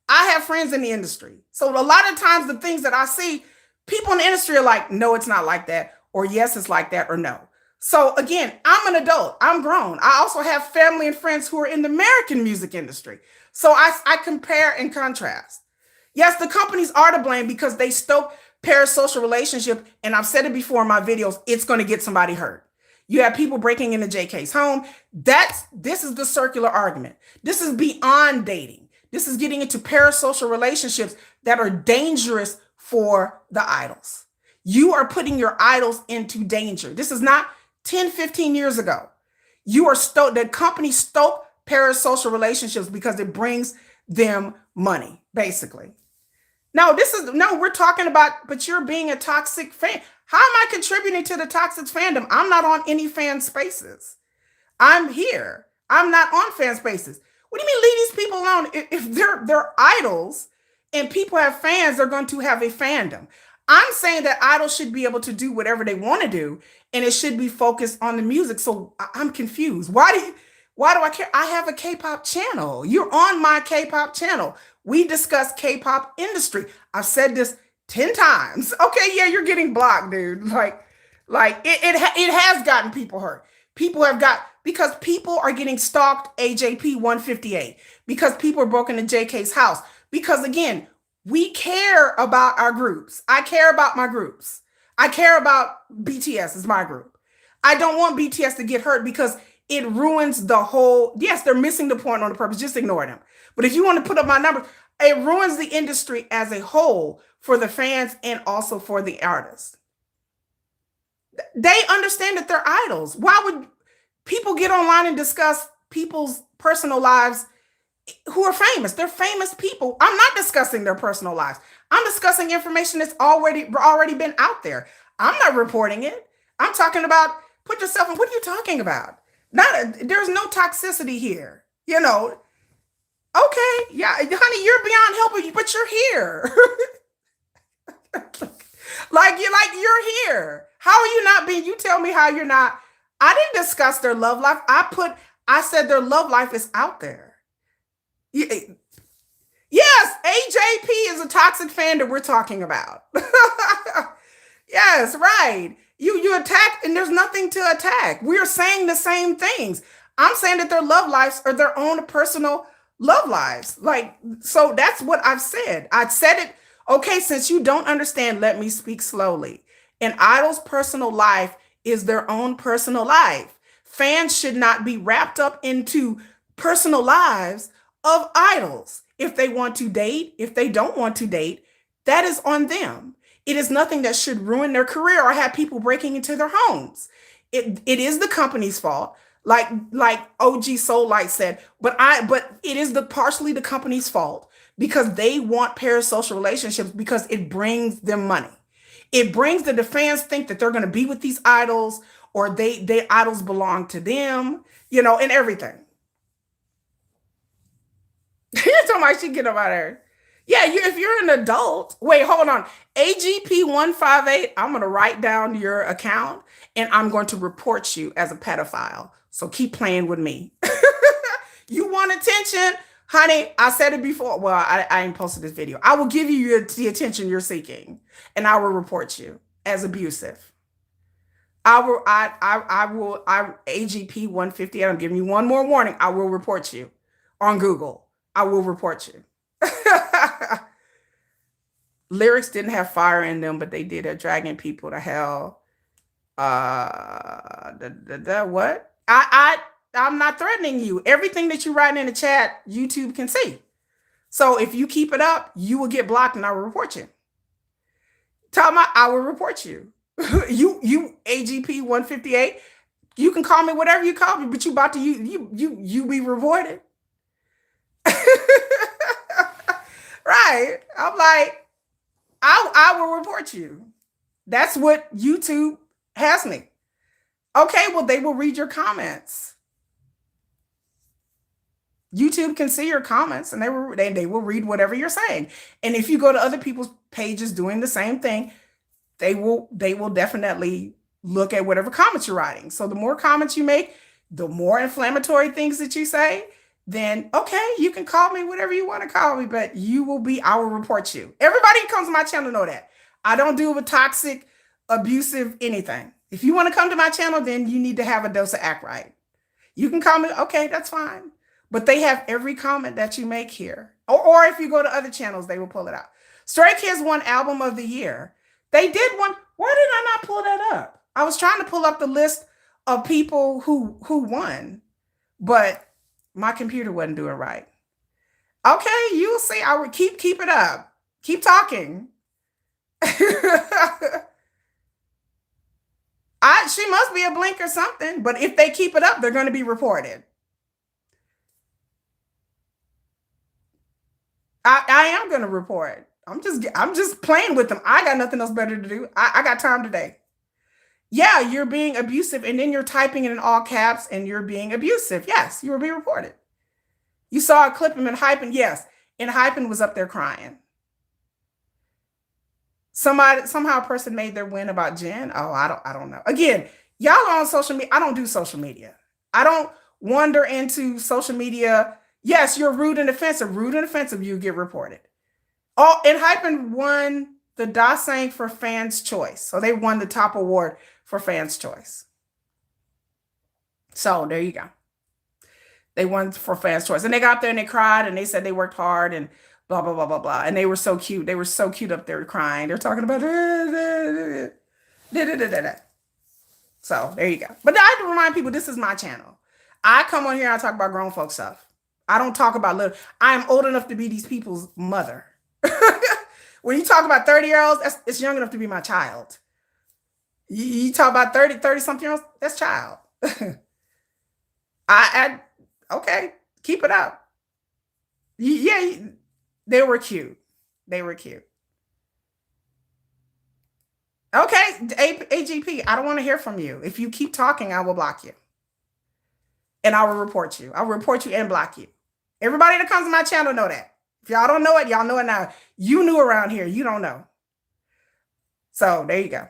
I have friends in the industry. So a lot of times the things that I see, people in the industry are like, no, it's not like that. Or yes, it's like that, or no. So again, I'm an adult. I'm grown. I also have family and friends who are in the American music industry. So I compare and contrast. Yes, the companies are to blame because they stoke parasocial relationship. And I've said it before in my videos, it's going to get somebody hurt. You have people breaking into JK's home. This is the circular argument. This is beyond dating. This is getting into parasocial relationships that are dangerous for the idols. You are putting your idols into danger. This is not 10, 15 years ago. The company stoke parasocial relationships because it brings them money, basically. We're talking about, but you're being a toxic fan. How am I contributing to the toxic fandom? I'm not on any fan spaces. I'm here. I'm not on fan spaces. What do you mean leave these people alone? If they're idols and people have fans, they're going to have a fandom. I'm saying that idols should be able to do whatever they want to do, and it should be focused on the music. So I'm confused. Why Why do I care? I have a K-pop channel. You're on my K-pop channel. We discuss K-pop industry. I've said this 10 times. Okay, yeah, you're getting blocked, dude. It has gotten people hurt. People have got, because people are getting stalked AJP 158, because people are broken into JK's house. Because again, we care about our groups. I care about my groups. I care about BTS as my group. I don't want BTS to get hurt because it ruins the whole. Yes, they're missing the point on the purpose. Just ignore them. But if you want to put up my numbers, it ruins the industry as a whole for the fans and also for the artists. They understand that they're idols. Why would people get online and discuss people's personal lives who are famous? They're famous people. I'm not discussing their personal lives. I'm discussing information that's already been out there. I'm not reporting it. I'm talking about put yourself in. What are you talking about? There's no toxicity here. You know. Okay, yeah, honey, you're beyond helping, but you're here. You're here. How are you not being? You tell me how you're not. I didn't discuss their love life. I said their love life is out there. Yes, AJP is a toxic fan that we're talking about. Yes, right. You attack, and there's nothing to attack. We're saying the same things. I'm saying that their love lives are their own personal love lives. So that's what I've said. I said it. Okay, since you don't understand, let me speak slowly. An idol's personal life is their own personal life. Fans should not be wrapped up into personal lives of idols. If they want to date, if they don't want to date, that is on them. It is nothing that should ruin their career or have people breaking into their homes. It is the company's fault. Like OG Soul Light said, but it is partially the company's fault because they want parasocial relationships because it brings them money. It brings the fans think that they're going to be with these idols or they idols belong to them, and everything. You're talking about she get up out of there. Yeah, if you're an adult, wait, hold on. AGP158, I'm going to write down your account and I'm going to report you as a pedophile. So keep playing with me. You want attention? Honey, I said it before. Well, I ain't posted this video. I will give you the attention you're seeking and I will report you as abusive. AGP 158, I'm giving you one more warning. I will report you on Google. I will report you. Lyrics didn't have fire in them, but they did are dragging people to hell. What? I'm not threatening you. Everything that you write in the chat, YouTube can see. So if you keep it up, you will get blocked and I will report you. I will report you. you AGP 158. You can call me whatever you call me, but you about to you be rewarded. Right. I'm like, I will report you. That's what YouTube has me. Okay, well, they will read your comments. YouTube can see your comments and they will read whatever you're saying. And if you go to other people's pages doing the same thing, they will definitely look at whatever comments you're writing. So the more comments you make, the more inflammatory things that you say, then okay, you can call me whatever you want to call me, but I will report you. Everybody who comes to my channel know that. I don't deal with toxic, abusive, anything. If you want to come to my channel, then you need to have a dose of act right. You can call me, okay, that's fine. But they have every comment that you make here. Or if you go to other channels, they will pull it out. Stray Kids won Album of the Year. They did one. Why did I not pull that up? I was trying to pull up the list of people who won, but my computer wasn't doing right. Okay, you'll see. I will keep it up. Keep talking. She must be a blink or something, but if they keep it up, they're going to be reported. I am going to report. I'm just playing with them. I got nothing else better to do. I got time today. Yeah, you're being abusive, and then you're typing it in all caps, and you're being abusive. Yes, you will be reported. You saw a clip of him in Hypen. Yes, and Hypen was up there crying. Somehow a person made their win about Jen. Oh, I don't know. Again, y'all are on social media. I don't do social media. wander into social media, yes, you're rude and offensive. Rude and offensive, you get reported. Oh, and Hypen won the Dasang for Fans Choice. So they won the top award for Fans Choice. So there you go. They won for Fans Choice. And they got there and they cried and they said they worked hard and blah, blah, blah, blah, blah. And they were so cute. They were so cute up there crying. They're talking about so there you go. But I have to remind people, this is my channel. I come on here and I talk about grown folk stuff. I don't talk about little. I am old enough to be these people's mother. When you talk about 30-year-olds, it's young enough to be my child. You talk about 30-something-year-olds, that's child. Okay, keep it up. Yeah, they were cute. They were cute. Okay, AGP, I don't want to hear from you. If you keep talking, I will block you. And I will report you. I'll report you and block you. Everybody that comes to my channel know that. If y'all don't know it, y'all know it now. You knew around here. You don't know. So there you go.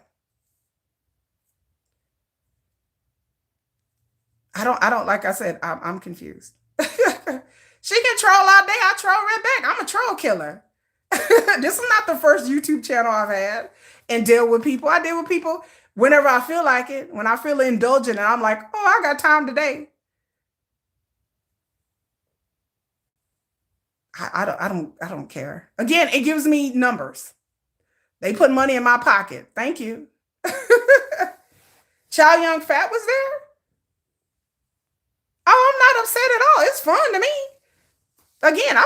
I don't like I said, I'm confused. She can troll all day. I troll right back. I'm a troll killer. This is not the first YouTube channel I've had and deal with people. I deal with people whenever I feel like it. When I feel indulgent and I'm like, oh, I got time today. I don't care. Again, it gives me numbers. They put money in my pocket. Thank you. Chow Young Fat was there? Oh, I'm not upset at all. It's fun to me. Again,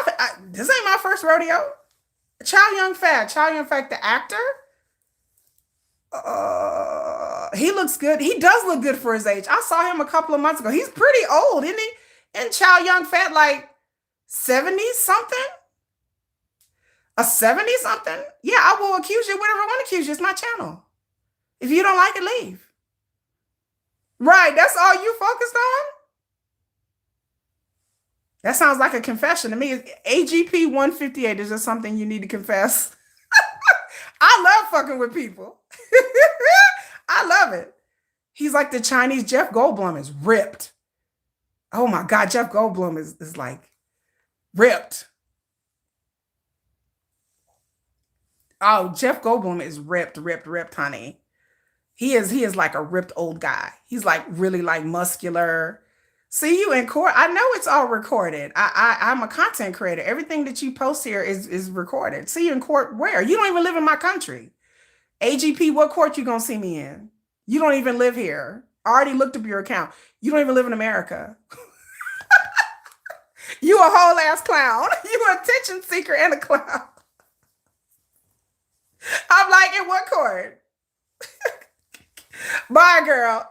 this ain't my first rodeo. Chow Young Fat, the actor. He looks good. He does look good for his age. I saw him a couple of months ago. He's pretty old, isn't he? And Chow Young Fat, like 70 something? A 70 something? Yeah, I will accuse you whatever I want to accuse you. It's my channel. If you don't like it, leave. Right, that's all you focused on? That sounds like a confession to me. AGP 158 is just something you need to confess. I love fucking with people. I love it. He's like the Chinese Jeff Goldblum is ripped. Oh my God, Jeff Goldblum is like ripped. Oh, Jeff Goldblum is ripped, honey. He is like a ripped old guy. He's like really like muscular. See you in court. I know it's all recorded. I'm a content creator. Everything that you post here is recorded. See you in court where? You don't even live in my country. AGP, what court you gonna see me in? You don't even live here. I already looked up your account. You don't even live in America. You a whole ass clown. You an attention seeker and a clown. I'm like, in what court? Bye, girl.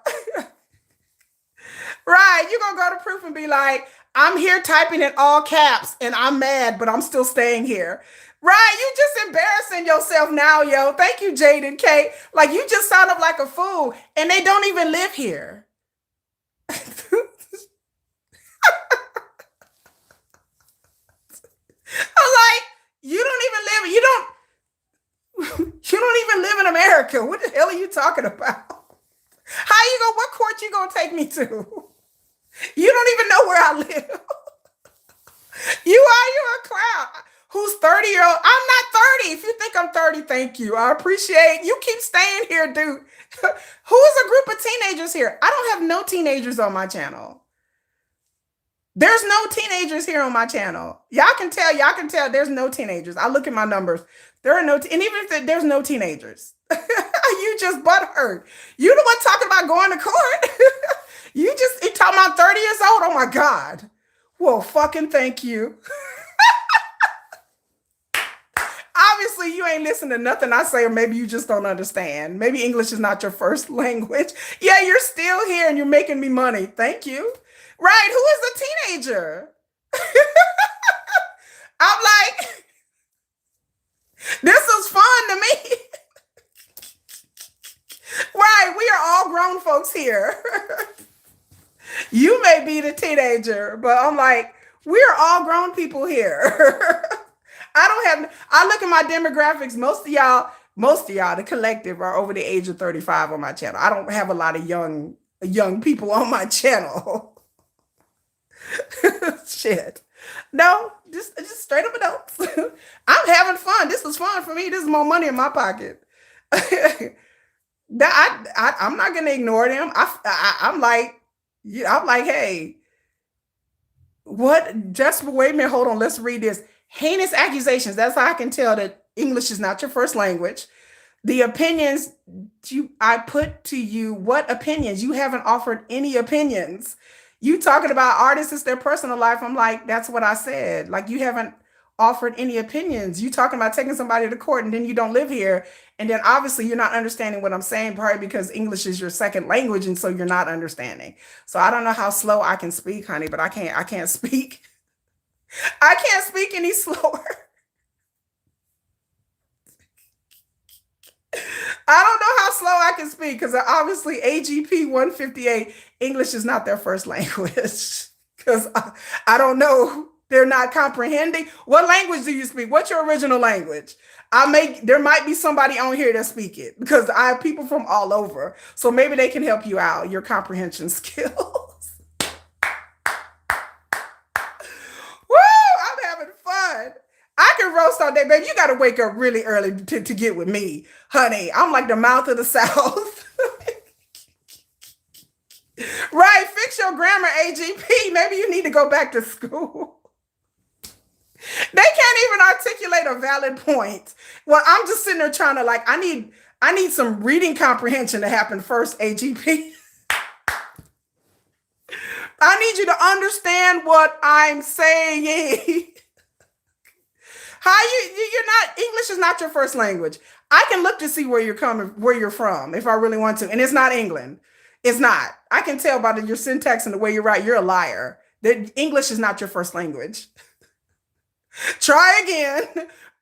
Right, you're gonna go to proof and be like, I'm here typing in all caps and I'm mad, but I'm still staying here. Right, you just embarrassing yourself now, yo. Thank you, Jaden K. Like, you just sound up like a fool and they don't even live here. I'm like, you don't even live in America. What the hell are you talking about? What court you gonna take me to? You don't even know where I live. You're a clown. Who's 30-year-old? I'm not 30. If you think I'm 30, thank you. I appreciate you keep staying here, dude. Who is a group of teenagers here? I don't have no teenagers on my channel. There's no teenagers here on my channel. Y'all can tell there's no teenagers. I look at my numbers. There are no, and even if there's no teenagers, you just butthurt. You the one talking about going to court. You talking about 30 years old. Oh my God. Well, fucking thank you. Obviously, you ain't listening to nothing I say, or maybe you just don't understand. Maybe English is not your first language. Yeah, you're still here and you're making me money. Thank you. Right, who is the teenager? I'm like, this is fun to me. Right, we are all grown folks here. You may be the teenager, but I'm like, we're all grown people here. I look at my demographics. Most of y'all, the collective, are over the age of 35 on my channel. I don't have a lot of young people on my channel. Shit. No, just straight up adults. I'm having fun. This is fun for me. This is more money in my pocket. I'm not gonna ignore them. I'm like, yeah, I'm like, hey, what? Just wait a minute. Hold on. Let's read this. Heinous accusations. That's how I can tell that English is not your first language. The opinions I put to you, what opinions? You haven't offered any opinions. You talking about artists, it's their personal life. I'm like, that's what I said. Like, you haven't offered any opinions. You talking about taking somebody to court and then you don't live here. And then obviously you're not understanding what I'm saying, probably because English is your second language. And so you're not understanding. So I don't know how slow I can speak, honey, but I can't speak. I can't speak any slower. I don't know how slow I can speak because obviously AGP 158 English is not their first language because I don't know. They're not comprehending. What language do you speak? What's your original language? There might be somebody on here that speak it because I have people from all over. So maybe they can help you out, your comprehension skills. Woo! I'm having fun. I can roast all day, baby. You got to wake up really early to get with me, honey. I'm like the mouth of the South. Right. Fix your grammar, AGP. Maybe you need to go back to school. They can't even articulate a valid point. Well, I'm just sitting there trying to I need some reading comprehension to happen first, AGP. I need you to understand what I'm saying. How you're not English is not your first language. I can look to see where you're from if I really want to. And it's not England. It's not. I can tell by your syntax and the way you write, you're a liar. That English is not your first language. Try again.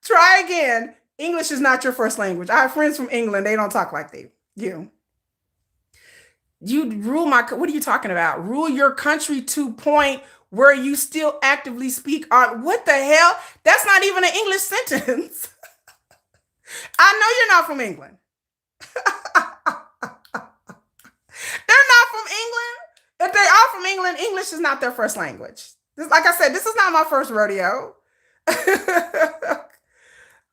Try again. English is not your first language. I have friends from England. They don't talk like you. You rule what are you talking about? Rule your country to point where you still actively speak art. What the hell? That's not even an English sentence. I know you're not from England. They're not from England. If they are from England, English is not their first language. Like I said, this is not my first rodeo.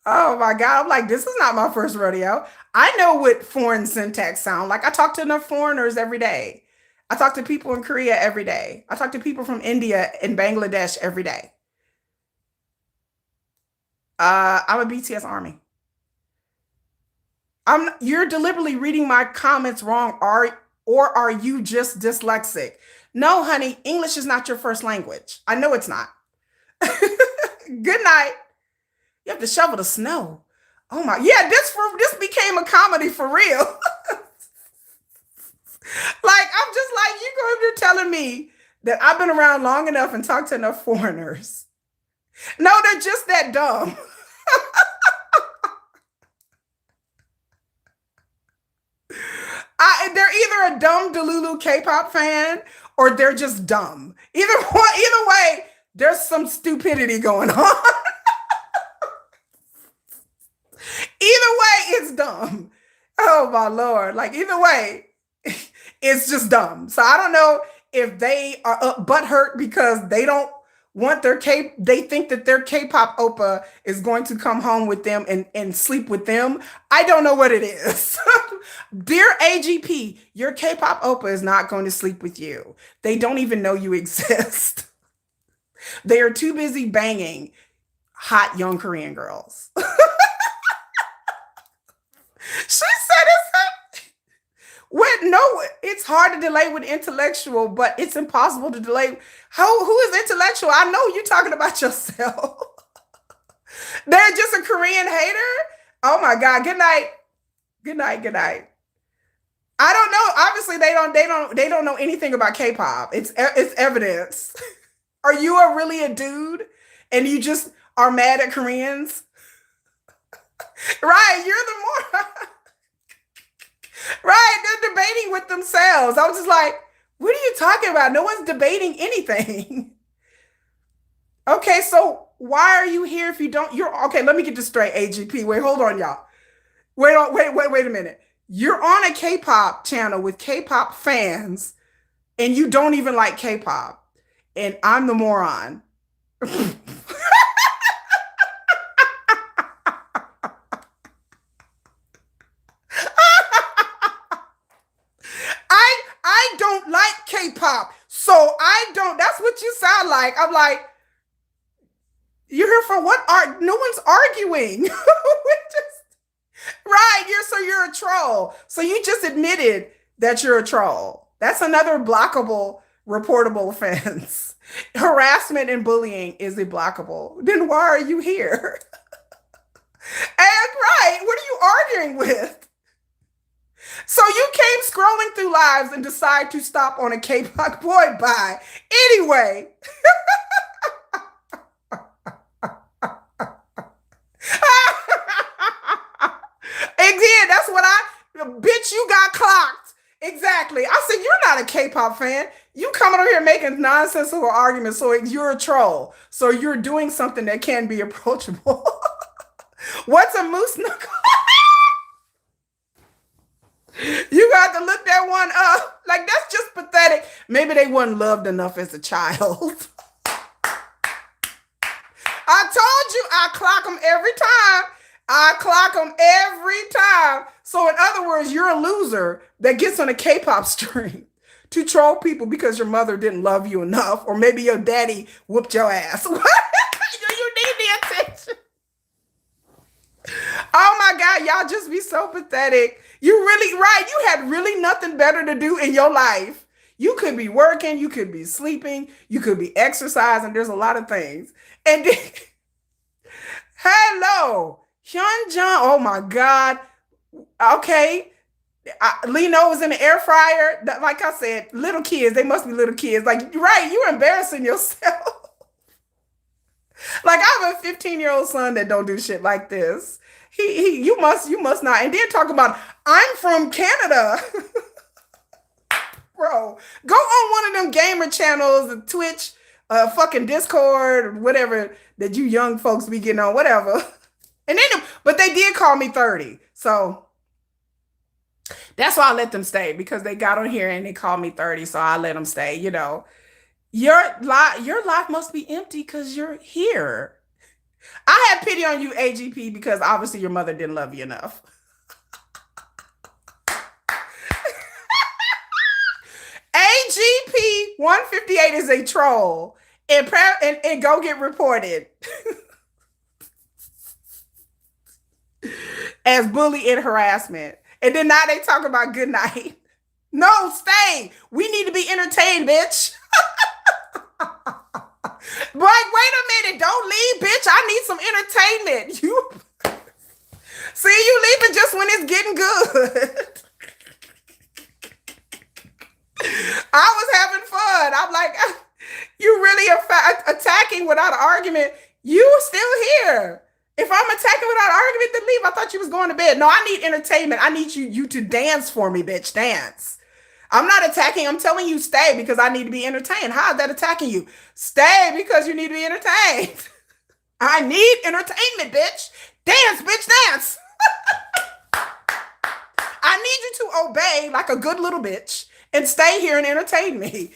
Oh my God. I'm like, this is not my first rodeo. I know what foreign syntax sound like. I talk to enough foreigners every day. I talk to people in Korea every day. I talk to people from India and Bangladesh every day. I'm a BTS army. You're deliberately reading my comments wrong, or are you just dyslexic? No, honey, English is not your first language. I know it's not. Good night. You have to shovel the snow. Oh my, yeah, this became a comedy for real. Like, I'm just like, you're telling me that I've been around long enough and talked to enough foreigners. No, they're just that dumb. They're either a dumb Delulu K-pop fan or they're just dumb. Either way, there's some stupidity going on. Either way, it's dumb. Oh my Lord. Like, either way, it's just dumb. So I don't know if they are butthurt because they don't want they think that their K-pop oppa is going to come home with them and sleep with them. I don't know what it is. Dear AGP, your K-pop oppa is not going to sleep with you. They don't even know you exist. They are too busy banging hot young Korean girls. She said it's hard to delay with intellectual, but it's impossible to delay. Who is intellectual? I know you're talking about yourself. They're just a Korean hater. Oh my God. Good night. Good night. Good night. I don't know. Obviously, they don't know anything about K-pop. It's evidence. Are you really a dude and you just are mad at Koreans? Right, you're the more right. They're debating with themselves. I was just like, what are you talking about? No one's debating anything. Okay, so why are you here if you don't? You're okay. Let me get this straight, AGP. Wait, hold on, y'all. Wait a minute. You're on a K-pop channel with K-pop fans, and you don't even like K-pop. and I'm the moron. I don't like K-pop, so I don't. That's what you sound like. I'm like, you're here for what? Art? No one's arguing. Right. You're a troll. So you just admitted that you're a troll. That's another blockable, reportable offense. Harassment and bullying is a blockable. Then why are you here? And right, what are you arguing with? So you came scrolling through lives and decide to stop on a K-pop boy bye. Anyway. Again, that's what bitch, you got clocked. Exactly. I said, you're not a K-pop fan. You coming over here making nonsensical arguments, so you're a troll. So you're doing something that can be approachable. What's a moose knuckle? You got to look that one up. Like, that's just pathetic. Maybe they weren't loved enough as a child. I told you I clock them every time. I clock them every time. So in other words, you're a loser that gets on a K-pop stream to troll people because your mother didn't love you enough, or maybe your daddy whooped your ass. You need the attention. Oh my God, y'all just be so pathetic. You really, right, you had really nothing better to do in your life. You could be working, you could be sleeping, you could be exercising. There's a lot of things. And then, hello, Hyunjin. Oh my God. Okay. Lino was in the air fryer. Like I said, little kids, they must be little kids. Like, right, you're embarrassing yourself. Like, I have a 15-year-old son that don't do shit like this. You must not. And then talk about, I'm from Canada. Bro, go on one of them gamer channels, Twitch, fucking Discord, whatever that you young folks be getting on, whatever. And then, but they did call me 30. So that's why I let them stay, because they got on here and they called me 30. So I let them stay. Your life must be empty because you're here. I had pity on you, AGP, because obviously your mother didn't love you enough. AGP 158 is a troll, and go get reported as bully and harassment. And then now they talk about good night. No, stay. We need to be entertained, bitch. Like, wait a minute, don't leave, bitch. I need some entertainment. You see, you leaving just when it's getting good. I was having fun. I'm like, you really attacking without an argument. You still here. If I'm attacking without argument, then leave. I thought you was going to bed. No, I need entertainment. I need you to dance for me, bitch. Dance. I'm not attacking. I'm telling you stay because I need to be entertained. How is that attacking you? Stay because you need to be entertained. I need entertainment, bitch. Dance, bitch, dance. I need you to obey like a good little bitch and stay here and entertain me.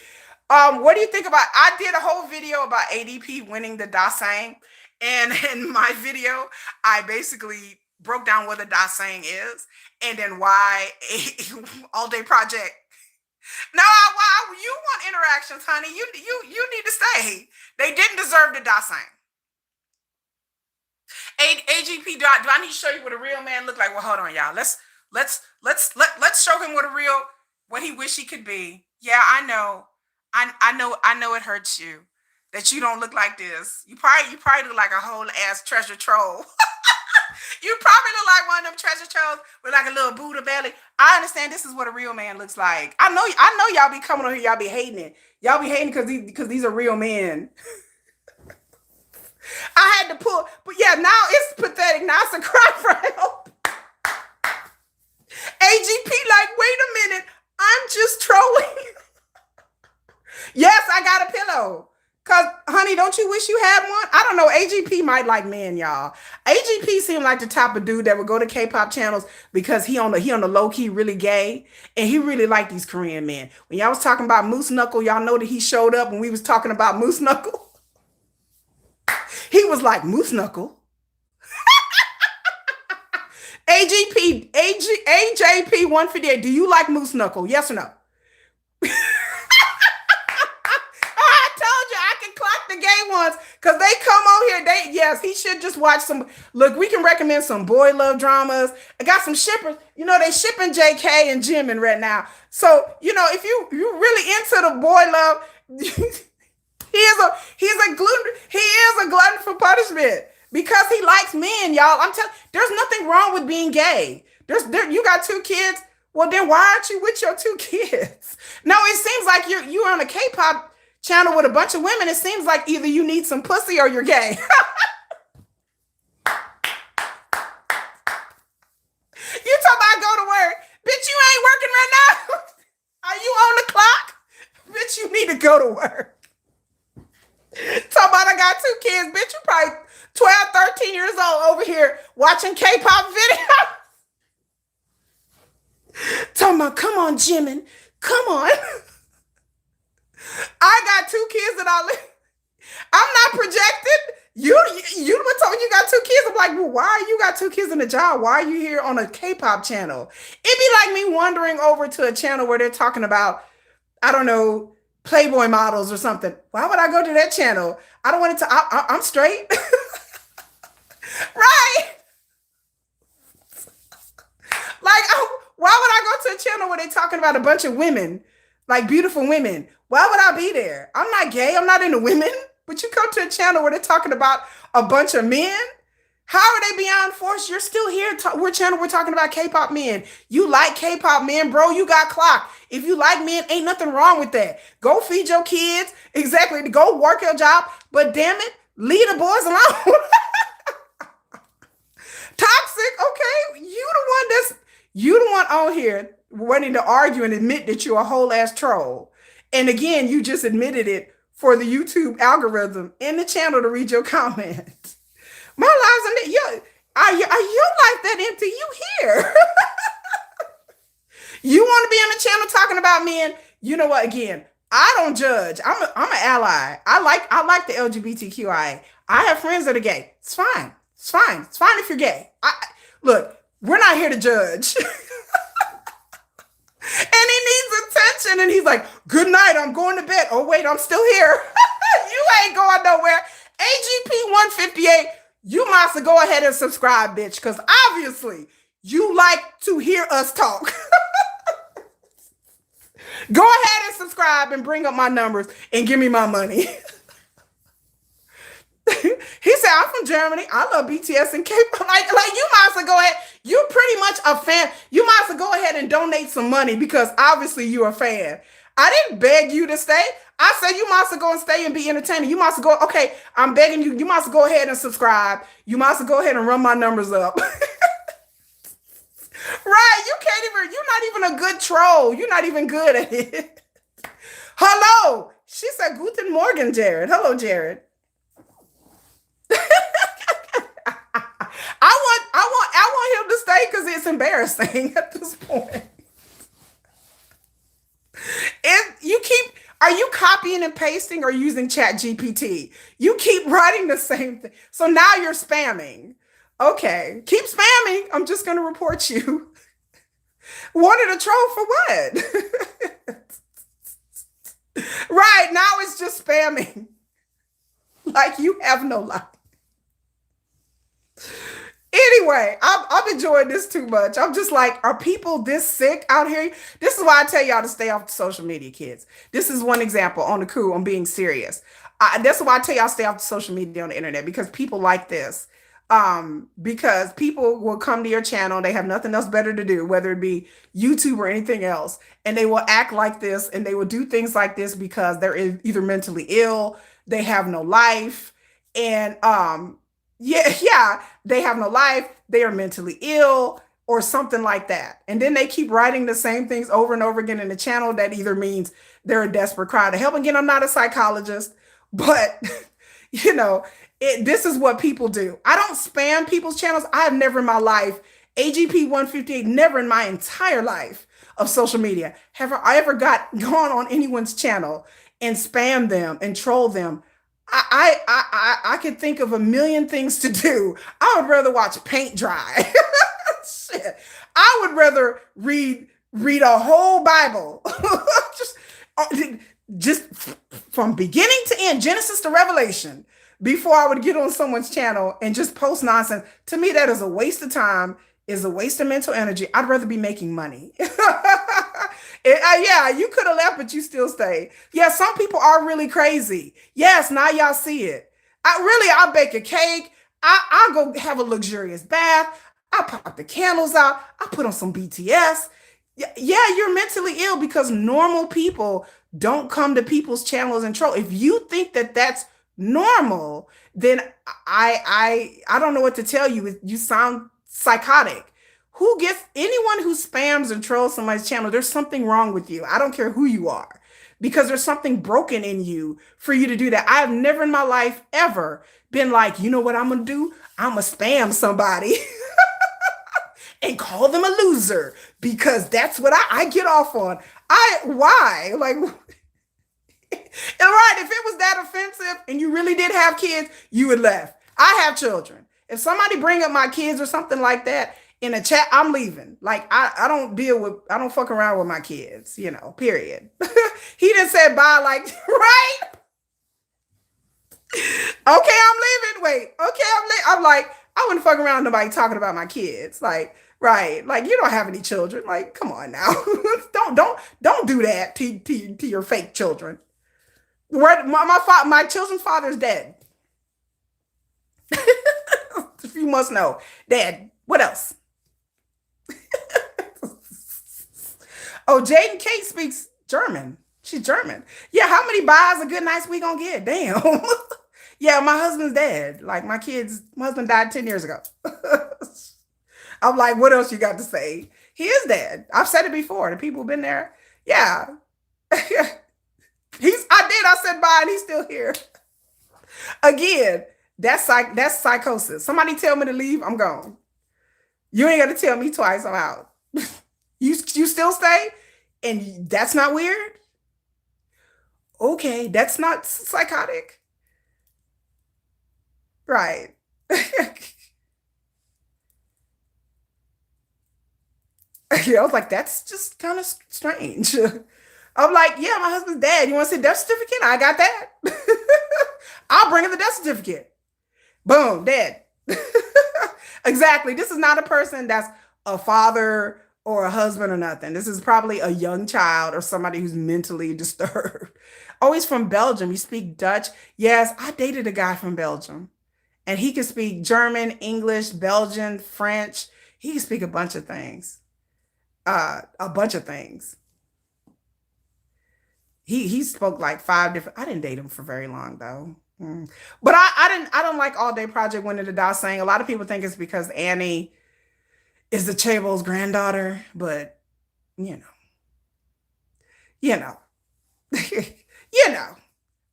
What do you think about, I did a whole video about ADP winning the Dasang. And in my video, I basically broke down what a Dasang is and then why all day project. No, you want interactions, honey. You need to stay. They didn't deserve the Dasang. AGP, do I need to show you what a real man look like? Well, hold on, y'all. Let's show him what he wish he could be. Yeah, I know. I know it hurts you that you don't look like this. You probably look like a whole ass treasure troll. You probably look like one of them treasure trolls with like a little Buddha belly. I understand this is what a real man looks like. I know y'all be coming on here, y'all be hating it. Y'all be hating because these are real men. I had to pull, but yeah, now it's pathetic. Now it's a cry for help. AGP, like, wait a minute, I'm just trolling. Yes, I got a pillow. Cause, honey, don't you wish you had one? I don't know. AGP might like men, y'all. AGP seemed like the type of dude that would go to K-pop channels because he on the low key really gay, and he really liked these Korean men. When y'all was talking about Moose Knuckle, y'all know that he showed up when we was talking about Moose Knuckle. He was like Moose Knuckle. AJP 158. Do you like Moose Knuckle? Yes or no? I told you I can clock the gay ones because they come on here. Yes, he should just watch some. Look, we can recommend some boy love dramas. I got some shippers. You know, they shipping JK and Jimin right now. So, you know, if you're really into the boy love, he is a glutton for punishment because he likes men, y'all. I'm telling there's nothing wrong with being gay. You got two kids. Well, then why aren't you with your two kids? No, it seems like you're on a K-pop channel with a bunch of women. It seems like either you need some pussy or you're gay. You talking about go to work. Bitch, you ain't working right now. Are you on the clock? Bitch, you need to go to work. Talking about I got two kids. Bitch, you probably 12, 13 years old over here watching K-pop videos. Talking about, come on, Jimin. Come on. I got two kids that I'm not projected. You were told you got two kids. I'm like, well, why you got two kids in a job? Why are you here on a K-pop channel? It'd be like me wandering over to a channel where they're talking about, I don't know, Playboy models or something. Why would I go to that channel? I don't want it to, I'm straight. Right. Like, why would I go to a channel where they're talking about a bunch of women, like beautiful women? Why would I be there? I'm not gay. I'm not into women. But you come to a channel where they're talking about a bunch of men. How are they beyond force? You're still here. We're talking about K-pop men. You like K-pop men, bro. You got clocked. If you like men, ain't nothing wrong with that. Go feed your kids. Exactly. Go work your job. But damn it, leave the boys alone. Toxic. Okay. You the one on here wanting to argue and admit that you're a whole ass troll. And again, you just admitted it for the YouTube algorithm and the channel to read your comments. My lives are you like that empty? You here. You want to be on the channel talking about men? You know what? Again, I don't judge. I'm an ally. I like the LGBTQIA. I have friends that are gay. It's fine. It's fine. It's fine if you're gay. Look, we're not here to judge. And he needs attention. And he's like, good night. I'm going to bed. Oh, wait, I'm still here. You ain't going nowhere. AGP 158, you must go ahead and subscribe, bitch. Because obviously you like to hear us talk. Go ahead and subscribe and bring up my numbers and give me my money. He said, I'm from Germany. I love BTS and Kpop. Like you might as well go ahead. You're pretty much a fan. You might as well go ahead and donate some money because obviously you're a fan. I didn't beg you to stay. I said you might as well go and stay and be entertaining. You might as well go, okay, I'm begging you. You might as well go ahead and subscribe. You might as well go ahead and run my numbers up. Right. You're not even a good troll. You're not even good at it. Hello. She said, Guten Morgen, Jared. Hello, Jared. I want him to stay because it's embarrassing at this point. Are you copying and pasting or using Chat GPT? You keep writing the same thing. So now you're spamming. Okay, keep spamming. I'm just going to report you. Wanted a troll for what? Right, now it's just spamming. Like you have no life. Anyway, I'm enjoying this too much. I'm just like, are people this sick out here? This is why I tell y'all to stay off social media, kids. This is one example on the coup on being serious. That's why I tell y'all stay off the social media on the internet because people like this. Because people will come to your channel, they have nothing else better to do, whether it be YouTube or anything else, and they will act like this and they will do things like this because they're either mentally ill, they have no life, and they have no life, they are mentally ill or something like that. And then they keep writing the same things over and over again in the channel. That either means they're a desperate cry to help. Again, I'm not a psychologist, But you know, this is what people do. I don't spam people's channels. I have never in my life, AGP 158, never in my entire life of social media have I ever gone on anyone's channel and spam them and troll them. I could think of a million things to do. I would rather watch paint dry. Shit. I would rather read a whole Bible. just uh, just from beginning to end, Genesis to Revelation, before I would get on someone's channel and just post nonsense. To me, that is a waste of time, is a waste of mental energy. I'd rather be making money. Yeah, you could have left, but you still stayed. Yeah, some people are really crazy. Yes, now y'all see it. I'll bake a cake. I'll go have a luxurious bath. I pop the candles out. I put on some BTS. Yeah, you're mentally ill because normal people don't come to people's channels and troll. If you think that that's normal, then I don't know what to tell you. You sound psychotic. Who gets anyone who spams and trolls somebody's channel? There's something wrong with you. I don't care who you are, because there's something broken in you for you to do that. I have never in my life ever been like, you know what I'm gonna do? I'm gonna spam somebody and call them a loser because that's what I get off on. Why? Like, and right, if it was that offensive and you really did have kids, you would left. I have children. If somebody bring up my kids or something like that in a chat, I'm leaving. Like, I don't fuck around with my kids, period. He just said bye, like, right? Okay, I'm leaving. Wait, okay, I'm like, I wouldn't fuck around with nobody talking about my kids. Like, right. Like, you don't have any children. Like, come on now. don't do that to your fake children. Where my children's father's dead. If you must know. Dead. What else? Oh, Jaden Kate speaks German. She's German. Yeah, how many buys a good nights we gonna get? Damn. Yeah, my husband's dead. Like, my husband died 10 years ago. I'm like, what else you got to say? He is dead. I've said it before. The people who've been there. Yeah. I said bye and he's still here. Again, that's psychosis. Somebody tell me to leave, I'm gone. You ain't got to tell me twice, I'm out. You still stay? And that's not weird? Okay, that's not psychotic. Right. Yeah, I was like, that's just kind of strange. I'm like, yeah, my husband's dead. You want to see death certificate? I got that. I'll bring in the death certificate. Boom, dead. Exactly. This is not a person that's a father or a husband or nothing. This is probably a young child or somebody who's mentally disturbed. Oh, he's from Belgium. You speak Dutch? Yes, I dated a guy from Belgium. And he can speak German, English, Belgian, French. He can speak a bunch of things. A bunch of things. He spoke like 5 different. I didn't date him for very long though. But I don't like All Day Project Winnie the Doll saying. A lot of people think it's because Annie is the Chabo's granddaughter, but you know, you know, you know.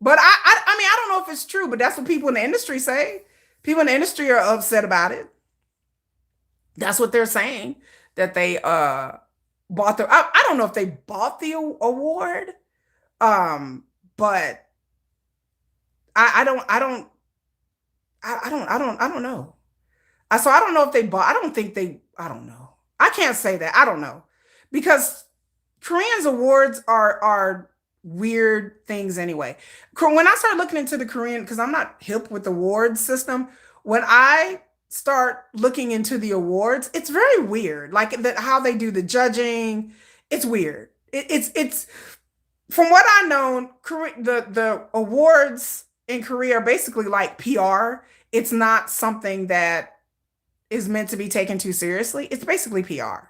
But I mean, I don't know if it's true, but that's what people in the industry say. People in the industry are upset about it. That's what they're saying, that they bought the. I don't know if they bought the award, but I don't know. So I don't know if they bought. I don't think they. I don't know. I can't say that. I don't know, because Koreans awards are weird things anyway. When I start looking into the Korean, because I'm not hip with the award system, when I start looking into the awards, it's very weird. Like how they do the judging, it's weird. It's from what I know, the awards in Korea are basically like PR. It's not something that is meant to be taken too seriously. It's basically PR.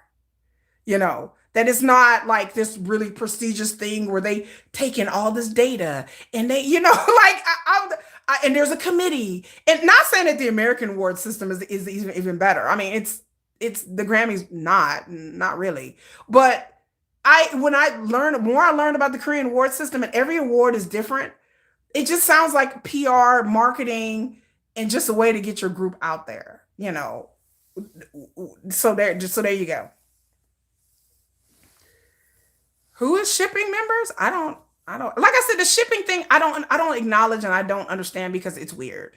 That it's not like this really prestigious thing where they take in all this data and they, and there's a committee. And not saying that the American award system is even better. I mean, it's the Grammys, not really. But when I learned more, I learned about the Korean award system, and every award is different. it just sounds like PR marketing and just a way to get your group out there, you know. So there you go. Who is shipping members? I don't like I said, the shipping thing, I don't acknowledge and I don't understand because it's weird.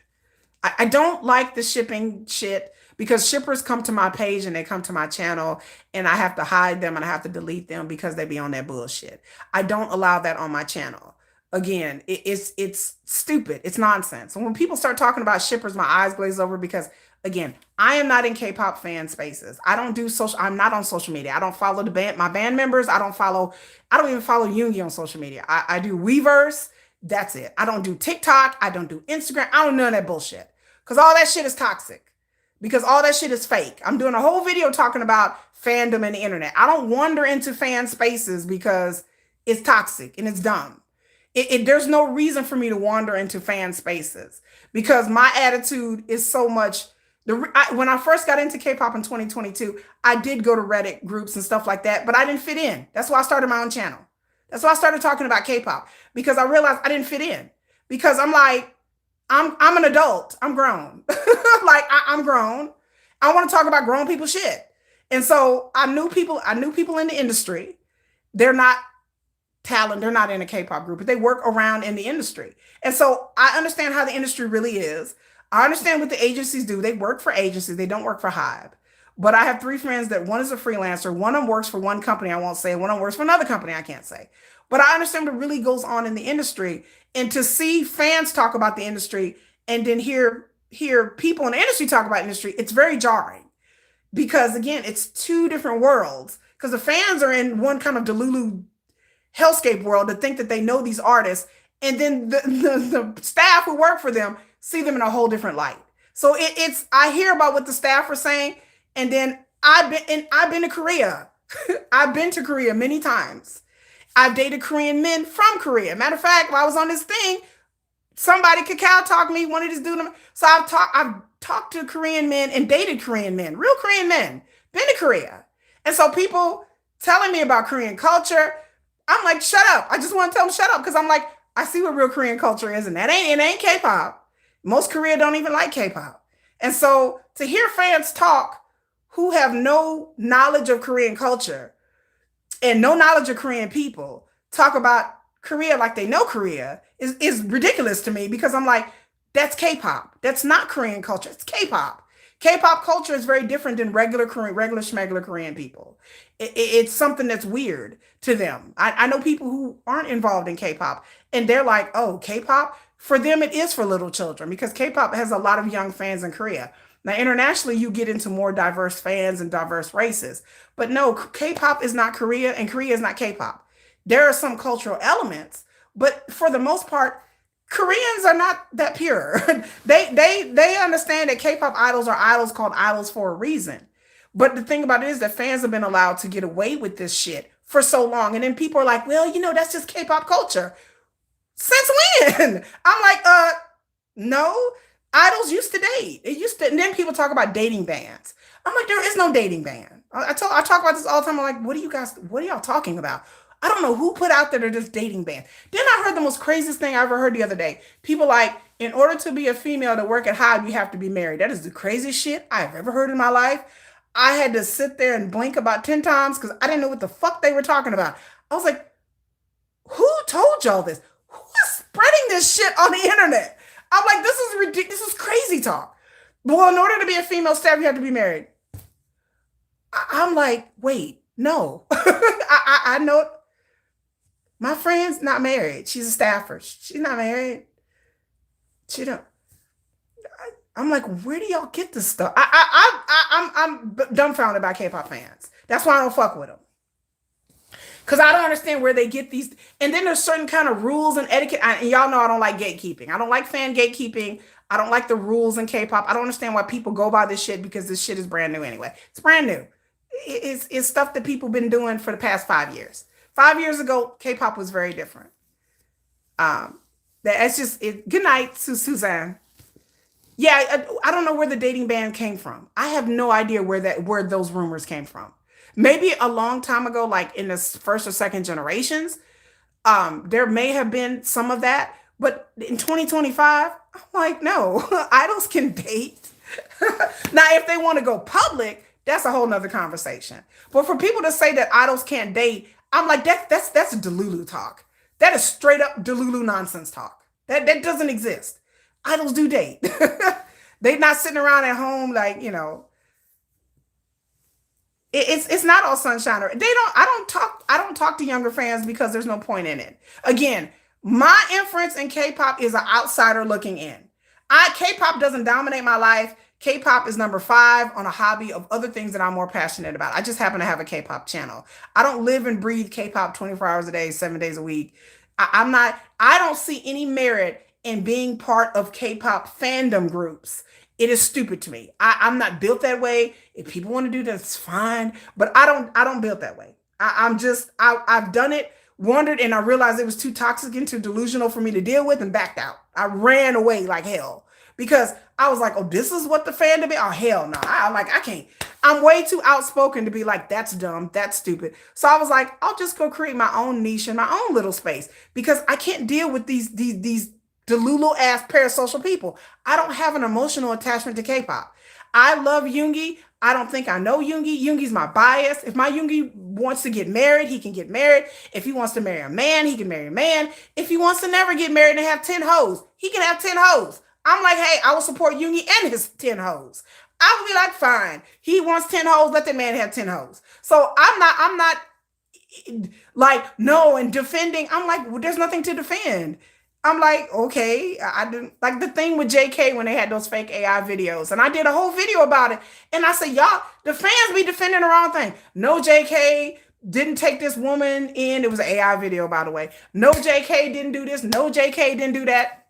I don't like the shipping shit because shippers come to my page and they come to my channel and I have to hide them and I have to delete them because they be on that bullshit. I don't allow that on my channel. Again, it's stupid. It's nonsense. And when people start talking about shippers, my eyes glaze over because again, I am not in K-pop fan spaces. I don't do social. I'm not on social media. I don't follow my band members. I don't even follow Yoongi on social media. I do Weverse. That's it. I don't do TikTok. I don't do Instagram. I don't know that bullshit. Because all that shit is toxic. Because all that shit is fake. I'm doing a whole video talking about fandom and the internet. I don't wander into fan spaces because it's toxic and it's dumb. There's no reason for me to wander into fan spaces because my attitude is so much. When I first got into K-pop in 2022, I did go to Reddit groups and stuff like that, but I didn't fit in. That's why I started my own channel. That's why I started talking about K-pop because I realized I didn't fit in. Because I'm like, I'm an adult. I'm grown. I'm grown. I want to talk about grown people shit. And so I knew people in the industry. They're not talent. They're not in a K-pop group, but they work around in the industry. And so I understand how the industry really is. I understand what the agencies do. They work for agencies. They don't work for Hive. But I have three friends that one is a freelancer. One of them works for one company, I won't say. One of them works for another company, I can't say. But I understand what really goes on in the industry. And to see fans talk about the industry and then hear people in the industry talk about industry, it's very jarring. Because again, it's two different worlds. Because the fans are in one kind of delulu hellscape world to think that they know these artists. And then the staff who work for them see them in a whole different light. So it's I hear about what the staff are saying, and then I've been to Korea. I've been to Korea many times. I've dated Korean men from Korea. Matter of fact, while I was on this thing, somebody Kakao talked me, wanted to do them. So I've talked to Korean men and dated Korean men, real Korean men, been to Korea. And so people telling me about Korean culture, I'm like, shut up. I just want to tell them shut up because I'm like, I see what real Korean culture is, and it ain't K-pop. Most Korea don't even like K-pop. And so to hear fans talk who have no knowledge of Korean culture and no knowledge of Korean people talk about Korea like they know Korea is ridiculous to me because I'm like, that's K-pop. That's not Korean culture. It's K-pop. K-pop culture is very different than regular schmegular Korean people. It's something that's weird to them. I know people who aren't involved in K-pop and they're like, oh, K-pop? For them, it is for little children because K-pop has a lot of young fans in Korea. Now, internationally, you get into more diverse fans and diverse races. But no, K-pop is not Korea and Korea is not K-pop. There are some cultural elements, but for the most part, Koreans are not that pure. They understand that K-pop idols are idols called idols for a reason. But the thing about it is that fans have been allowed to get away with this shit for so long. And then people are like, well, that's just K-pop culture. Since when? I'm like, no. Idols used to date. It used to, and then people talk about dating bans. I'm like, there is no dating ban. I talk about this all the time. I'm like, what are y'all talking about? I don't know who put out there this dating ban. Then I heard the most craziest thing I ever heard the other day. People like, in order to be a female to work at Hive, you have to be married. That is the craziest shit I've ever heard in my life. I had to sit there and blink about 10 times because I didn't know what the fuck they were talking about. I was like, who told y'all this? Who is spreading this shit on the internet? I'm like, this is ridiculous. This is crazy talk. Well, in order to be a female staff, you have to be married. I'm like, wait, no. I know my friend's not married. She's a staffer. She's not married. She don't. I'm like, where do y'all get this stuff? I'm dumbfounded by K-pop fans. That's why I don't fuck with them. Because I don't understand where they get these. And then there's certain kind of rules and etiquette. And y'all know I don't like gatekeeping. I don't like fan gatekeeping. I don't like the rules in K-pop. I don't understand why people go by this shit because this shit is brand new anyway. It's brand new. It's stuff that people been doing for the past 5 years. 5 years ago, K-pop was very different. That's just it. Good night, Suzanne. Yeah, I don't know where the dating ban came from. I have no idea where those rumors came from. Maybe a long time ago, like in the first or second generations, there may have been some of that. But in 2025, I'm like, no, idols can date. Now, if they want to go public, that's a whole nother conversation. But for people to say that idols can't date, I'm like, that's delulu talk. That is straight up delulu nonsense talk. That doesn't exist. Idols do date. They're not sitting around at home like, it's not all sunshine. They don't. I don't talk to younger fans because there's no point in it. Again, my inference in K-pop is an outsider looking in. K-pop doesn't dominate my life. K-pop is number 5 on a hobby of other things that I'm more passionate about. I just happen to have a K-pop channel. I don't live and breathe K-pop 24 hours a day, 7 days a week. I'm not. I don't see any merit in being part of K-pop fandom groups. It is stupid to me. I'm not built that way. If people want to do that, it's fine. But I don't build that way. I've done it, wondered, and I realized it was too toxic and too delusional for me to deal with and backed out. I ran away like hell because I was like, oh, this is what the fandom is? Oh, hell no. I can't. I'm way too outspoken to be like, that's dumb, that's stupid. So I was like, I'll just go create my own niche in my own little space because I can't deal with these delulu ass parasocial people. I don't have an emotional attachment to K-pop. I love Yoongi. I don't think I know Yoongi. Yoongi's my bias. If my Yoongi wants to get married, he can get married. If he wants to marry a man, he can marry a man. If he wants to never get married and have 10 hoes, he can have 10 hoes. I'm like, hey, I will support Yoongi and his 10 hoes. I would be like, fine. He wants 10 hoes, let the man have 10 hoes. So I'm not like, no, and defending. I'm like, well, there's nothing to defend. I'm like, okay, I didn't like the thing with JK when they had those fake AI videos. And I did a whole video about it. And I said, y'all, the fans be defending the wrong thing. No, JK didn't take this woman in. It was an AI video, by the way. No, JK didn't do this. No, JK didn't do that.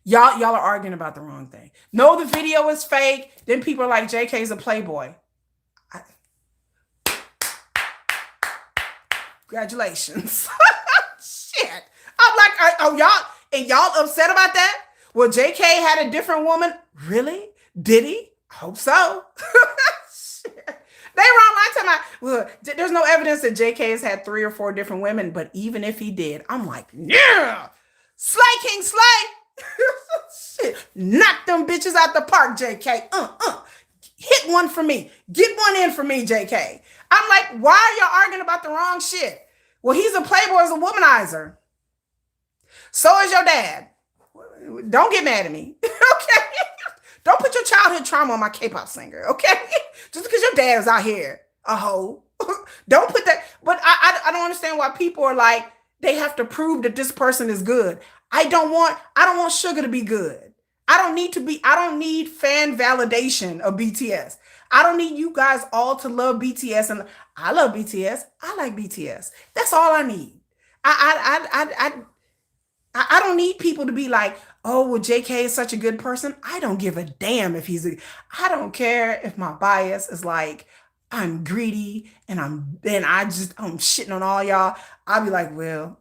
Y'all are arguing about the wrong thing. No, the video is fake. Then people are like, JK's a playboy. Congratulations. Shit. I'm like, oh, y'all upset about that? Well, JK had a different woman. Really? Did he? I hope so. They were online talking about, well, there's no evidence that JK has had 3 or 4 different women, but even if he did, I'm like, yeah, slay king slay. Shit. Knock them bitches out the park, JK. Hit one for me. Get one in for me, JK. I'm like, why are y'all arguing about the wrong shit? Well, he's a playboy, he's a womanizer. So is your dad. Don't get mad at me, okay? Don't put your childhood trauma on my K-pop singer, okay? Just because your dad is out here a hoe. Don't put that. But I don't understand why people are like, they have to prove that this person is good. I don't want Sugar to be good. I don't need fan validation of BTS. I don't need you guys all to love BTS. And I love BTS. I like BTS. That's all I need. I don't need people to be like, oh, well, JK is such a good person. I don't give a damn if I don't care if my bias is like, I'm greedy and I'm shitting on all y'all. I'll be like, well,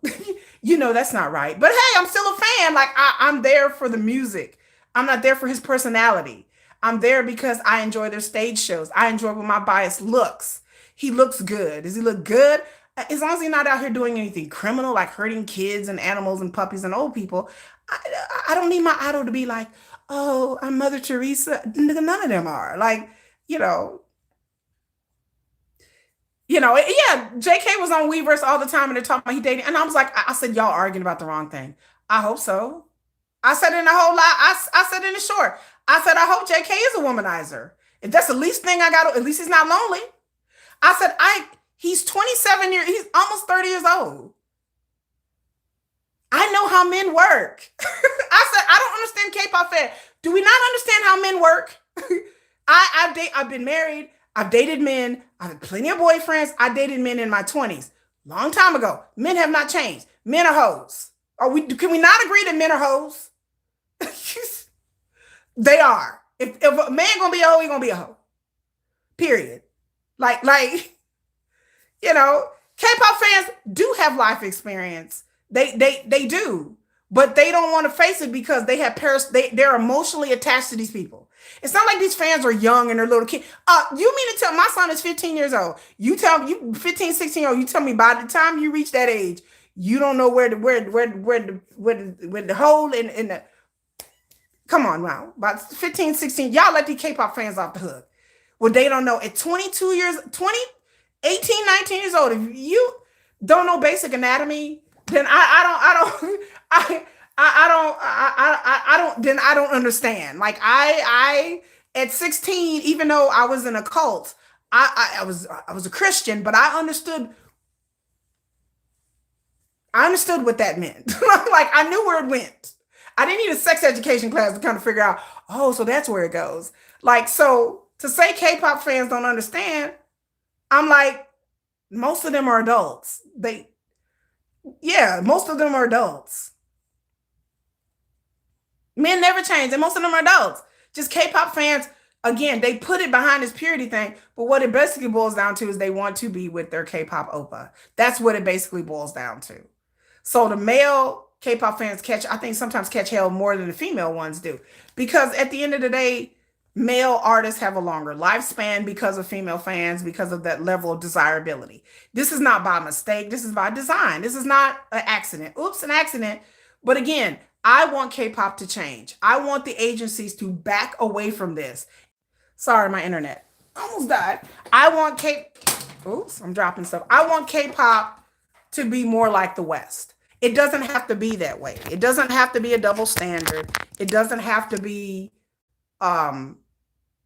that's not right. But hey, I'm still a fan. Like I'm there for the music. I'm not there for his personality. I'm there because I enjoy their stage shows. I enjoy what my bias looks. He looks good. Does he look good? As long as he's not out here doing anything criminal, like hurting kids and animals and puppies and old people, I don't need my idol to be like, oh, I'm Mother Teresa. None of them are. Like, yeah, JK was on Weverse all the time and they're talking about he dating. And I was like, I said, y'all arguing about the wrong thing. I hope so. I said in the whole lot, I said in the short, I said, I hope JK is a womanizer. If that's the least thing I got, at least he's not lonely. I said, he's 27 years, he's almost 30 years old. I know how men work. I said, I don't understand K-pop fan. Do we not understand how men work? I've been married. I've dated men. I've had plenty of boyfriends. I dated men in my 20s. Long time ago. Men have not changed. Men are hoes. Can we not agree that men are hoes? They are. If a man gonna be a hoe, he gonna be a hoe. Period. Like, K-pop fans do have life experience. They do, but they don't want to face it because they have they're emotionally attached to these people. It's not like these fans are young and they're little kids. You mean to tell my son is 15 years old? You tell me, you 15, 16 year old, you tell me by the time you reach that age, You don't know where the hole in the, come on now, about 15, 16, y'all let the K-pop fans off the hook. Well, they don't know at 22 years, 20, 18, 19 years old. If you don't know basic anatomy, then then I don't understand. Like I at 16, even though I was in a cult, I was a Christian, but I understood what that meant. Like I knew where it went. I didn't need a sex education class to kind of figure out, oh, so that's where it goes. Like, so to say K-pop fans don't understand, I'm like, most of them are adults. Yeah, most of them are adults. Men never change, and most of them are adults. Just K-pop fans, again, they put it behind this purity thing, but what it basically boils down to is they want to be with their K-pop oppa. That's what it basically boils down to. So the male K-pop fans I think sometimes catch hell more than the female ones do. Because at the end of the day, male artists have a longer lifespan because of female fans, because of that level of desirability. This is not by mistake. This is by design. This is not an accident. Oops, an accident. But again, I want K-pop to change. I want the agencies to back away from this. Sorry, my internet almost died. Oops, I'm dropping stuff. I want K-pop to be more like the West. It doesn't have to be that way. It doesn't have to be a double standard. It doesn't have to be the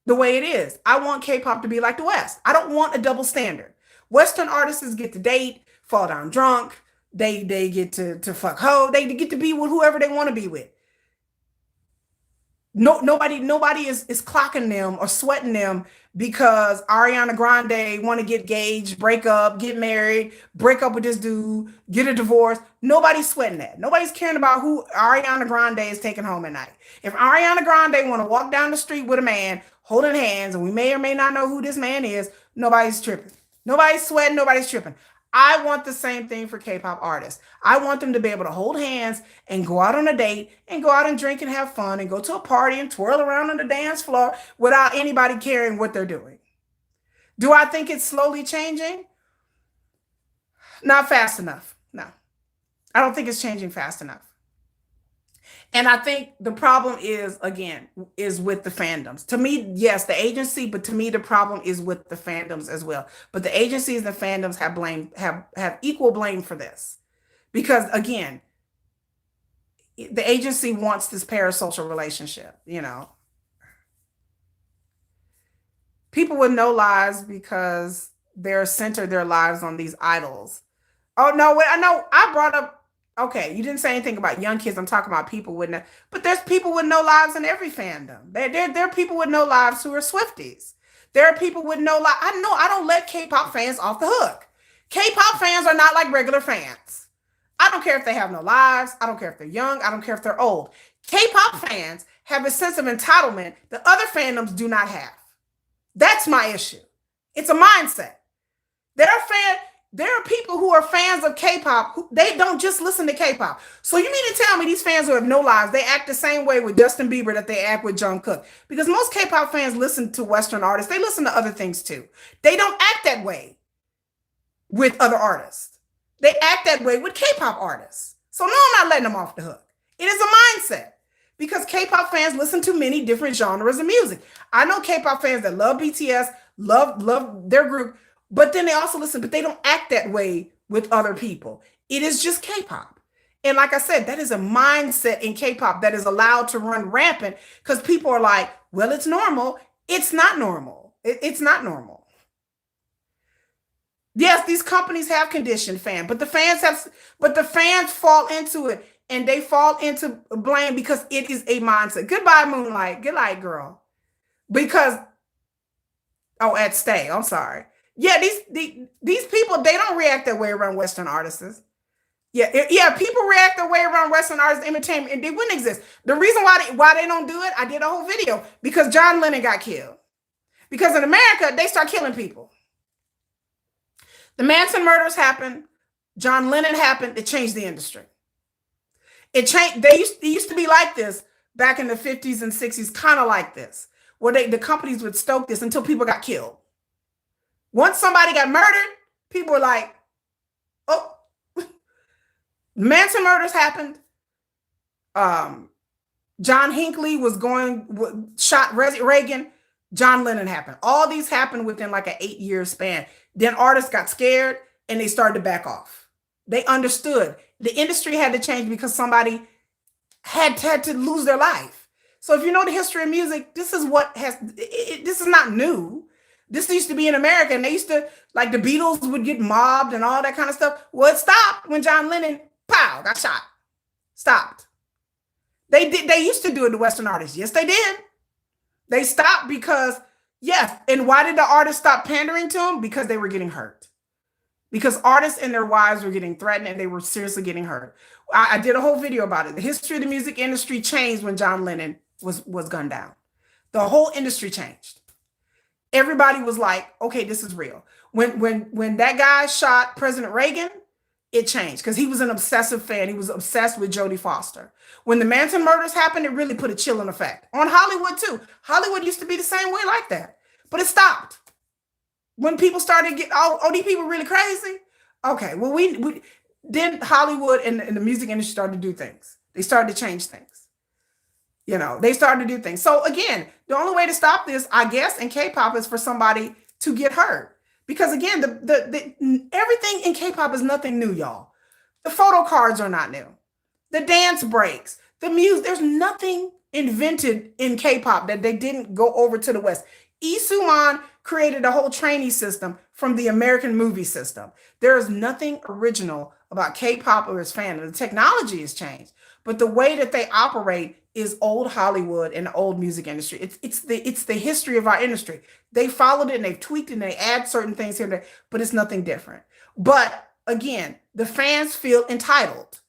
way it is. I want K-pop to be like the West. I don't want a double standard. Western artists get to date, fall down drunk. They get to fuck hoe. They get to be with whoever they want to be with. Nobody is clocking them or sweating them because Ariana Grande want to get engaged, break up, get married, break up with this dude, get a divorce. Nobody's sweating that. Nobody's caring about who Ariana Grande is taking home at night. If Ariana Grande want to walk down the street with a man holding hands, and we may or may not know who this man is, nobody's tripping. Nobody's sweating. Nobody's tripping. I want the same thing for K-pop artists. I want them to be able to hold hands and go out on a date and go out and drink and have fun and go to a party and twirl around on the dance floor without anybody caring what they're doing. Do I think it's slowly changing? Not fast enough. No, I don't think it's changing fast enough. And I think the problem is, again, is with the fandoms. To me, yes, the agency, but to me, the problem is with the fandoms as well. But the agencies and the fandoms have equal blame for this. Because again, the agency wants this parasocial relationship, you know. People with no lives because they're centered their lives on these idols. Oh no, wait, I know I brought up, okay, you didn't say anything about young kids. I'm talking about people with no, but there's people with no lives in every fandom. There are people with no lives who are Swifties. There are people with no lives. I know I don't let K-pop fans off the hook. K-pop fans are not like regular fans. I don't care if they have no lives. I don't care if they're young. I don't care if they're old. K-pop fans have a sense of entitlement that other fandoms do not have. That's my issue. It's a mindset. There are people who are fans of K-pop who they don't just listen to K-pop. So you mean to tell me these fans who have no lives, they act the same way with Justin Bieber that they act with Jungkook? Because most K-pop fans listen to Western artists. They listen to other things too. They don't act that way with other artists. They act that way with K-pop artists. So no, I'm not letting them off the hook. It is a mindset. Because K-pop fans listen to many different genres of music. I know K-pop fans that love BTS, love their group, but then they also listen, but they don't act that way with other people. It is just K-pop. And like I said, that is a mindset in K-pop that is allowed to run rampant because people are like, well, it's normal. It's not normal. It's not normal. Yes, these companies have conditioned fans, but the fans fall into it. And they fall into blame because it is a mindset. Goodbye, Moonlight. Good night, girl. Because, at stay. I'm sorry. Yeah, these people, they don't react that way around Western artists. Yeah, people react that way around Western artists, entertainment, and they wouldn't exist. The reason why they don't do it, I did a whole video, because John Lennon got killed. Because in America, they start killing people. The Manson murders happened. John Lennon happened. It changed the industry. It changed. It used to be like this back in the 50s and 60s, kind of like this, where the companies would stoke this until people got killed. Once somebody got murdered, people were like, oh, Manson murders happened. John Hinckley was shot Reagan. John Lennon happened. All these happened within like an 8-year span. Then artists got scared and they started to back off. They understood the industry had to change because somebody had to lose their life. So if you know the history of music, this is what this is not new. This used to be in America, and they used to, like, the Beatles would get mobbed and all that kind of stuff. Well, it stopped when John Lennon, pow, got shot. Stopped. They used to do it to Western artists. Yes, they did. They stopped because, yes. And why did the artists stop pandering to them? Because they were getting hurt. Because artists and their wives were getting threatened and they were seriously getting hurt. I did a whole video about it. The history of the music industry changed when John Lennon was gunned down. The whole industry changed. Everybody was like, okay, this is real. When that guy shot President Reagan, it changed because he was an obsessive fan. He was obsessed with Jodie Foster. When the Manson murders happened, it really put a chilling effect on Hollywood too. Hollywood used to be the same way like that, but it stopped. When people started getting, oh, these people really crazy. Okay, well, we then Hollywood and the music industry started to do things. They started to change things. You know, they started to do things. So again, the only way to stop this, I guess, in K-pop is for somebody to get hurt. Because again, everything in K-pop is nothing new, y'all. The photo cards are not new. The dance breaks, the music, there's nothing invented in K-pop that they didn't go over to the West. Lee Soo-man created a whole trainee system from the American movie system. There is nothing original about K-pop or its fandom. The technology has changed, but the way that they operate is old Hollywood and the old music industry. It's the history of our industry. They followed it and they've tweaked it and they add certain things here and there, but it's nothing different. But again, the fans feel entitled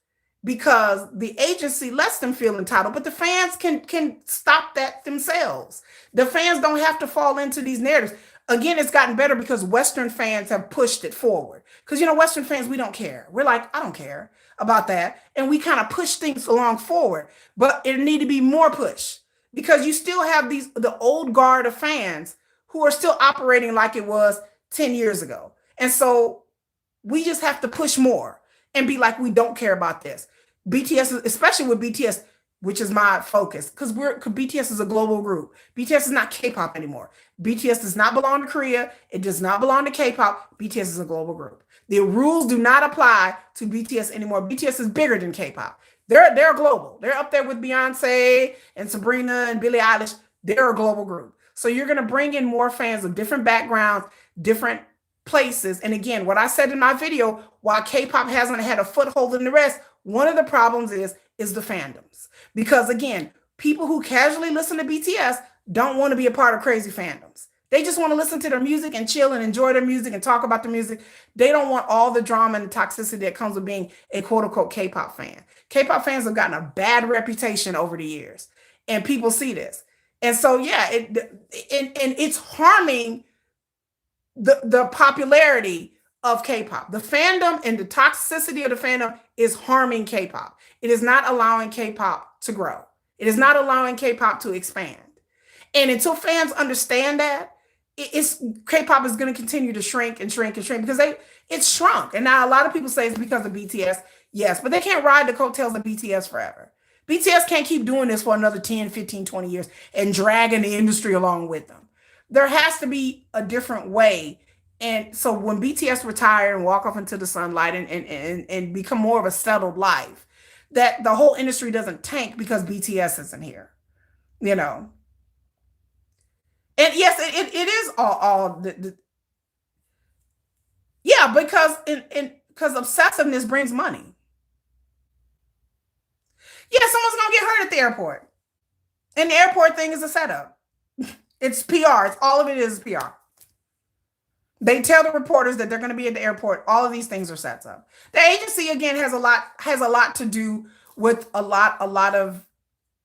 because the agency lets them feel entitled, but the fans can stop that themselves. The fans don't have to fall into these narratives. Again, it's gotten better because Western fans have pushed it forward. Because, you know, Western fans, we don't care. We're like, I don't care about that. And we kind of push things along forward. But it need to be more push because you still have the old guard of fans who are still operating like it was 10 years ago. And so we just have to push more and be like, we don't care about this. BTS, especially with BTS, which is my focus, because BTS is a global group. BTS is not K-pop anymore. BTS does not belong to Korea. It does not belong to K-pop. BTS is a global group. The rules do not apply to BTS anymore. BTS is bigger than K-pop. They're global. They're up there with Beyonce and Sabrina and Billie Eilish. They're a global group. So you're going to bring in more fans of different backgrounds, different places. And again, what I said in my video, while K-pop hasn't had a foothold in the rest, one of the problems is the fandoms. Because again, people who casually listen to BTS don't want to be a part of crazy fandoms. They just want to listen to their music and chill and enjoy their music and talk about the music. They don't want all the drama and the toxicity that comes with being a quote unquote K-pop fan. K-pop fans have gotten a bad reputation over the years and people see this. And so, yeah, it's harming the popularity of K-pop. The fandom and the toxicity of the fandom is harming K-pop. It is not allowing K-pop to grow. It is not allowing K-pop to expand. And until fans understand that, K-pop is going to continue to shrink and shrink and shrink because it's shrunk. And now a lot of people say it's because of BTS. Yes, but they can't ride the coattails of BTS forever. BTS can't keep doing this for another 10, 15, 20 years and dragging the industry along with them. There has to be a different way. And so when BTS retire and walk off into the sunlight and become more of a settled life, that the whole industry doesn't tank because BTS isn't here, you know. And yes, it is all yeah, because obsessiveness brings money. Yeah, someone's gonna get hurt at the airport, and the airport thing is a setup. It's PR. It's all of it is PR. They tell the reporters that they're going to be at the airport. All of these things are set up. The agency again has a lot to do with a lot of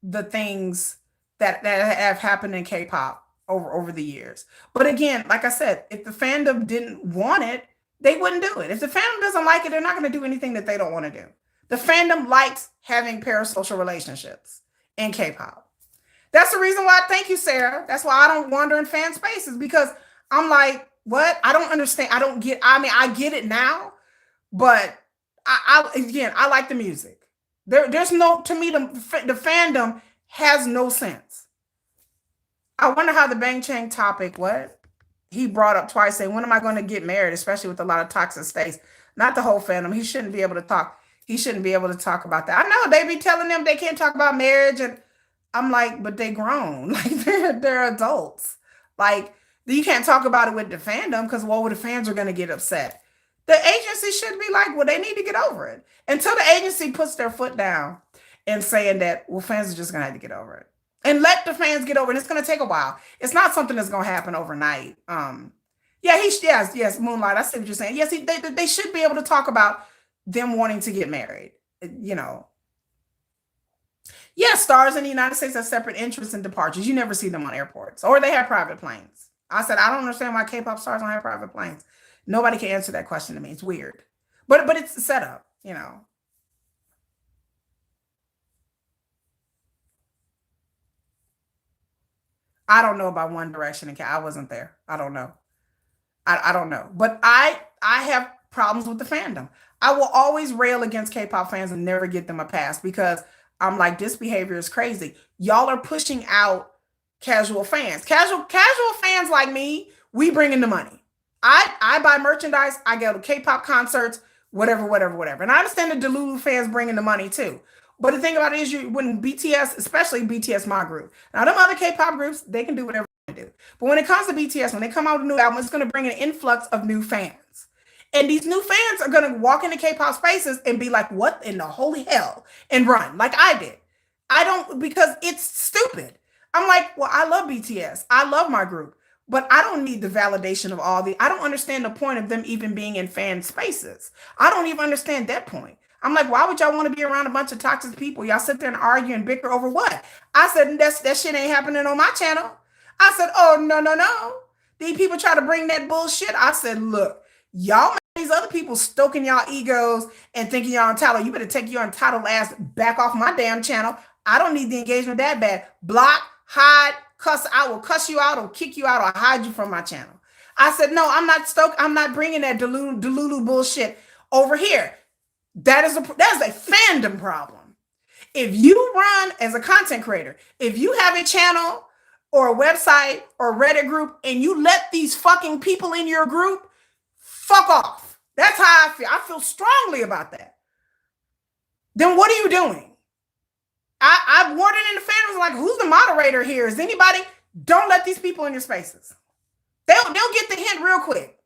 the things that have happened in K-pop over the years. But again, like I said, if the fandom didn't want it, they wouldn't do it. If the fandom doesn't like it, they're not going to do anything that they don't want to do. The fandom likes having parasocial relationships in K-pop. That's the reason why. Thank you, Sarah. That's why I don't wander in fan spaces because I'm like, what? I don't understand. I don't get. I mean, I get it now, but I like the music. There's no, to me, the fandom has no sense. I wonder how the Bang Chang topic, what he brought up twice, saying, when am I going to get married, especially with a lot of toxic states? Not the whole fandom. He shouldn't be able to talk. He shouldn't be able to talk about that. I know they be telling them they can't talk about marriage, and I'm like, but they grown. Like they're adults. Like you can't talk about it with the fandom because well, the fans are gonna get upset. The agency should be like, well, they need to get over it. Until the agency puts their foot down and saying that, well, fans are just gonna have to get over it. And let the fans get over it. It's gonna take a while. It's not something that's gonna happen overnight. Yeah, yes, Moonlight. I see what you're saying. Yes, they should be able to talk about them wanting to get married. You know, yeah, stars in the United States have separate interests and departures. You never see them on airports, or they have private planes. I said I don't understand why K-pop stars don't have private planes. Nobody can answer that question to me. It's weird, but it's set up. You know, I don't know about One Direction and I wasn't there. I don't know. I don't know. But I have problems with the fandom. I will always rail against K-pop fans and never get them a pass because I'm like, this behavior is crazy. Y'all are pushing out casual fans. Casual fans like me, we bring in the money. I buy merchandise, I go to K-pop concerts, whatever. And I understand the Delulu fans bring in the money too. But the thing about it is when BTS, especially BTS, my group. Now them other K-pop groups, they can do whatever they do. But when it comes to BTS, when they come out with a new album, it's going to bring an influx of new fans. And these new fans are going to walk into K-pop spaces and be like, what in the holy hell? And run like I did. I don't, because it's stupid. I'm like, well, I love BTS. I love my group, but I don't need the validation of I don't understand the point of them even being in fan spaces. I don't even understand that point. I'm like, why would y'all want to be around a bunch of toxic people? Y'all sit there and argue and bicker over what? I said, that shit ain't happening on my channel. I said, oh, no. These people try to bring that bullshit. I said, look, y'all, these other people stoking y'all egos and thinking y'all entitled. You better take your entitled ass back off my damn channel. I don't need the engagement that bad. Block, hide, cuss. I will cuss you out or kick you out or hide you from my channel. I said, no, I'm not stoked. I'm not bringing that delulu bullshit over here. That is a fandom problem. If you run as a content creator, if you have a channel or a website or Reddit group and you let these fucking people in your group, fuck off. That's how I feel. I feel strongly about that. Then what are you doing? I worded in the fandom like, who's the moderator here? Is anybody? Don't let these people in your spaces. They'll get the hint real quick.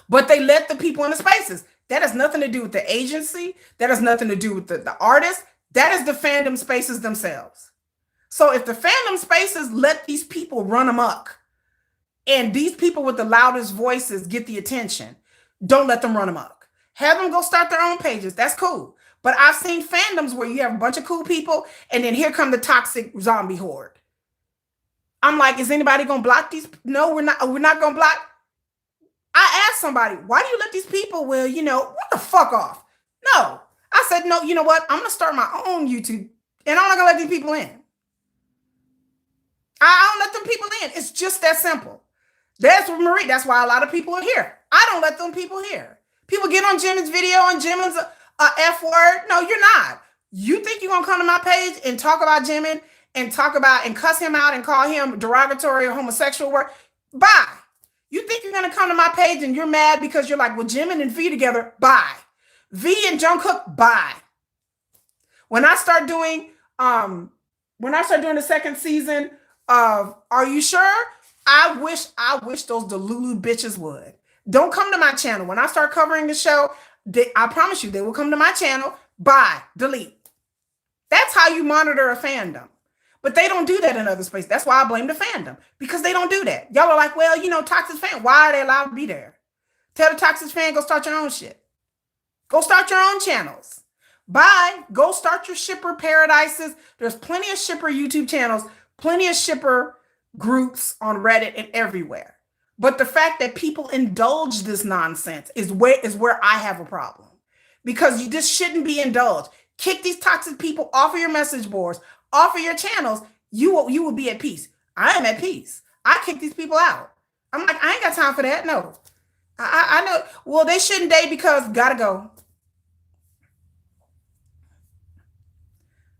But they let the people in the spaces. That has nothing to do with the agency. That has nothing to do with the artist. That is the fandom spaces themselves. So if the fandom spaces let these people run amok and these people with the loudest voices get the attention, don't let them run amok. Have them go start their own pages. That's cool. But I've seen fandoms where you have a bunch of cool people and then here come the toxic zombie horde. I'm like, is anybody going to block these? No, we're not going to block. I asked somebody, why do you let these people, what the fuck off? No. I said, no, you know what? I'm going to start my own YouTube and I'm not going to let these people in. I don't let them people in. It's just that simple. That's what Marie. That's why a lot of people are here. I don't let them people here. People get on Jimin's video and Jimin's a F word. No, you're not. You think you're going to come to my page and talk about Jimin and talk about and cuss him out and call him derogatory or homosexual word? Bye. You think you're going to come to my page and you're mad because you're like, well, Jimin and V together? Bye. V and Jungkook? Bye. When I start doing the second season of Are You Sure? I wish those Delulu bitches would. Don't come to my channel. When I start covering the show, I promise you, they will come to my channel. Bye. Delete. That's how you monitor a fandom. But they don't do that in other spaces. That's why I blame the fandom. Because they don't do that. Y'all are like, well, toxic fan. Why are they allowed to be there? Tell the toxic fan, go start your own shit. Go start your own channels. Bye. Go start your shipper paradises. There's plenty of shipper YouTube channels, plenty of shipper groups on Reddit and everywhere. But the fact that people indulge this nonsense is where I have a problem. Because you just shouldn't be indulged. Kick these toxic people off of your message boards, off of your channels. You will be at peace. I am at peace. I kick these people out. I'm like, I ain't got time for that. No. I know. Well, they shouldn't date because gotta go.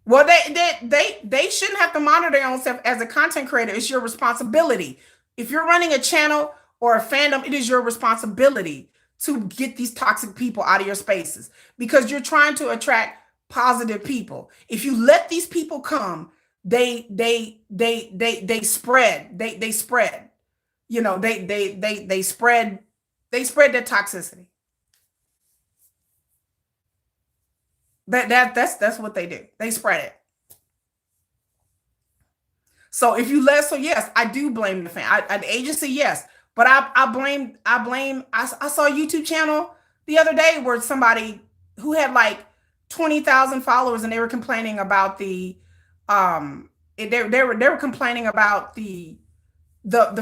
Well, they shouldn't have to monitor their own self as a content creator. It's your responsibility. If you're running a channel or a fandom, it is your responsibility to get these toxic people out of your spaces because you're trying to attract positive people. If you let these people come, they spread. They spread. You know, they spread their toxicity. That's what they do. They spread it. So if you let, so yes, I do blame the fan. The agency, yes, but I saw a YouTube channel the other day where somebody who had like 20,000 followers and they were complaining about they were complaining about the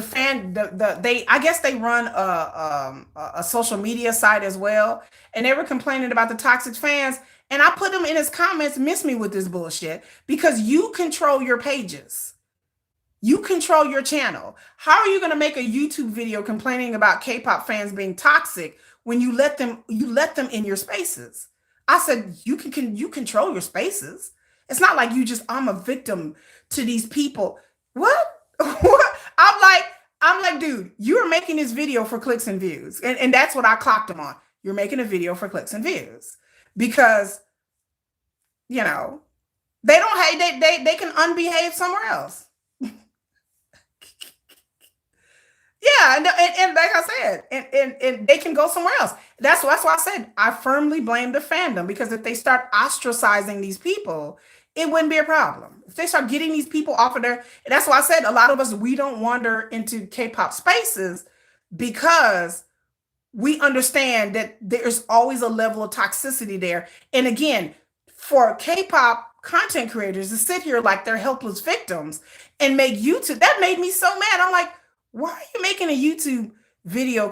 fan they I guess they run a social media site as well, and they were complaining about the toxic fans. And I put them in his comments, miss me with this bullshit because you control your pages. You control your channel. How are you going to make a YouTube video complaining about K-pop fans being toxic when you let them in your spaces? I said you control your spaces. It's not like you just I'm a victim to these people. What? What? I'm like, dude, you're making this video for clicks and views. And that's what I clocked them on. You're making a video for clicks and views. Because, you know, they don't hate they can unbehave somewhere else. Yeah, and like I said, and they can go somewhere else. That's why I said I firmly blame the fandom because if they start ostracizing these people, it wouldn't be a problem. If they start getting these people off of there, and that's why I said a lot of us we don't wander into K-pop spaces because we understand that there's always a level of toxicity there. And again, for K-pop content creators to sit here like they're helpless victims and make YouTube, that made me so mad. I'm like, why are you making a YouTube video?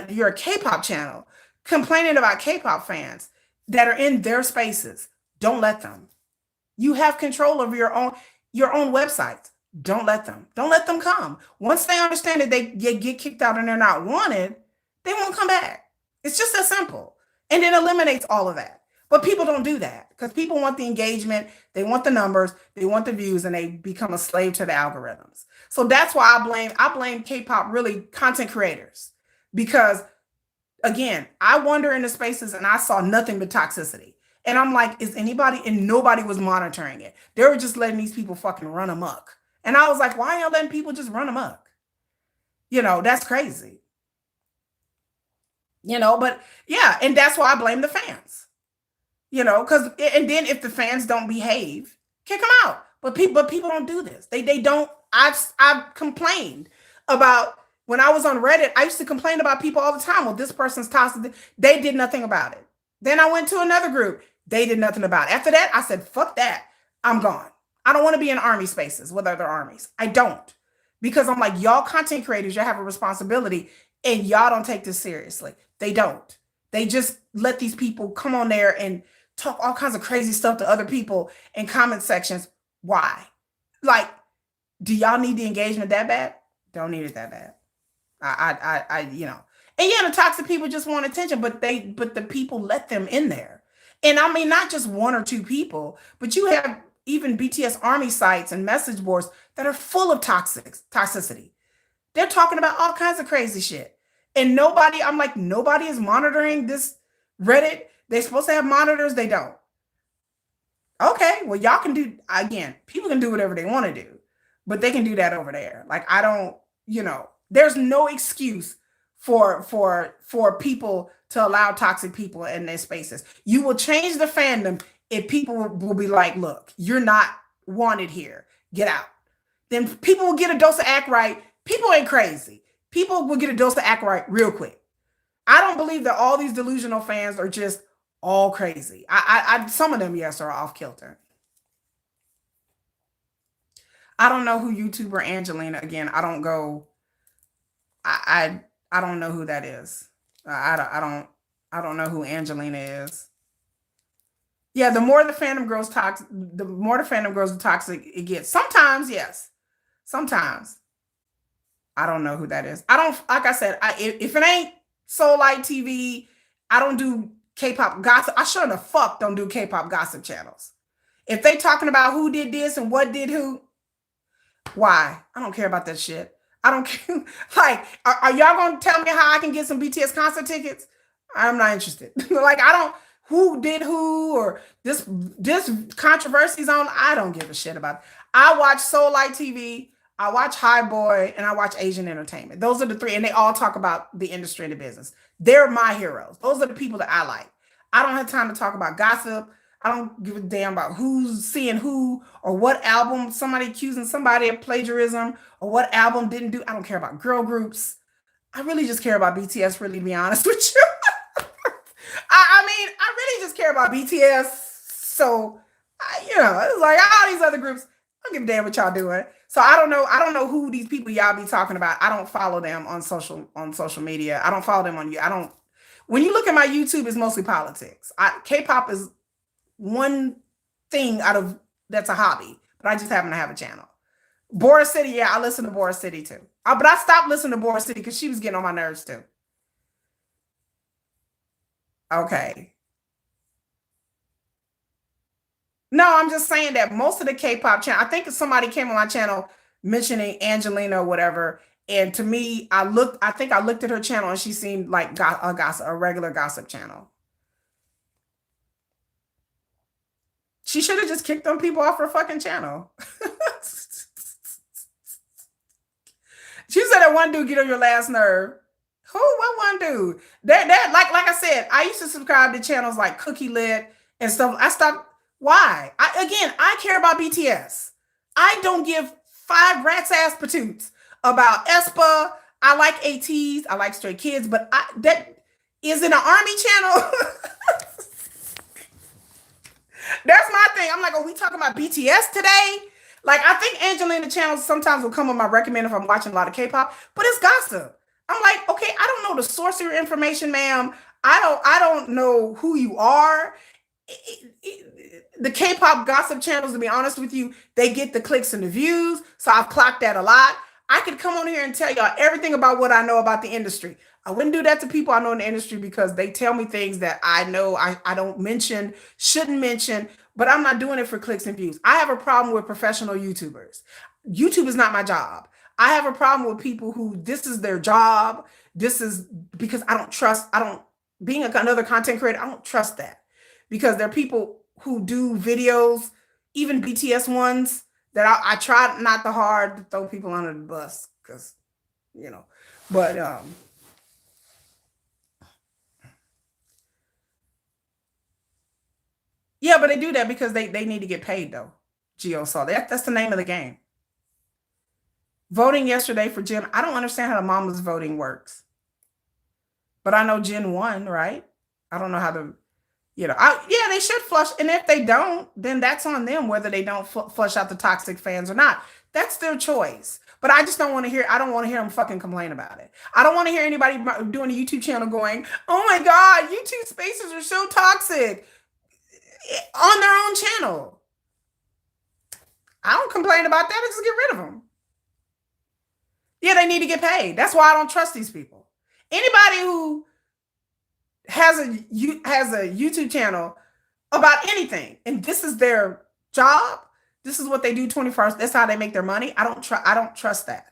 You're a K-pop channel complaining about K-pop fans that are in their spaces. Don't let them. You have control over your own websites. Don't let them come. Once they understand that they get kicked out and they're not wanted, they won't come back. It's just that simple. And it eliminates all of that. But people don't do that because people want the engagement, they want the numbers, they want the views, and they become a slave to the algorithms. So that's why I blame K-pop really content creators because again, I wander into spaces and I saw nothing but toxicity. And I'm like, is anybody, and nobody was monitoring it. They were just letting these people fucking run amok. And I was like, why are y'all letting people just run amok? That's crazy. But yeah, and that's why I blame the fans. Because and then if the fans don't behave, kick them out. But people don't do this. They don't. I've complained about when I was on Reddit. I used to complain about people all the time. Well, this person's toxic. They did nothing about it. Then I went to another group. They did nothing about it. After that, I said, fuck that. I'm gone. I don't want to be in army spaces with other armies. I don't. Because I'm like, y'all content creators, you have a responsibility and y'all don't take this seriously. They don't. They just let these people come on there and talk all kinds of crazy stuff to other people in comment sections. Why? Like, do y'all need the engagement that bad? Don't need it that bad. And yeah, the toxic people just want attention, but the people let them in there. And I mean, not just one or two people, but you have even BTS army sites and message boards that are full of toxicity. They're talking about all kinds of crazy shit. And I'm like, nobody is monitoring this Reddit. They're supposed to have monitors. They don't. Okay, well, y'all can do, again, people can do whatever they want to do, but they can do that over there. Like, I don't, there's no excuse for people to allow toxic people in their spaces. You will change the fandom if people will be like, look, you're not wanted here. Get out. Then people will get a dose of act right. People ain't crazy. People will get a dose of act right real quick. I don't believe that all these delusional fans are just all crazy. Some of them, yes, are off kilter. I don't know who YouTuber Angelina again. I don't go. I don't know who that is. I don't know who Angelina is. Yeah, the more the fandom grows toxic, the more the fandom grows toxic it gets. Sometimes, yes. Sometimes. I don't know who that is. I don't, like I said, if it ain't Soul Light TV. I don't do K-pop gossip. I sure the fuck don't do K-pop gossip channels. If they talking about who did this and what did who, why? I don't care about that shit. I don't care. Like, are y'all gonna tell me how I can get some BTS concert tickets? I'm not interested. Like, I don't who did who or this controversies on. I don't give a shit about it. I watch Soul Light TV, I watch High Boy, and I watch Asian Entertainment. Those are the three, and they all talk about the industry and the business. They're my heroes. Those are the people that I like. I don't have time to talk about gossip. I don't give a damn about who's seeing who or what album somebody accusing somebody of plagiarism or what album didn't do. I don't care about girl groups. I really just care about BTS, really, to be honest with you. I mean, I really just care about BTS. So, it's like all these other groups, I don't give a damn what y'all doing. So I don't know. I don't know who these people y'all be talking about. I don't follow them on social media. I don't follow them on you. I don't. When you look at my YouTube, it's mostly politics. K-pop is one thing out of that's a hobby, but I just happen to have a channel. Boris City, yeah, I listen to Boris City too. But I stopped listening to Boris City because she was getting on my nerves too. Okay. No, I'm just saying that most of the K-pop channel, I think somebody came on my channel mentioning Angelina or whatever. And to me, I think I looked at her channel and she seemed like a gossip, a regular gossip channel. She should have just kicked them people off her fucking channel. She said that one dude get on your last nerve. Who? What one dude? That like I said, I used to subscribe to channels like Cookie Lit and stuff. I stopped. Why? I care about BTS. I don't give five rat's ass patoots about aespa. I like ATs. I like Stray Kids, but that is in an army channel. That's my thing. I'm like, are we talking about BTS today? Like, I think Angelina channels sometimes will come on my recommend if I'm watching a lot of K-pop, but it's gossip. I'm like, okay, I don't know the source of your information, ma'am. I don't know who you are. The K-pop gossip channels, to be honest with you, they get the clicks and the views. So I've clocked that a lot. I could come on here and tell y'all everything about what I know about the industry. I wouldn't do that to people I know in the industry because they tell me things that I know I don't mention, shouldn't mention, but I'm not doing it for clicks and views. I have a problem with professional YouTubers. YouTube is not my job. I have a problem with people who this is their job. This is because being another content creator, I don't trust that because there are people who do videos, even BTS ones, that I try not the hard to throw people under the bus because, but yeah, but they do that because they need to get paid though. Geo saw that's the name of the game. Voting yesterday for Jen. I don't understand how the mama's voting works, but I know Jen won, right? I don't know how to, yeah, they should flush. And if they don't, then that's on them whether they don't flush out the toxic fans or not. That's their choice. But I just don't want to hear. I don't want to hear them fucking complain about it. I don't want to hear anybody doing a YouTube channel going, "Oh my god, YouTube Spaces are so toxic," on their own channel. I don't complain about that. I just get rid of them. Yeah, they need to get paid. That's why I don't trust these people. Anybody who has a YouTube channel about anything, and this is their job, this is what they do 24 hours. That's how they make their money. I don't trust that.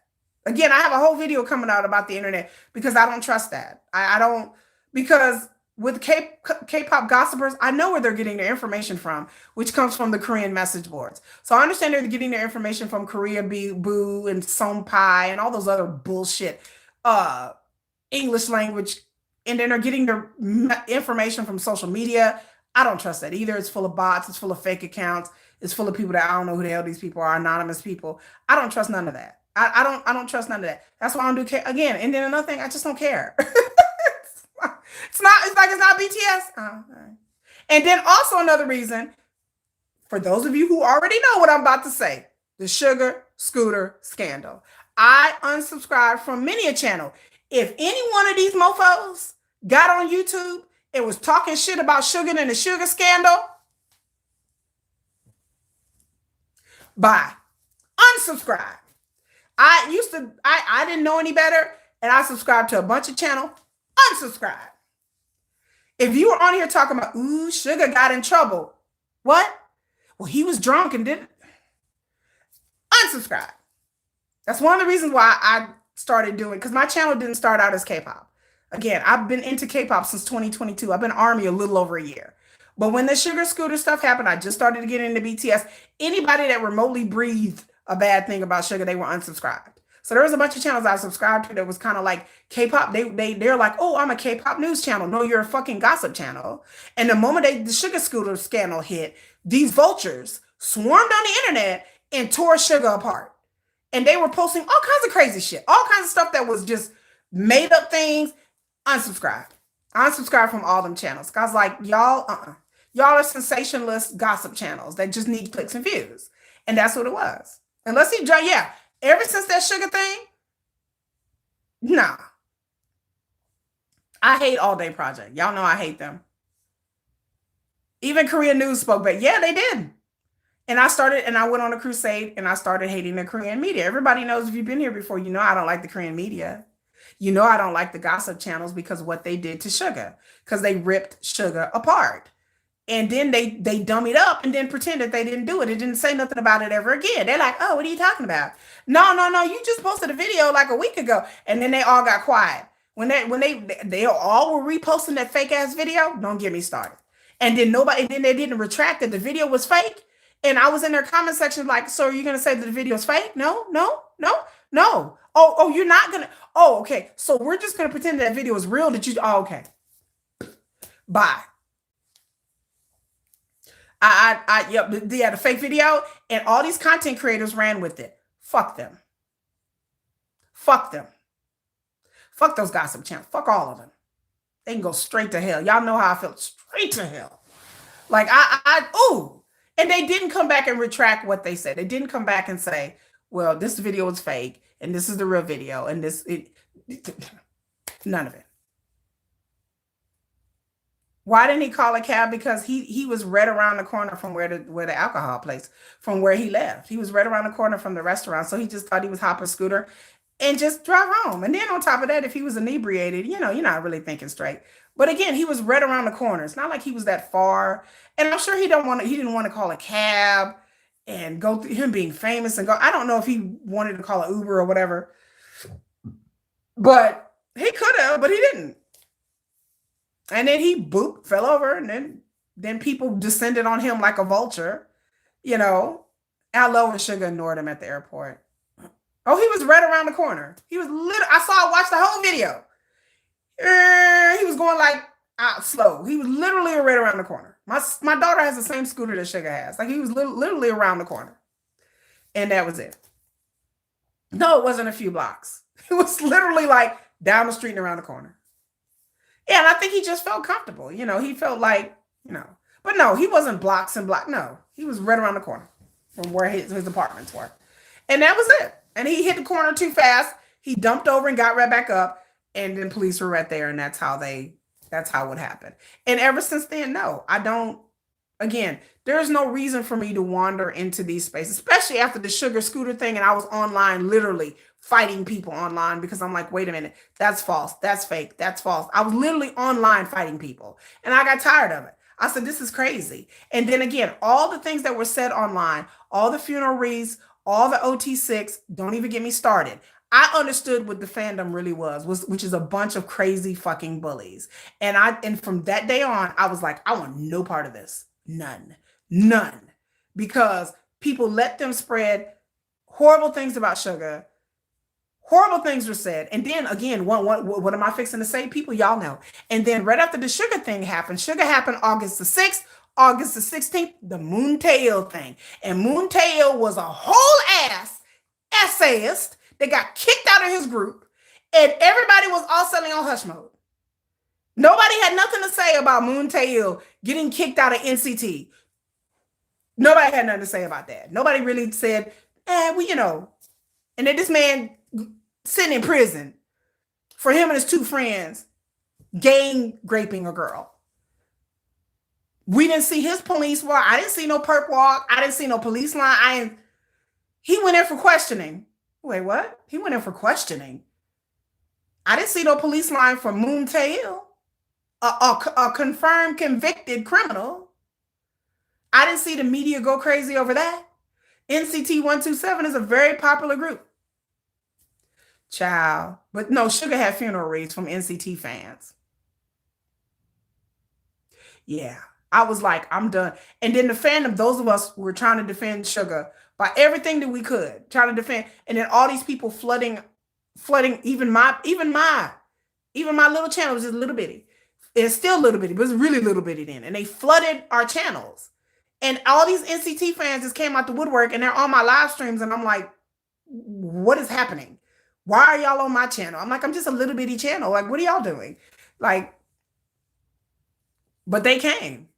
Again, I have a whole video coming out about the internet because I don't trust that. I don't because with K-pop gossipers, I know where they're getting their information from, which comes from the Korean message boards. So I understand they're getting their information from Korea Boo and Sonpai and all those other bullshit English language, and then they're getting their information from social media. I don't trust that either. It's full of bots. It's full of fake accounts. It's full of people that I don't know who the hell these people are, anonymous people. I don't trust none of that. I don't trust none of that. That's why I don't do again. And then another thing, I just don't care. It's not BTS. And then also another reason, for those of you who already know what I'm about to say, the Sugar Scooter scandal. I unsubscribed from many a channel. If any one of these mofos got on YouTube and was talking shit about Sugar and the Sugar scandal, bye. Unsubscribe. I didn't know any better, and I subscribed to a bunch of channels. unsubscribe. If you were on here talking about, ooh, Sugar got in trouble. What? Well, he was drunk and didn't. Unsubscribe. That's one of the reasons why I started doing, because my channel didn't start out as K-pop. Again, I've been into K-pop since 2022. I've been Army a little over a year. But when the Sugar Scooter stuff happened, I just started to get into BTS. Anybody that remotely breathed a bad thing about Sugar, they were unsubscribed. So there was a bunch of channels I subscribed to that was kind of like K-pop. They're like, oh, I'm a K-pop news channel. No, you're a fucking gossip channel. And the moment the Sugar Scooter scandal hit, these vultures swarmed on the internet and tore Sugar apart. And they were posting all kinds of crazy shit, all kinds of stuff that was just made up things. Unsubscribed. I unsubscribed from all them channels. I was like, y'all are sensationalist gossip channels that just need clicks and views. And that's what it was. Unless he, yeah, ever since that Sugar thing, nah. I hate All Day Project. Y'all know I hate them. Even Korean news spoke back. Yeah, they did. And I went on a crusade and I started hating the Korean media. Everybody knows, if you've been here before, you know I don't like the Korean media. You know I don't like the gossip channels because what they did to Sugar, because they ripped Sugar apart. And then they dummied up and then pretend that they didn't do it. It didn't say nothing about it ever again. They're like, oh, what are you talking about? No, you just posted a video like a week ago. And then they all got quiet. When they all were reposting that fake ass video, don't get me started. And then they didn't retract that the video was fake. And I was in their comment section like, so are you going to say that the video is fake? No. Oh, you're not going to. Oh, okay. So we're just going to pretend that video is real. Okay. Bye. They had a fake video and all these content creators ran with it. Fuck them. Fuck those gossip channels. Fuck all of them. They can go straight to hell. Y'all know how I feel. Straight to hell. Like, and they didn't come back and retract what they said. They didn't come back and say, well, this video is fake and this is the real video and none of it. Why didn't he call a cab? Because he was right around the corner from where the alcohol place, from where he left. He was right around the corner from the restaurant. So he just thought he was hop a scooter and just drive home. And then on top of that, if he was inebriated, you're not really thinking straight. But again, he was right around the corner. It's not like he was that far. And I'm sure he didn't want to call a cab and go through him being famous and go. I don't know if he wanted to call an Uber or whatever. But he could have, but he didn't. And then he fell over, and then people descended on him like a vulture. Aloe and Sugar ignored him at the airport. Oh, he was right around the corner. He was watched the whole video. He was going like slow. He was literally right around the corner. My daughter has the same scooter that Sugar has. Like, he was literally around the corner. And that was it. No, it wasn't a few blocks. It was literally like down the street and around the corner. Yeah, and I think he just felt comfortable. He felt like, But no, he wasn't blocks and blocks. No, he was right around the corner from where his apartments were. And that was it. And he hit the corner too fast. He dumped over and got right back up. And then police were right there. And that's how it happened. And ever since then, no, I don't. Again, there's no reason for me to wander into these spaces, especially after the Sugar Scooter thing. And I was online literally fighting people online because I'm like, wait a minute, that's false. That's fake. That's false. I was literally online fighting people and I got tired of it. I said, this is crazy. And then again, all the things that were said online, all the funeral wreaths, all the OT6, don't even get me started. I understood what the fandom really was, which is a bunch of crazy fucking bullies. And from that day on, I was like, I want no part of this. None. Because people let them spread horrible things about Sugar. Horrible things were said. And then again, what am I fixing to say? People, y'all know. And then right after the Sugar thing happened, Sugar happened August the 6th, August the 16th, the Moontail thing. And Moontail was a whole ass essayist that got kicked out of his group. And everybody was all suddenly on hush mode. Nobody had nothing to say about Moontail getting kicked out of NCT. Nobody had nothing to say about that. Nobody really said, and then this man sitting in prison for him and his two friends gang raping a girl. We didn't see his police walk. I didn't see no perp walk. I didn't see no police line. He went in for questioning. Wait, what? He went in for questioning. I didn't see no police line for Moon Tail, a confirmed convicted criminal. I didn't see the media go crazy over that. NCT 127 is a very popular group. Child. But no, Sugar had funeral wreaths from NCT fans. Yeah. I was like, I'm done. And then the fandom, those of us who were trying to defend Sugar by everything that we could, trying to defend, and then all these people flooding even my little channel was just little bitty. It's still little bitty, but it's really little bitty then. And they flooded our channels. And all these NCT fans just came out the woodwork and they're on my live streams. And I'm like, what is happening? Why are y'all on my channel? I'm like, I'm just a little bitty channel. Like, what are y'all doing? Like, but they came.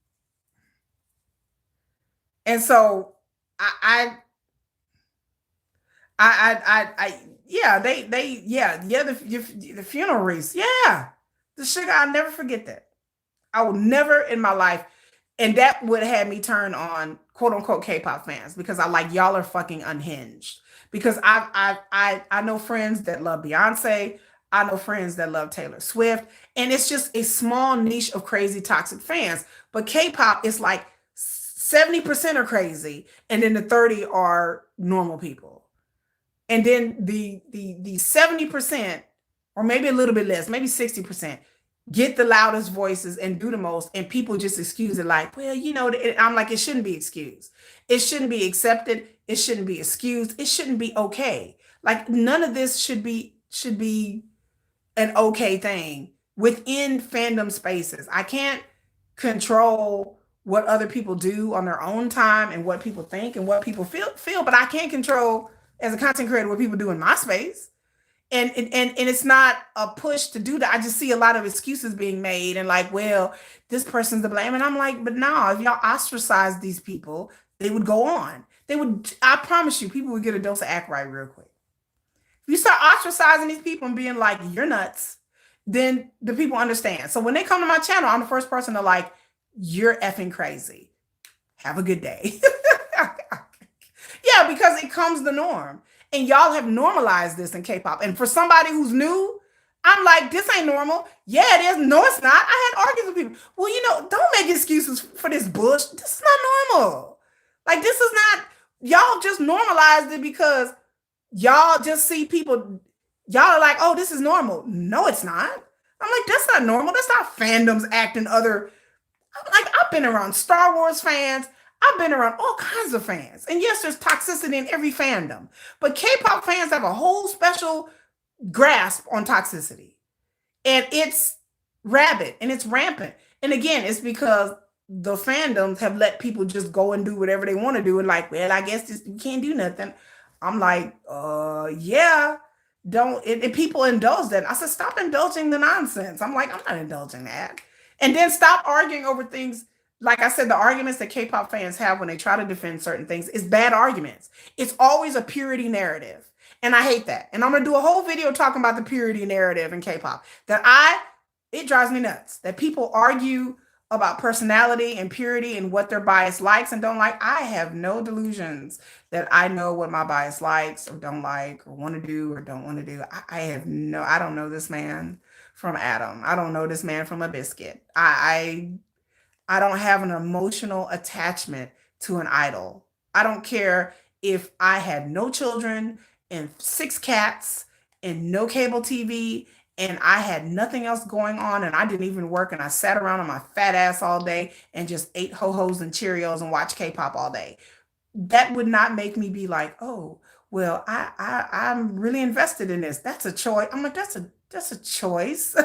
And so I yeah, the funeral wreaths. Yeah. The Sugar, I'll never forget that. I will never in my life. And that would have me turn on quote unquote K-pop fans because I like y'all are fucking unhinged. Because I know friends that love Beyonce. I know friends that love Taylor Swift. And it's just a small niche of crazy toxic fans. But K-pop is like 70% are crazy, and then the 30 are normal people. And then the 70%, or maybe a little bit less, maybe 60%, get the loudest voices and do the most, and people just excuse it like, well, I'm like, it shouldn't be excused. It shouldn't be accepted. It shouldn't be excused. It shouldn't be okay. Like none of this should be an okay thing within fandom spaces. I can't control what other people do on their own time and what people think and what people feel, but I can't control as a content creator what people do in my space. And it's not a push to do that. I just see a lot of excuses being made and like, well, this person's to blame. And I'm like, but no, if y'all ostracize these people, they would go on. They would, I promise you, people would get a dose of act right real quick. If you start ostracizing these people and being like, you're nuts, then the people understand. So when they come to my channel, I'm the first person to like, you're effing crazy. Have a good day. Yeah, because it comes the norm. And y'all have normalized this in K-pop. And for somebody who's new, I'm like, this ain't normal. Yeah, it is. No, it's not. I had arguments with people. Well, don't make excuses for this bush. This is not normal. Like, this is not, y'all just normalized it because y'all just see people, y'all are like, oh, this is normal. No, it's not. I'm like, that's not normal. That's not fandoms acting other. I'm like, I've been around Star Wars fans. I've been around all kinds of fans. And yes, there's toxicity in every fandom. But K-pop fans have a whole special grasp on toxicity. And it's rabid and it's rampant. And again, it's because the fandoms have let people just go and do whatever they want to do. And like, well, I guess you can't do nothing. I'm like, yeah. Don't it people indulge that. I said, stop indulging the nonsense. I'm like, I'm not indulging that. And then stop arguing over things. Like I said, the arguments that K-pop fans have when they try to defend certain things is bad arguments. It's always a purity narrative. And I hate that. And I'm going to do a whole video talking about the purity narrative in K-pop. It drives me nuts that people argue about personality and purity and what their bias likes and don't like. I have no delusions that I know what my bias likes or don't like or want to do or don't want to do. I don't know this man from Adam. I don't know this man from a biscuit. I don't have an emotional attachment to an idol. I don't care if I had no children and 6 cats and no cable TV and I had nothing else going on and I didn't even work and I sat around on my fat ass all day and just ate ho-hos and Cheerios and watched K-pop all day. That would not make me be like, oh, well, I'm really invested in this. That's a choice. I'm like, that's a choice.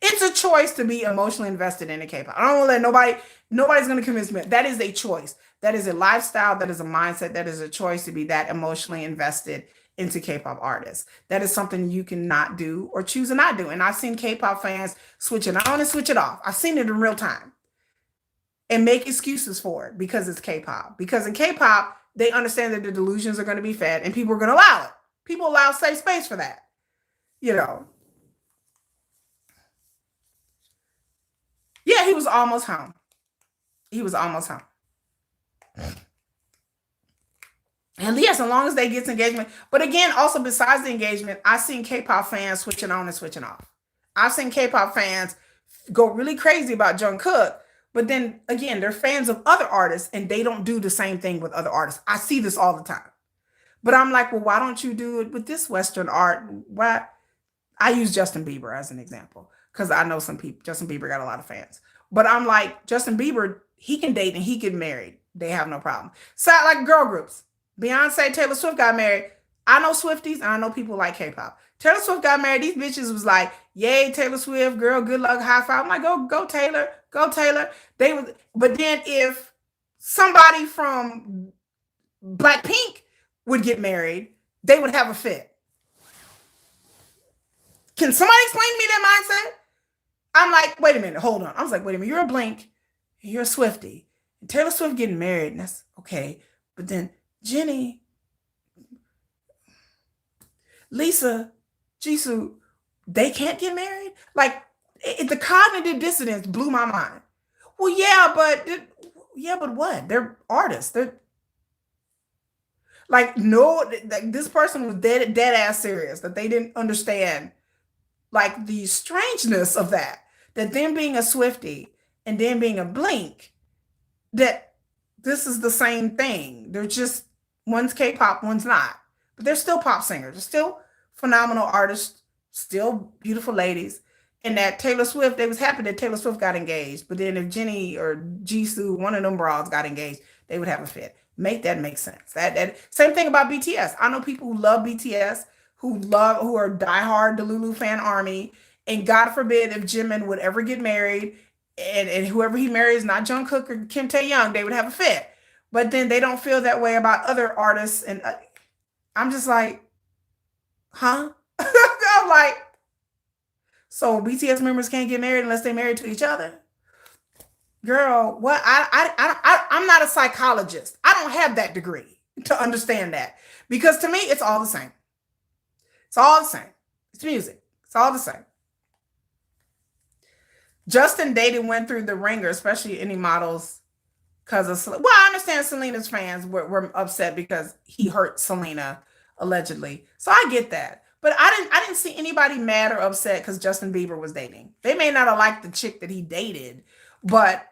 It's a choice to be emotionally invested in a K-pop. I don't want to let nobody's going to convince me. That is a choice. That is a lifestyle. That is a mindset. That is a choice to be that emotionally invested into K-pop artists. That is something you cannot do or choose to not do. And I've seen K-pop fans switch it on and switch it off. I've seen it in real time and make excuses for it because it's K-pop. Because in K-pop, they understand that the delusions are going to be fed and people are going to allow it. People allow safe space for that. Yeah, he was almost home. He was almost home. And yes, as long as they get engagement. But again, also besides the engagement, I've seen K-pop fans switching on and switching off. I've seen K-pop fans go really crazy about Jungkook, but then again, they're fans of other artists and they don't do the same thing with other artists. I see this all the time. But I'm like, well, why don't you do it with this Western art? Why? I use Justin Bieber as an example because I know some people. Justin Bieber got a lot of fans, but I'm like Justin Bieber. He can date and he get married. They have no problem. So like girl groups, Beyonce, Taylor Swift got married. I know Swifties and I know people like K-pop. Taylor Swift got married. These bitches was like, "Yay, Taylor Swift, girl, good luck, high five." I'm like, "Go, Taylor, go, Taylor." They was, but then if somebody from Blackpink would get married, they would have a fit. Can somebody explain to me that mindset? I'm like, wait a minute, hold on. I was like, wait a minute, you're a Blink, you're a Swifty. And Taylor Swift getting married, and that's okay. But then Jenny, Lisa, Jisoo, they can't get married? Like, the cognitive dissonance blew my mind. Well, yeah, but what? They're artists. They're like, no, like, this person was dead ass serious that they didn't understand like the strangeness of that. That them being a Swifty and then being a Blink, that this is the same thing. They're just one's K-pop, one's not. But they're still pop singers. They're still phenomenal artists, still beautiful ladies. And that Taylor Swift, they was happy that Taylor Swift got engaged. But then if Jenny or Jisoo, one of them bras got engaged, they would have a fit. Make that make sense. That same thing about BTS. I know people who love BTS, who are diehard Delulu fan army, and God forbid if Jimin would ever get married, and whoever he marries, not Jungkook or Kim Tae-young, they would have a fit. But then they don't feel that way about other artists, and I'm just like, huh? I'm like, so BTS members can't get married unless they're married to each other? Girl, what? I'm not a psychologist. I don't have that degree to understand that because to me, it's all the same. It's all the same. It's music. It's all the same. Justin dated went through the ringer, especially any models, because of well, I understand Selena's fans were upset because he hurt Selena allegedly. So I get that. But I didn't see anybody mad or upset because Justin Bieber was dating. They may not have liked the chick that he dated, but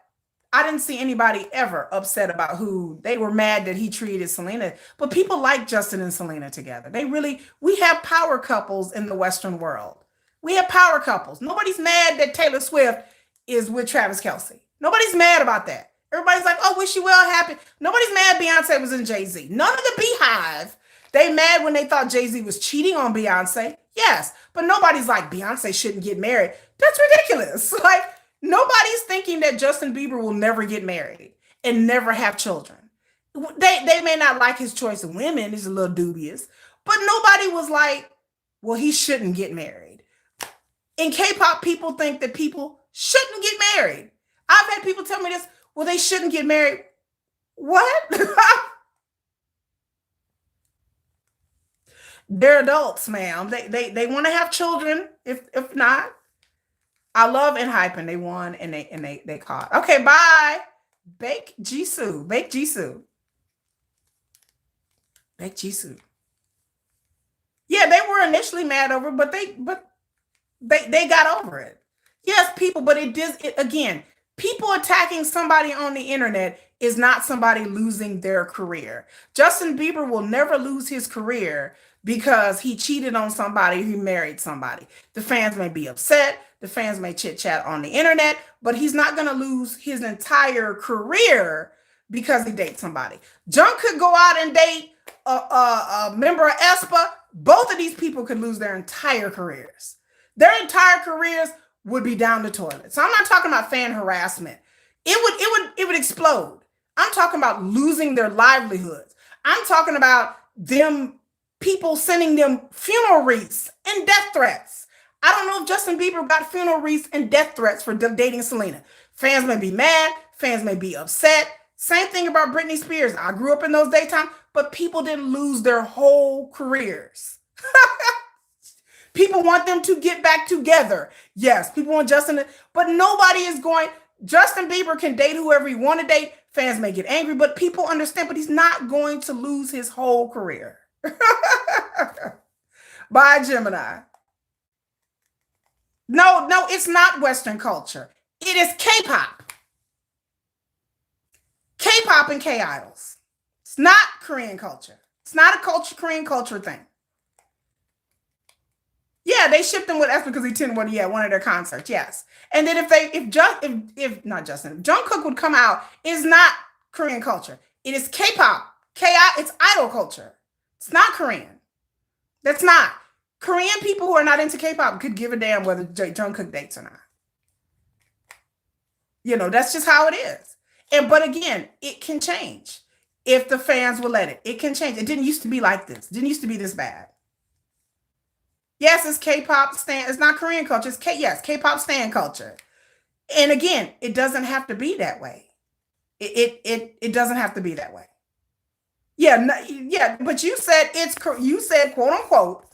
I didn't see anybody ever upset about who they were mad that he treated Selena. But people like Justin and Selena together. We have power couples in the Western world. We have power couples. Nobody's mad that Taylor Swift is with Travis Kelce. Nobody's mad about that. Everybody's like, oh, wish you well, happy. Nobody's mad Beyonce was in Jay-Z. None of the Beehive. They mad when they thought Jay-Z was cheating on Beyonce. Yes, but nobody's like, Beyonce shouldn't get married. That's ridiculous. Like, nobody's thinking that Justin Bieber will never get married and never have children. They may not like his choice of women. It's a little dubious. But nobody was like, well, he shouldn't get married. In K-pop, people think that people shouldn't get married. I've had people tell me this, well, they shouldn't get married. What? They're adults, ma'am. They want to have children. If not, I love Enhypen. They won and they caught. Okay, bye. Bake Jisoo. Bake Jisoo. Bake Jisoo. Yeah, they were initially mad over, but they got over it. Yes, people, but again, people attacking somebody on the internet is not somebody losing their career. Justin Bieber will never lose his career because he cheated on somebody, he married somebody. The fans may be upset, the fans may chit chat on the internet, but he's not going to lose his entire career because he dates somebody. Jung could go out and date a member of aespa. Both of these people could lose their entire careers. Their entire careers would be down the toilet. So I'm not talking about fan harassment. It would explode. I'm talking about losing their livelihoods. I'm talking about people sending them funeral wreaths and death threats. I don't know if Justin Bieber got funeral wreaths and death threats for dating Selena. Fans may be mad. Fans may be upset. Same thing about Britney Spears. I grew up in those daytime, but people didn't lose their whole careers. People want them to get back together. Yes, people want Justin, but nobody is going. Justin Bieber can date whoever he want to date. Fans may get angry, but people understand, but he's not going to lose his whole career. Bye, Gemini. No, no, it's not Western culture. It is K-pop. K-pop and K-idols. It's not Korean culture. It's not a Korean culture thing. Yeah, they shipped him with S because he attended one of their concerts. Yes, and then if not Justin, Jungkook would come out, it's not Korean culture. It is K-pop. It's idol culture. It's not Korean. That's not. Korean people who are not into K-pop could give a damn whether Jungkook dates or not. That's just how it is. But again, it can change if the fans will let it. It can change. It didn't used to be like this. It didn't used to be this bad. Yes, it's K-pop stan. It's not Korean culture. It's K-pop stan culture. And again, it doesn't have to be that way. It doesn't have to be that way. Yeah, but you said quote unquote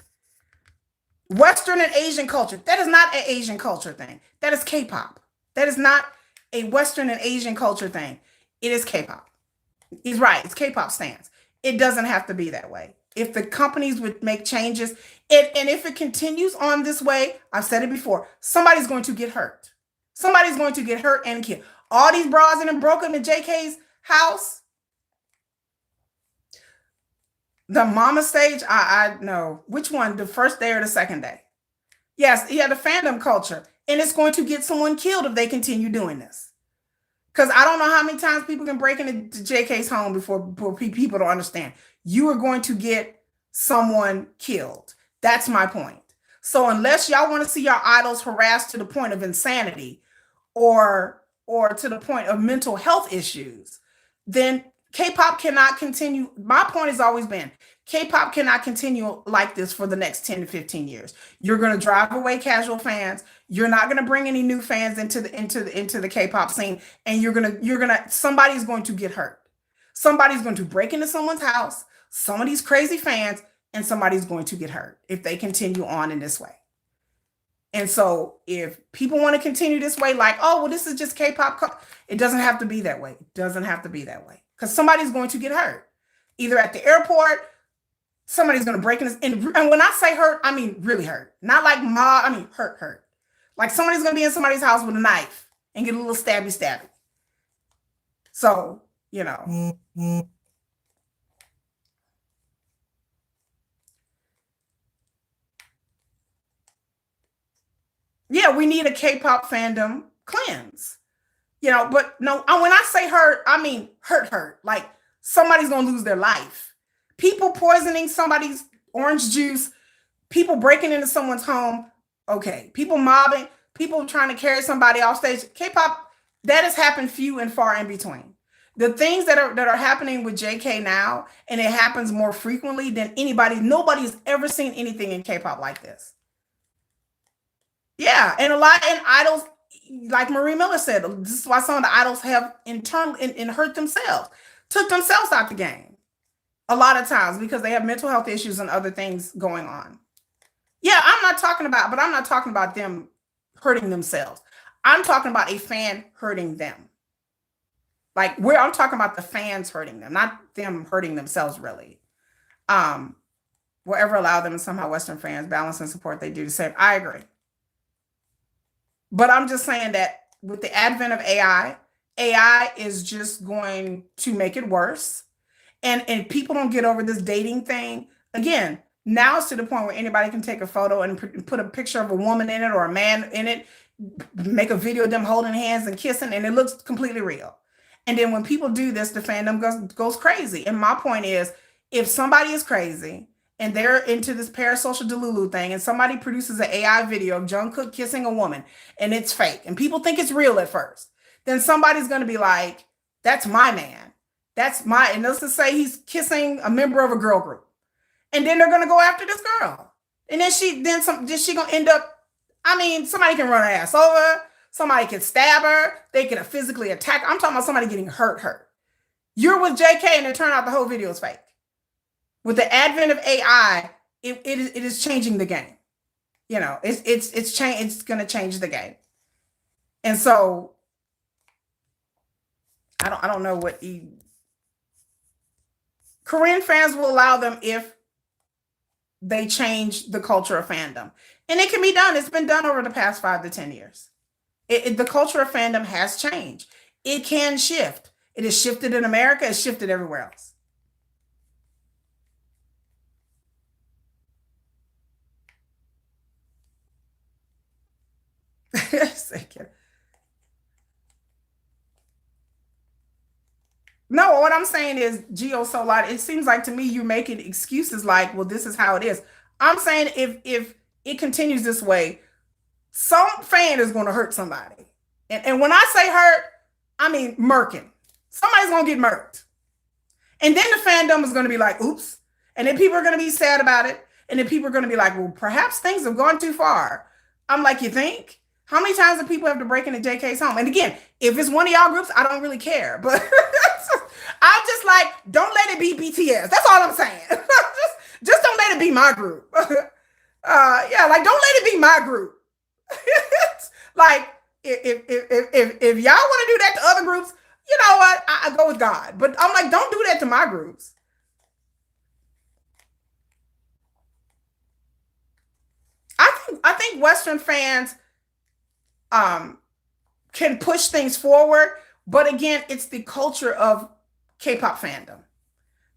Western and Asian culture. That is not an Asian culture thing. That is K-pop. That is not a Western and Asian culture thing. It is K-pop. He's right. It's K-pop stans. It doesn't have to be that way. If the companies would make changes, and if it continues on this way, I've said it before, somebody's going to get hurt. Somebody's going to get hurt and killed. All these bras in and broke up in JK's house. The mama stage, I know. Which one? The first day or the second day? Yes, the fandom culture. And it's going to get someone killed if they continue doing this. Because I don't know how many times people can break into JK's home before people don't understand. You are going to get someone killed. That's my point. So unless y'all want to see your idols harassed to the point of insanity or to the point of mental health issues, then K-pop cannot continue. My point has always been K-pop cannot continue like this for the next 10 to 15 years. You're going to drive away casual fans. You're not going to bring any new fans into the K-pop scene, and somebody's going to get hurt. Somebody's going to break into someone's house, some of these crazy fans, and somebody's going to get hurt if they continue on in this way. And so if people want to continue this way, like, oh, well, this is just K-pop, it doesn't have to be that way. It doesn't have to be that way. Because somebody's going to get hurt. Either at the airport, somebody's going to break in this. And when I say hurt, I mean really hurt. Not like hurt. Like somebody's going to be in somebody's house with a knife and get a little stabby. So, Yeah, we need a K-pop fandom cleanse. But no, when I say hurt, I mean hurt. Like somebody's going to lose their life. People poisoning somebody's orange juice, people breaking into someone's home. Okay. People mobbing, people trying to carry somebody off stage. K-pop, that has happened few and far in between. The things that are happening with JK now, and it happens more frequently than nobody's ever seen anything in K-pop like this. Yeah. And idols, like Marie Miller said, this is why some of the idols have and hurt themselves, took themselves out the game a lot of times because they have mental health issues and other things going on. Yeah, I'm not talking about them hurting themselves. I'm talking about a fan hurting them. Like I'm talking about the fans hurting them, not them hurting themselves really. Whatever allow them and somehow Western fans balance and support, they do the same. I agree. But I'm just saying that with the advent of AI is just going to make it worse. And people don't get over this dating thing. Again, now it's to the point where anybody can take a photo and put a picture of a woman in it or a man in it, make a video of them holding hands and kissing, and it looks completely real. And then when people do this, the fandom goes crazy. And my point is, if somebody is crazy and they're into this parasocial delulu thing, and somebody produces an AI video of Jungkook kissing a woman and it's fake, and people think it's real at first, then somebody's going to be like, that's my man. And let's just say he's kissing a member of a girl group. And then they're going to go after this girl. And then she going to end up, somebody can run her ass over. Somebody can stab her. They can physically attack her. I'm talking about somebody getting hurt. You're with JK and it turned out the whole video is fake. With the advent of AI, it is changing the game. It's going to change the game. And so I don't know what Korean fans will allow them if they change the culture of fandom. And it can be done. It's been done over the past 5 to 10 years. The culture of fandom has changed. It can shift. It has shifted in America. It's shifted everywhere else. No, what I'm saying is, Geo Solar, it seems like to me you're making excuses like, well, this is how it is. I'm saying if it continues this way, some fan is going to hurt somebody. And when I say hurt, I mean murking. Somebody's going to get murked. And then the fandom is going to be like, oops. And then people are going to be sad about it. And then people are going to be like, well, perhaps things have gone too far. I'm like, you think? How many times do people have to break into JK's home? And again, if it's one of y'all groups, I don't really care. But I'm just like, don't let it be BTS. That's all I'm saying. just don't let it be my group. Yeah, like don't let it be my group. Like if y'all want to do that to other groups, you know what? I go with God. But I'm like, don't do that to my groups. I think Western fans can push things forward, but again, it's the culture of K-pop fandom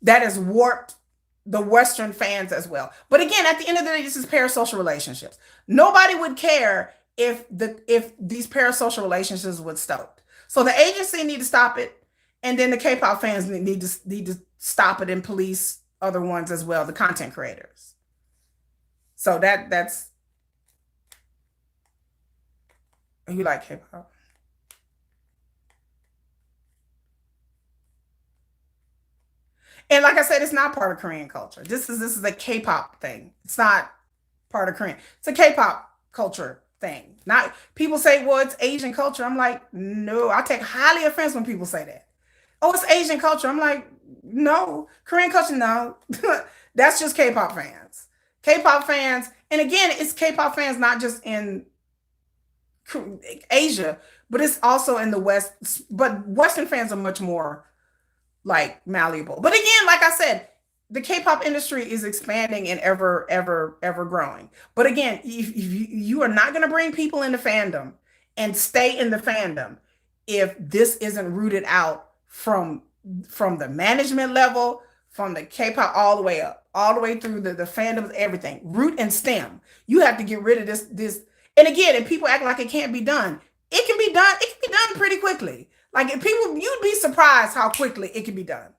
that has warped the Western fans as well. But again, at the end of the day, this is parasocial relationships. Nobody would care if these parasocial relationships would stop. So the agency need to stop it, and then the K-pop fans need to stop it and police other ones as well, the content creators. So that's you like K-pop. And like I said, it's not part of Korean culture. This is a K-pop thing. It's not part of Korean. It's a K-pop culture thing. Not people say, well, it's Asian culture. I'm like, no, I take highly offense when people say that. Oh, it's Asian culture. I'm like, no, Korean culture, no. That's just K-pop fans. K-pop fans, and again, it's K-pop fans not just in Asia, but it's also in the West. But Western fans are much more like malleable. But again, like I said, the K-pop industry is expanding and ever growing. But again, if you are not going to bring people into fandom and stay in the fandom if this isn't rooted out from the management level, from the K-pop all the way up, all the way through the fandoms, everything, root and stem. You have to get rid of this. And again, if people act like it can't be done, it can be done. It can be done pretty quickly. Like if people, you'd be surprised how quickly it can be done.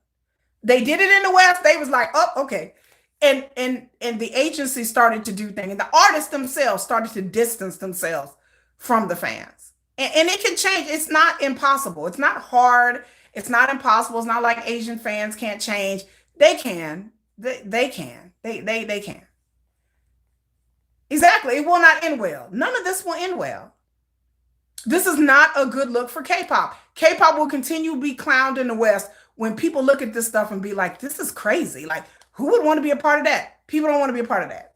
They did it in the West. They was like, oh, okay. And the agency started to do things. And the artists themselves started to distance themselves from the fans. And it can change. It's not impossible. It's not hard. It's not impossible. It's not like Asian fans can't change. They can. They can. They can. Exactly. It will not end well. None of this will end well. This is not a good look for K-pop. K-pop will continue to be clowned in the West when people look at this stuff and be like, this is crazy. Like, who would want to be a part of that? People don't want to be a part of that.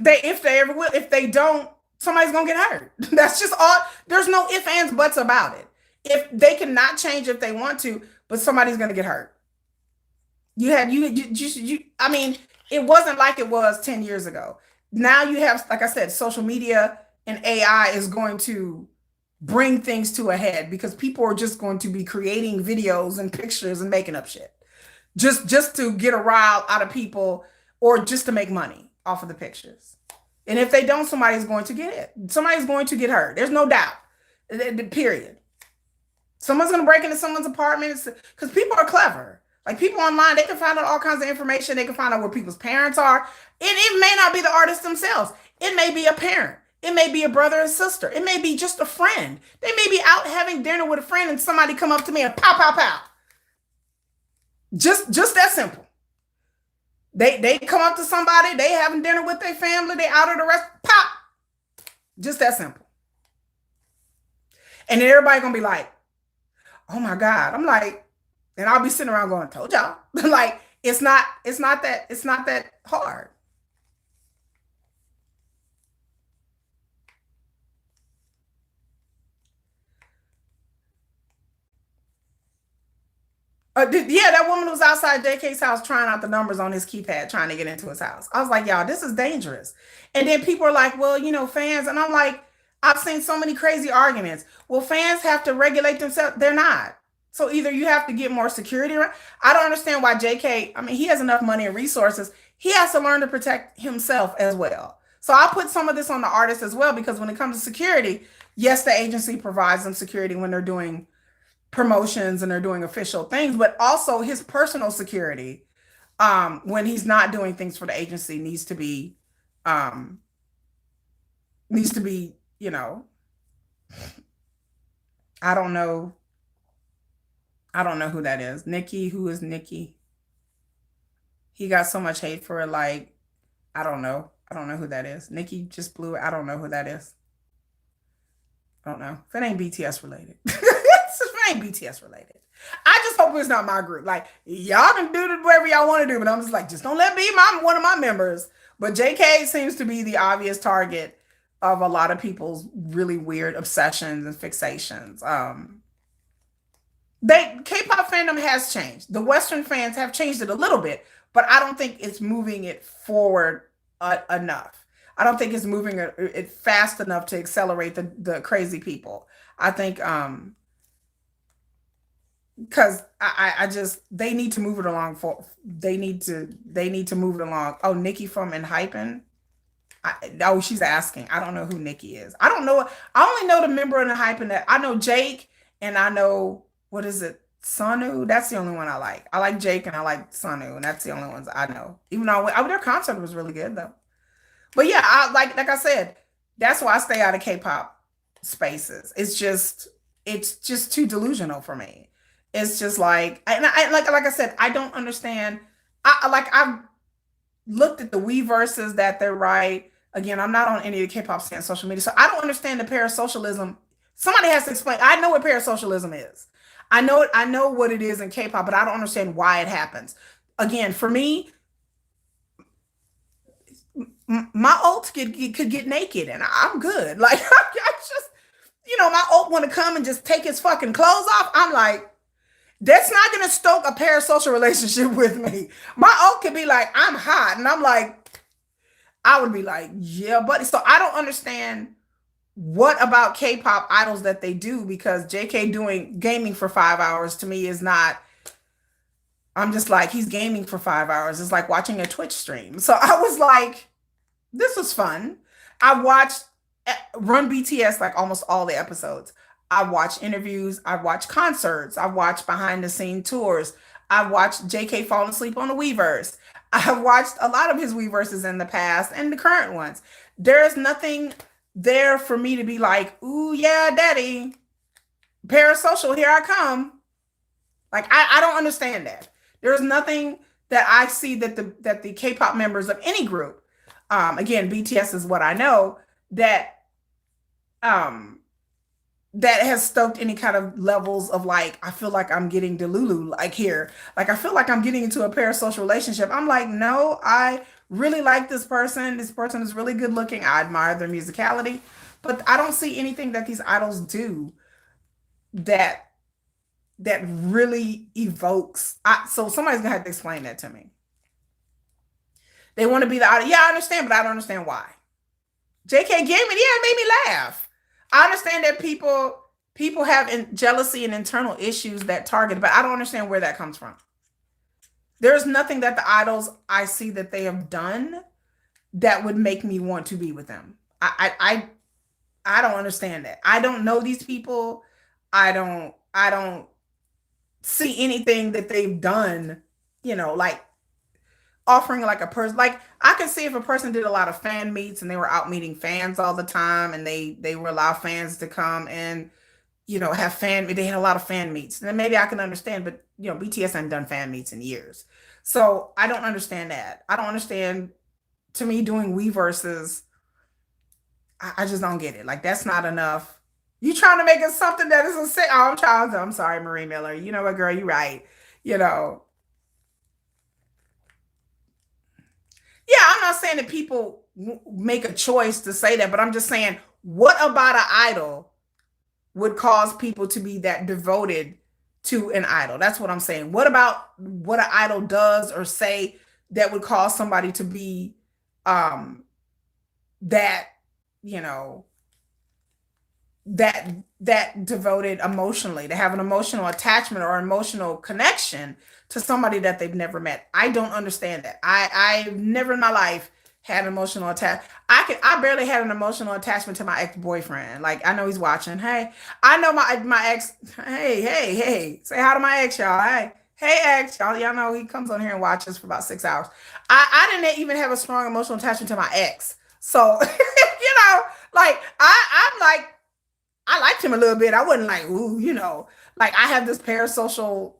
If they ever will, if they don't, somebody's gonna get hurt. That's just all. There's no ifs, ands, buts about it. If they cannot change if they want to, but somebody's gonna get hurt. You. I mean, it wasn't like it was 10 years ago. Now you have, like I said, social media and AI is going to bring things to a head because people are just going to be creating videos and pictures and making up shit just to get a rile out of people or just to make money off of the pictures. And if they don't, somebody's going to get it. Somebody's going to get hurt. There's no doubt. Period. Someone's going to break into someone's apartment because people are clever. Like people online, they can find out all kinds of information. They can find out where people's parents are. It may not be the artists themselves. It may be a parent. It may be a brother and sister. It may be just a friend. They may be out having dinner with a friend and somebody come up to me and pow, pow, pow. Just that simple. They come up to somebody, they having dinner with their family, they out of the rest, pop. Just that simple. And then everybody gonna be like, oh my God. I'm like, and I'll be sitting around going, told y'all. Like, It's not that hard. Yeah, that woman was outside JK's house trying out the numbers on his keypad, trying to get into his house. I was like, y'all, this is dangerous. And then people are like, well, fans. And I'm like, I've seen so many crazy arguments. Well, fans have to regulate themselves. They're not. So either you have to get more security. I don't understand why JK, I mean, he has enough money and resources. He has to learn to protect himself as well. So I'll put some of this on the artist as well, because when it comes to security, yes, the agency provides them security when they're doing promotions and they're doing official things, but also his personal security, when he's not doing things for the agency, um needs to be, I don't know. I don't know who that is. Nikki, who is Nikki? He got so much hate for it, like, I don't know. I don't know who that is. Nikki just blew it. I don't know who that is. I don't know. If it ain't BTS related. If it ain't BTS related. I just hope it's not my group. Like, y'all can do whatever y'all want to do, but I'm just like, just don't let me one of my members. But JK seems to be the obvious target of a lot of people's really weird obsessions and fixations. They K-pop fandom has changed. The Western fans have changed it a little bit, but I don't think it's moving it forward enough. I don't think it's moving it fast enough to accelerate the crazy people. I think because I just, they need to move it along. For they need to move it along. Oh, Nikki from Enhypen. Oh, she's asking. I don't know who Nikki is. I don't know. I only know the member in Enhypen that I know, Jake, and I know, what is it, Sunu. That's the only one I like. I like Jake and I like Sunu, and that's the only ones I know. Even though their concert was really good though. But yeah, like I said, that's why I stay out of K-pop spaces. It's just too delusional for me. It's just like, and like I said, I don't understand. I've looked at the Weverses that they write. Again, I'm not on any of the K-pop stand social media, so I don't understand the parasocialism. Somebody has to explain. I know what parasocialism is. I know what it is in K-pop, but I don't understand why it happens. Again, for me, my ult could get naked and I'm good. Like, I just, my ult want to come and just take his fucking clothes off. I'm like, that's not gonna stoke a parasocial relationship with me. My ult could be like, I'm hot, and I'm like, I would be like, yeah, buddy. So I don't understand what about K-pop idols that they do, because JK doing gaming for 5 hours to me is not. I'm just like, he's gaming for 5 hours. It's like watching a Twitch stream. So I was like, this was fun. I watched Run BTS like almost all the episodes. I've watched interviews, I've watched concerts, I've watched behind the scene tours, I've watched JK fall asleep on the Weverse. I've watched a lot of his Weverses in the past and the current ones. There's nothing there for me to be like, ooh, yeah, daddy, parasocial, here I come. Like, I don't understand that. There's nothing that I see that the K-pop members of any group, again, BTS is what I know, um that has stoked any kind of levels of, like, I feel like I'm getting delulu, like, here. Like, I feel like I'm getting into a parasocial relationship. I'm like, no, I really like this person. This person is really good looking. I admire their musicality. But I don't see anything that these idols do that really evokes. So somebody's gonna have to explain that to me. They want to be the idol. Yeah, I understand, but I don't understand why. JK Gaming, yeah, it made me laugh. I understand that people have jealousy and internal issues that target, but I don't understand where that comes from. There's nothing that the idols I see that they have done that would make me want to be with them. I don't understand that. I don't know these people. I don't see anything that they've done, like offering like a person. Like, I can see if a person did a lot of fan meets and they were out meeting fans all the time, and they would allow fans to come and, have they had a lot of fan meets, and then maybe I can understand. But BTS hasn't done fan meets in years, so I don't understand that. I don't understand. To me, doing Weverses, I just don't get it. Like, that's not enough. You trying to make it something that is a say? Oh, I'm sorry, Marie Miller. You know what, girl? You're right. You know, Yeah, I'm not saying that people make a choice to say that, but I'm just saying, what about an idol would cause people to be that devoted to an idol? That's what I'm saying. What about what an idol does or say that would cause somebody to be um that, you know, that that devoted emotionally, to have an emotional attachment or emotional connection to somebody that they've never met? I don't understand that. I've never in my life had an emotional attach. I barely had an emotional attachment to my ex-boyfriend. Like, I know he's watching. Hey, I know my ex. Hey, say hi to my ex, y'all. Hey ex, y'all know he comes on here and watches for about 6 hours. I didn't even have a strong emotional attachment to my ex. So like I'm like, I liked him a little bit. I wasn't like, ooh, like I have this parasocial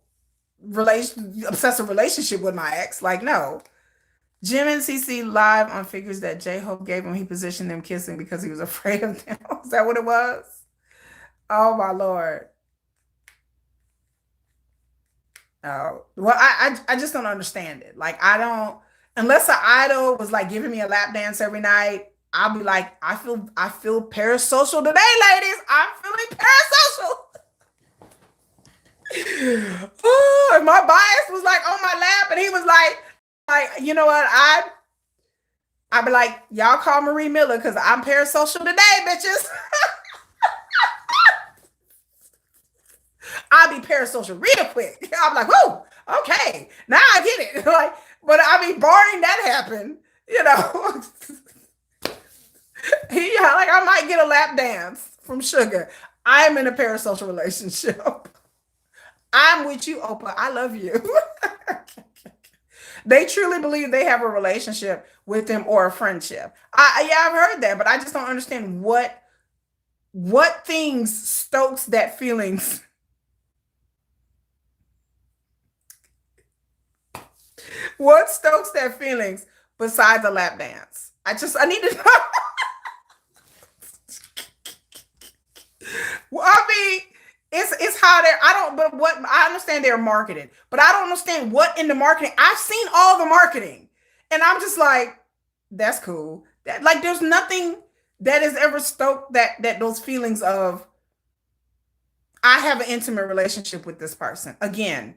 obsessive relationship with my ex. Like, no. Jim and CC live on figures that J-Hope gave him. He positioned them kissing because he was afraid of them. Is that what it was? Oh my Lord. Oh, well, I just don't understand it. Like, I don't, unless an idol was like giving me a lap dance every night, I'll be like, I feel parasocial today, ladies. I'm feeling parasocial. Oh, and my bias was like on my lap, and he was like, you know what? I'd be like, y'all call Marie Miller because I'm parasocial today, bitches. I'll be parasocial real quick. I'm like, whoo, okay, now I get it. Like, but I mean, barring that happen, you know, yeah, like I might get a lap dance from Sugar. I'm in a parasocial relationship. I'm with you, Oprah. I love you. They truly believe they have a relationship with them or a friendship. Yeah, I've heard that, but I just don't understand what things stokes that feelings. What stokes that feelings besides a lap dance? I need to know. Well, I mean, it's how they're. I don't. But what I understand, they're marketed, but I don't understand what in the marketing. I've seen all the marketing, and I'm just like, that's cool. That, like, there's nothing that has ever stoked that those feelings of, I have an intimate relationship with this person again.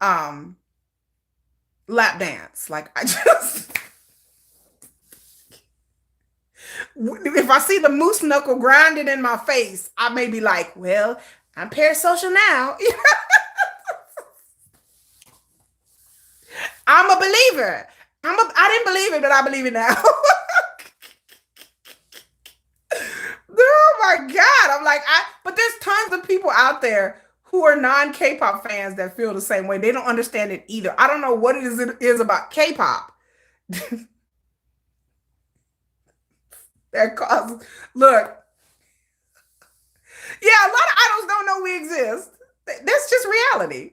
Um, Lap dance. Like, I just, if I see the moose knuckle grinding in my face, I may be like, well, I'm parasocial now. I'm a believer. I didn't believe it, but I believe it now. Oh my God. I'm like, but there's tons of people out there who are non-K-pop fans that feel the same way. They don't understand it either. I don't know what it is about K-pop that causes, look, yeah, a lot of idols don't know we exist. That's just reality.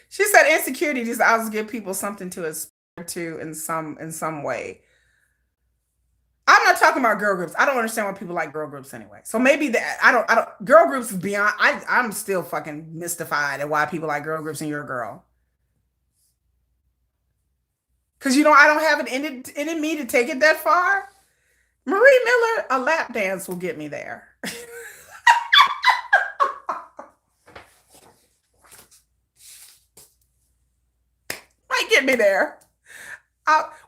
She said insecurity just always give people something to aspire to in some way. I'm not talking about girl groups. I don't understand why people like girl groups anyway. So maybe that I don't girl groups is beyond. I'm still fucking mystified at why people like girl groups and you're a girl. Because I don't have it in me to take it that far. Marie Miller, a lap dance will get me there. Might get me there.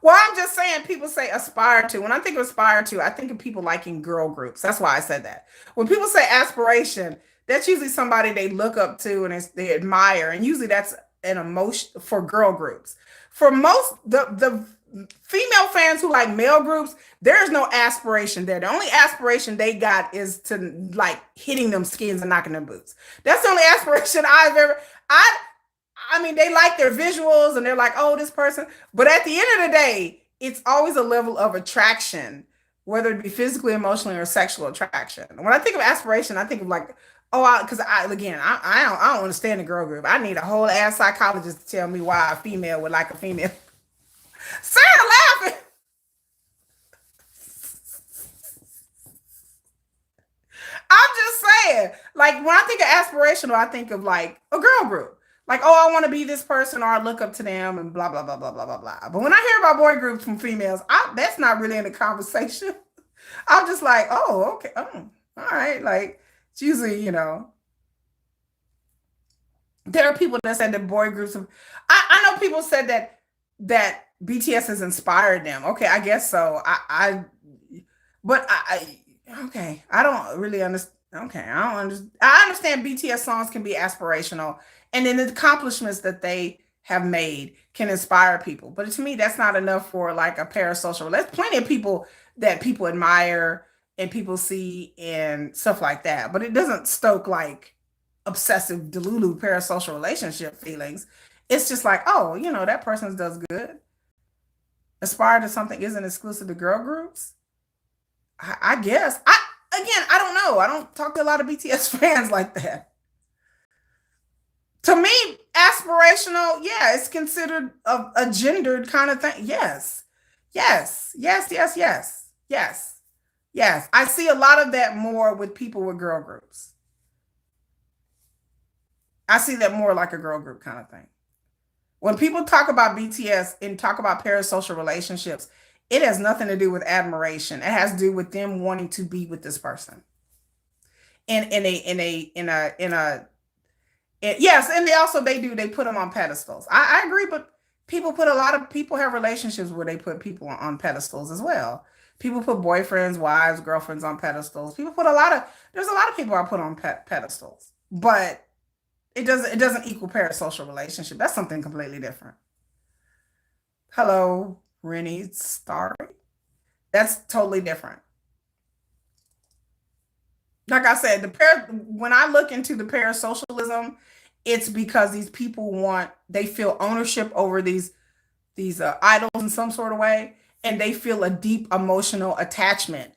Well, I'm just saying, people say aspire to. When I think of aspire to, I think of people liking girl groups. That's why I said that. When people say aspiration, that's usually somebody they look up to and they admire. And usually that's an emotion for girl groups. For most, the female fans who like male groups, there's no aspiration there. The only aspiration they got is to like hitting them skins and knocking them boots. That's the only aspiration I've ever. I mean, they like their visuals and they're like, oh, this person. But at the end of the day, it's always a level of attraction, whether it be physically, emotionally, or sexual attraction. When I think of aspiration, I think of like, oh, because again, I don't understand the girl group. I need a whole ass psychologist to tell me why a female would like a female. Sarah laughing. I'm just saying, like when I think of aspirational, I think of like a girl group. Like, oh, I want to be this person or I look up to them and blah, blah, blah, blah, blah, blah, blah. But when I hear about boy groups from females, that's not really in the conversation. I'm just like, oh, okay. Oh, all right. Like, it's usually, there are people that said that boy groups have, I know people said that BTS has inspired them. Okay, I guess so. But okay, I don't really understand. Okay, I don't understand. I understand BTS songs can be aspirational, and then the accomplishments that they have made can inspire people. But to me, that's not enough for like a parasocial. There's plenty of people that people admire and people see and stuff like that. But it doesn't stoke like obsessive, delulu parasocial relationship feelings. It's just like, oh, that person does good. Aspire to something isn't exclusive to girl groups. I guess. I don't know. I don't talk to a lot of BTS fans like that. To me, aspirational, yeah, it's considered a gendered kind of thing. Yes. Yes. Yes, yes, yes. Yes. Yes. I see a lot of that more with people with girl groups. I see that more like a girl group kind of thing. When people talk about BTS and talk about parasocial relationships, it has nothing to do with admiration. It has to do with them wanting to be with this person. Yes, and they put them on pedestals. I agree, but a lot of people have relationships where they put people on pedestals as well. People put boyfriends, wives, girlfriends on pedestals. There's a lot of people I put on pedestals, but it doesn't equal parasocial relationship. That's something completely different. Hello, Rennie Starry. That's totally different. Like I said, when I look into the parasocialism, it's because these people they feel ownership over these idols in some sort of way, and they feel a deep emotional attachment,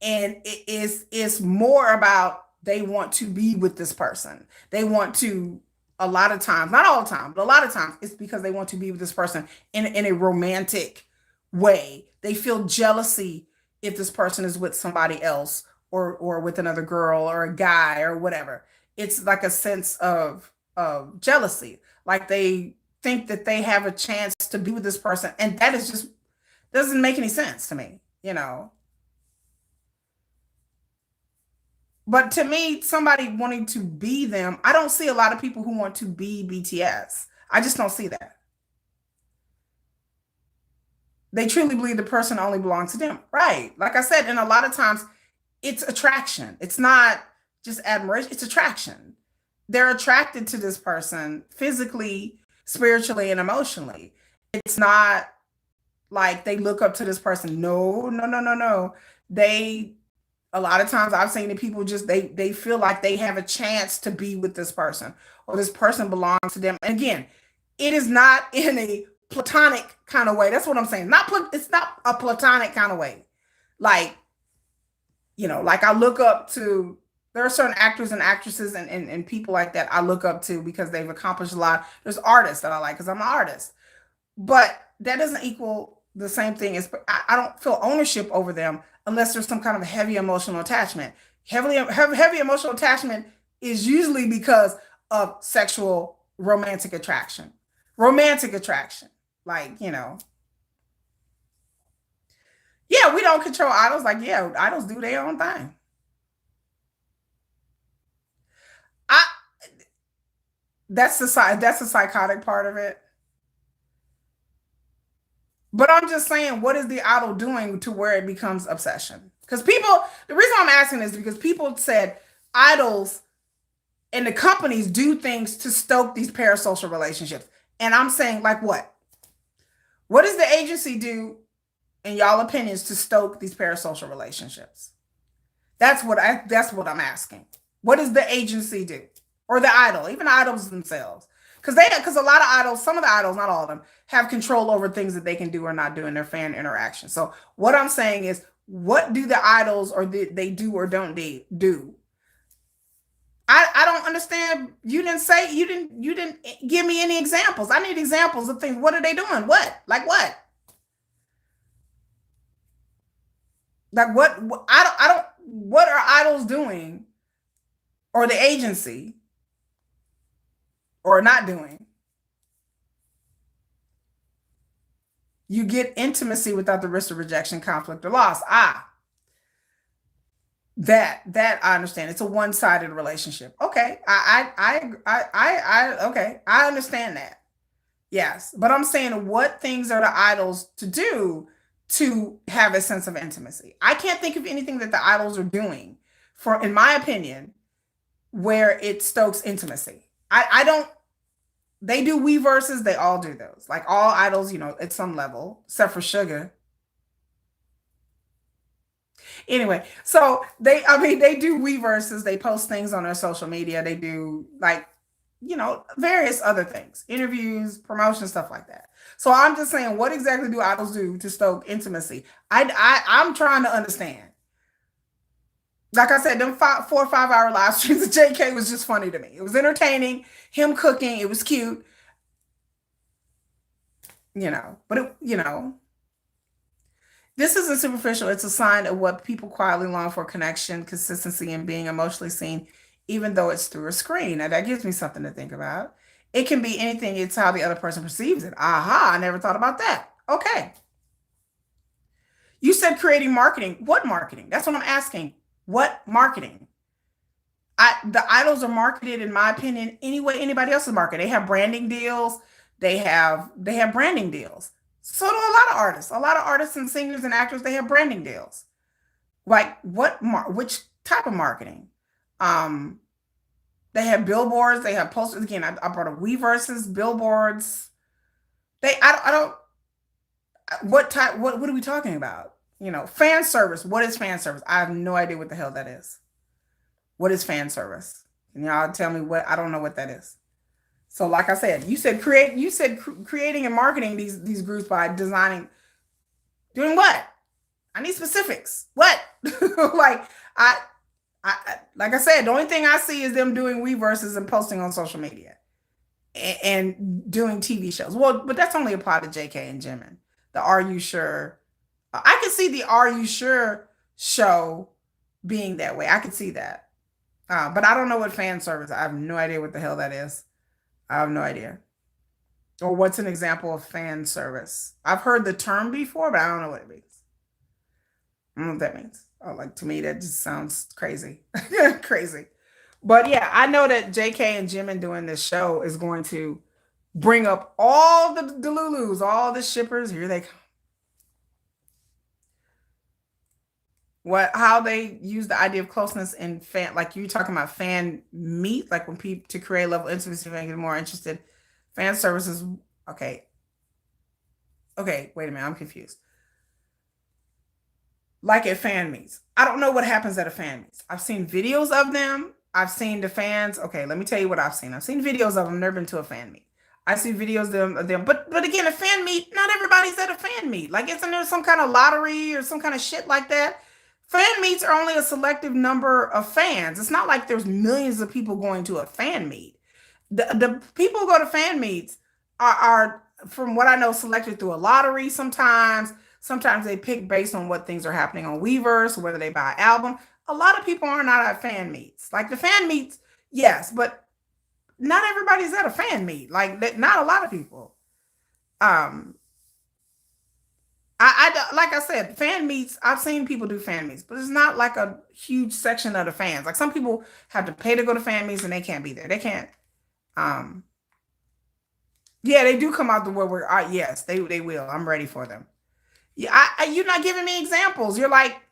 and it's more about they want to be with this person. They want to, a lot of times, not all the time, but a lot of times, it's because they want to be with this person in a romantic way. They feel jealousy if this person is with somebody else or with another girl or a guy or whatever. It's like a sense of jealousy. Like they think that they have a chance to be with this person, and that is just doesn't make any sense to me. But to me, somebody wanting to be them, I don't see a lot of people who want to be BTS. I just don't see that. They truly believe the person only belongs to them. Right. Like I said, and a lot of times it's attraction. It's not just admiration, it's attraction. They're attracted to this person physically, spiritually, and emotionally. It's not like they look up to this person. No, no, no, no, no. They A lot of times I've seen that people just they feel like they have a chance to be with this person or this person belongs to them. And again, it is not in a platonic kind of way. That's what I'm saying. It's not a platonic kind of way. Like, like I look up to there are certain actors and actresses and people like that I look up to because they've accomplished a lot. There's artists that I like because I'm an artist. But that doesn't equal the same thing as I don't feel ownership over them unless there's some kind of heavy emotional attachment. Heavy emotional attachment is usually because of sexual romantic attraction. Romantic attraction. Like, yeah, we don't control idols. Like, yeah, idols do their own thing. I that's the psychotic part of it. But I'm just saying, what is the idol doing to where it becomes obsession? Because the reason I'm asking is because people said idols and the companies do things to stoke these parasocial relationships. And I'm saying, like, what? What does the agency do, in y'all opinions, to stoke these parasocial relationships? That's what I'm asking. What does the agency do? Or the idol, even idols themselves? Because a lot of idols, some of the idols, not all of them, have control over things that they can do or not do in their fan interaction. So what I'm saying is, what do the idols or they do or don't do? I don't understand. You didn't give me any examples. I need examples of things. What are they doing? What? Like what? Like what I don't what are idols doing or the agency or not doing. You get intimacy without the risk of rejection, conflict, or loss. That I understand. It's a one-sided relationship. Okay. Okay. I understand that. Yes. But I'm saying what things are the idols to do to have a sense of intimacy? I can't think of anything that the idols are doing for, in my opinion, where it stokes intimacy. I don't, they do Weverses, they all do those. Like all idols, at some level, except for Sugar. Anyway, so they do Weverses, they post things on their social media, they do like, various other things, interviews, promotion, stuff like that. So I'm just saying, what exactly do idols do to stoke intimacy? I'm trying to understand. Like I said, them 4 or 5 hour live streams of JK was just funny to me. It was entertaining. Him cooking, it was cute, But this isn't superficial. It's a sign of what people quietly long for: connection, consistency, and being emotionally seen, even though it's through a screen. Now, that gives me something to think about. It can be anything, it's how the other person perceives it. Aha, I never thought about that. Okay. You said creating marketing. What marketing? That's what I'm asking. What marketing? The idols are marketed, in my opinion, any way anybody else is marketed. They have branding deals. They have branding deals. So do a lot of artists. A lot of artists and singers and actors, they have branding deals. Like which type of marketing? Um, they have billboards, they have posters. Again, I brought up Weverses, billboards. I don't what type what are we talking about? Fan service. What is fan service? I have no idea what the hell that is. What is fan service? Can y'all tell me what? I don't know what that is. So, like I said, creating and marketing these groups by designing, doing what? I need specifics. What? Like I, like I said, the only thing I see is them doing Weverses and posting on social media and doing TV shows. Well, but that's only applied to JK and Jimin. The Are You Sure? I could see the Are You Sure show being that way. I could see that. But I don't know what fan service. I have no idea what the hell that is. I have no idea. Or what's an example of fan service? I've heard the term before, but I don't know what it means. I don't know what that means. Oh, like to me, that just sounds crazy. Crazy. But yeah, I know that JK and Jimin doing this show is going to bring up all the Delulus, all the shippers. Here they come. How they use the idea of closeness in fan, like you talking about fan meet, like when people to create a level of intimacy, make it more interested. Fan services. Okay. Okay, wait a minute, I'm confused. Like at fan meets. I don't know what happens at a fan meets. I've seen videos of them. I've seen the fans. Okay, let me tell you what I've seen. I've seen videos of them. Never been to a fan meet. I see videos of them. But again, a fan meet. Not everybody's at a fan meet. Like, isn't there some kind of lottery or some kind of shit like that? Fan meets are only a selective number of fans. It's not like there's millions of people going to a fan meet. The people who go to fan meets are, from what I know, selected through a lottery sometimes. Sometimes they pick based on what things are happening on Weverse, whether they buy an album. A lot of people are not at fan meets. Like the fan meets, yes, but not everybody's at a fan meet. Like not a lot of people. Um, like I said, fan meets. I've seen people do fan meets, but it's not like a huge section of the fans. Like some people have to pay to go to fan meets and they can't be there. They can't. Um, yeah, they do come out the woodwork. Yes, they will. I'm ready for them. Yeah, you're not giving me examples. You're like,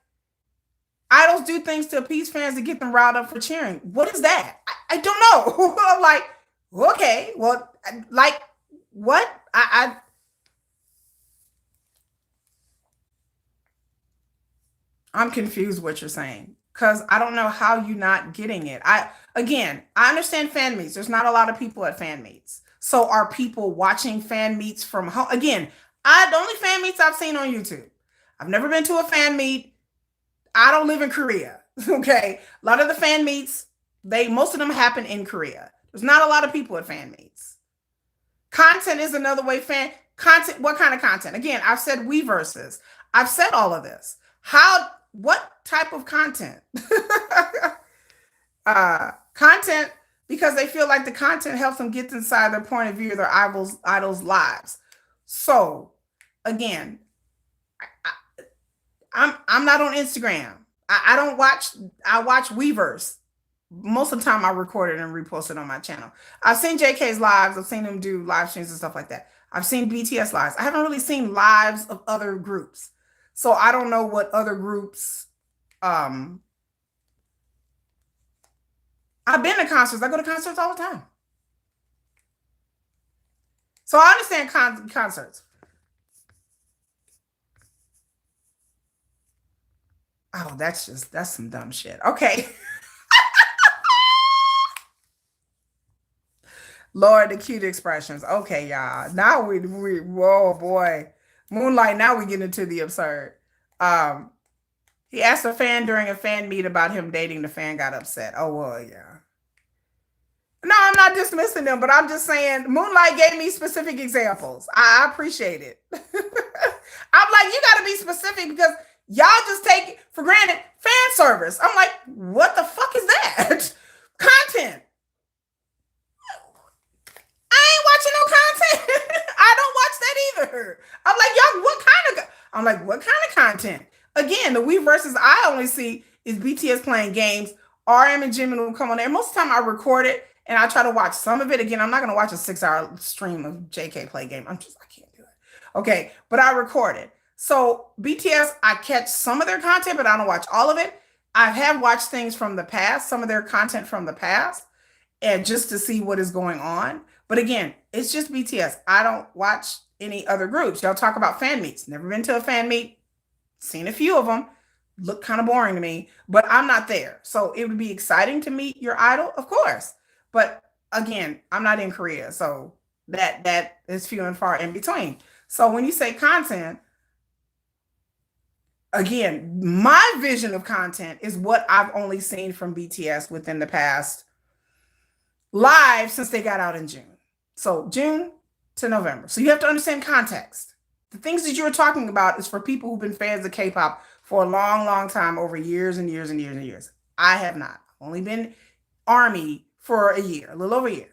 idols do things to appease fans to get them riled up for cheering. What is that? I don't know. I'm like, okay, well, like what? I'm confused what you're saying because I don't know how you're not getting it. I understand fan meets. There's not a lot of people at fan meets. So are people watching fan meets from home? Again, the only fan meets I've seen on YouTube. I've never been to a fan meet. I don't live in Korea. Okay. A lot of the fan meets, most of them happen in Korea. There's not a lot of people at fan meets. Content is another way. Fan content, what kind of content? Again, I've said Weverses. I've said all of this. What type of content? Content because they feel like the content helps them get inside their point of view, their idols' lives. So again, I'm not on Instagram. I don't watch. I watch Weavers. Most of the time, I record it and repost it on my channel. I've seen JK's lives. I've seen him do live streams and stuff like that. I've seen BTS lives. I haven't really seen lives of other groups, so I don't know what other groups. I've been to concerts. I go to concerts all the time, so I understand concerts. Oh, that's some dumb shit. Okay. Lord, the cute expressions. Okay, y'all. Now we whoa boy. Moonlight, now we get into the absurd. Um, he asked a fan during a fan meet about him dating. The fan got upset. Oh well, yeah. No, I'm not dismissing them, but I'm just saying Moonlight gave me specific examples. I appreciate it. I'm like, you gotta be specific because y'all just take for granted fan service. I'm like, what the fuck is that? Content. I ain't watching no content. I don't watch that either. I'm like, y'all, what kind of? I'm like, what kind of content? Again, the We versus I only see is BTS playing games. RM and Jimin will come on there. Most of the time, I record it and I try to watch some of it. Again, I'm not gonna watch a 6-hour stream of JK play game. I can't do it. Okay, but I record it. So BTS, I catch some of their content, but I don't watch all of it. I have watched things from the past, some of their content from the past, and just to see what is going on. But again, it's just BTS. I don't watch any other groups. Y'all talk about fan meets. Never been to a fan meet. Seen a few of them. Look kind of boring to me, but I'm not there. So it would be exciting to meet your idol, of course. But again, I'm not in Korea, so that is few and far in between. So when you say content, again, my vision of content is what I've only seen from BTS within the past live since they got out in June. So June to November. So you have to understand context. The things that you're talking about is for people who've been fans of K-pop for a long, long time, over years and years and years and years. I have not. Only been Army for a year, a little over a year.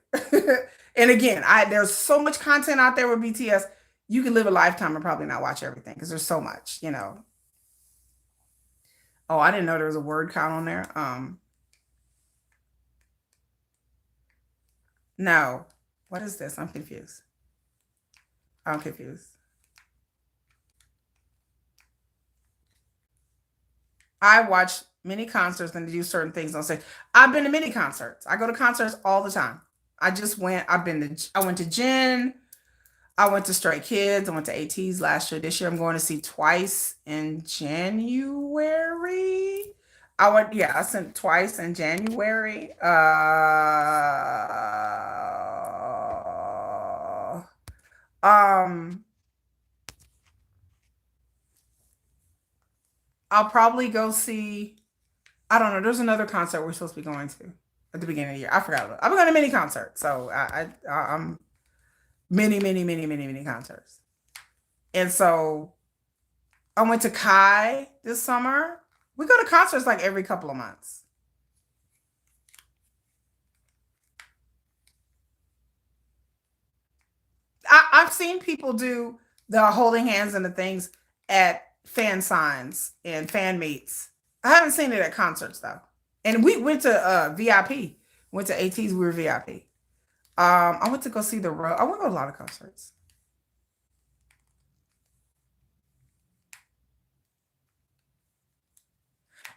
And again, there's so much content out there with BTS. You could live a lifetime and probably not watch everything because there's so much, you know. Oh, I didn't know there was a word count on there. No. What is this? I'm confused. I'm confused. I watch many concerts and do certain things on stage. I've been to many concerts. I go to concerts all the time. I just went. I went to Jin. I went to Stray Kids. I went to AT's last year. This year I'm going to see Twice in January. I went. Yeah, I sent Twice in January. Um. I'll probably go see. I don't know. There's another concert we're supposed to be going to at the beginning of the year. I forgot. I've been going to many concerts, so I'm many concerts, and so I went to Kai this summer. We go to concerts like every couple of months. I've seen people do the holding hands and the things at fan signs and fan meets. I haven't seen it at concerts though. And we went to VIP. Went to AT's. We were VIP. I went to go see the road. I went to a lot of concerts.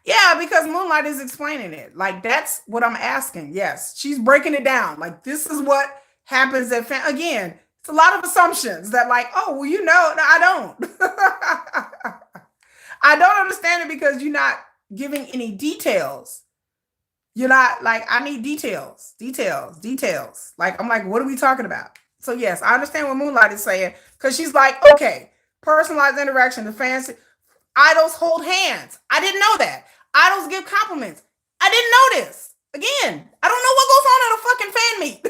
Yeah, because Moonlight is explaining it. Like that's what I'm asking. Yes, she's breaking it down. Like this is what happens at again. It's a lot of assumptions that like, oh, well, you know, no, I don't. I don't understand it because you're not giving any details. You're not like, I need details. Like, I'm like, what are we talking about? So yes, I understand what Moonlight is saying because she's like, okay, personalized interaction. The fans, idols hold hands. I didn't know that. Idols give compliments. I didn't know this. Again, I don't know what goes on at a fucking fan meet.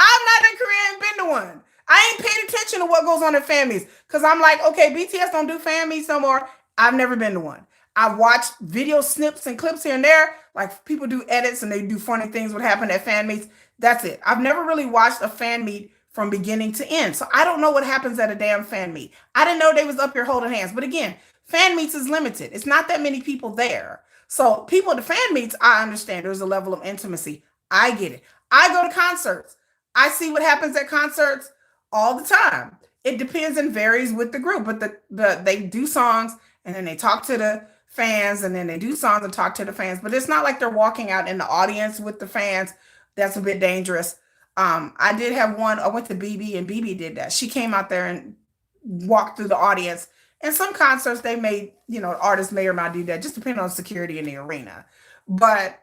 I'm not in Korea and been to one. I ain't paid attention to what goes on at fan meets because I'm like, okay, BTS don't do fan meets no more. I've never been to one. I watch video snips and clips here and there. Like people do edits and they do funny things what happened at fan meets. That's it. I've never really watched a fan meet from beginning to end. So I don't know what happens at a damn fan meet. I didn't know they was up here holding hands. But again, fan meets is limited. It's not that many people there. So people at the fan meets, I understand there's a level of intimacy. I get it. I go to concerts. I see what happens at concerts all the time. It depends and varies with the group, but they do songs and then they talk to the fans and then they do songs and talk to the fans. But it's not like they're walking out in the audience with the fans. That's a bit dangerous. I did have one. I went to BB and BB did that. She came out there and walked through the audience. And some concerts they may, artists may or might do that, just depending on security in the arena. But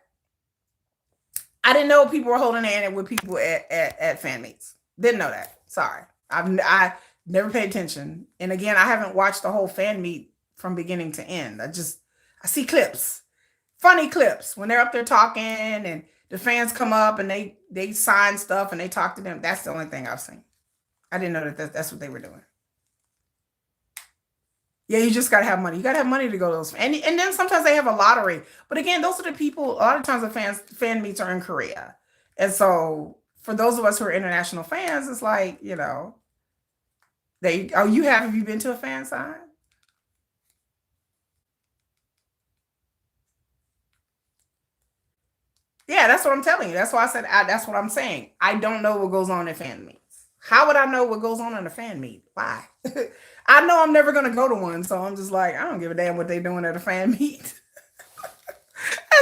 I didn't know people were holding hand with people at fan meets. Didn't know that. Sorry. I never paid attention. And again, I haven't watched the whole fan meet from beginning to end. I see clips, funny clips when they're up there talking and the fans come up and they sign stuff and they talk to them. That's the only thing I've seen. I didn't know that's what they were doing. Yeah, you just gotta have money. You gotta have money to go to those. And then sometimes they have a lottery. But again, those are the people, a lot of times the fan meets are in Korea. And so for those of us who are international fans, it's like, have you been to a fan sign? Yeah, that's what I'm telling you. That's why I said that's what I'm saying. I don't know what goes on at fan meets. How would I know what goes on in a fan meet? Why? I know I'm never gonna go to one, so I'm just like, I don't give a damn what they're doing at a fan meet. It's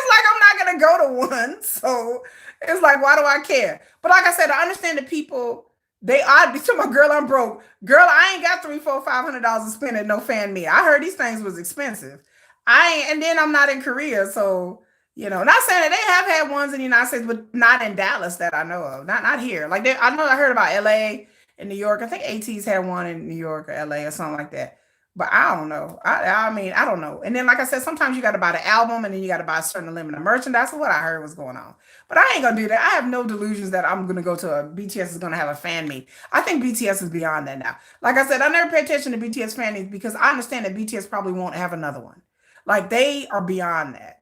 like I'm not gonna go to one, so it's like, why do I care? But like I said, I understand that people they odd be to my girl, I'm broke. Girl, I ain't got $300, $400, $500 to spend at no fan meet. I heard these things was expensive. And then I'm not in Korea, so not saying that they have had ones in the United States, but not in Dallas that I know of. Not here. Like I heard about LA and New York. I think AT's had one in New York or LA or something like that. But I don't know. I mean, I don't know. And then, like I said, sometimes you got to buy the album and then you got to buy a certain limit of merchandise. That's what I heard was going on. But I ain't going to do that. I have no delusions that I'm going to go to BTS is going to have a fan meet. I think BTS is beyond that now. Like I said, I never pay attention to BTS fan meets because I understand that BTS probably won't have another one. Like they are beyond that.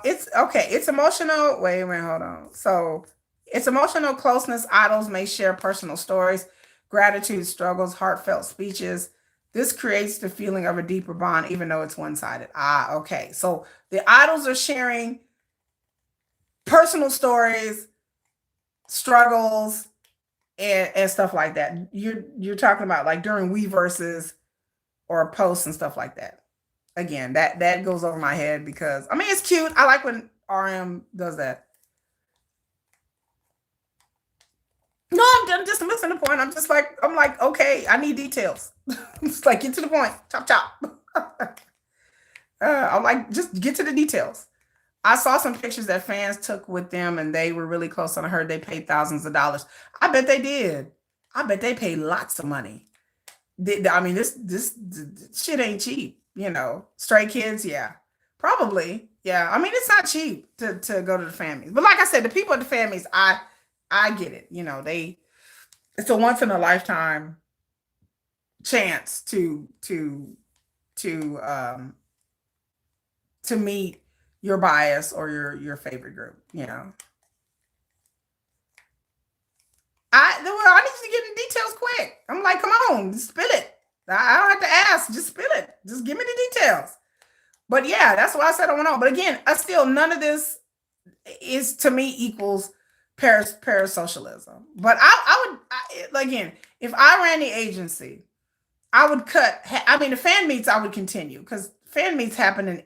It's okay. It's emotional. Wait a minute, hold on. So it's emotional closeness. Idols may share personal stories, gratitude, struggles, heartfelt speeches. This creates the feeling of a deeper bond, even though it's one-sided. Okay. So the idols are sharing personal stories, struggles, and stuff like that. You're talking about like during Weverses or posts and stuff like that. Again, that goes over my head because I mean it's cute. I like when RM does that. No, I'm just missing the point. I'm like, okay, I need details. It's like get to the point. Chop chop. I'm like, just get to the details. I saw some pictures that fans took with them and they were really close and I heard they paid thousands of dollars. I bet they did. I bet they paid lots of money. I mean, this shit ain't cheap. Stray Kids, yeah, probably, yeah. I mean, it's not cheap to go to the fan meets, but like I said, the people at the fan meets, I get it. It's a once in a lifetime chance to to meet your bias or your favorite group. I need you to get the details quick. I'm like, come on, spill it. I don't have to ask. Just spill it. Just give me the details. But yeah, that's what I said I went on. But again, I still none of this is to me equals parasocialism. But again, if I ran the agency, I would cut. I mean, the fan meets I would continue because fan meets happen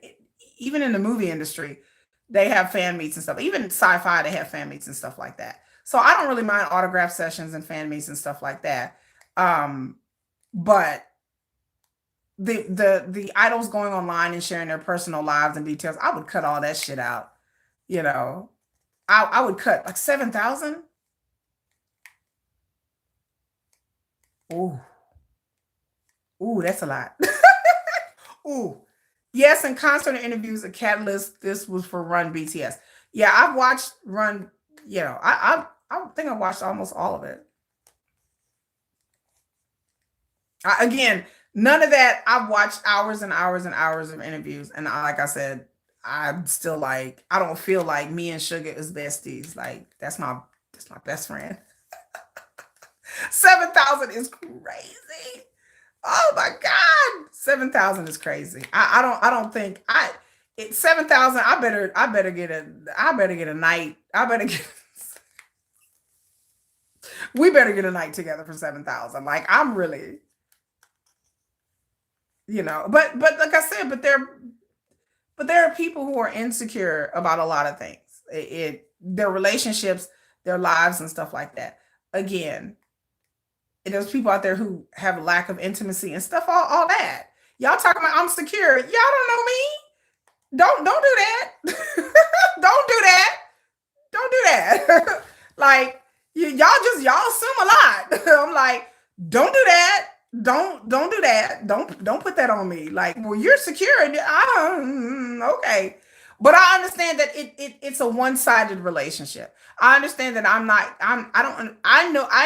even in the movie industry. They have fan meets and stuff. Even sci-fi, they have fan meets and stuff like that. So I don't really mind autograph sessions and fan meets and stuff like that. But the idols going online and sharing their personal lives and details, I would cut all that shit out. You know, I would cut like 7,000. Ooh, ooh, that's a lot. Ooh, yes, and concert interviews, a catalyst. This was for Run BTS. Yeah, I've watched Run. I think I watched almost all of it. Again, None of that. I've watched hours and hours and hours of interviews, and like I said, I'm still like, I don't feel like me and Sugar is besties. Like that's my best friend. 7,000 is crazy. Oh my God. 7,000 is crazy. I don't think I it 7,000. I better get a night. I better get we better get a night together for 7,000. Like I'm really, but like I said, but there are people who are insecure about a lot of things. Their relationships, their lives and stuff like that. Again, there's people out there who have a lack of intimacy and stuff, all that. Y'all talking about I'm secure. Y'all don't know me. Don't do that. Don't do that. Don't do that. Like y'all assume a lot. I'm like, don't do that. Don't do that. Don't put that on me. Like, well, you're secure. Okay. But I understand that it's a one-sided relationship. I understand that I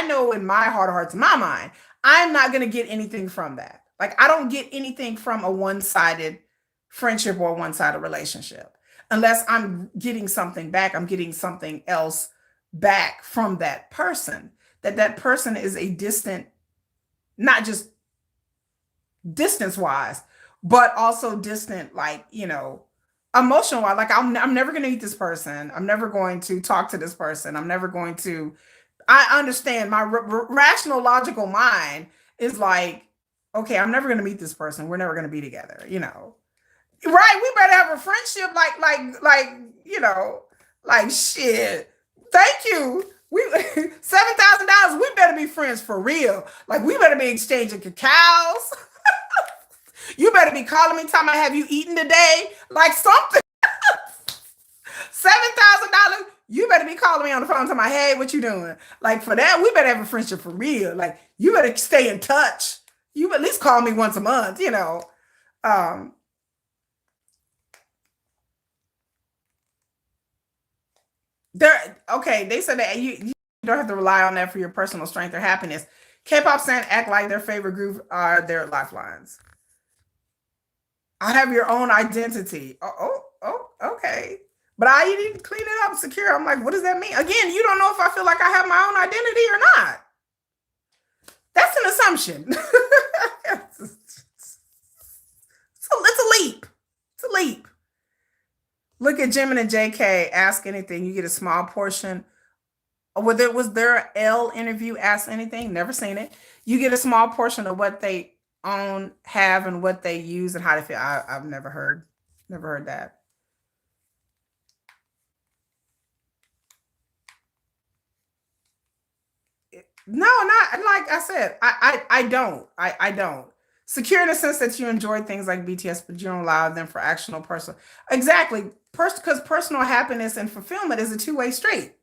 know in my heart of hearts, in my mind, I'm not gonna get anything from that. Like I don't get anything from a one-sided friendship or a one-sided relationship. Unless I'm getting something back, I'm getting something else back from that person. That person is a distant, not just distance wise, but also distant, like, emotional wise. Like I'm never going to meet this person. I'm never going to talk to this person. I'm never going to, I understand my rational, logical mind is like, okay, I'm never going to meet this person. We're never going to be together. Right? We better have a friendship, like shit. Thank you. We $7,000. We better be friends for real. Like we better be exchanging cacaos. You better be calling me, talking about have you eaten today? Like something. $7,000. You better be calling me on the phone, talking about hey, what you doing? Like for that, we better have a friendship for real. Like you better stay in touch. You at least call me once a month. Um, okay, they said that you don't have to rely on that for your personal strength or happiness. K-pop fans act like their favorite group are their lifelines. I have your own identity. Okay. But I didn't clean it up secure. I'm like, what does that mean? Again, you don't know if I feel like I have my own identity or not. That's an assumption. It's a leap. It's a leap. Look at Jimin and JK. Ask anything. You get a small portion. Was there an L interview? Ask anything. Never seen it. You get a small portion of what they own, have, and what they use and how they feel. I've never heard that. No, not like I said. I don't. I don't. Secure in the sense that you enjoy things like BTS, but you don't allow them for actual personal. Exactly. Because personal happiness and fulfillment is a two-way street.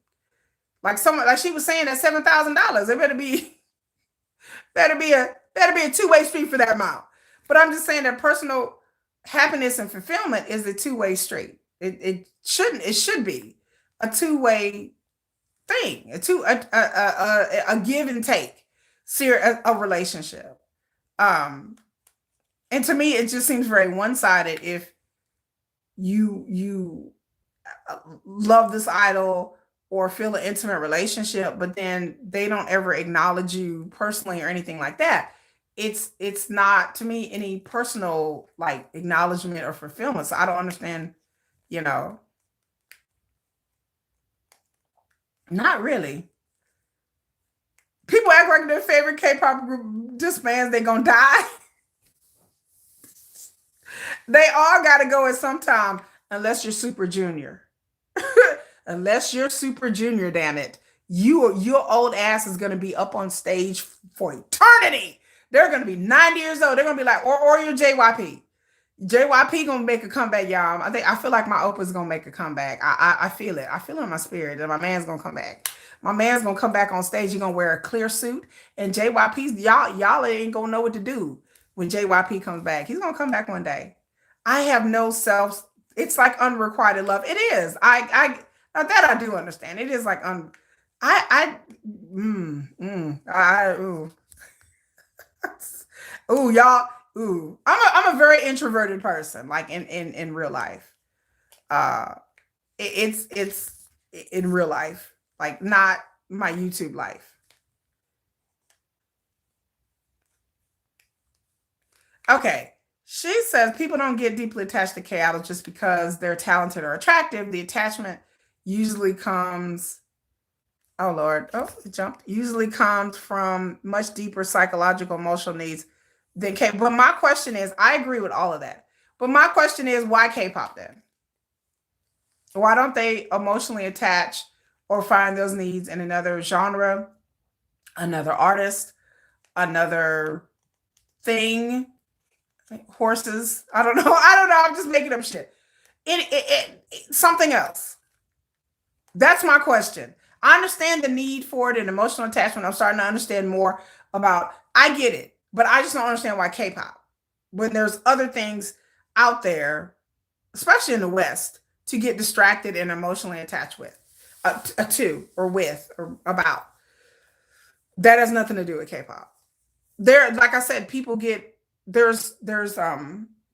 Like someone, like she was saying, that $7,000. It better be a two-way street for that amount. But I'm just saying that personal happiness and fulfillment is a two-way street. It should be a two-way thing, a give and take, a relationship. And to me, it just seems very one-sided if you love this idol or feel an intimate relationship, but then they don't ever acknowledge you personally or anything like that. It's not to me any personal like acknowledgement or fulfillment. So I don't understand, you know, not really. People act like their favorite K-pop group disbands, they gonna die. They all gotta go at some time, unless you're Super Junior. Unless you're Super Junior, damn it. Your old ass is gonna be up on stage for eternity. They're gonna be 90 years old. They're gonna be like, or your JYP. JYP gonna make a comeback, y'all. I feel like my Opa's gonna make a comeback. I feel it. I feel it in my spirit that my man's gonna come back. My man's gonna come back on stage. He's gonna wear a clear suit. And JYP's y'all ain't gonna know what to do when JYP comes back. He's gonna come back one day. I have no self. It's like unrequited love. It is. Now that I do understand. It is like I mm, mm, I ooh. Ooh, y'all, Ooh, I'm a very introverted person, like in real life. Uh, it's in real life, like not my YouTube life. Okay. She says people don't get deeply attached to K-idols just because they're talented or attractive. The attachment usually comes, oh Lord, oh, it jumped. Usually comes from much deeper psychological, emotional needs than K. But my question is, I agree with all of that. But my question is, why K-pop then? Why don't they emotionally attach or find those needs in another genre, another artist, another thing? Horses. I don't know. I don't know. I'm just making up shit. Something else. That's my question. I understand the need for it and emotional attachment. I'm starting to understand more about. I get it, but I just don't understand why K-pop, when there's other things out there, especially in the West, to get distracted and emotionally attached with, to or with or about. That has nothing to do with K-pop. There, like I said, people get there's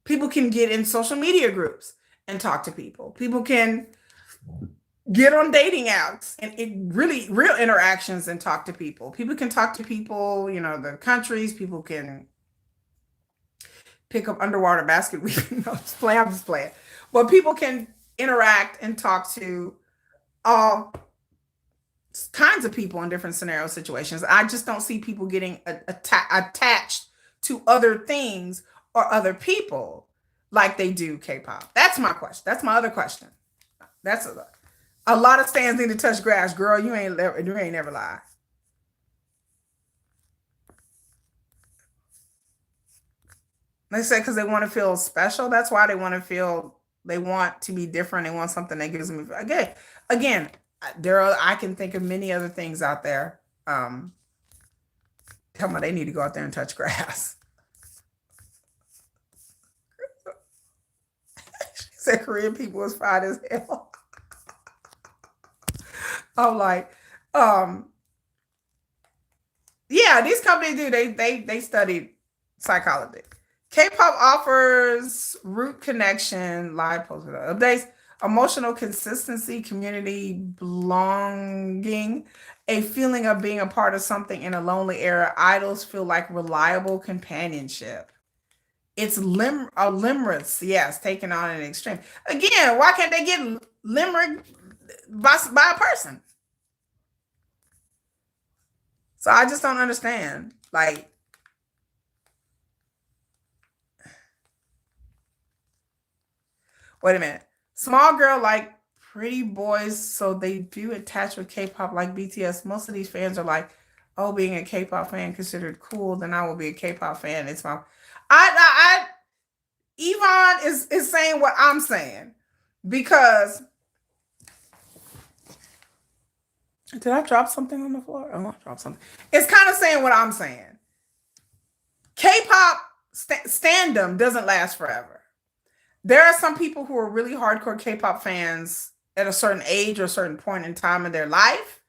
people can get in social media groups and talk to people. People can get on dating apps and it really real interactions and talk to people. People can talk to people, the countries. People can pick up underwater basket weaving. No, just play. I'm just playing. But people can interact and talk to all kinds of people in different scenario situations. I just don't see people getting attached to other things or other people like they do K-pop. That's my question. That's my other question. That's a lot of stands need to touch grass, girl. You ain't never lie. They say because they want to feel special. That's why they want to feel. They want to be different. They want something that gives them again. There are. I can think of many other things out there. Tell me they need to go out there and touch grass. She said Korean people was fine as hell. I'm like, um, yeah, these companies do. They studied psychology. K-pop offers root connection, live post updates, emotional consistency, community belonging, a feeling of being a part of something in a lonely era. Idols feel like reliable companionship. It's limerence, yes, taken on an extreme. Again, why can't they get limerick by a person? So I just don't understand. Like, wait a minute. Small girl like pretty boys, so they do attach with K-pop like BTS. Most of these fans are like, "Oh, being a K-pop fan considered cool, then I will be a K-pop fan." It's my, I Yvonne is saying what I'm saying because did I drop something on the floor? Oh, I dropped something. It's kind of saying what I'm saying. K-pop standom doesn't last forever. There are some people who are really hardcore K-pop fans at a certain age or a certain point in time in their life.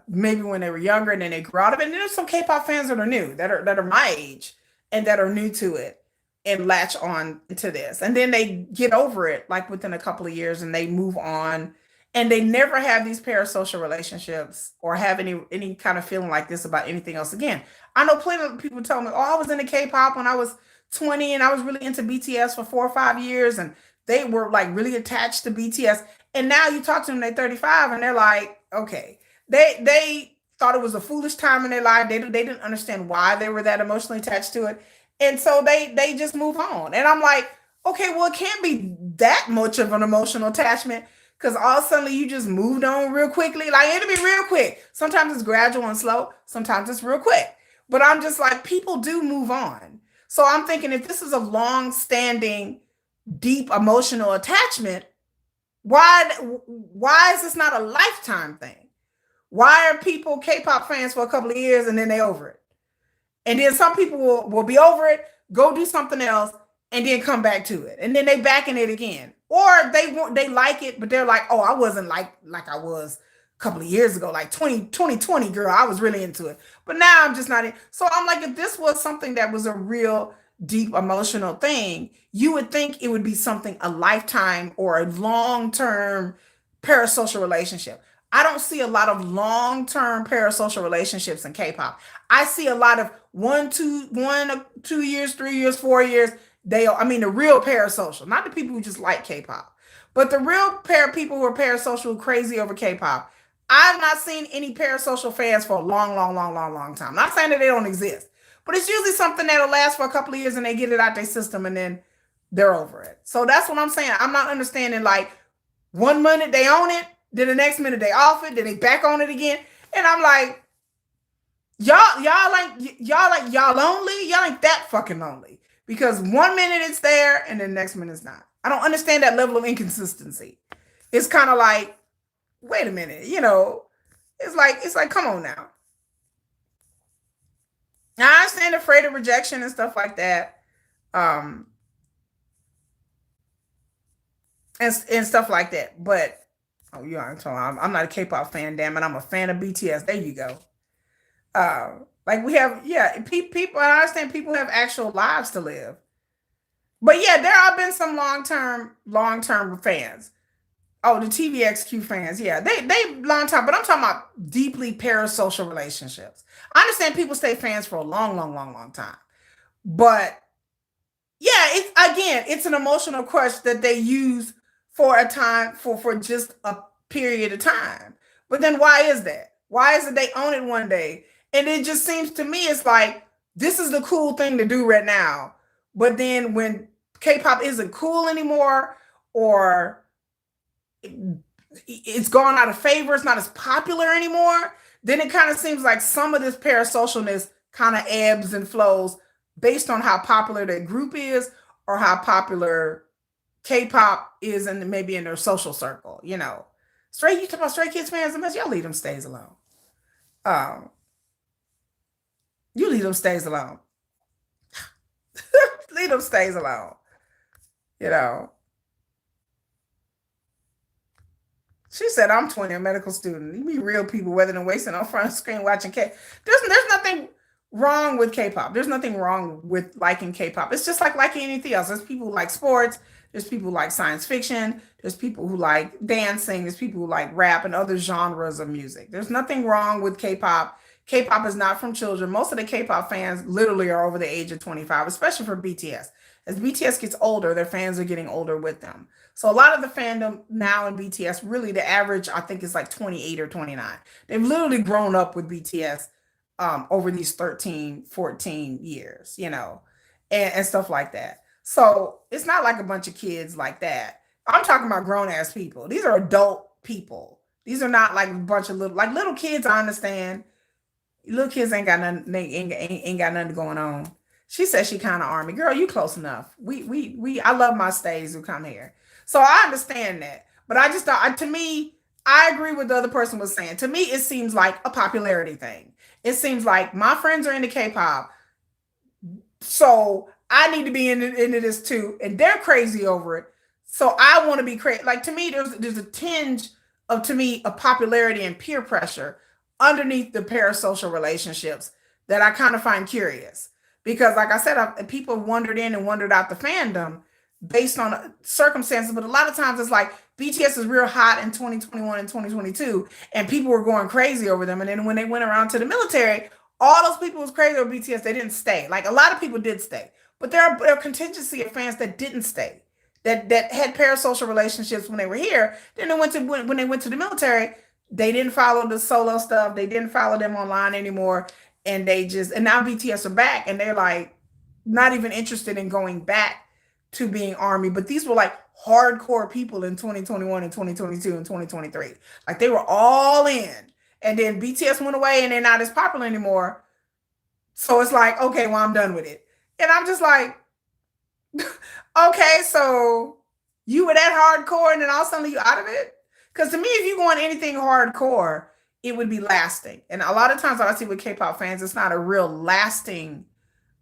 Maybe when they were younger and then they grew out of it. And there's some K-pop fans that are new, that are my age and that are new to it and latch on to this. And then they get over it like within a couple of years and they move on and they never have these parasocial relationships or have any kind of feeling like this about anything else again. I know plenty of people tell me, "Oh, I was into K-pop when I was 20 and I was really into BTS for 4 or 5 years and they were like really attached to BTS." And now you talk to them, they're 35 and they're like, okay. They thought it was a foolish time in their life. They didn't understand why they were that emotionally attached to it. And so they just move on. And I'm like, okay, well, it can't be that much of an emotional attachment because all of a sudden you just moved on real quickly. Like it'll be real quick. Sometimes it's gradual and slow. Sometimes it's real quick. But I'm just like, people do move on. So I'm thinking if this is a long-standing, deep emotional attachment, why is this not a lifetime thing? Why are people K-pop fans for a couple of years and then they over it? And then some people will be over it, go do something else, and then come back to it. And then they back in it again. Or they like it, but they're like, "Oh, I wasn't like I was couple of years ago, like 2020, girl, I was really into it. But now I'm just not in. So I'm like, if this was something that was a real deep emotional thing, you would think it would be something a lifetime or a long-term parasocial relationship. I don't see a lot of long-term parasocial relationships in K-pop. I see a lot of 1, 2 years, 3 years, 4 years. I mean, the real parasocial, not the people who just like K-pop, but the real pair people who are parasocial crazy over K-pop. I've not seen any parasocial fans for a long, long, long, long, long time. Not saying that they don't exist, but it's usually something that'll last for a couple of years and they get it out their system and then they're over it. So that's what I'm saying. I'm not understanding like 1 minute they own it, then the next minute they off it, then they back on it again. And I'm like, y'all lonely? Y'all ain't that fucking lonely. Because 1 minute it's there and then the next minute it's not. I don't understand that level of inconsistency. It's kind of like, wait a minute, it's like, come on now. Now I understand afraid of rejection and stuff like that. Um, and stuff like that. But oh, you know, I'm not a K-pop fan, damn it. I'm a fan of BTS. There you go. Like we have, yeah, people. I understand people have actual lives to live. But yeah, there have been some long term fans. Oh, the TVXQ fans, yeah, they long time. But I'm talking about deeply parasocial relationships. I understand people stay fans for a long, long, long, long time. But yeah, it's an emotional crush that they use for a time for just a period of time. But then why is that? Why is it they own it one day? And it just seems to me it's like this is the cool thing to do right now. But then when K-pop isn't cool anymore, or it's gone out of favor, it's not as popular anymore, then it kind of seems like some of this parasocialness kind of ebbs and flows based on how popular the group is or how popular K-pop is and maybe in their social circle, you talk about Stray Kids fans, and y'all leave them stays alone. Um, you leave them stays alone. Leave them stays alone. You know. She said, I'm 20, a medical student. You be real people rather than wasting on front of the screen watching K. There's nothing wrong with K-pop. There's nothing wrong with liking K-pop. It's just like liking anything else. There's people who like sports. There's people who like science fiction. There's people who like dancing. There's people who like rap and other genres of music. There's nothing wrong with K-pop. K-pop is not from children. Most of the K-pop fans literally are over the age of 25, especially for BTS. As BTS gets older, their fans are getting older with them. So a lot of the fandom now in BTS, really the average, I think, is like 28 or 29. They've literally grown up with BTS over these 13, 14 years, and stuff like that. So it's not like a bunch of kids like that. I'm talking about grown ass people. These are adult people. These are not like a bunch of little kids. I understand. Little kids ain't got nothing. They ain't got nothing going on. She said she kind of army girl. You close enough. We. I love my stays who come here, so I understand that. But I just thought, to me, I agree with the other person was saying. To me, it seems like a popularity thing. It seems like my friends are into K-pop, so I need to be into this too, and they're crazy over it. So I want to be crazy. Like, to me, there's a tinge of, to me, a popularity and peer pressure underneath the parasocial relationships that I kind of find curious. Because like I said, people wandered in and wandered out the fandom based on circumstances, but a lot of times it's like BTS is real hot in 2021 and 2022, and people were going crazy over them. And then when they went around to the military, all those people was crazy over BTS. They didn't stay. Like, a lot of people did stay, but there are contingency of fans that didn't stay, that had parasocial relationships when they were here. Then they went to when they went to the military, they didn't follow the solo stuff. They didn't follow them online anymore, and and now BTS are back, and they're like not even interested in going back to being army. But these were like hardcore people in 2021 and 2022 and 2023. Like, they were all in, and then BTS went away, and they're not as popular anymore. So it's like, okay, well, I'm done with it, and I'm just like, okay, so you were that hardcore, and then all of a sudden you out of it. Because to me, if you want anything hardcore, it would be lasting. And a lot of times what I see with K-pop fans, it's not a real lasting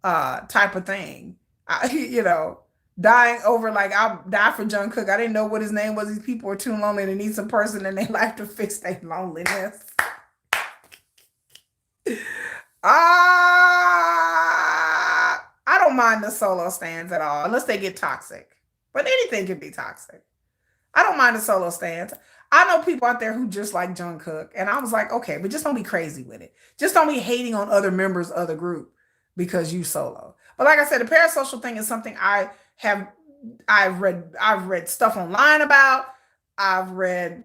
type of thing. I, you know, dying over like I'll die for Jungkook. I didn't know what his name was. These people are too lonely. They need some person in their life to fix their loneliness. I don't mind the solo stands at all, unless they get toxic. But anything can be toxic. I don't mind the solo stands. I know people out there who just like Jungkook, and I was like, okay, but just don't be crazy with it. Just don't be hating on other members of the group because you solo. But like I said, the parasocial thing is something have I've read stuff online about. I've read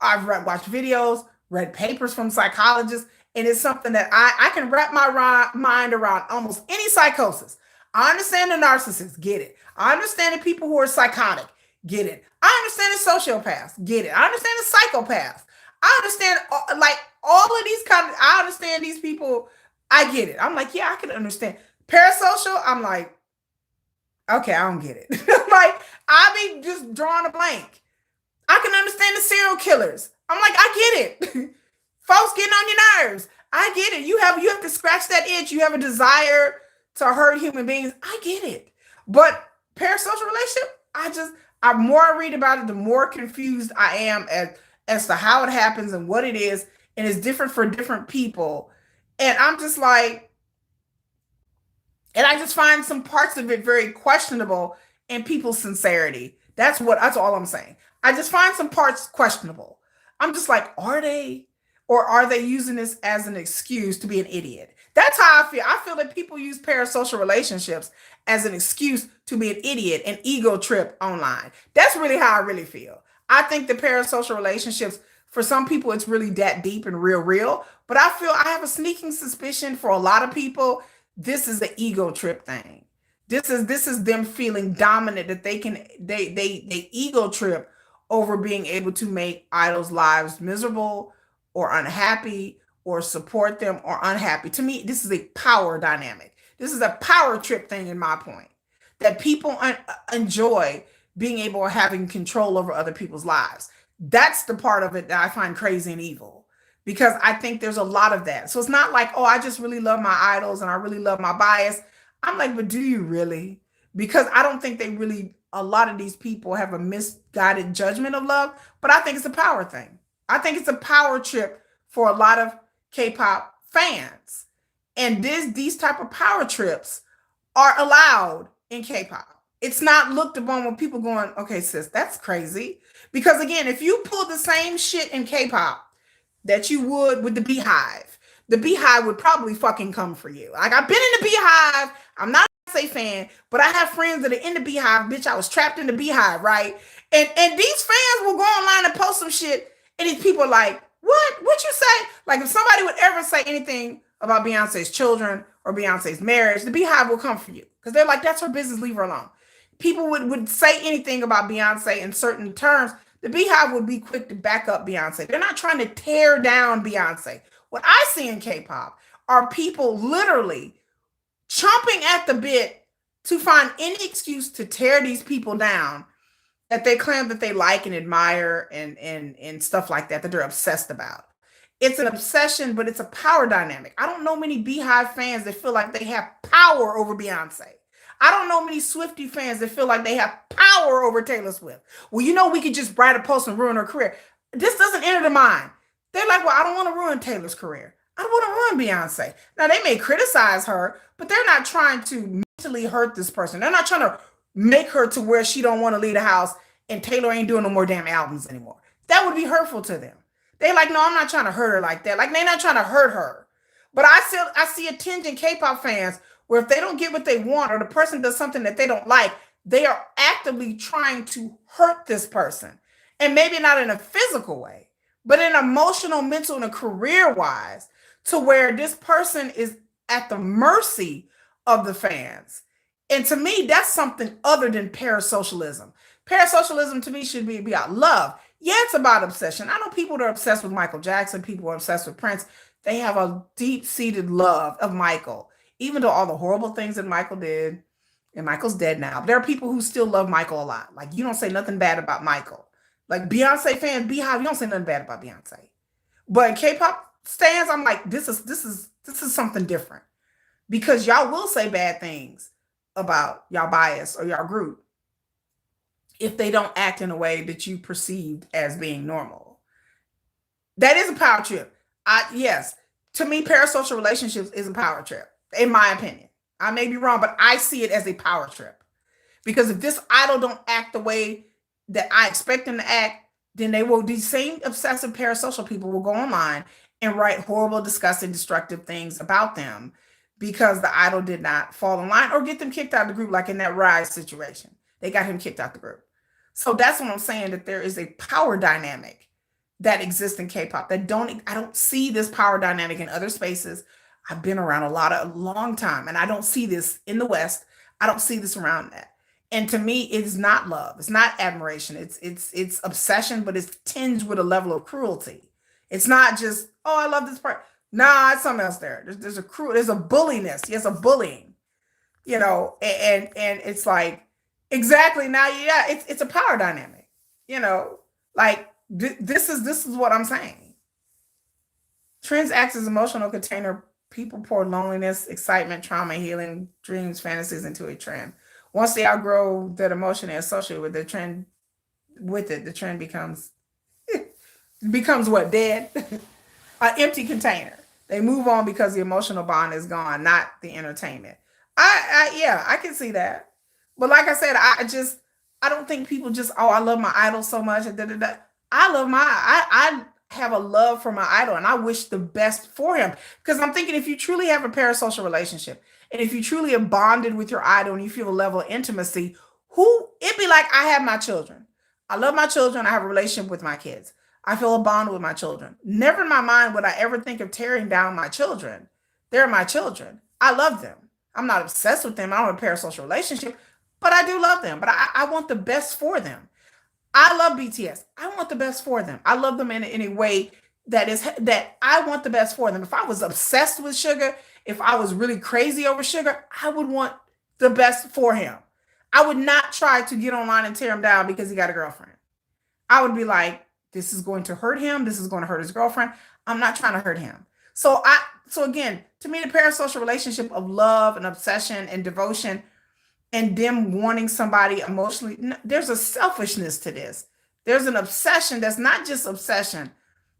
watched videos, read papers from psychologists, and it's something that I can wrap my mind around almost any psychosis. I understand the narcissists, get it. I understand the people who are psychotic, get it. I understand the sociopaths, get it. I understand the psychopaths. I understand like all of these kind of. I understand these people. I get it. I'm like, yeah, I can understand. Parasocial, I'm like, okay, I don't get it. Like, I be just drawing a blank. I can understand the serial killers. I'm like, I get it. Folks getting on your nerves. I get it. You have to scratch that itch. You have a desire to hurt human beings. I get it. But parasocial relationship, I more I read about it, the more confused I am as to how it happens and what it is. And it's different for different people. And I'm just like, and I just find some parts of it very questionable in people's sincerity. That's all I'm saying. I just find some parts questionable. I'm just like, are they? Or are they using this as an excuse to be an idiot? That's how I feel. I feel that people use parasocial relationships as an excuse to be an idiot, an ego trip online. That's really how I really feel. I think the parasocial relationships, for some people, it's really that deep and real. But I feel I have a sneaking suspicion for a lot of people, this is the ego trip thing. This is them feeling dominant that they ego trip over being able to make idols' lives miserable or unhappy or support them or unhappy. To me, this is a power dynamic. This is a power trip thing in my point that people enjoy being able to having control over other people's lives. That's the part of it that I find crazy and evil because I think there's a lot of that. So it's not like, oh, I just really love my idols and I really love my bias. I'm like, but do you really? Because I don't think they really, a lot of these people have a misguided judgment of love, but I think it's a power thing. I think it's a power trip for a lot of K-pop fans. And these type of power trips are allowed in K-pop. It's not looked upon when people going, okay, sis, that's crazy. Because again, if you pull the same shit in K-pop that you would with the Beehive would probably fucking come for you. Like I've been in the Beehive. I'm not a Beyonce fan, but I have friends that are in the Beehive. Bitch, I was trapped in the Beehive, right? And these fans will go online and post some shit, and these people are like, what you say? Like if somebody would ever say anything about Beyonce's children or Beyonce's marriage, the Beehive will come for you. Because they're like, that's her business, leave her alone. People would say anything about Beyonce in certain terms, the Beehive would be quick to back up Beyonce. They're not trying to tear down Beyonce. What I see in K-pop are people literally chomping at the bit to find any excuse to tear these people down that they claim that they like and admire and stuff like that they're obsessed about. It's an obsession, but it's a power dynamic. I don't know many Beehive fans that feel like they have power over Beyonce. I don't know many Swiftie fans that feel like they have power over Taylor Swift. Well, you know, we could just write a post and ruin her career. This doesn't enter the mind. They're like, well, I don't want to ruin Taylor's career. I don't want to ruin Beyonce. Now, they may criticize her, but they're not trying to mentally hurt this person. They're not trying to make her to where she don't want to leave the house and Taylor ain't doing no more damn albums anymore. That would be hurtful to them. They like, no, I'm not trying to hurt her like that. Like, they're not trying to hurt her. But I see a tinge in K-pop fans where if they don't get what they want or the person does something that they don't like, they are actively trying to hurt this person. And maybe not in a physical way, but in emotional, mental, and career-wise, to where this person is at the mercy of the fans. And to me, that's something other than parasocialism. Parasocialism to me should be about love. Yeah, it's about obsession. I know people that are obsessed with Michael Jackson, people are obsessed with Prince. They have a deep-seated love of Michael, even though all the horrible things that Michael did, and Michael's dead now. But there are people who still love Michael a lot. Like, you don't say nothing bad about Michael. Like, Beyonce fans, Beehive, you don't say nothing bad about Beyonce. But in K-pop stands, I'm like, this is something different. Because y'all will say bad things about y'all bias or y'all group if they don't act in a way that you perceived as being normal. That is a power trip. Yes, to me, parasocial relationships is a power trip, in my opinion. I may be wrong, but I see it as a power trip. Because if this idol don't act the way that I expect them to act, then they will, these same obsessive parasocial people will go online and write horrible, disgusting, destructive things about them because the idol did not fall in line or get them kicked out of the group, like in that Rise situation. They got him kicked out the group. So that's what I'm saying, that there is a power dynamic that exists in K-pop that I don't see this power dynamic in other spaces. I've been around a long time, and I don't see this in the West. I don't see this around that. And to me, it's not love. It's not admiration. It's obsession, but it's tinged with a level of cruelty. It's not just, oh, I love this part. Nah, it's something else there. There's a bulliness. Yes, a bullying. And it's like, exactly, now, yeah, it's a power dynamic. Like this is what I'm saying. Trends acts as emotional container. People pour loneliness, excitement, trauma, healing, dreams, fantasies into a trend. Once they outgrow that emotion they associate with the trend, the trend becomes what? Dead? An empty container. They move on because the emotional bond is gone, not the entertainment. Yeah, I can see that. But like I said, I don't think people just, oh, I love my idol so much. Da, da, da. I have a love for my idol and I wish the best for him. Because I'm thinking, if you truly have a parasocial relationship and if you truly are bonded with your idol and you feel a level of intimacy, it'd be like, I have my children. I love my children. I have a relationship with my kids. I feel a bond with my children. Never in my mind would I ever think of tearing down my children. They're my children. I love them. I'm not obsessed with them. I don't have a parasocial relationship, but I do love them. But I want the best for them. I love BTS. I want the best for them. I love them in a way that I want the best for them. If I was obsessed with Sugar, if I was really crazy over Sugar, I would want the best for him. I would not try to get online and tear him down because he got a girlfriend. I would be like, this is going to hurt him. This is going to hurt his girlfriend. I'm not trying to hurt him. So again, to me, the parasocial relationship of love and obsession and devotion and them wanting somebody emotionally, there's a selfishness to this. There's an obsession that's not just obsession.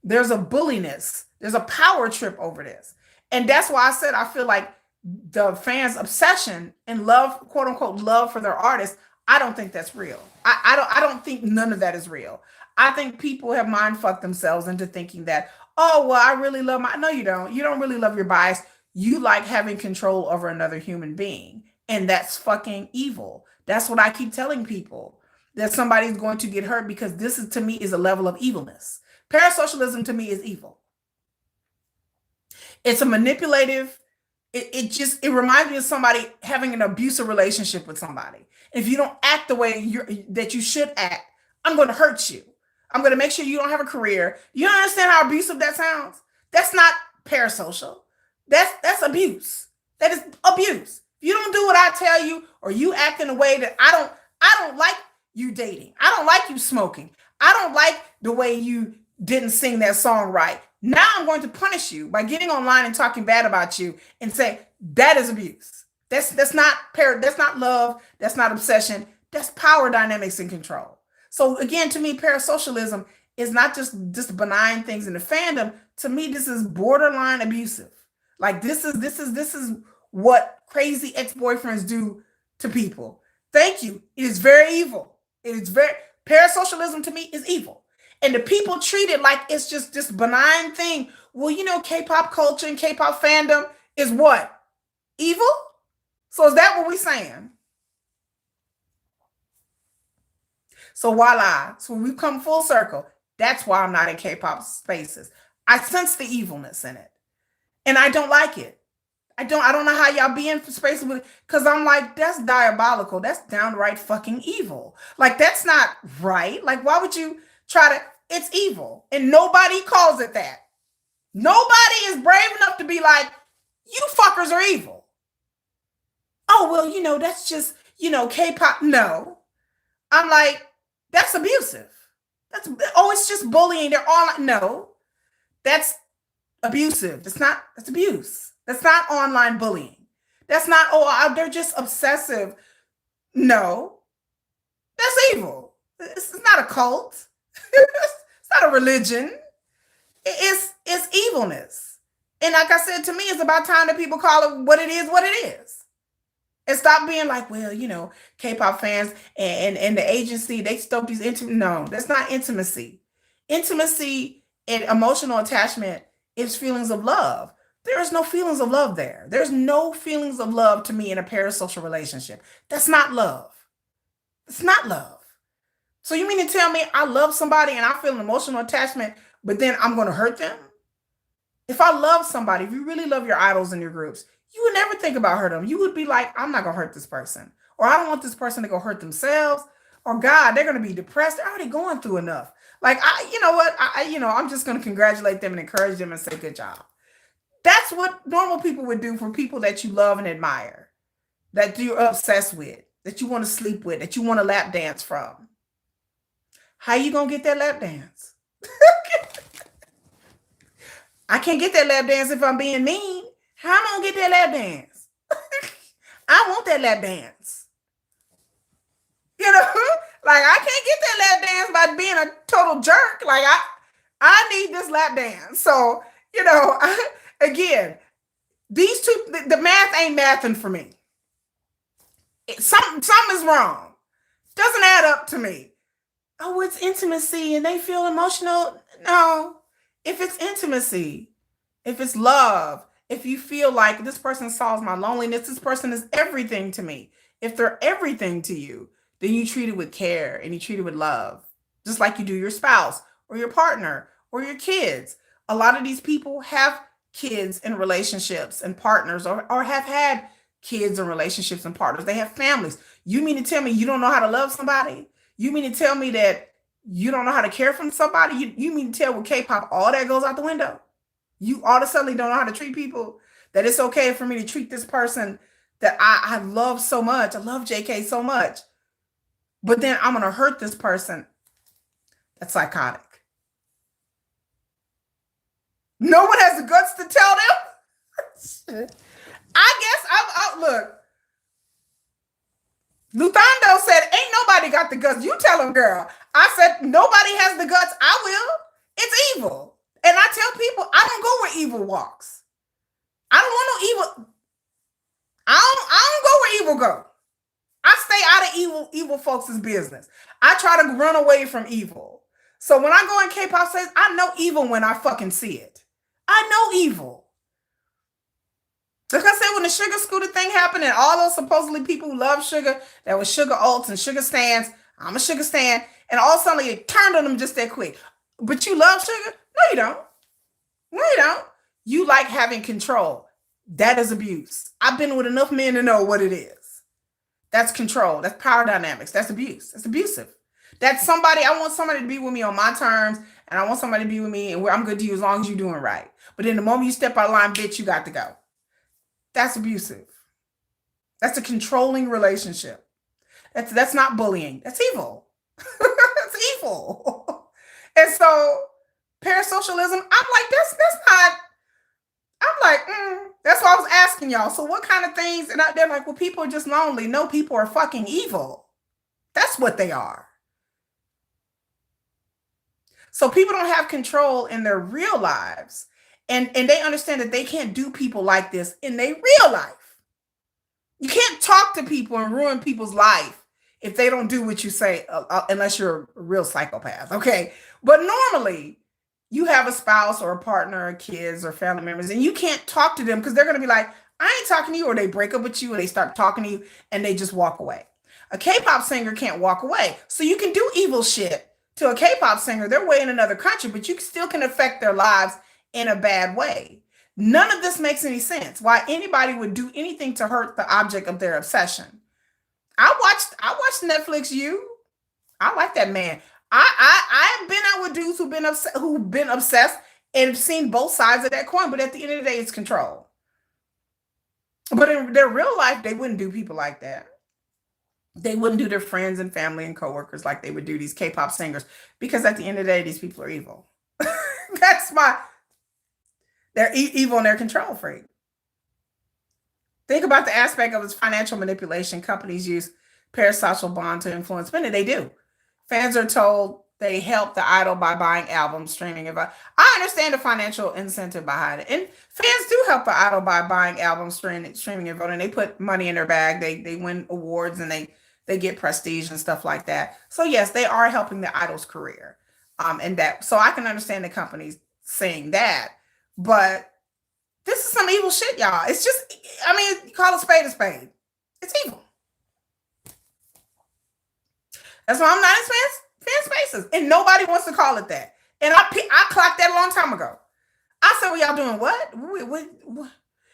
There's a bulliness. There's a power trip over this. And that's why I said I feel like the fans' obsession and love, quote unquote, love for their artists, I don't think that's real. I don't think none of that is real. I think people have mind fucked themselves into thinking that, oh, well, I really love no, you don't. You don't really love your bias. You like having control over another human being. And that's fucking evil. That's what I keep telling people, that somebody's going to get hurt because this is, to me, is a level of evilness. Parasocialism to me is evil. It's a manipulative, it reminds me of somebody having an abusive relationship with somebody. If you don't act the way that you should act, I'm going to hurt you. I'm going to make sure you don't have a career. You don't understand how abusive that sounds? That's not parasocial. That's abuse. That is abuse. If you don't do what I tell you, or you act in a way that I don't like you dating. I don't like you smoking. I don't like the way you didn't sing that song right. Now I'm going to punish you by getting online and talking bad about you and say that is abuse. That's not love. That's not obsession. That's power dynamics and control. So again, to me, parasocialism is not just benign things in the fandom. To me, this is borderline abusive. Like this is what crazy ex-boyfriends do to people. Thank you. It is very evil. It is parasocialism to me is evil. And the people treat it like it's just this benign thing. Well, K-pop culture and K-pop fandom is what? Evil? So is that what we're saying? So voila. So we've come full circle. That's why I'm not in K-pop spaces. I sense the evilness in it. And I don't like it. I don't know how y'all be in spaces with it, because I'm like, that's diabolical. That's downright fucking evil. Like, that's not right. Like, why would you try to? It's evil. And nobody calls it that. Nobody is brave enough to be like, you fuckers are evil. Oh, well, that's just, K-pop. No. I'm like, that's abusive. It's just bullying. They're all like, no, that's abusive. That's abuse. That's not online bullying. That's not, oh, they're just obsessive. No, that's evil. It's not a cult. It's not a religion. It's evilness. And like I said, to me, it's about time that people call it what it is. And stop being like, well, K-pop fans and the agency, they stoke these intimate. No, that's not intimacy. Intimacy and emotional attachment is feelings of love. There is no feelings of love there. There's no feelings of love to me in a parasocial relationship. That's not love. It's not love. So you mean to tell me I love somebody and I feel an emotional attachment, but then I'm going to hurt them? If I love somebody, if you really love your idols and your groups, you would never think about hurting them. You would be like, I'm not going to hurt this person. Or I don't want this person to go hurt themselves. Or God, they're going to be depressed. They're already going through enough. Like, you know what? I'm just going to congratulate them and encourage them and say, good job. That's what normal people would do for people that you love and admire, that you're obsessed with, that you want to sleep with, that you want to lap dance from. How you going to get that lap dance? I can't get that lap dance if I'm being mean. How am I gonna get that lap dance? I want that lap dance. Like I can't get that lap dance by being a total jerk. Like I need this lap dance. So, again, these two, the math ain't mathing for me. Something is wrong. Doesn't add up to me. Oh, it's intimacy and they feel emotional. No. If it's intimacy, if it's love, if you feel like this person solves my loneliness, this person is everything to me. If they're everything to you, then you treat it with care and you treat it with love, just like you do your spouse or your partner or your kids. A lot of these people have kids and relationships and partners or have had kids and relationships and partners. They have families. You mean to tell me you don't know how to love somebody? You mean to tell me that you don't know how to care for somebody? You mean to tell with K-pop all that goes out the window? You all of a sudden don't know how to treat people? That it's okay for me to treat this person that I love so much. I love JK so much. But then I'm going to hurt this person. That's psychotic. No one has the guts to tell them. I guess I'll look. Luthando said, ain't nobody got the guts. You tell him, girl. I said, nobody has the guts. I will. It's evil. And I tell people, I don't go where evil walks. I don't want no evil. I don't go where evil go. I stay out of evil folks' business. I try to run away from evil. So when I go in K-pop says, I know evil when I fucking see it. I know evil. Like I said, when the sugar scooter thing happened and all those supposedly people who love sugar, that was sugar ults and sugar stands, I'm a sugar stand, and all of a sudden it turned on them just that quick. But you love sugar? No, you don't. No, you don't. You like having control. That is abuse. I've been with enough men to know what it is. That's control. That's power dynamics. That's abuse. That's abusive. That's somebody, I want somebody to be with me on my terms, and I want somebody to be with me and where I'm good to you as long as you're doing right. But then the moment you step out of line, bitch, you got to go. That's abusive. That's a controlling relationship. That's not bullying. That's evil. That's evil. And so parasocialism, I'm like, that's not, I'm like, that's why I was asking y'all. So what kind of things? And they're like, well, people are just lonely. No, people are fucking evil. That's what they are. So people don't have control in their real lives. And they understand that they can't do people like this in their real life. You can't talk to people and ruin people's life if they don't do what you say, unless you're a real psychopath, okay? But normally, you have a spouse or a partner or kids or family members, and you can't talk to them because they're going to be like, I ain't talking to you, or they break up with you, or they start talking to you, and they just walk away. A K-pop singer can't walk away. So you can do evil shit to a K-pop singer. They're way in another country, but you still can affect their lives in a bad way. None of this makes any sense. Why anybody would do anything to hurt the object of their obsession. I watched Netflix You. I like that man. I've been out with dudes who've been obsessed and have seen both sides of that coin, but at the end of the day, it's control. But in their real life, they wouldn't do people like that. They wouldn't do their friends and family and coworkers like they would do these K-pop singers, because at the end of the day, these people are evil. They're evil and they're control freak. Think about the aspect of its financial manipulation. Companies use parasocial bond to influence spending. They do. Fans are told they help the idol by buying albums, streaming, and I understand the financial incentive behind it. And fans do help the idol by buying albums, streaming, and voting. They put money in their bag. They win awards and they get prestige and stuff like that. So yes, they are helping the idol's career. And that so I can understand the companies saying that, but this is some evil shit, y'all. It's just, I mean, you call a spade a spade. It's evil. That's why I'm not in fan spaces, and nobody wants to call it that. And I clocked that a long time ago. I said, "Well, y'all doing what?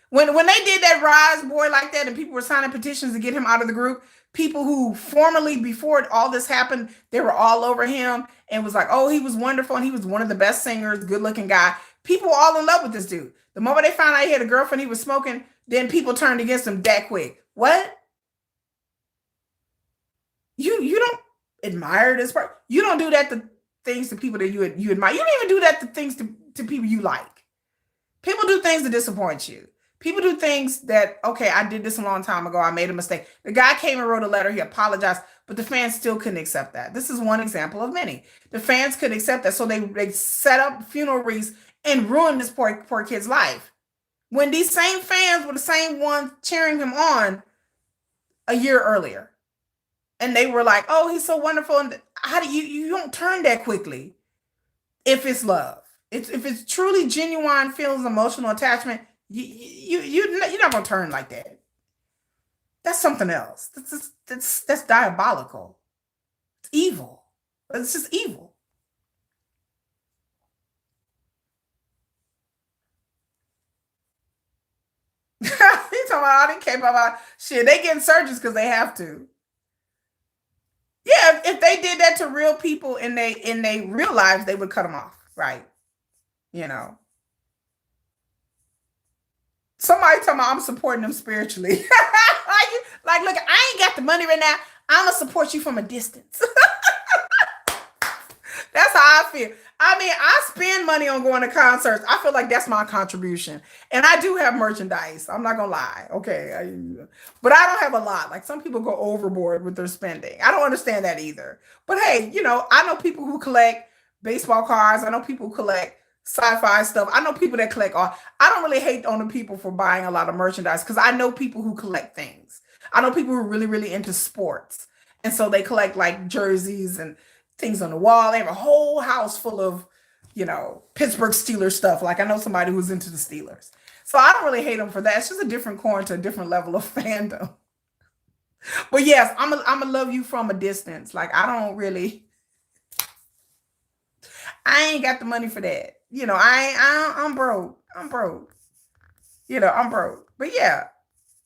When they did that Rise boy like that, and people were signing petitions to get him out of the group, people who formerly before all this happened, they were all over him and was like, oh, he was wonderful and he was one of the best singers, good looking guy. People were all in love with this dude. The moment they found out he had a girlfriend, he was smoking, then people turned against him that quick. What? You don't admire this part. You don't do that to things to people that you admire. You don't even do that to things to people you like. People do things to disappoint you. People do things that, okay, I did this a long time ago. I made a mistake. The guy came and wrote a letter. He apologized, but the fans still couldn't accept that. This is one example of many. The fans couldn't accept that, so they set up funeral wreaths and ruined this poor kid's life. When these same fans were the same ones cheering him on a year earlier. And they were like, oh, he's so wonderful. And how do you don't turn that quickly if it's love. If it's truly genuine feelings, emotional attachment, you're not gonna turn like that. That's something else. That's diabolical. It's evil. It's just evil. You talking about all the K-pop shit? They getting surgeries because they have to. Yeah, if they did that to real people in they real lives, they would cut them off, right? You know. Somebody talking about I'm supporting them spiritually. like, look, I ain't got the money right now. I'm gonna support you from a distance. That's how I feel. I mean, I spend money on going to concerts. I feel like that's my contribution. And I do have merchandise. I'm not gonna lie. Okay. But I don't have a lot. Like some people go overboard with their spending. I don't understand that either. But hey, I know people who collect baseball cards. I know people who collect sci-fi stuff. I know people that collect all. I don't really hate on the people for buying a lot of merchandise because I know people who collect things. I know people who are really, really into sports. And so they collect like jerseys and things on the wall. They have a whole house full of, Pittsburgh Steelers stuff. Like I know somebody who's into the Steelers. So I don't really hate them for that. It's just a different coin to a different level of fandom. But yes, I'm a love you from a distance. Like I don't really, I ain't got the money for that. I'm broke. I'm broke. I'm broke. But yeah,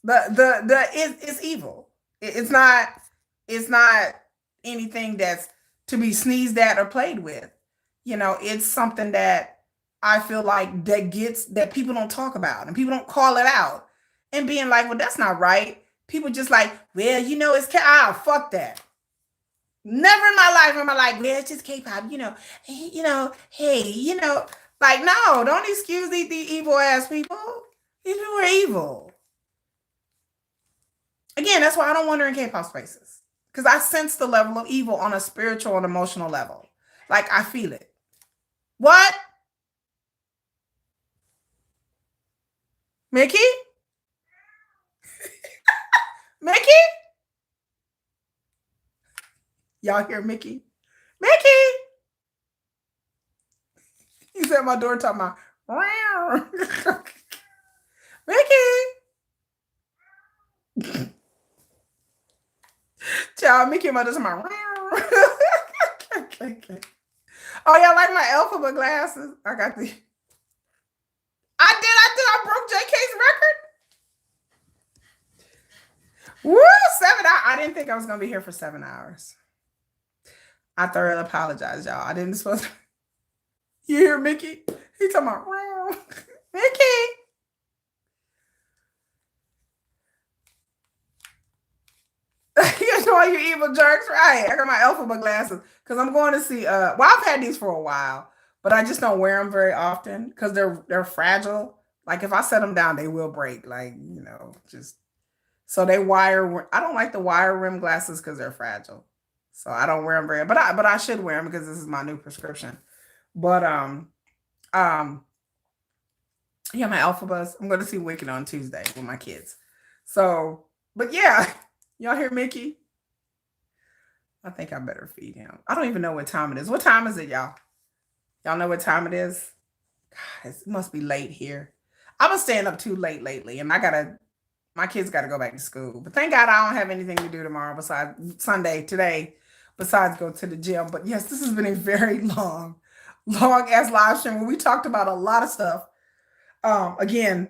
it's evil. It's not anything that's to be sneezed at or played with. It's something that I feel like that people don't talk about and people don't call it out and being like, well, that's not right. People just like, well, it's fuck that. Never in my life am I like, well, it's just K-pop, hey, like, no, don't excuse the evil ass people. These people are evil. Again, that's why I don't wander in K-pop spaces. Because I sense the level of evil on a spiritual and emotional level. Like I feel it. What? Mickey? Mickey? Y'all hear Mickey? Mickey! He's at my door talking about, Mickey! Child, Mickey and my daughter talking about, oh, y'all like my alphabet glasses? I got the. I broke JK's record. Woo, 7 hours. I didn't think I was gonna be here for 7 hours. I thoroughly apologize, y'all. I didn't supposed to. You hear Mickey? He talking about Mickey. You know you evil jerks, right? I got my alphabet glasses because I'm going to see. Well, I've had these for a while, but I just don't wear them very often because they're fragile. Like if I set them down, they will break. Like just So they wire. I don't like the wire rim glasses because they're fragile. So I don't wear them very. But I should wear them because this is my new prescription. But um yeah, my alpha bus. I'm going to see Wicked on Tuesday with my kids. So, but yeah, y'all hear Mickey? I think I better feed him. I don't even know what time it is. What time is it, y'all? Y'all know what time it is? God, it must be late here. I've been staying up too late lately, and my kids gotta go back to school. But thank God I don't have anything to do tomorrow besides Sunday today, besides go to the gym. But yes, this has been a very long ass live stream where we talked about a lot of stuff. Again,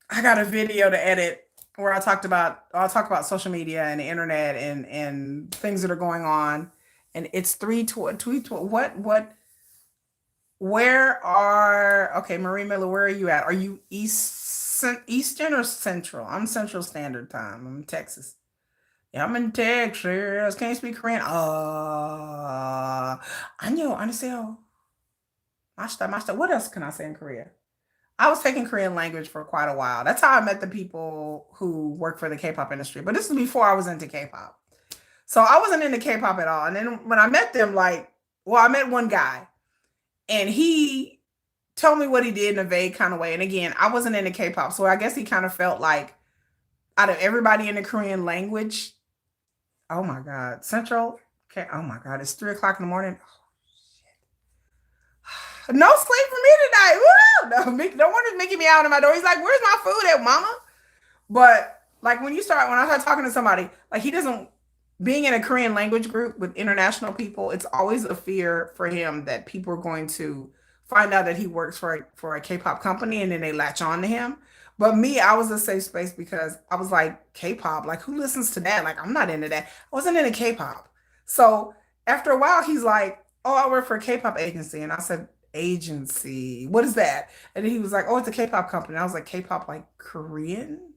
I got a video to edit where I'll talk about social media and the internet and things that are going on. And it's where are okay, Marie Miller, where are you at? Are you Eastern or Central? I'm Central Standard Time. I'm in Texas. Yeah, I'm in Texas. Can't speak Korean. 안녕, 안녕하세요. Mashita. What else can I say in Korea? I was taking Korean language for quite a while. That's how I met the people who work for the K-pop industry. But this is before I was into K-pop. So I wasn't into K-pop at all. And then when I met them, I met one guy and he told me what he did in a vague kind of way. And again, I wasn't into K-pop. So I guess he kind of felt like out of everybody in the Korean language, oh my God, Central. Okay, oh my God, it's 3 o'clock in the morning. No sleep for me tonight. Woo! No one is making me out of my door. He's like, "Where's my food at, mama?" But like when I start talking to somebody, like he doesn't being in a Korean language group with international people, it's always a fear for him that people are going to find out that he works for a K-pop company and then they latch on to him. But me, I was a safe space because I was like, K-pop, like who listens to that? Like I'm not into that. I wasn't into K-pop. So after a while, he's like, "Oh, I work for a K-pop agency." And I said, "Agency, what is that?" And then he was like, "Oh, it's a K-pop company." And I was like, "K-pop, like Korean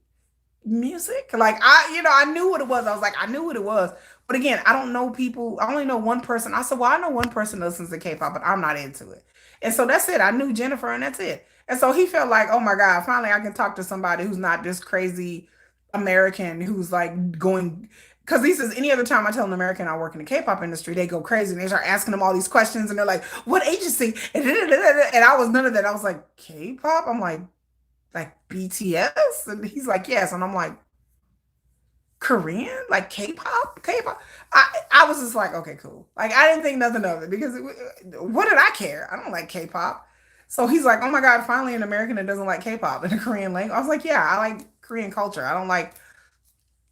music?" Like I knew what it was. I was like, I knew what it was. But again, I don't know people. I only know one person. I said, "Well, I know one person that listens to K-pop, but I'm not into it." And so that's it. I knew Jennifer, and that's it. And so he felt like, oh my God, finally I can talk to somebody who's not this crazy American who's like going. Because he says any other time I tell an American I work in the K-pop industry, they go crazy and they start asking them all these questions and they're like, "What agency?" And I was none of that. I was like, K-pop? I'm like BTS? And he's like, yes. And I'm like, Korean? Like K-pop? K-pop? I was just like, okay, cool. Like I didn't think nothing of it because what did I care? I don't like K-pop. So he's like, oh my God, finally an American that doesn't like K-pop in a Korean language. I was like, yeah, I like Korean culture. I don't like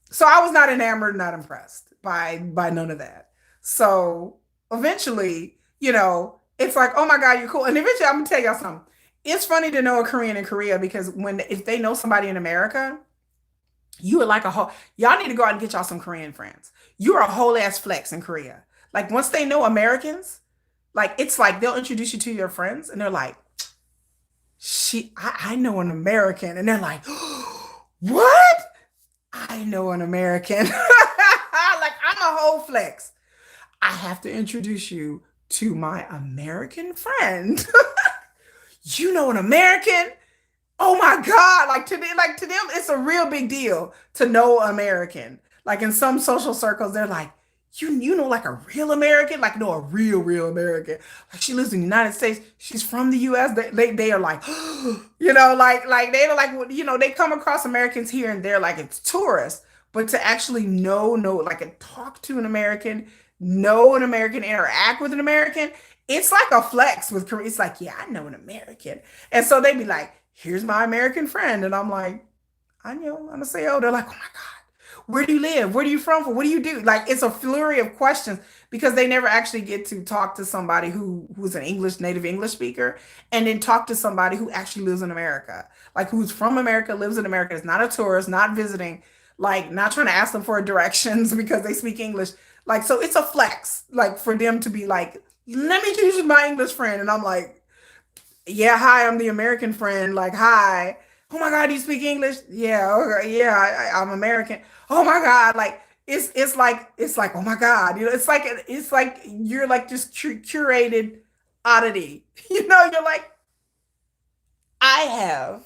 so I was not enamored, not impressed by none of that. So eventually, it's like, oh my God, you're cool. And eventually I'm gonna tell y'all something. It's funny to know a Korean in Korea because if they know somebody in America, you are like a whole y'all need to go out and get y'all some Korean friends. You're a whole ass flex in Korea. Like once they know Americans, like it's like they'll introduce you to your friends and they're like, I know an American. And they're like, what? I know an American. Like I'm a whole flex. I have to introduce you to my American friend. You know an American? Oh my God. Like to them, it's a real big deal to know American. Like in some social circles, they're like, you know like a real American? Like no, a real American. Like she lives in the United States. She's from the US. They are like, like they're like, they come across Americans here and there like it's tourists. But to actually know, like talk to an American, know an American, interact with an American, it's like a flex with Korea. It's like, yeah, I know an American. And so they be like, here's my American friend. And I'm like, I know, I'm gonna say, oh, they're like, oh my God, where do you live? Where are you from? What do you do? Like it's a flurry of questions because they never actually get to talk to somebody who's an native English speaker and then talk to somebody who actually lives in America. Like who's from America, lives in America, is not a tourist, not visiting, like not trying to ask them for directions because they speak English. Like, so it's a flex, like for them to be like, let me introduce my English friend. And I'm like, yeah, hi, I'm the American friend. Like, hi. Oh my God, do you speak English? Yeah, okay, yeah, I'm American. Oh my God, like it's like oh my God, it's like you're like just curated oddity. You're like I have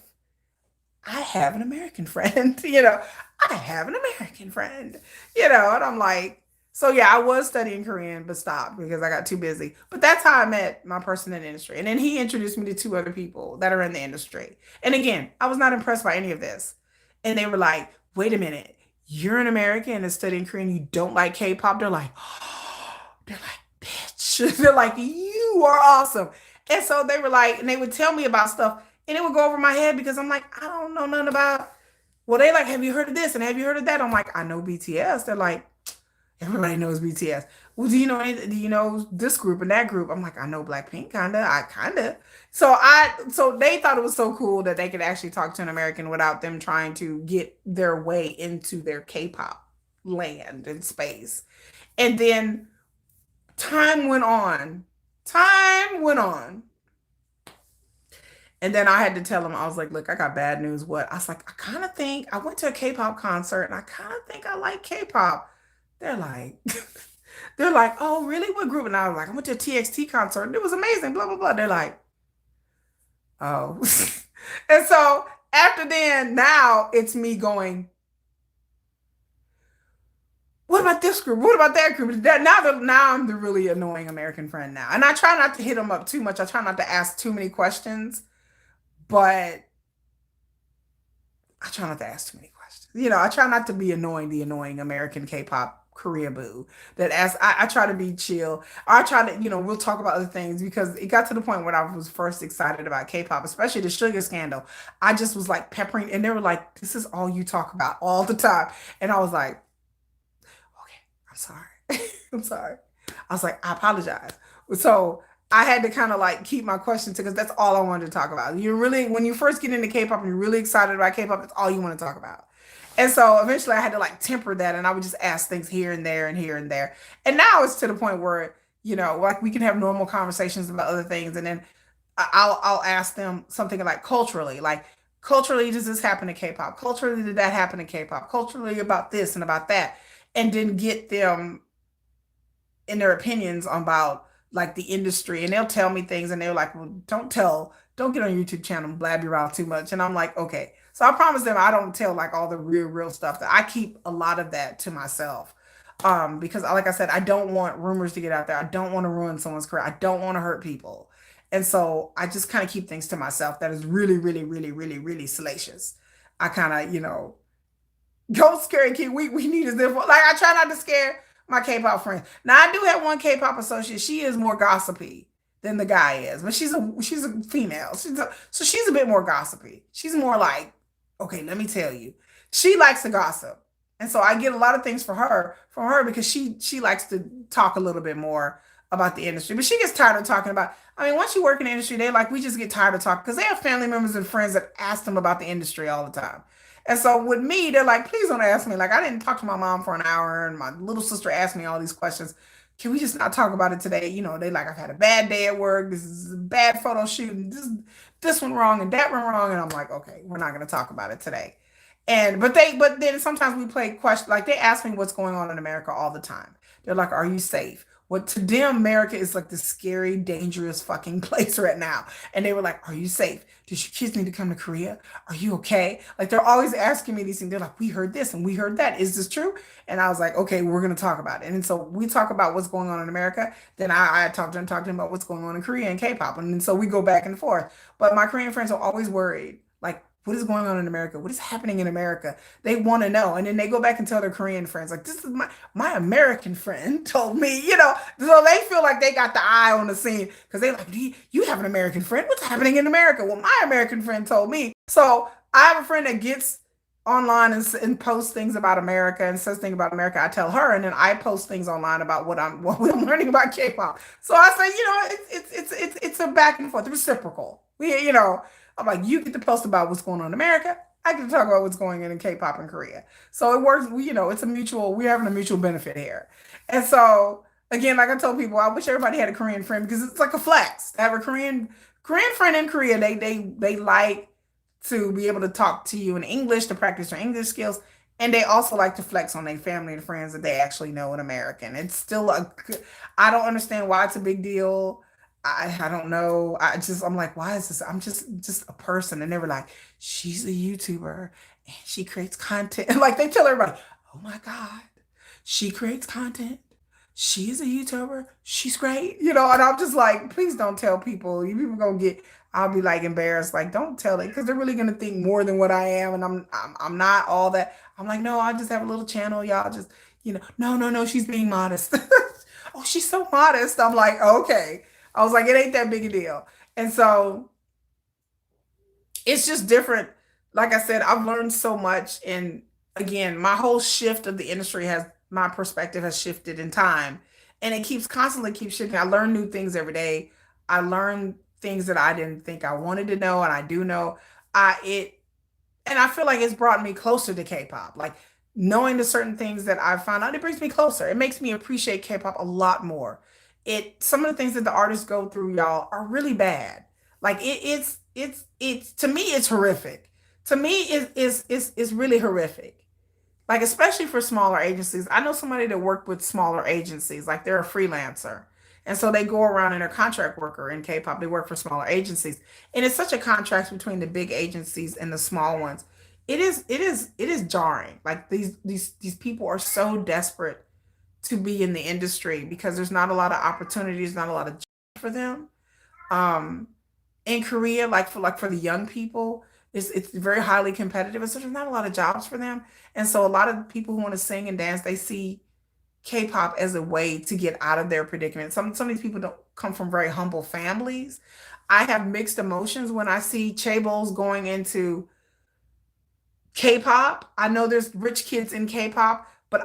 I have an American friend, I have an American friend, and I'm like, so yeah, I was studying Korean, but stopped because I got too busy. But that's how I met my person in the industry. And then he introduced me to two other people that are in the industry. And again, I was not impressed by any of this. And they were like, wait a minute, you're an American and studying Korean, you don't like K-pop? They're like, they're like, bitch. They're like, you are awesome. And so they were like, and they would tell me about stuff and it would go over my head because I'm like, I don't know nothing about. Well, they like, have you heard of this and have you heard of that? I'm like, I know BTS. They're like, everybody knows BTS. Well, do you know this group and that group? I'm like, I know Blackpink, kinda. I kinda. So they thought it was so cool that they could actually talk to an American without them trying to get their way into their K-pop land and space. And then time went on. Time went on. And then I had to tell them, I was like, look, I got bad news. What? I was like, I kind of think I went to a K-pop concert and I kind of think I like K-pop. They're like, they're like, oh, really? What group? And I was like, I went to a TXT concert and it was amazing, blah, blah, blah. They're like, oh. And so after then, now it's me going, what about this group? What about that group? Now I'm the really annoying American friend now. And I try not to hit them up too much. I try not to ask too many questions, but I try not to ask too many questions. I try not to be annoying, the annoying American K-pop Korea boo. That as I try to be chill. I try to, we'll talk about other things because it got to the point when I was first excited about K-pop, especially the Sugar scandal. I just was like peppering, and they were like, "This is all you talk about all the time," and I was like, "Okay, I'm sorry, I'm sorry." I was like, "I apologize." So I had to kind of like keep my questions because that's all I wanted to talk about. You really, when you first get into K-pop and you're really excited about K-pop, it's all you want to talk about. And so eventually I had to like temper that and I would just ask things here and there and here and there. And now it's to the point where, like we can have normal conversations about other things. And then I'll ask them something like culturally, does this happen to K-pop? Culturally, did that happen to K-pop? Culturally about this and about that. And then get them in their opinions about like the industry, and they'll tell me things and they're like, well, don't get on YouTube channel and blab your mouth too much. And I'm like, okay. So I promise them I don't tell like all the real stuff. That I keep a lot of that to myself. Because like I said, I don't want rumors to get out there. I don't want to ruin someone's career. I don't want to hurt people. And so I just kind of keep things to myself that is really, really, really, really, really salacious. I kind of, go scary kid. We need this. Like I try not to scare my K-pop friends. Now I do have one K-pop associate. She is more gossipy than the guy is, but she's a female. So she's a bit more gossipy. She's more like, okay, let me tell you. She likes to gossip. And so I get a lot of things for her from her because she likes to talk a little bit more about the industry. But she gets tired of talking about, I mean, once you work in the industry, they like we just get tired of talking because they have family members and friends that ask them about the industry all the time. And so with me, they're like, please don't ask me. Like I didn't talk to my mom for an hour and my little sister asked me all these questions. Can we just not talk about it today? They like, I've had a bad day at work. This is a bad photo shoot. And this went wrong and that went wrong. And I'm like, okay, we're not going to talk about it today. But then sometimes we play questions, like they ask me what's going on in America all the time. They're like, are you safe? What to them, America is like this scary, dangerous fucking place right now. And they were like, are you safe? Did your kids need to come to Korea? Are you okay? Like they're always asking me these things. They're like, we heard this and we heard that. Is this true? And I was like, okay, we're gonna talk about it. And so we talk about what's going on in America. Then I talk to them about what's going on in Korea and K-pop. And then so we go back and forth. But my Korean friends are always worried. Like, what is going on in America? What is happening in America? They want to know. And then they go back and tell their Korean friends, like, this is my American friend told me, So they feel like they got the eye on the scene because they like, you have an American friend? What's happening in America? Well, my American friend told me. So I have a friend that gets online and posts things about America and says things about America. I tell her, and then I post things online about what I'm learning about K-pop. So I say, it's a back and forth, reciprocal. I'm like, you get to post about what's going on in America. I get to talk about what's going on in K-pop in Korea. So it works. We're having a mutual benefit here. And so again, like I told people, I wish everybody had a Korean friend because it's like a flex to have a Korean friend in Korea. They like to be able to talk to you in English to practice their English skills. And they also like to flex on their family and friends that they actually know in American. It's still I don't understand why it's a big deal. I don't know. I'm like, why is this? I'm just a person. And they were like, she's a YouTuber and she creates content. And like they tell everybody, oh my God, she creates content. She is a YouTuber. She's great. And I'm just like, please don't tell people. You people gonna get, I'll be like embarrassed. Like, don't tell it because they're really gonna think more than what I am. And I'm not all that. I'm like, no, I just have a little channel. Y'all just, no, no, no, she's being modest. Oh, she's so modest. I'm like, okay. I was like, it ain't that big a deal. And so it's just different. Like I said, I've learned so much. And again, my whole shift of the industry my perspective has shifted in time. And it constantly keeps shifting. I learn new things every day. I learn things that I didn't think I wanted to know, and I do know. And I feel like it's brought me closer to K-pop. Like knowing the certain things that I found out, it brings me closer. It makes me appreciate K-pop a lot more. Some of the things that the artists go through, y'all, are really bad. Like it's to me, it's horrific. To me, it's really horrific. Like especially for smaller agencies. I know somebody that worked with smaller agencies, like they're a freelancer. And so they go around and they're a contract worker in K-pop. They work for smaller agencies. And it's such a contrast between the big agencies and the small ones. It is jarring. Like these people are so desperate to be in the industry because there's not a lot of opportunities, not a lot of jobs for them. Um, in Korea, like for the young people, it's very highly competitive, and so there's not a lot of jobs for them. And so a lot of people who want to sing and dance, they see K-pop as a way to get out of their predicament. Some of these people don't come from very humble families. I have mixed emotions when I see chaebols going into K-pop. I know there's rich kids in K-pop, but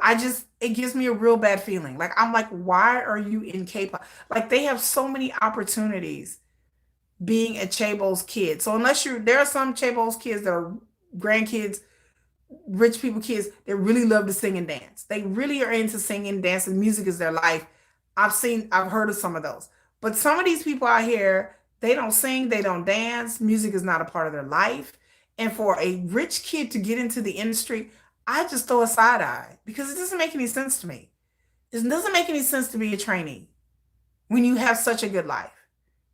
it gives me a real bad feeling. Like I'm like, why are you in K-pop? Like they have so many opportunities being a chaebol's kid. So there are some chaebol's kids that are grandkids, rich people kids that really love to sing and dance. They really are into singing, dancing. Music is their life. I've heard of some of those. But some of these people out here, they don't sing, they don't dance. Music is not a part of their life. And for a rich kid to get into the industry, I just throw a side eye because it doesn't make any sense to me. It doesn't make any sense to be a trainee when you have such a good life.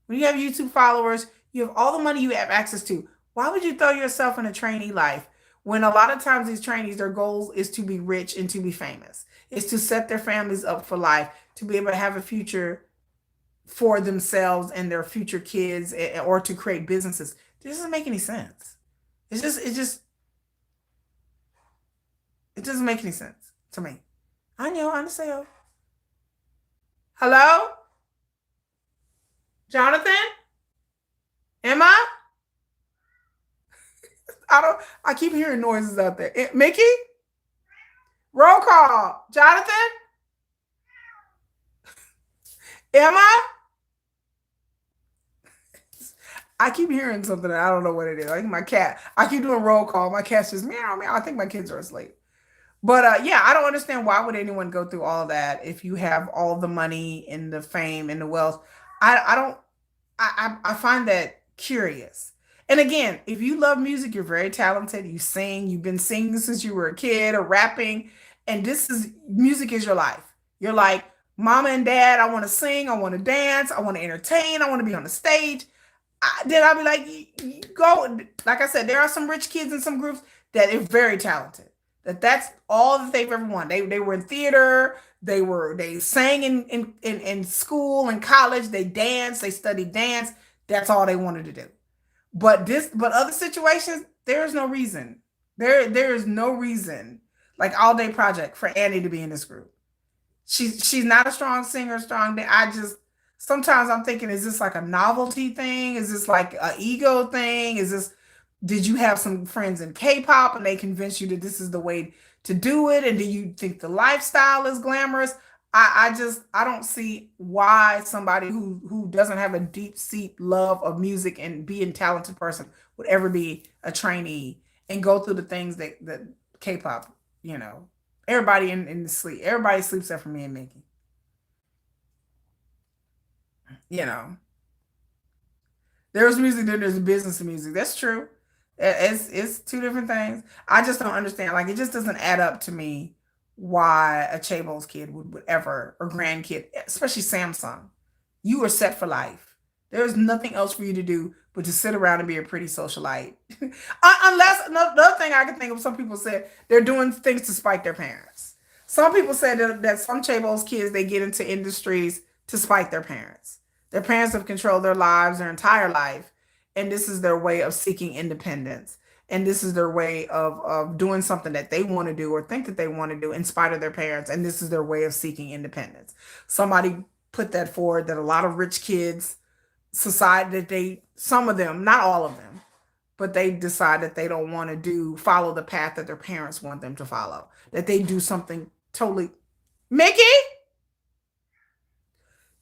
When you have YouTube followers, you have all the money you have access to. Why would you throw yourself in a trainee life when a lot of times these trainees, their goal is to be rich and to be famous, is to set their families up for life, to be able to have a future for themselves and their future kids, or to create businesses. It doesn't make any sense. It doesn't make any sense to me. I know, I understand. Hello? Jonathan? Emma? I keep hearing noises out there. Mickey? Roll call. Jonathan? Emma? I keep hearing something. I don't know what it is. I think my cat. I keep doing roll call. My cat's just meow meow. I think my kids are asleep. But yeah, I don't understand why would anyone go through all of that if you have all the money and the fame and the wealth. I don't. I find that curious. And again, if you love music, you're very talented. You sing. You've been singing since you were a kid or rapping, and music is your life. You're like, mama and dad. I want to sing. I want to dance. I want to entertain. I want to be on the stage. Then I'll be like, go. Like I said, there are some rich kids in some groups that are very talented. That's all that they've ever wanted. They were in theater. They sang in school and college. They danced. They studied dance. That's all they wanted to do. But other situations, there is no reason. There is no reason. Like All Day Project for Annie to be in this group. She's not a strong singer, sometimes I'm thinking, is this like a novelty thing? Is this like an ego thing? Did you have some friends in K-pop and they convinced you that this is the way to do it? And do you think the lifestyle is glamorous? I don't see why somebody who doesn't have a deep seat love of music and being a talented person would ever be a trainee and go through the things that K-pop, everybody in the sleep. Everybody sleeps except for me and Mickey. You know, there's music, then there's business and music. That's true. It's two different things. I just don't understand. Like it just doesn't add up to me why a Chaeble's kid would ever, or grandkid, especially Samsung. You are set for life. There's nothing else for you to do but to sit around and be a pretty socialite. Unless, another thing I can think of, some people said they're doing things to spite their parents. Some people said that some Chaebo's kids, they get into industries to spite their parents. Their parents have controlled their lives, their entire life, and this is their way of seeking independence. And this is their way of doing something that they want to do or think that they want to do in spite of their parents. And this is their way of seeking independence. Somebody put that forward, that a lot of rich kids society, that they, some of them, not all of them, but they decide that they don't want to follow the path that their parents want them to follow, that they do something totally. Mickey?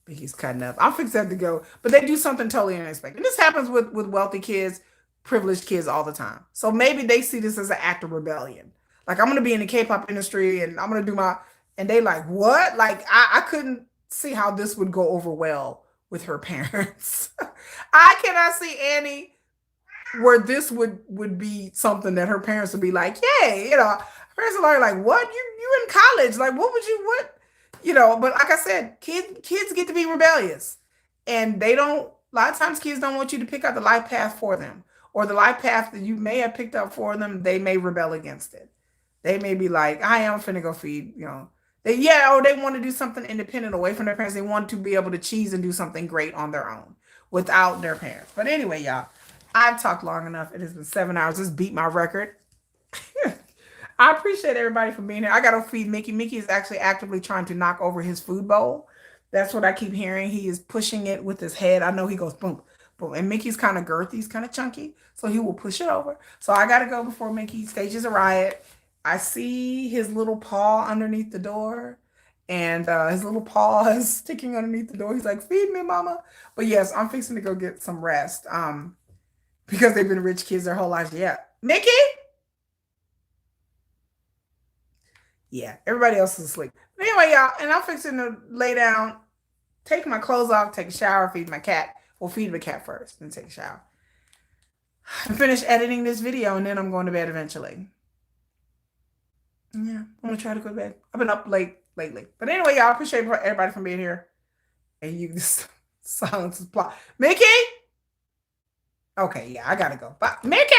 Mickey's cutting up. I'm fixing to have to go, but they do something totally unexpected. And this happens with wealthy kids, privileged kids all the time. So maybe they see this as an act of rebellion. Like, I'm going to be in the K-pop industry and I'm going to do my, and they like, what? Like, I couldn't see how this would go over well with her parents. I cannot see Annie where this would be something that her parents would be like, yay, her parents are like, what? You in college? Like, what would you, what? But like I said, kids get to be rebellious. And they don't, a lot of times kids don't want you to pick out the life path for them. Or the life path that you may have picked up for them, they may rebel against it. They may be like, I am finna go feed, or they want to do something independent away from their parents. They want to be able to cheese and do something great on their own without their parents. But anyway, y'all, I've talked long enough. It has been 7 hours. This beat my record. I appreciate everybody for being here. I got to feed Mickey. Mickey is actually actively trying to knock over his food bowl. That's what I keep hearing. He is pushing it with his head. I know he goes boom, boom. And Mickey's kind of girthy. He's kind of chunky. So he will push it over. So I got to go before Mickey stages a riot. I see his little paw underneath the door, and his little paw is sticking underneath the door. He's like, feed me, mama. But yes, I'm fixing to go get some rest because they've been rich kids their whole lives. Yeah. Mickey? Yeah, everybody else is asleep. But anyway, y'all, and I'm fixing to lay down, take my clothes off, take a shower, feed my cat. Well, feed the cat first, then take a shower. And finish editing this video, and then I'm going to bed eventually. Yeah, I'm gonna try to go to bed. I've been up late lately. But anyway, y'all, appreciate everybody from being here. And you just silence is plot. Mickey? Okay, yeah, I gotta go. Bye. Mickey!